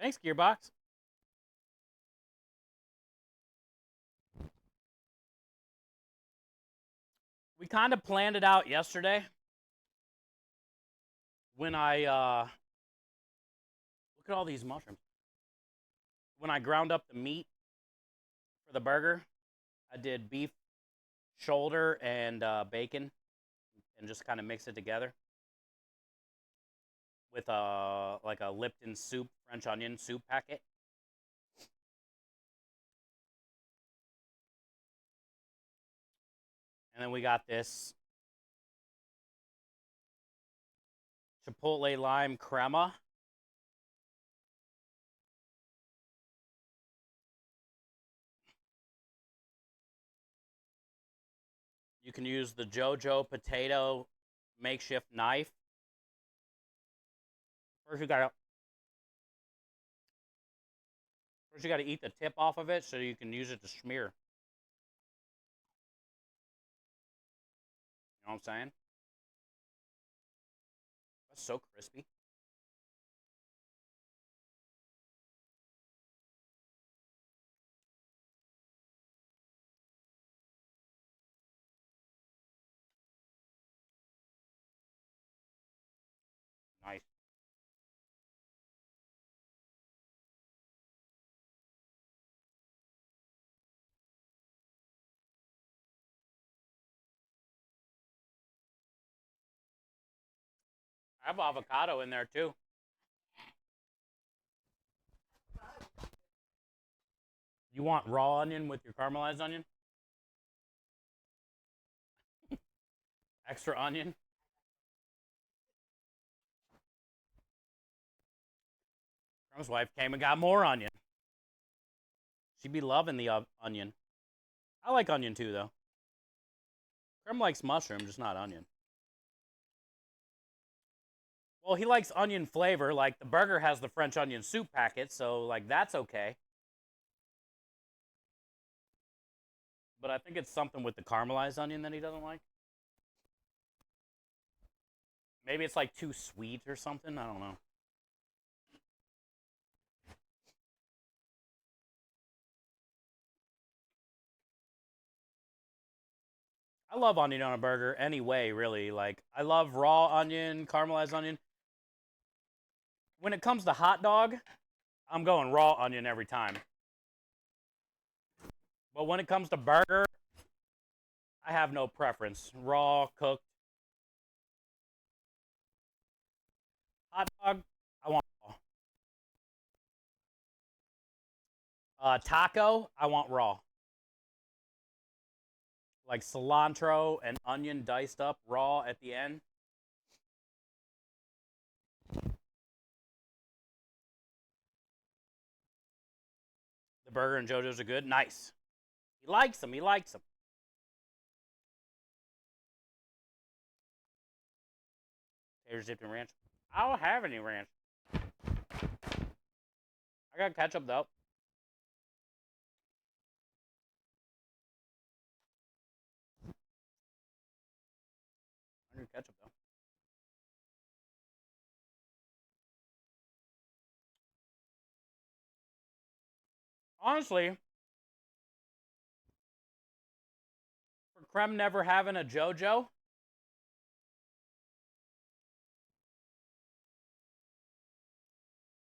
Thanks, Gearbox. We kind of planned it out yesterday when I look at all these mushrooms. When I ground up the meat for the burger, I did beef shoulder and bacon and just kind of mix it together. with like a Lipton soup, French onion soup packet. And then we got this Chipotle lime crema. You can use the JoJo potato makeshift knife. First you gotta eat the tip off of it so you can use it to smear. You know what I'm saying? That's so crispy. Nice. I have avocado in there too. You want raw onion with your caramelized onion? Extra onion? Crum's wife came and got more onion. She'd be loving the onion. I like onion too, though. Crumb likes mushroom, just not onion. Well, he likes onion flavor. Like, the burger has the French onion soup packet, so, like, that's okay. But I think it's something with the caramelized onion that he doesn't like. Maybe it's, like, too sweet or something. I don't know. I love onion on a burger anyway, really. Like, I love raw onion, caramelized onion. When it comes to hot dog, I'm going raw onion every time. But when it comes to burger, I have no preference. Raw, cooked. Hot dog, I want raw. Taco, I want raw. Like cilantro and onion diced up raw at the end. The burger and JoJo's are good. Nice. He likes them. He likes them. Taters dipped in ranch. I don't have any ranch. I got ketchup, though. I need ketchup, though. Honestly, for Creme never having a JoJo,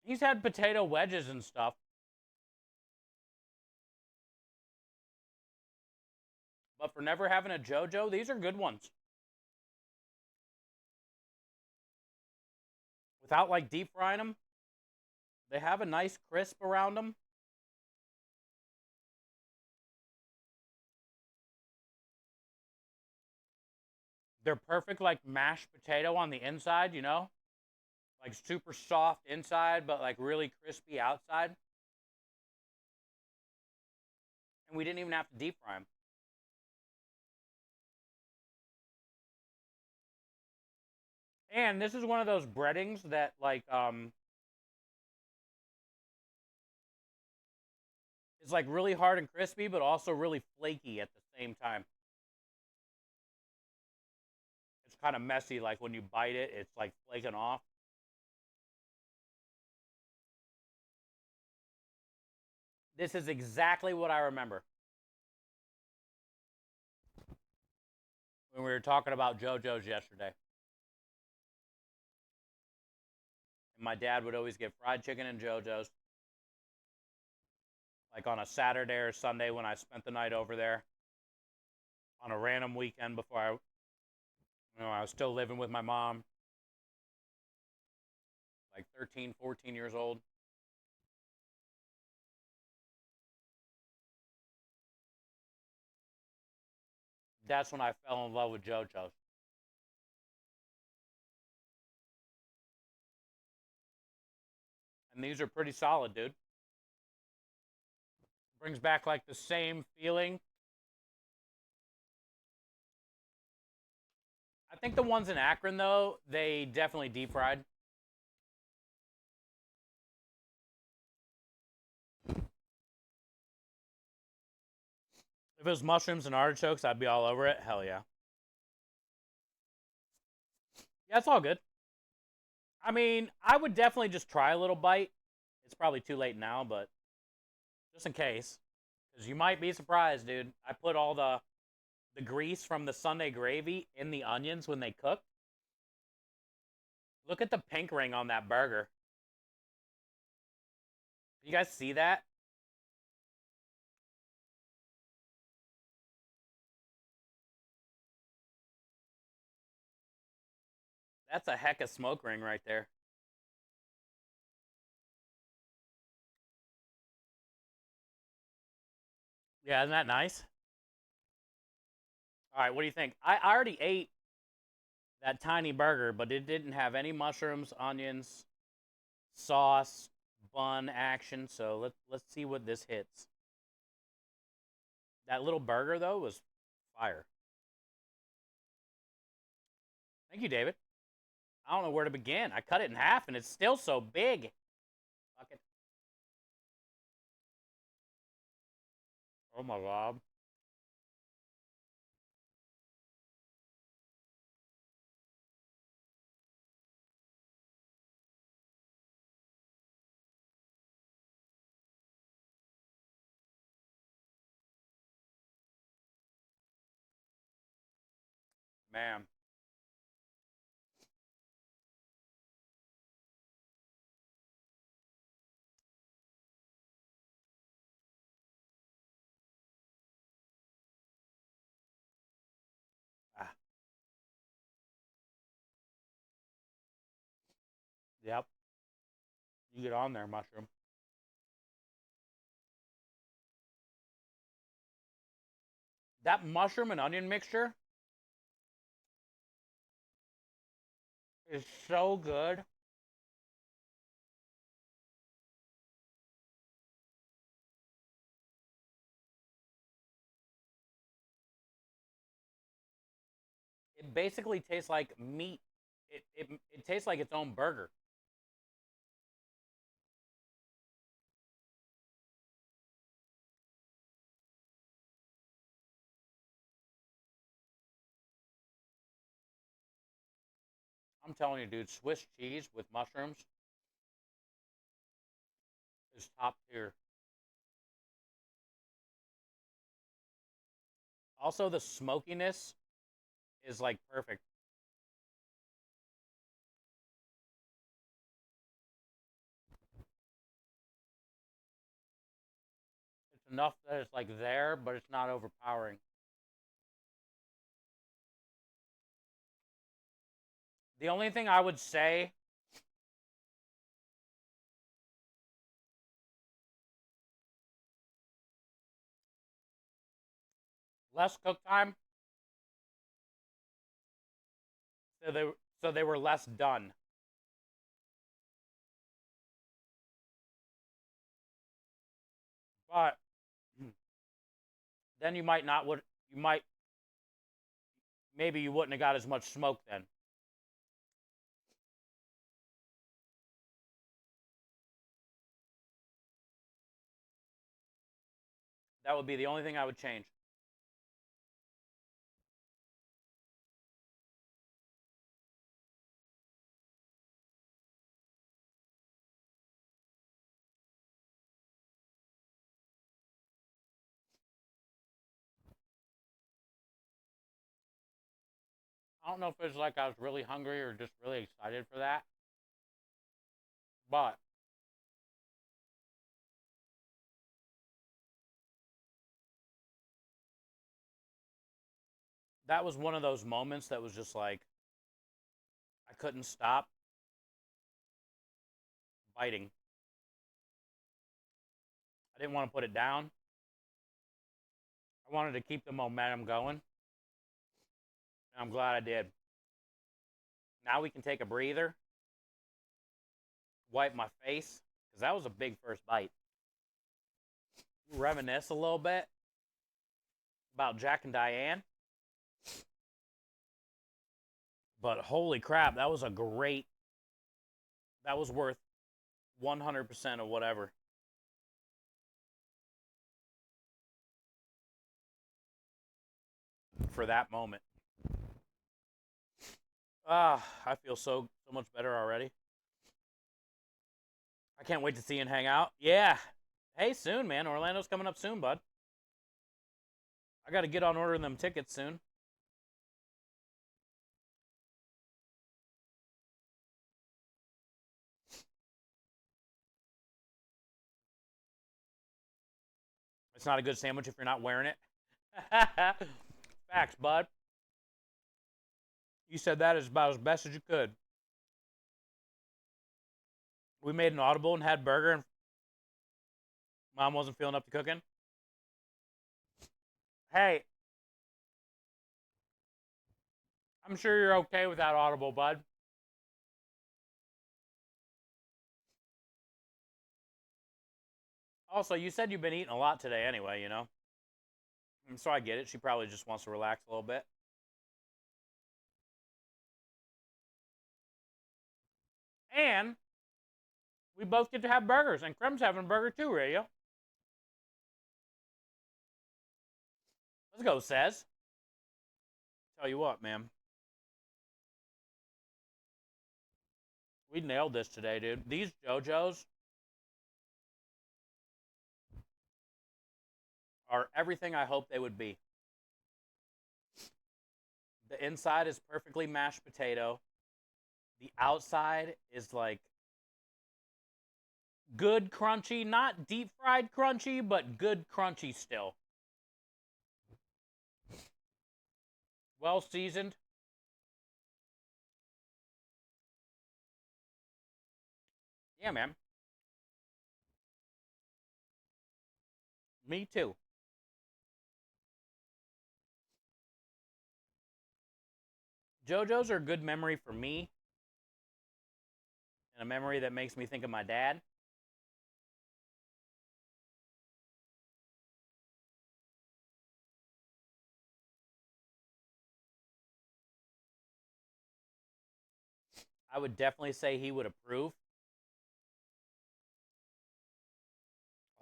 he's had potato wedges and stuff. But for never having a JoJo, these are good ones. Without, like, deep frying them, they have a nice crisp around them. They're perfect, like, mashed potato on the inside, you know? Like, super soft inside, but, like, really crispy outside. And we didn't even have to deep fry them. And this is one of those breadings that, like, is, like, really hard and crispy, but also really flaky at the same time. It's kind of messy, like, when you bite it, it's, like, flaking off. This is exactly what I remember when we were talking about JoJo's yesterday. And my dad would always get fried chicken and JoJo's. Like on a Saturday or Sunday when I spent the night over there. On a random weekend before I was still living with my mom. like 13, 14 years old. That's when I fell in love with JoJo's. And these are pretty solid, dude. Brings back like the same feeling. I think the ones in Akron, though, they definitely deep fried. If it was mushrooms and artichokes, I'd be all over it. Hell yeah. Yeah, it's all good. I mean, I would definitely just try a little bite. It's probably too late now, but just in case. Because you might be surprised, dude. I put all the grease from the Sunday gravy in the onions when they cook. Look at the pink ring on that burger. You guys see that? That's a heck of smoke ring right there. Yeah, isn't that nice? All right, what do you think? I already ate that tiny burger, but it didn't have any mushrooms, onions, sauce, bun action. So let's see what this hits. That little burger though was fire. Thank you, David. I don't know where to begin. I cut it in half and it's still so big. Fuck it. Oh my god. Man. Ah. Yep. You get on there, mushroom. That mushroom and onion mixture is so good. It basically tastes like meat. It tastes like its own burger. I'm telling you, dude, Swiss cheese with mushrooms is top tier. Also, the smokiness is like perfect. It's enough that it's like there, but it's not overpowering. The only thing I would say, less cook time, so they were less done. But then you might maybe you wouldn't have got as much smoke then. That would be the only thing I would change. I don't know if it's like I was really hungry or just really excited for that. But that was one of those moments that was just like I couldn't stop. biting. I didn't want to put it down. I wanted to keep the momentum going. And I'm glad I did. Now we can take a breather. Wipe my face. Because that was a big first bite. Reminisce a little bit about Jack and Diane. But holy crap, that was a great... That was worth 100% of whatever. For that moment. Ah, I feel so much better already. I can't wait to see you and hang out. Yeah. Hey, soon, man. Orlando's coming up soon, bud. I got to get on ordering them tickets soon. It's not a good sandwich if you're not wearing it. Facts, bud. You said that is about as best as you could. We made an audible and had burger, and Mom wasn't feeling up to cooking. Hey, I'm sure you're okay with that audible, bud. Also, you said you've been eating a lot today anyway, you know? And so I get it. She probably just wants to relax a little bit. And we both get to have burgers. And Krem's having a burger too, Radio. Let's go, Says. Tell you what, man. We nailed this today, dude. These JoJo's are everything I hoped they would be. The inside is perfectly mashed potato. The outside is like good crunchy, not deep fried crunchy, but good crunchy still. Well seasoned. Yeah, man. Me too. JoJo's are a good memory for me. And a memory that makes me think of my dad. I would definitely say he would approve.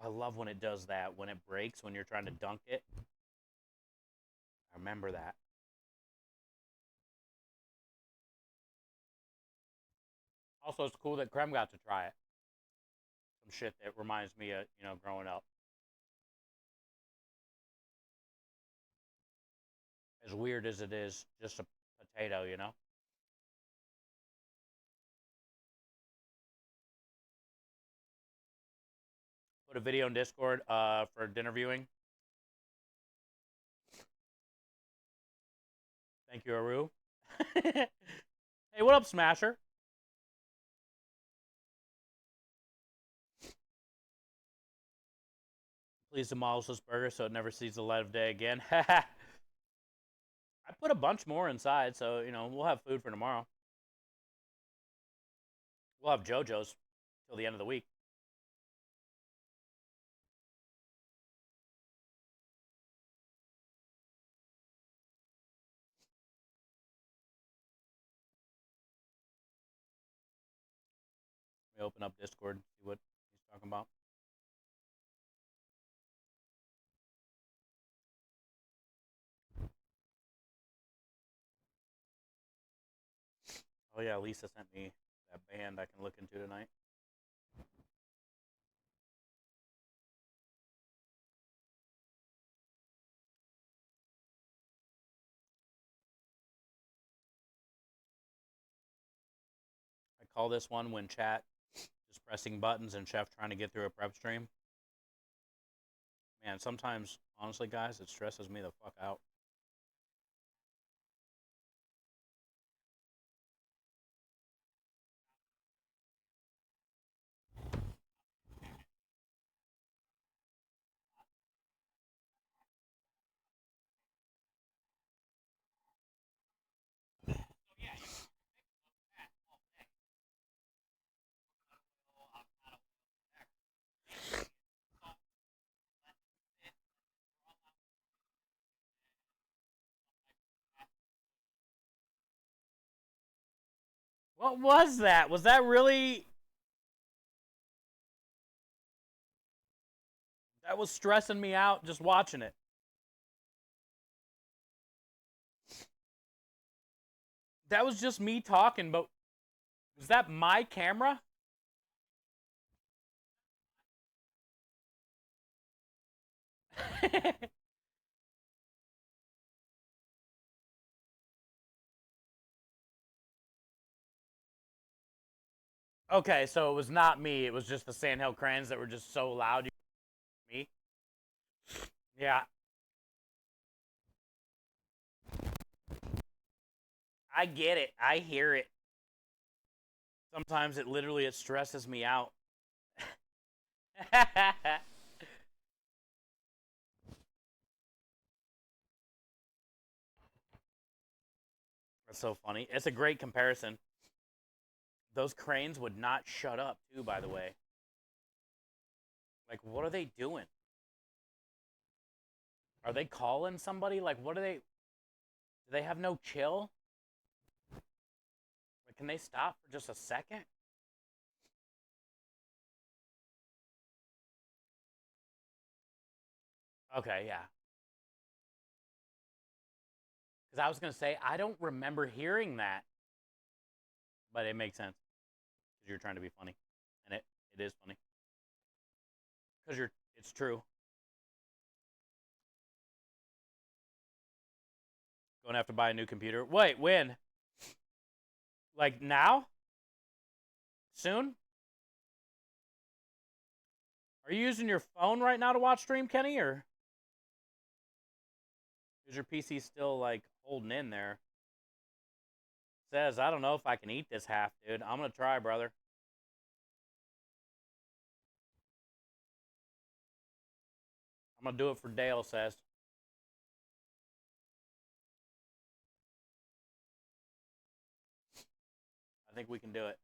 I love when it does that, when it breaks, when you're trying to dunk it. I remember that. Also, it's cool that Krem got to try it. Some shit that reminds me of, you know, growing up. As weird as it is, just a potato, you know? Put a video in Discord for dinner viewing. Thank you, Aru. Hey, what up, Smasher? Please demolish this burger so it never sees the light of day again. I put a bunch more inside, so, you know, we'll have food for tomorrow. We'll have JoJo's till the end of the week. Let me open up Discord and see what he's talking about. Oh yeah, Lisa sent me that band I can look into tonight. I call this one when chat just pressing buttons and Chef trying to get through a prep stream. Man, sometimes, honestly, guys, it stresses me the fuck out. What was that? Was that really... That was stressing me out just watching it. That was just me talking, but was that my camera? Okay, so it was not me. It was just the Sandhill Cranes that were just so loud. Me? Yeah. I get it. I hear it. Sometimes it stresses me out. That's so funny. It's a great comparison. Those cranes would not shut up, too, by the way. Like, what are they doing? Are they calling somebody? Like, what are they... Do they have no chill? Like, can they stop for just a second? Okay, yeah. Because I was going to say, I don't remember hearing that. But it makes sense. Because you're trying to be funny. And it is funny. Because it's true. Going to have to buy a new computer. Wait, when? Like now? Soon? Are you using your phone right now to watch stream, Kenny, or is your PC still like holding in there? Says, I don't know if I can eat this half, dude. I'm gonna try, brother. I'm gonna do it for Dale, says. I think we can do it.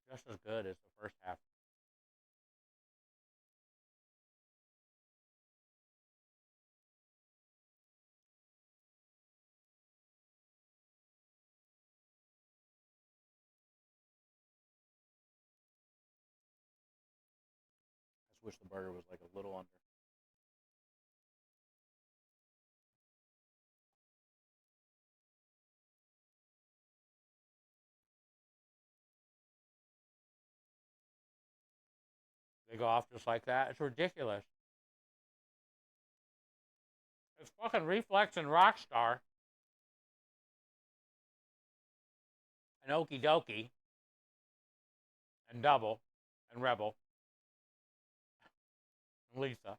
It's just as good as the first half. I just wish the burger was like a little under. They go off just like that. It's ridiculous. It's fucking Reflex and Rockstar. And Okie Dokie. And Double. And Rebel. And Lisa.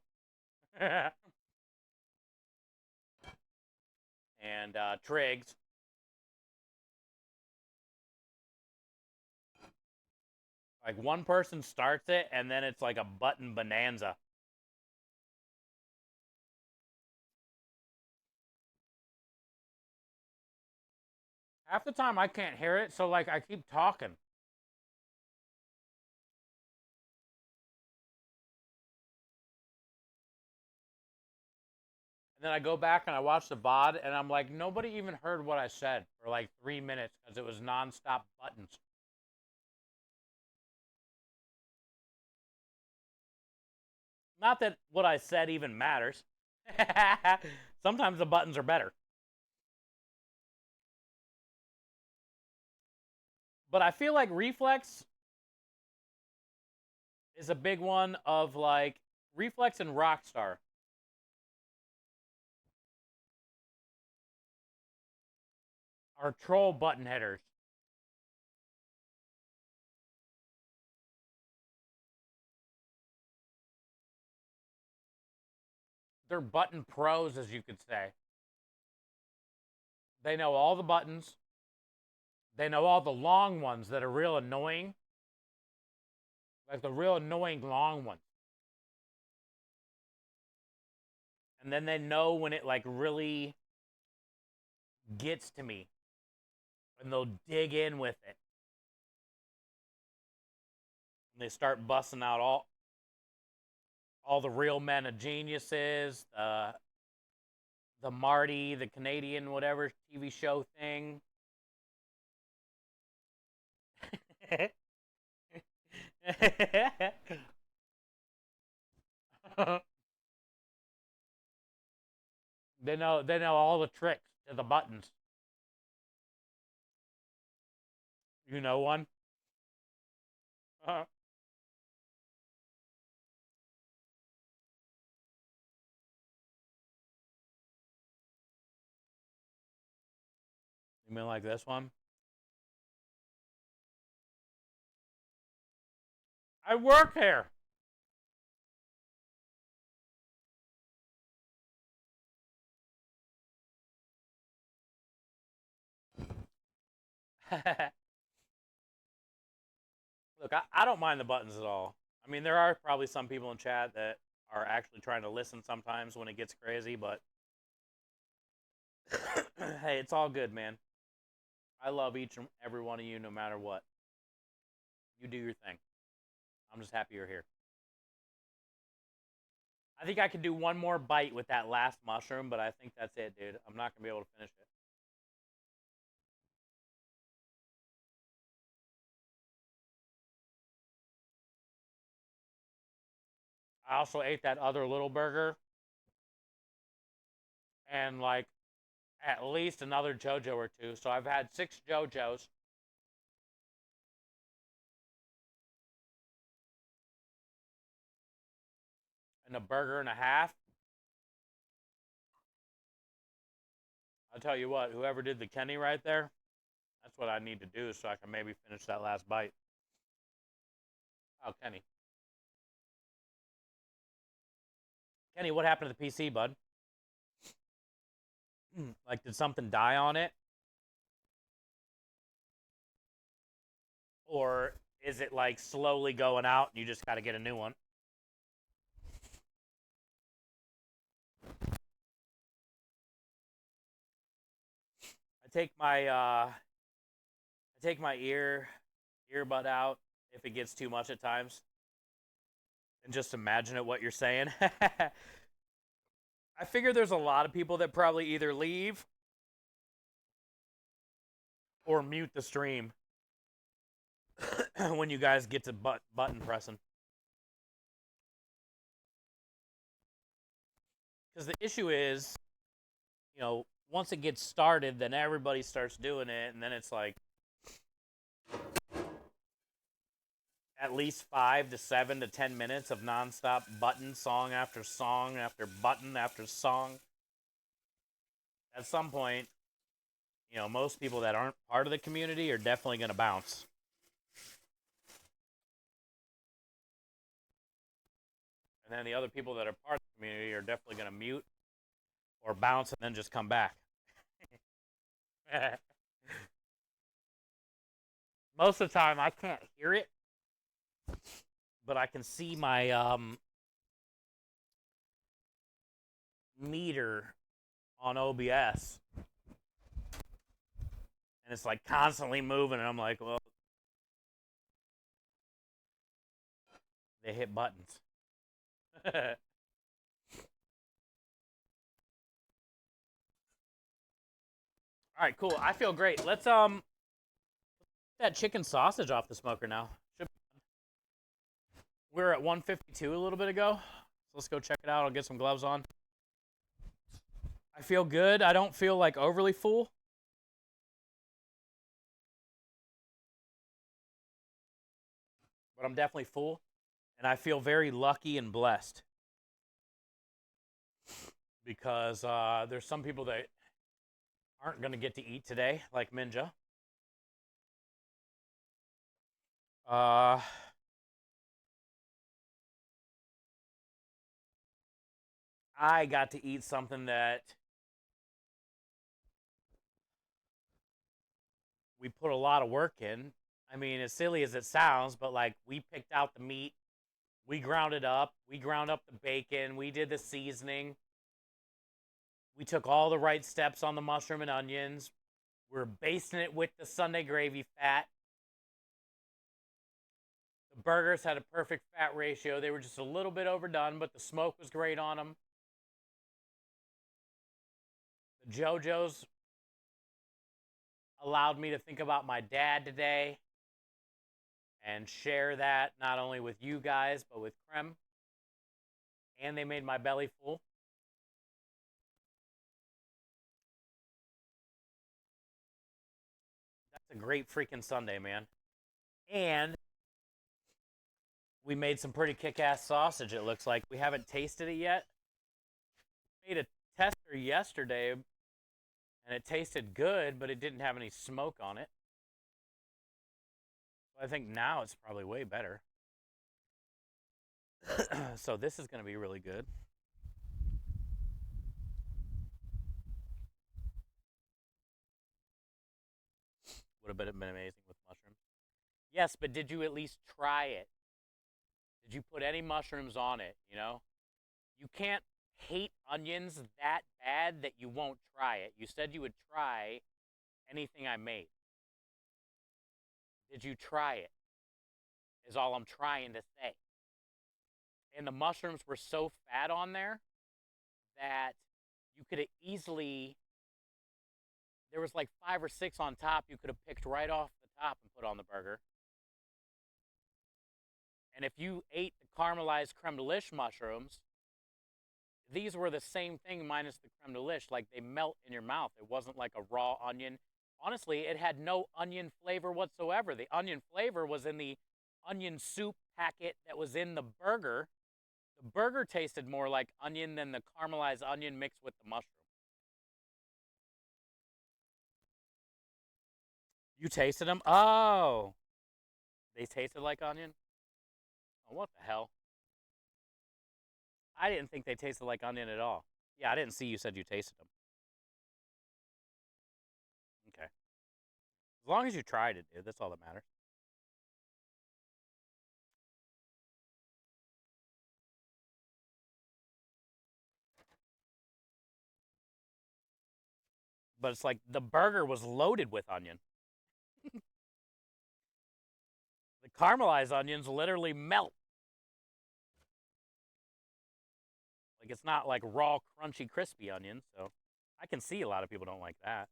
And Triggs. Like one person starts it and then it's like a button bonanza. Half the time I can't hear it, so like I keep talking. And then I go back and I watch the VOD and I'm like, nobody even heard what I said for like 3 minutes because it was nonstop buttons. Not that what I said even matters. Sometimes the buttons are better. But I feel like Reflex is a big one of like Reflex and Rockstar. Are troll button headers. They're button pros, as you could say. They know all the buttons. They know all the long ones that are real annoying. Like the real annoying long ones. And then they know when it like really gets to me. And they'll dig in with it. And they start busting out all the real men of geniuses, the Marty, the Canadian whatever TV show thing. They know all the tricks to the buttons. You know one? You mean like this one? I work here. Look, I don't mind the buttons at all. I mean, there are probably some people in chat that are actually trying to listen sometimes when it gets crazy, but hey, it's all good, man. I love each and every one of you no matter what. You do your thing. I'm just happy you're here. I think I could do one more bite with that last mushroom, but I think that's it, dude. I'm not going to be able to finish it. I also ate that other little burger and like at least another JoJo or two. So I've had 6 JoJos. And a burger and a half. I'll tell you what, whoever did the Kenny right there, that's what I need to do so I can maybe finish that last bite. Oh, Kenny. Kenny, what happened to the PC, bud? Like, did something die on it? Or is it, like, slowly going out and you just got to get a new one? I take my earbud out if it gets too much at times. And just imagine it what you're saying. I figure there's a lot of people that probably either leave or mute the stream when you guys get to button pressing. Because the issue is, you know, once it gets started, then everybody starts doing it, and then it's like at least 5 to 7 to 10 minutes of nonstop button song after song after button after song. At some point, you know, most people that aren't part of the community are definitely going to bounce. And then the other people that are part of the community are definitely going to mute or bounce and then just come back. Most of the time, I can't hear it, but I can see my meter on OBS. And it's like constantly moving, and I'm like, well, they hit buttons. All right, cool. I feel great. Let's get that chicken sausage off the smoker now. We're at 152 a little bit ago. So let's go check it out. I'll get some gloves on. I feel good. I don't feel like overly full. But I'm definitely full. And I feel very lucky and blessed. Because there's some people that aren't going to get to eat today, like Minja. I got to eat something that we put a lot of work in. I mean, as silly as it sounds, but like we picked out the meat, we ground it up, we ground up the bacon, we did the seasoning. We took all the right steps on the mushroom and onions. We're basting it with the Sunday gravy fat. The The burgers had a perfect fat ratio. They were just a little bit overdone, but the smoke was great on them. The JoJo's allowed me to think about my dad today and share that not only with you guys, but with Krem. And they made my belly full. That's a great freaking Sunday, man. And we made some pretty kick-ass sausage, it looks like. We haven't tasted it yet. Made a tester yesterday, and it tasted good, but it didn't have any smoke on it. I think now it's probably way better. So this is going to be really good. Would have been amazing with mushrooms. Yes, but did you at least try it? Did you put any mushrooms on it, you know? You can't hate onions that bad that you won't try it. You said you would try anything I made. Did you try it? Is all I'm trying to say. And the mushrooms were so fat on there that you could have easily, there was like 5 or 6 on top you could have picked right off the top and put on the burger. And if you ate the caramelized creme de liche mushrooms, these were the same thing minus the creme de liche. Like, they melt in your mouth. It wasn't like a raw onion. Honestly, it had no onion flavor whatsoever. The onion flavor was in the onion soup packet that was in the burger. The burger tasted more like onion than the caramelized onion mixed with the mushroom. You tasted them? Oh. They tasted like onion? Oh, what the hell? I didn't think they tasted like onion at all. Yeah, I didn't see you said you tasted them. Okay. As long as you tried it, dude, that's all that matters. But it's like the burger was loaded with onion. The caramelized onions literally melt. Like, it's not like raw, crunchy, crispy onions, so I can see a lot of people don't like that.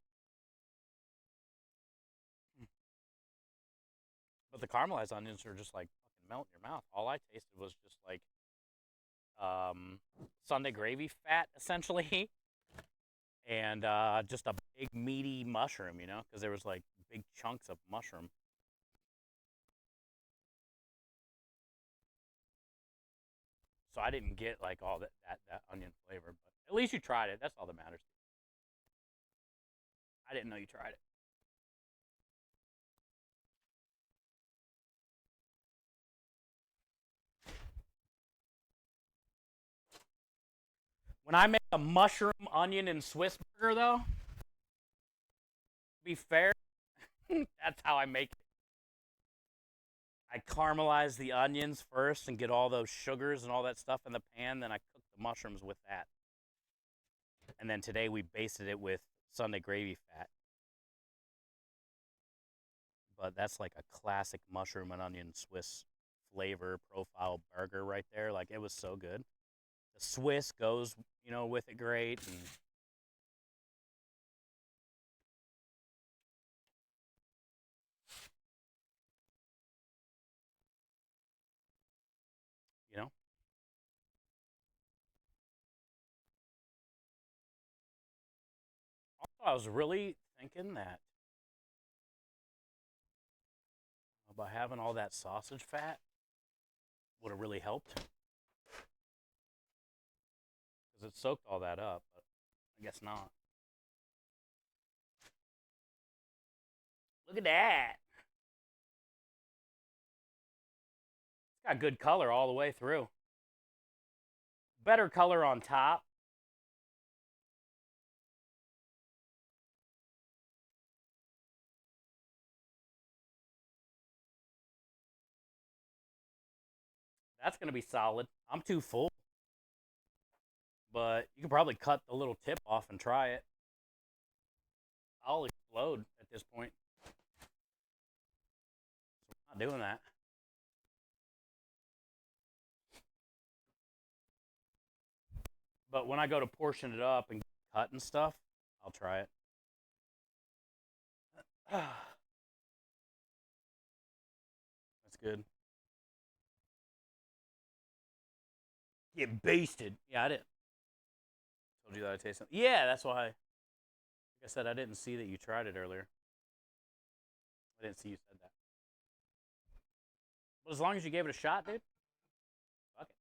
But the caramelized onions are just like fucking melt in your mouth. All I tasted was just like Sunday gravy fat, essentially, and just a big meaty mushroom, you know, because there was like big chunks of mushroom. So I didn't get like all that onion flavor, but at least you tried it. That's all that matters. I didn't know you tried it. When I make a mushroom, onion, and Swiss burger, though, to be fair, that's how I make it. I caramelize the onions first and get all those sugars and all that stuff in the pan. Then I cook the mushrooms with that. And then today we basted it with Sunday gravy fat. But that's like a classic mushroom and onion Swiss flavor profile burger right there. Like, it was so good. The Swiss goes, you know, with it great. And you know, also, I was really thinking that by having all that sausage fat would have really helped. Because it soaked all that up, but I guess not. Look at that. It's got good color all the way through. Better color on top. That's going to be solid. I'm too full. But you can probably cut the little tip off and try it. I'll explode at this point. So I'm not doing that. But when I go to portion it up and cut and stuff, I'll try it. That's good. Get basted. Yeah, I did. Told you that I taste something. Yeah, that's why. Like I said, I didn't see that you tried it earlier. I didn't see you said that. But as long as you gave it a shot, dude. Fuck it.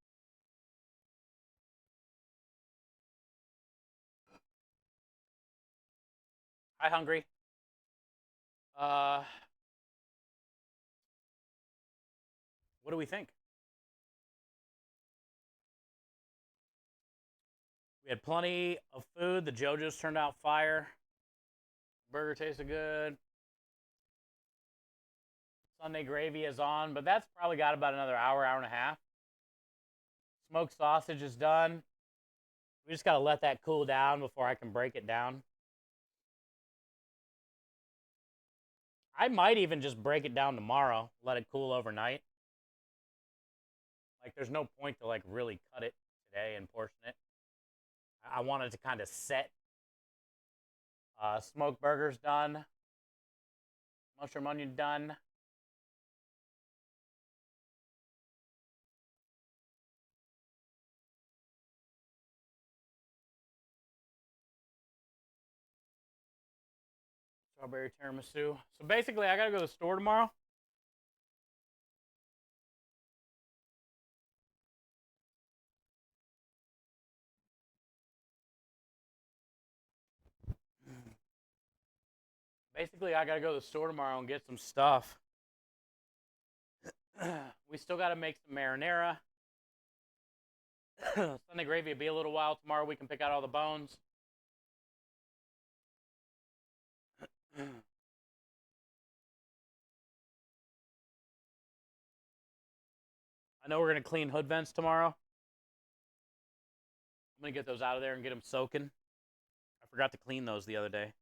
Hi, hungry. What do we think? We had plenty of food. The JoJo's turned out fire. Burger tasted good. Sunday gravy is on, but that's probably got about another hour, hour and a half. Smoked sausage is done. We just got to let that cool down before I can break it down. I might even just break it down tomorrow, let it cool overnight. Like, there's no point to, like, really cut it today and portion it. I wanted to kind of set. Smoked burgers done. Mushroom onion done. Strawberry tiramisu. So basically, I gotta go to the store tomorrow. Basically, I gotta go to the store tomorrow and get some stuff. We still gotta make some marinara. Sunday gravy will be a little while tomorrow. We can pick out all the bones. I know we're gonna clean hood vents tomorrow. I'm gonna get those out of there and get them soaking. I forgot to clean those the other day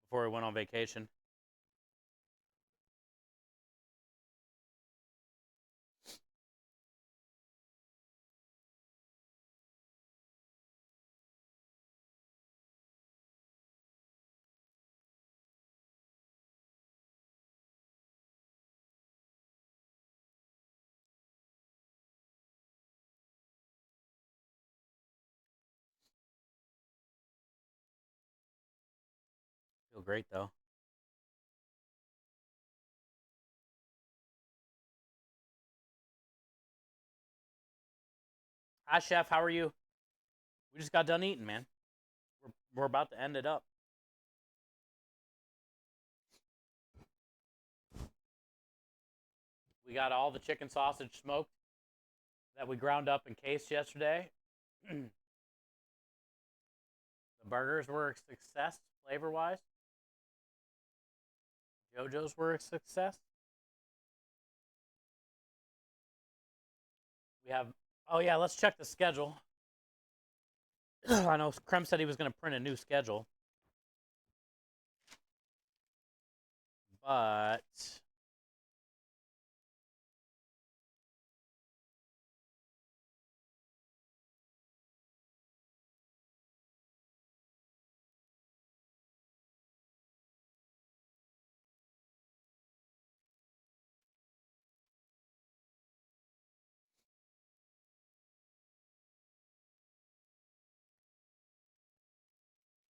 before we went on vacation. Feel great though. Hi, Chef. How are you? We just got done eating, man. We're about to end it up. We got all the chicken sausage smoked that we ground up and cased yesterday. The burgers were a success flavor-wise. JoJo's were a success. We have, oh yeah, let's check the schedule. I know Krem said he was going to print a new schedule. But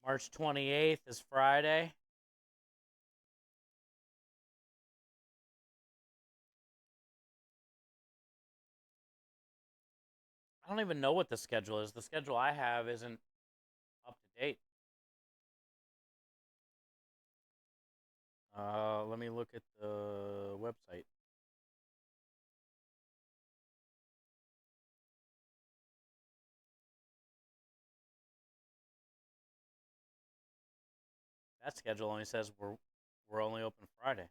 March 28th is Friday. I don't even know what the schedule is. The schedule I have isn't up to date. Let me look at the website. That schedule only says we're only open Friday.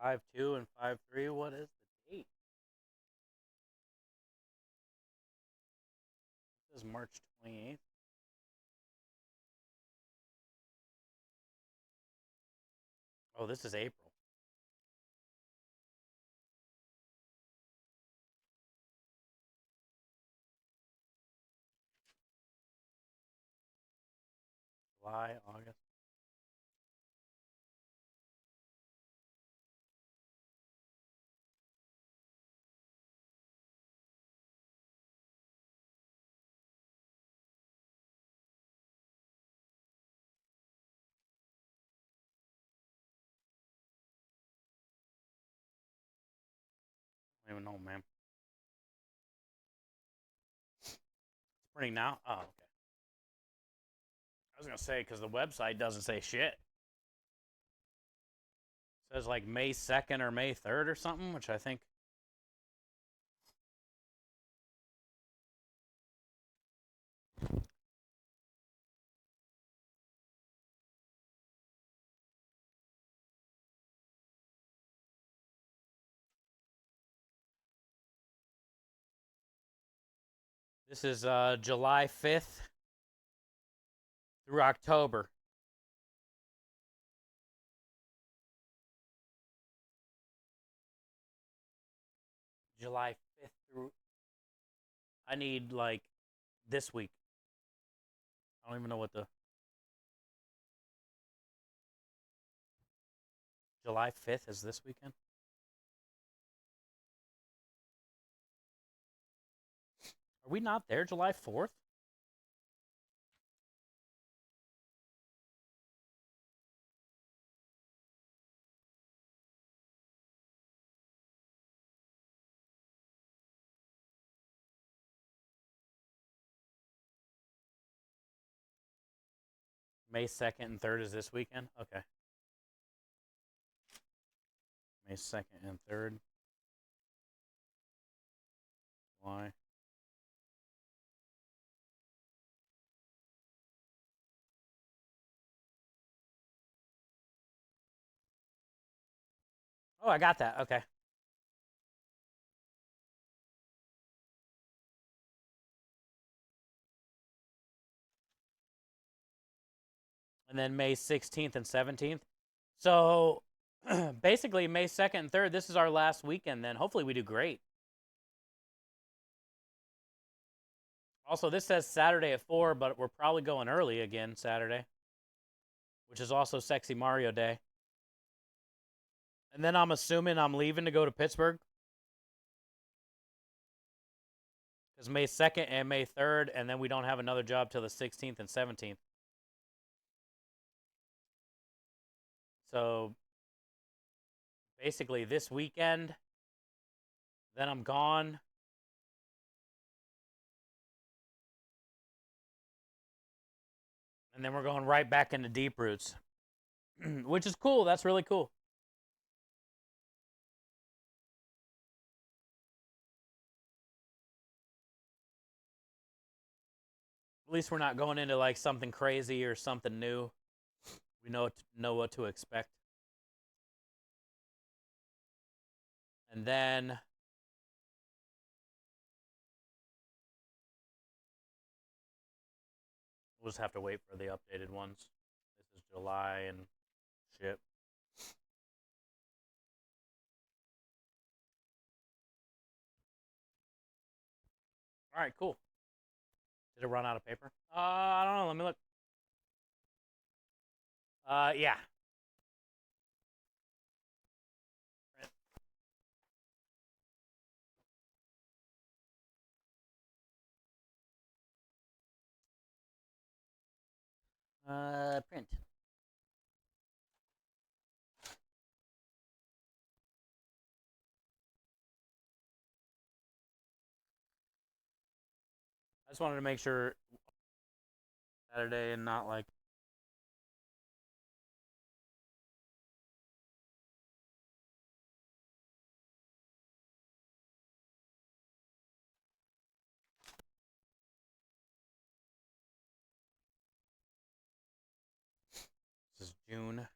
5-2 and 5-3. What is the date? This is March 28th. Oh, this is April. July, August. I don't even know, man. It's printing now? Oh, okay. I was going to say, because the website doesn't say shit. It says like May 2nd or May 3rd or something, which I think. This is July 5th through October. July 5th through. I need like this week. I don't even know what the. July 5th is this weekend? Are we not there July 4th? May 2nd and 3rd is this weekend? Okay. May 2nd and 3rd. Why? Oh, I got that. Okay. And then May 16th and 17th. So basically, May 2nd and 3rd, this is our last weekend then. Hopefully, we do great. Also, this says Saturday at 4, but we're probably going early again Saturday, which is also Sexy Mario Day. And then I'm assuming I'm leaving to go to Pittsburgh. Because May 2nd and May 3rd, and then we don't have another job till the 16th and 17th. So basically this weekend, then I'm gone. And then we're going right back into Deep Roots, which is cool. That's really cool. At least we're not going into like something crazy or something new. We know what to expect. And then we'll just have to wait for the updated ones. This is July and shit. All right, cool. Did it run out of paper? I don't know. Let me look. Yeah. Print. I just wanted to make sure Saturday and not like. This is June.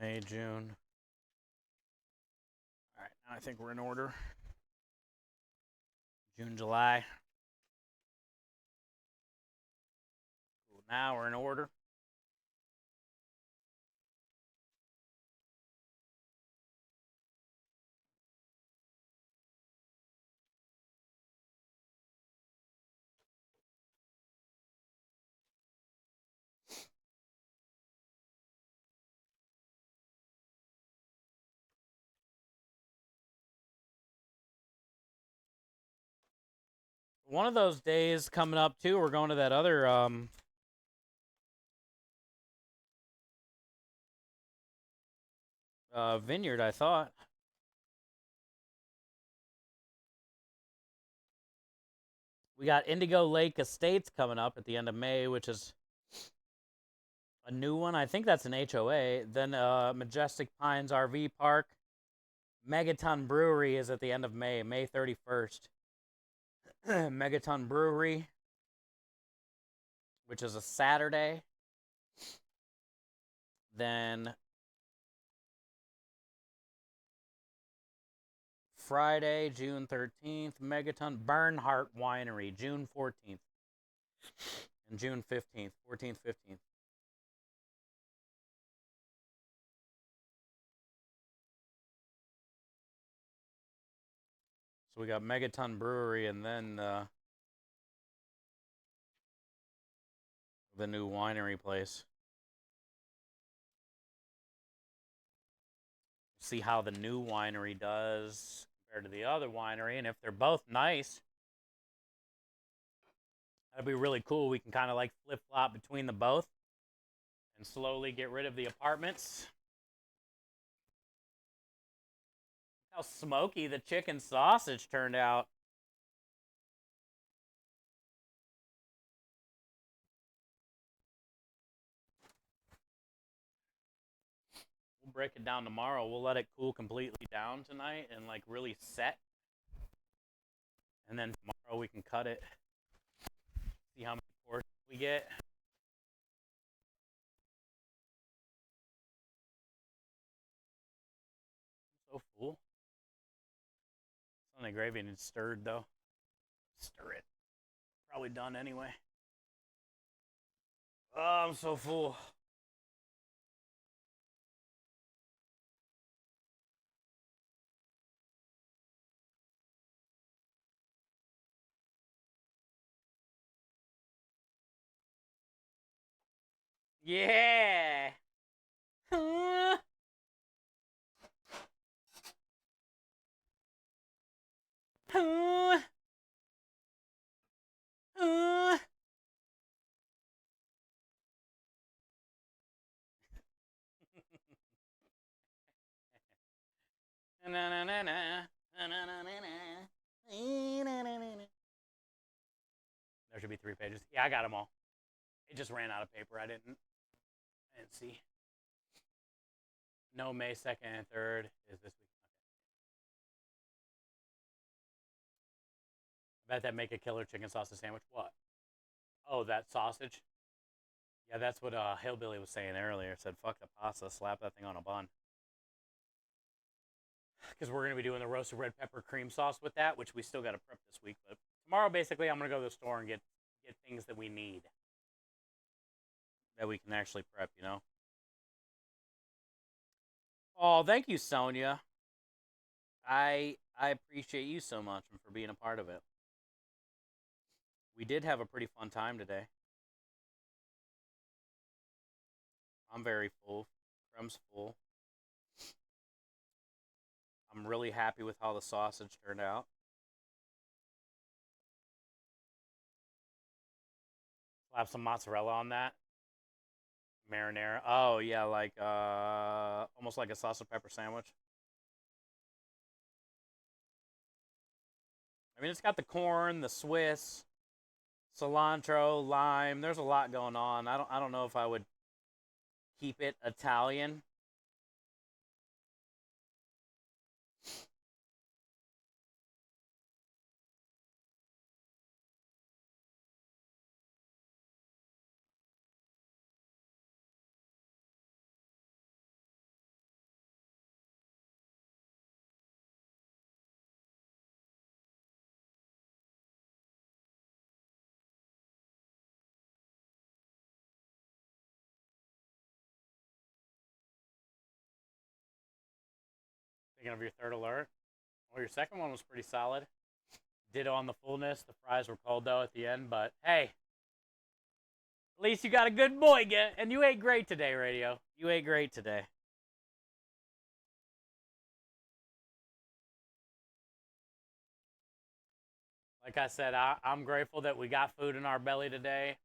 May, June. All right, now I think we're in order. June, July. Cool, now we're in order. One of those days coming up too, we're going to that other vineyard, I thought. We got Indigo Lake Estates coming up at the end of May, which is a new one. I think that's an HOA. Then Majestic Pines RV Park. Megaton Brewery is at the end of May, May 31st. Megaton Brewery, which is a Saturday. Then Friday, June 13th, Megaton Bernhardt Winery, June 14th. And June 15th, 14th, 15th. So we got Megaton Brewery and then the new winery place. See how the new winery does compared to the other winery, and if they're both nice, that'd be really cool. We can kind of like flip-flop between the both and slowly get rid of the apartments. How smoky the chicken sausage turned out. We'll break it down tomorrow. We'll let it cool completely down tonight and like really set. And then tomorrow we can cut it. See how many portions we get. So full. Sunday gravy needs stirred though. Stir it. Probably done anyway. Oh, I'm so full. Yeah. There should be 3 pages. Yeah, I got them all. It just ran out of paper. I didn't see. No, May 2nd and 3rd is this week. I bet that make a killer chicken sausage sandwich. What? Oh, that sausage? Yeah, that's what Hillbilly was saying earlier. Said, fuck the pasta, slap that thing on a bun. Because we're going to be doing the roasted red pepper cream sauce with that, which we still got to prep this week. But tomorrow, basically, I'm going to go to the store and get things that we need. That we can actually prep, you know? Oh, thank you, Sonia. I appreciate you so much and for being a part of it. We did have a pretty fun time today. I'm very full. Crum's full. I'm really happy with how the sausage turned out. Slap some mozzarella on that. Marinara. Oh, yeah, like almost like a sausage pepper sandwich. I mean, it's got the corn, the Swiss, cilantro, lime. There's a lot going on. I don't know if I would keep it Italian. Speaking of your third alert, well, your second one was pretty solid. Ditto on the fullness. The fries were cold though at the end, but hey, at least you got a good boy, and you ate great today, Radio. You ate great today. Like I said, I'm grateful that we got food in our belly today.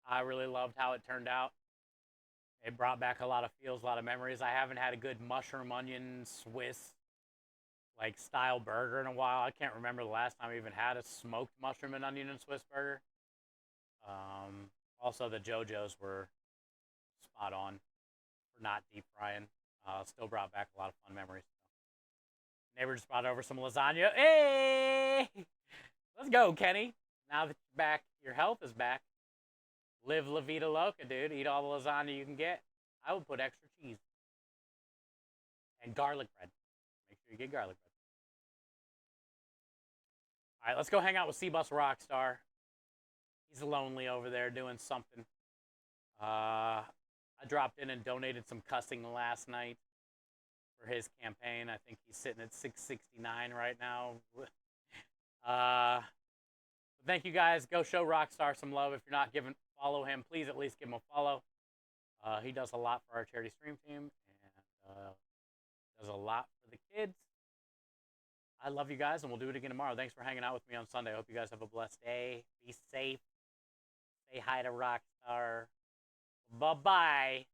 I really loved how it turned out. It brought back a lot of feels, a lot of memories. I haven't had a good mushroom, onion, Swiss, like, style burger in a while. I can't remember the last time I even had a smoked mushroom and onion and Swiss burger. Also, the JoJo's were spot on for not deep frying. Still brought back a lot of fun memories. Neighbor just brought over some lasagna. Hey! Let's go, Kenny. Now that you're back, your health is back. Live La Vida Loca, dude. Eat all the lasagna you can get. I would put extra cheese. And garlic bread. Make sure you get garlic bread. All right, let's go hang out with C-Bus Rockstar. He's lonely over there doing something. I dropped in and donated some cussing last night for his campaign. I think he's sitting at 669 right now. Thank you guys. Go show Rockstar some love. If you're not follow him, please at least give him a follow. He does a lot for our charity stream team and does a lot for the kids. I love you guys, and we'll do it again tomorrow. Thanks for hanging out with me on Sunday. I hope you guys have a blessed day. Be safe. Say hi to Rockstar. Bye-bye.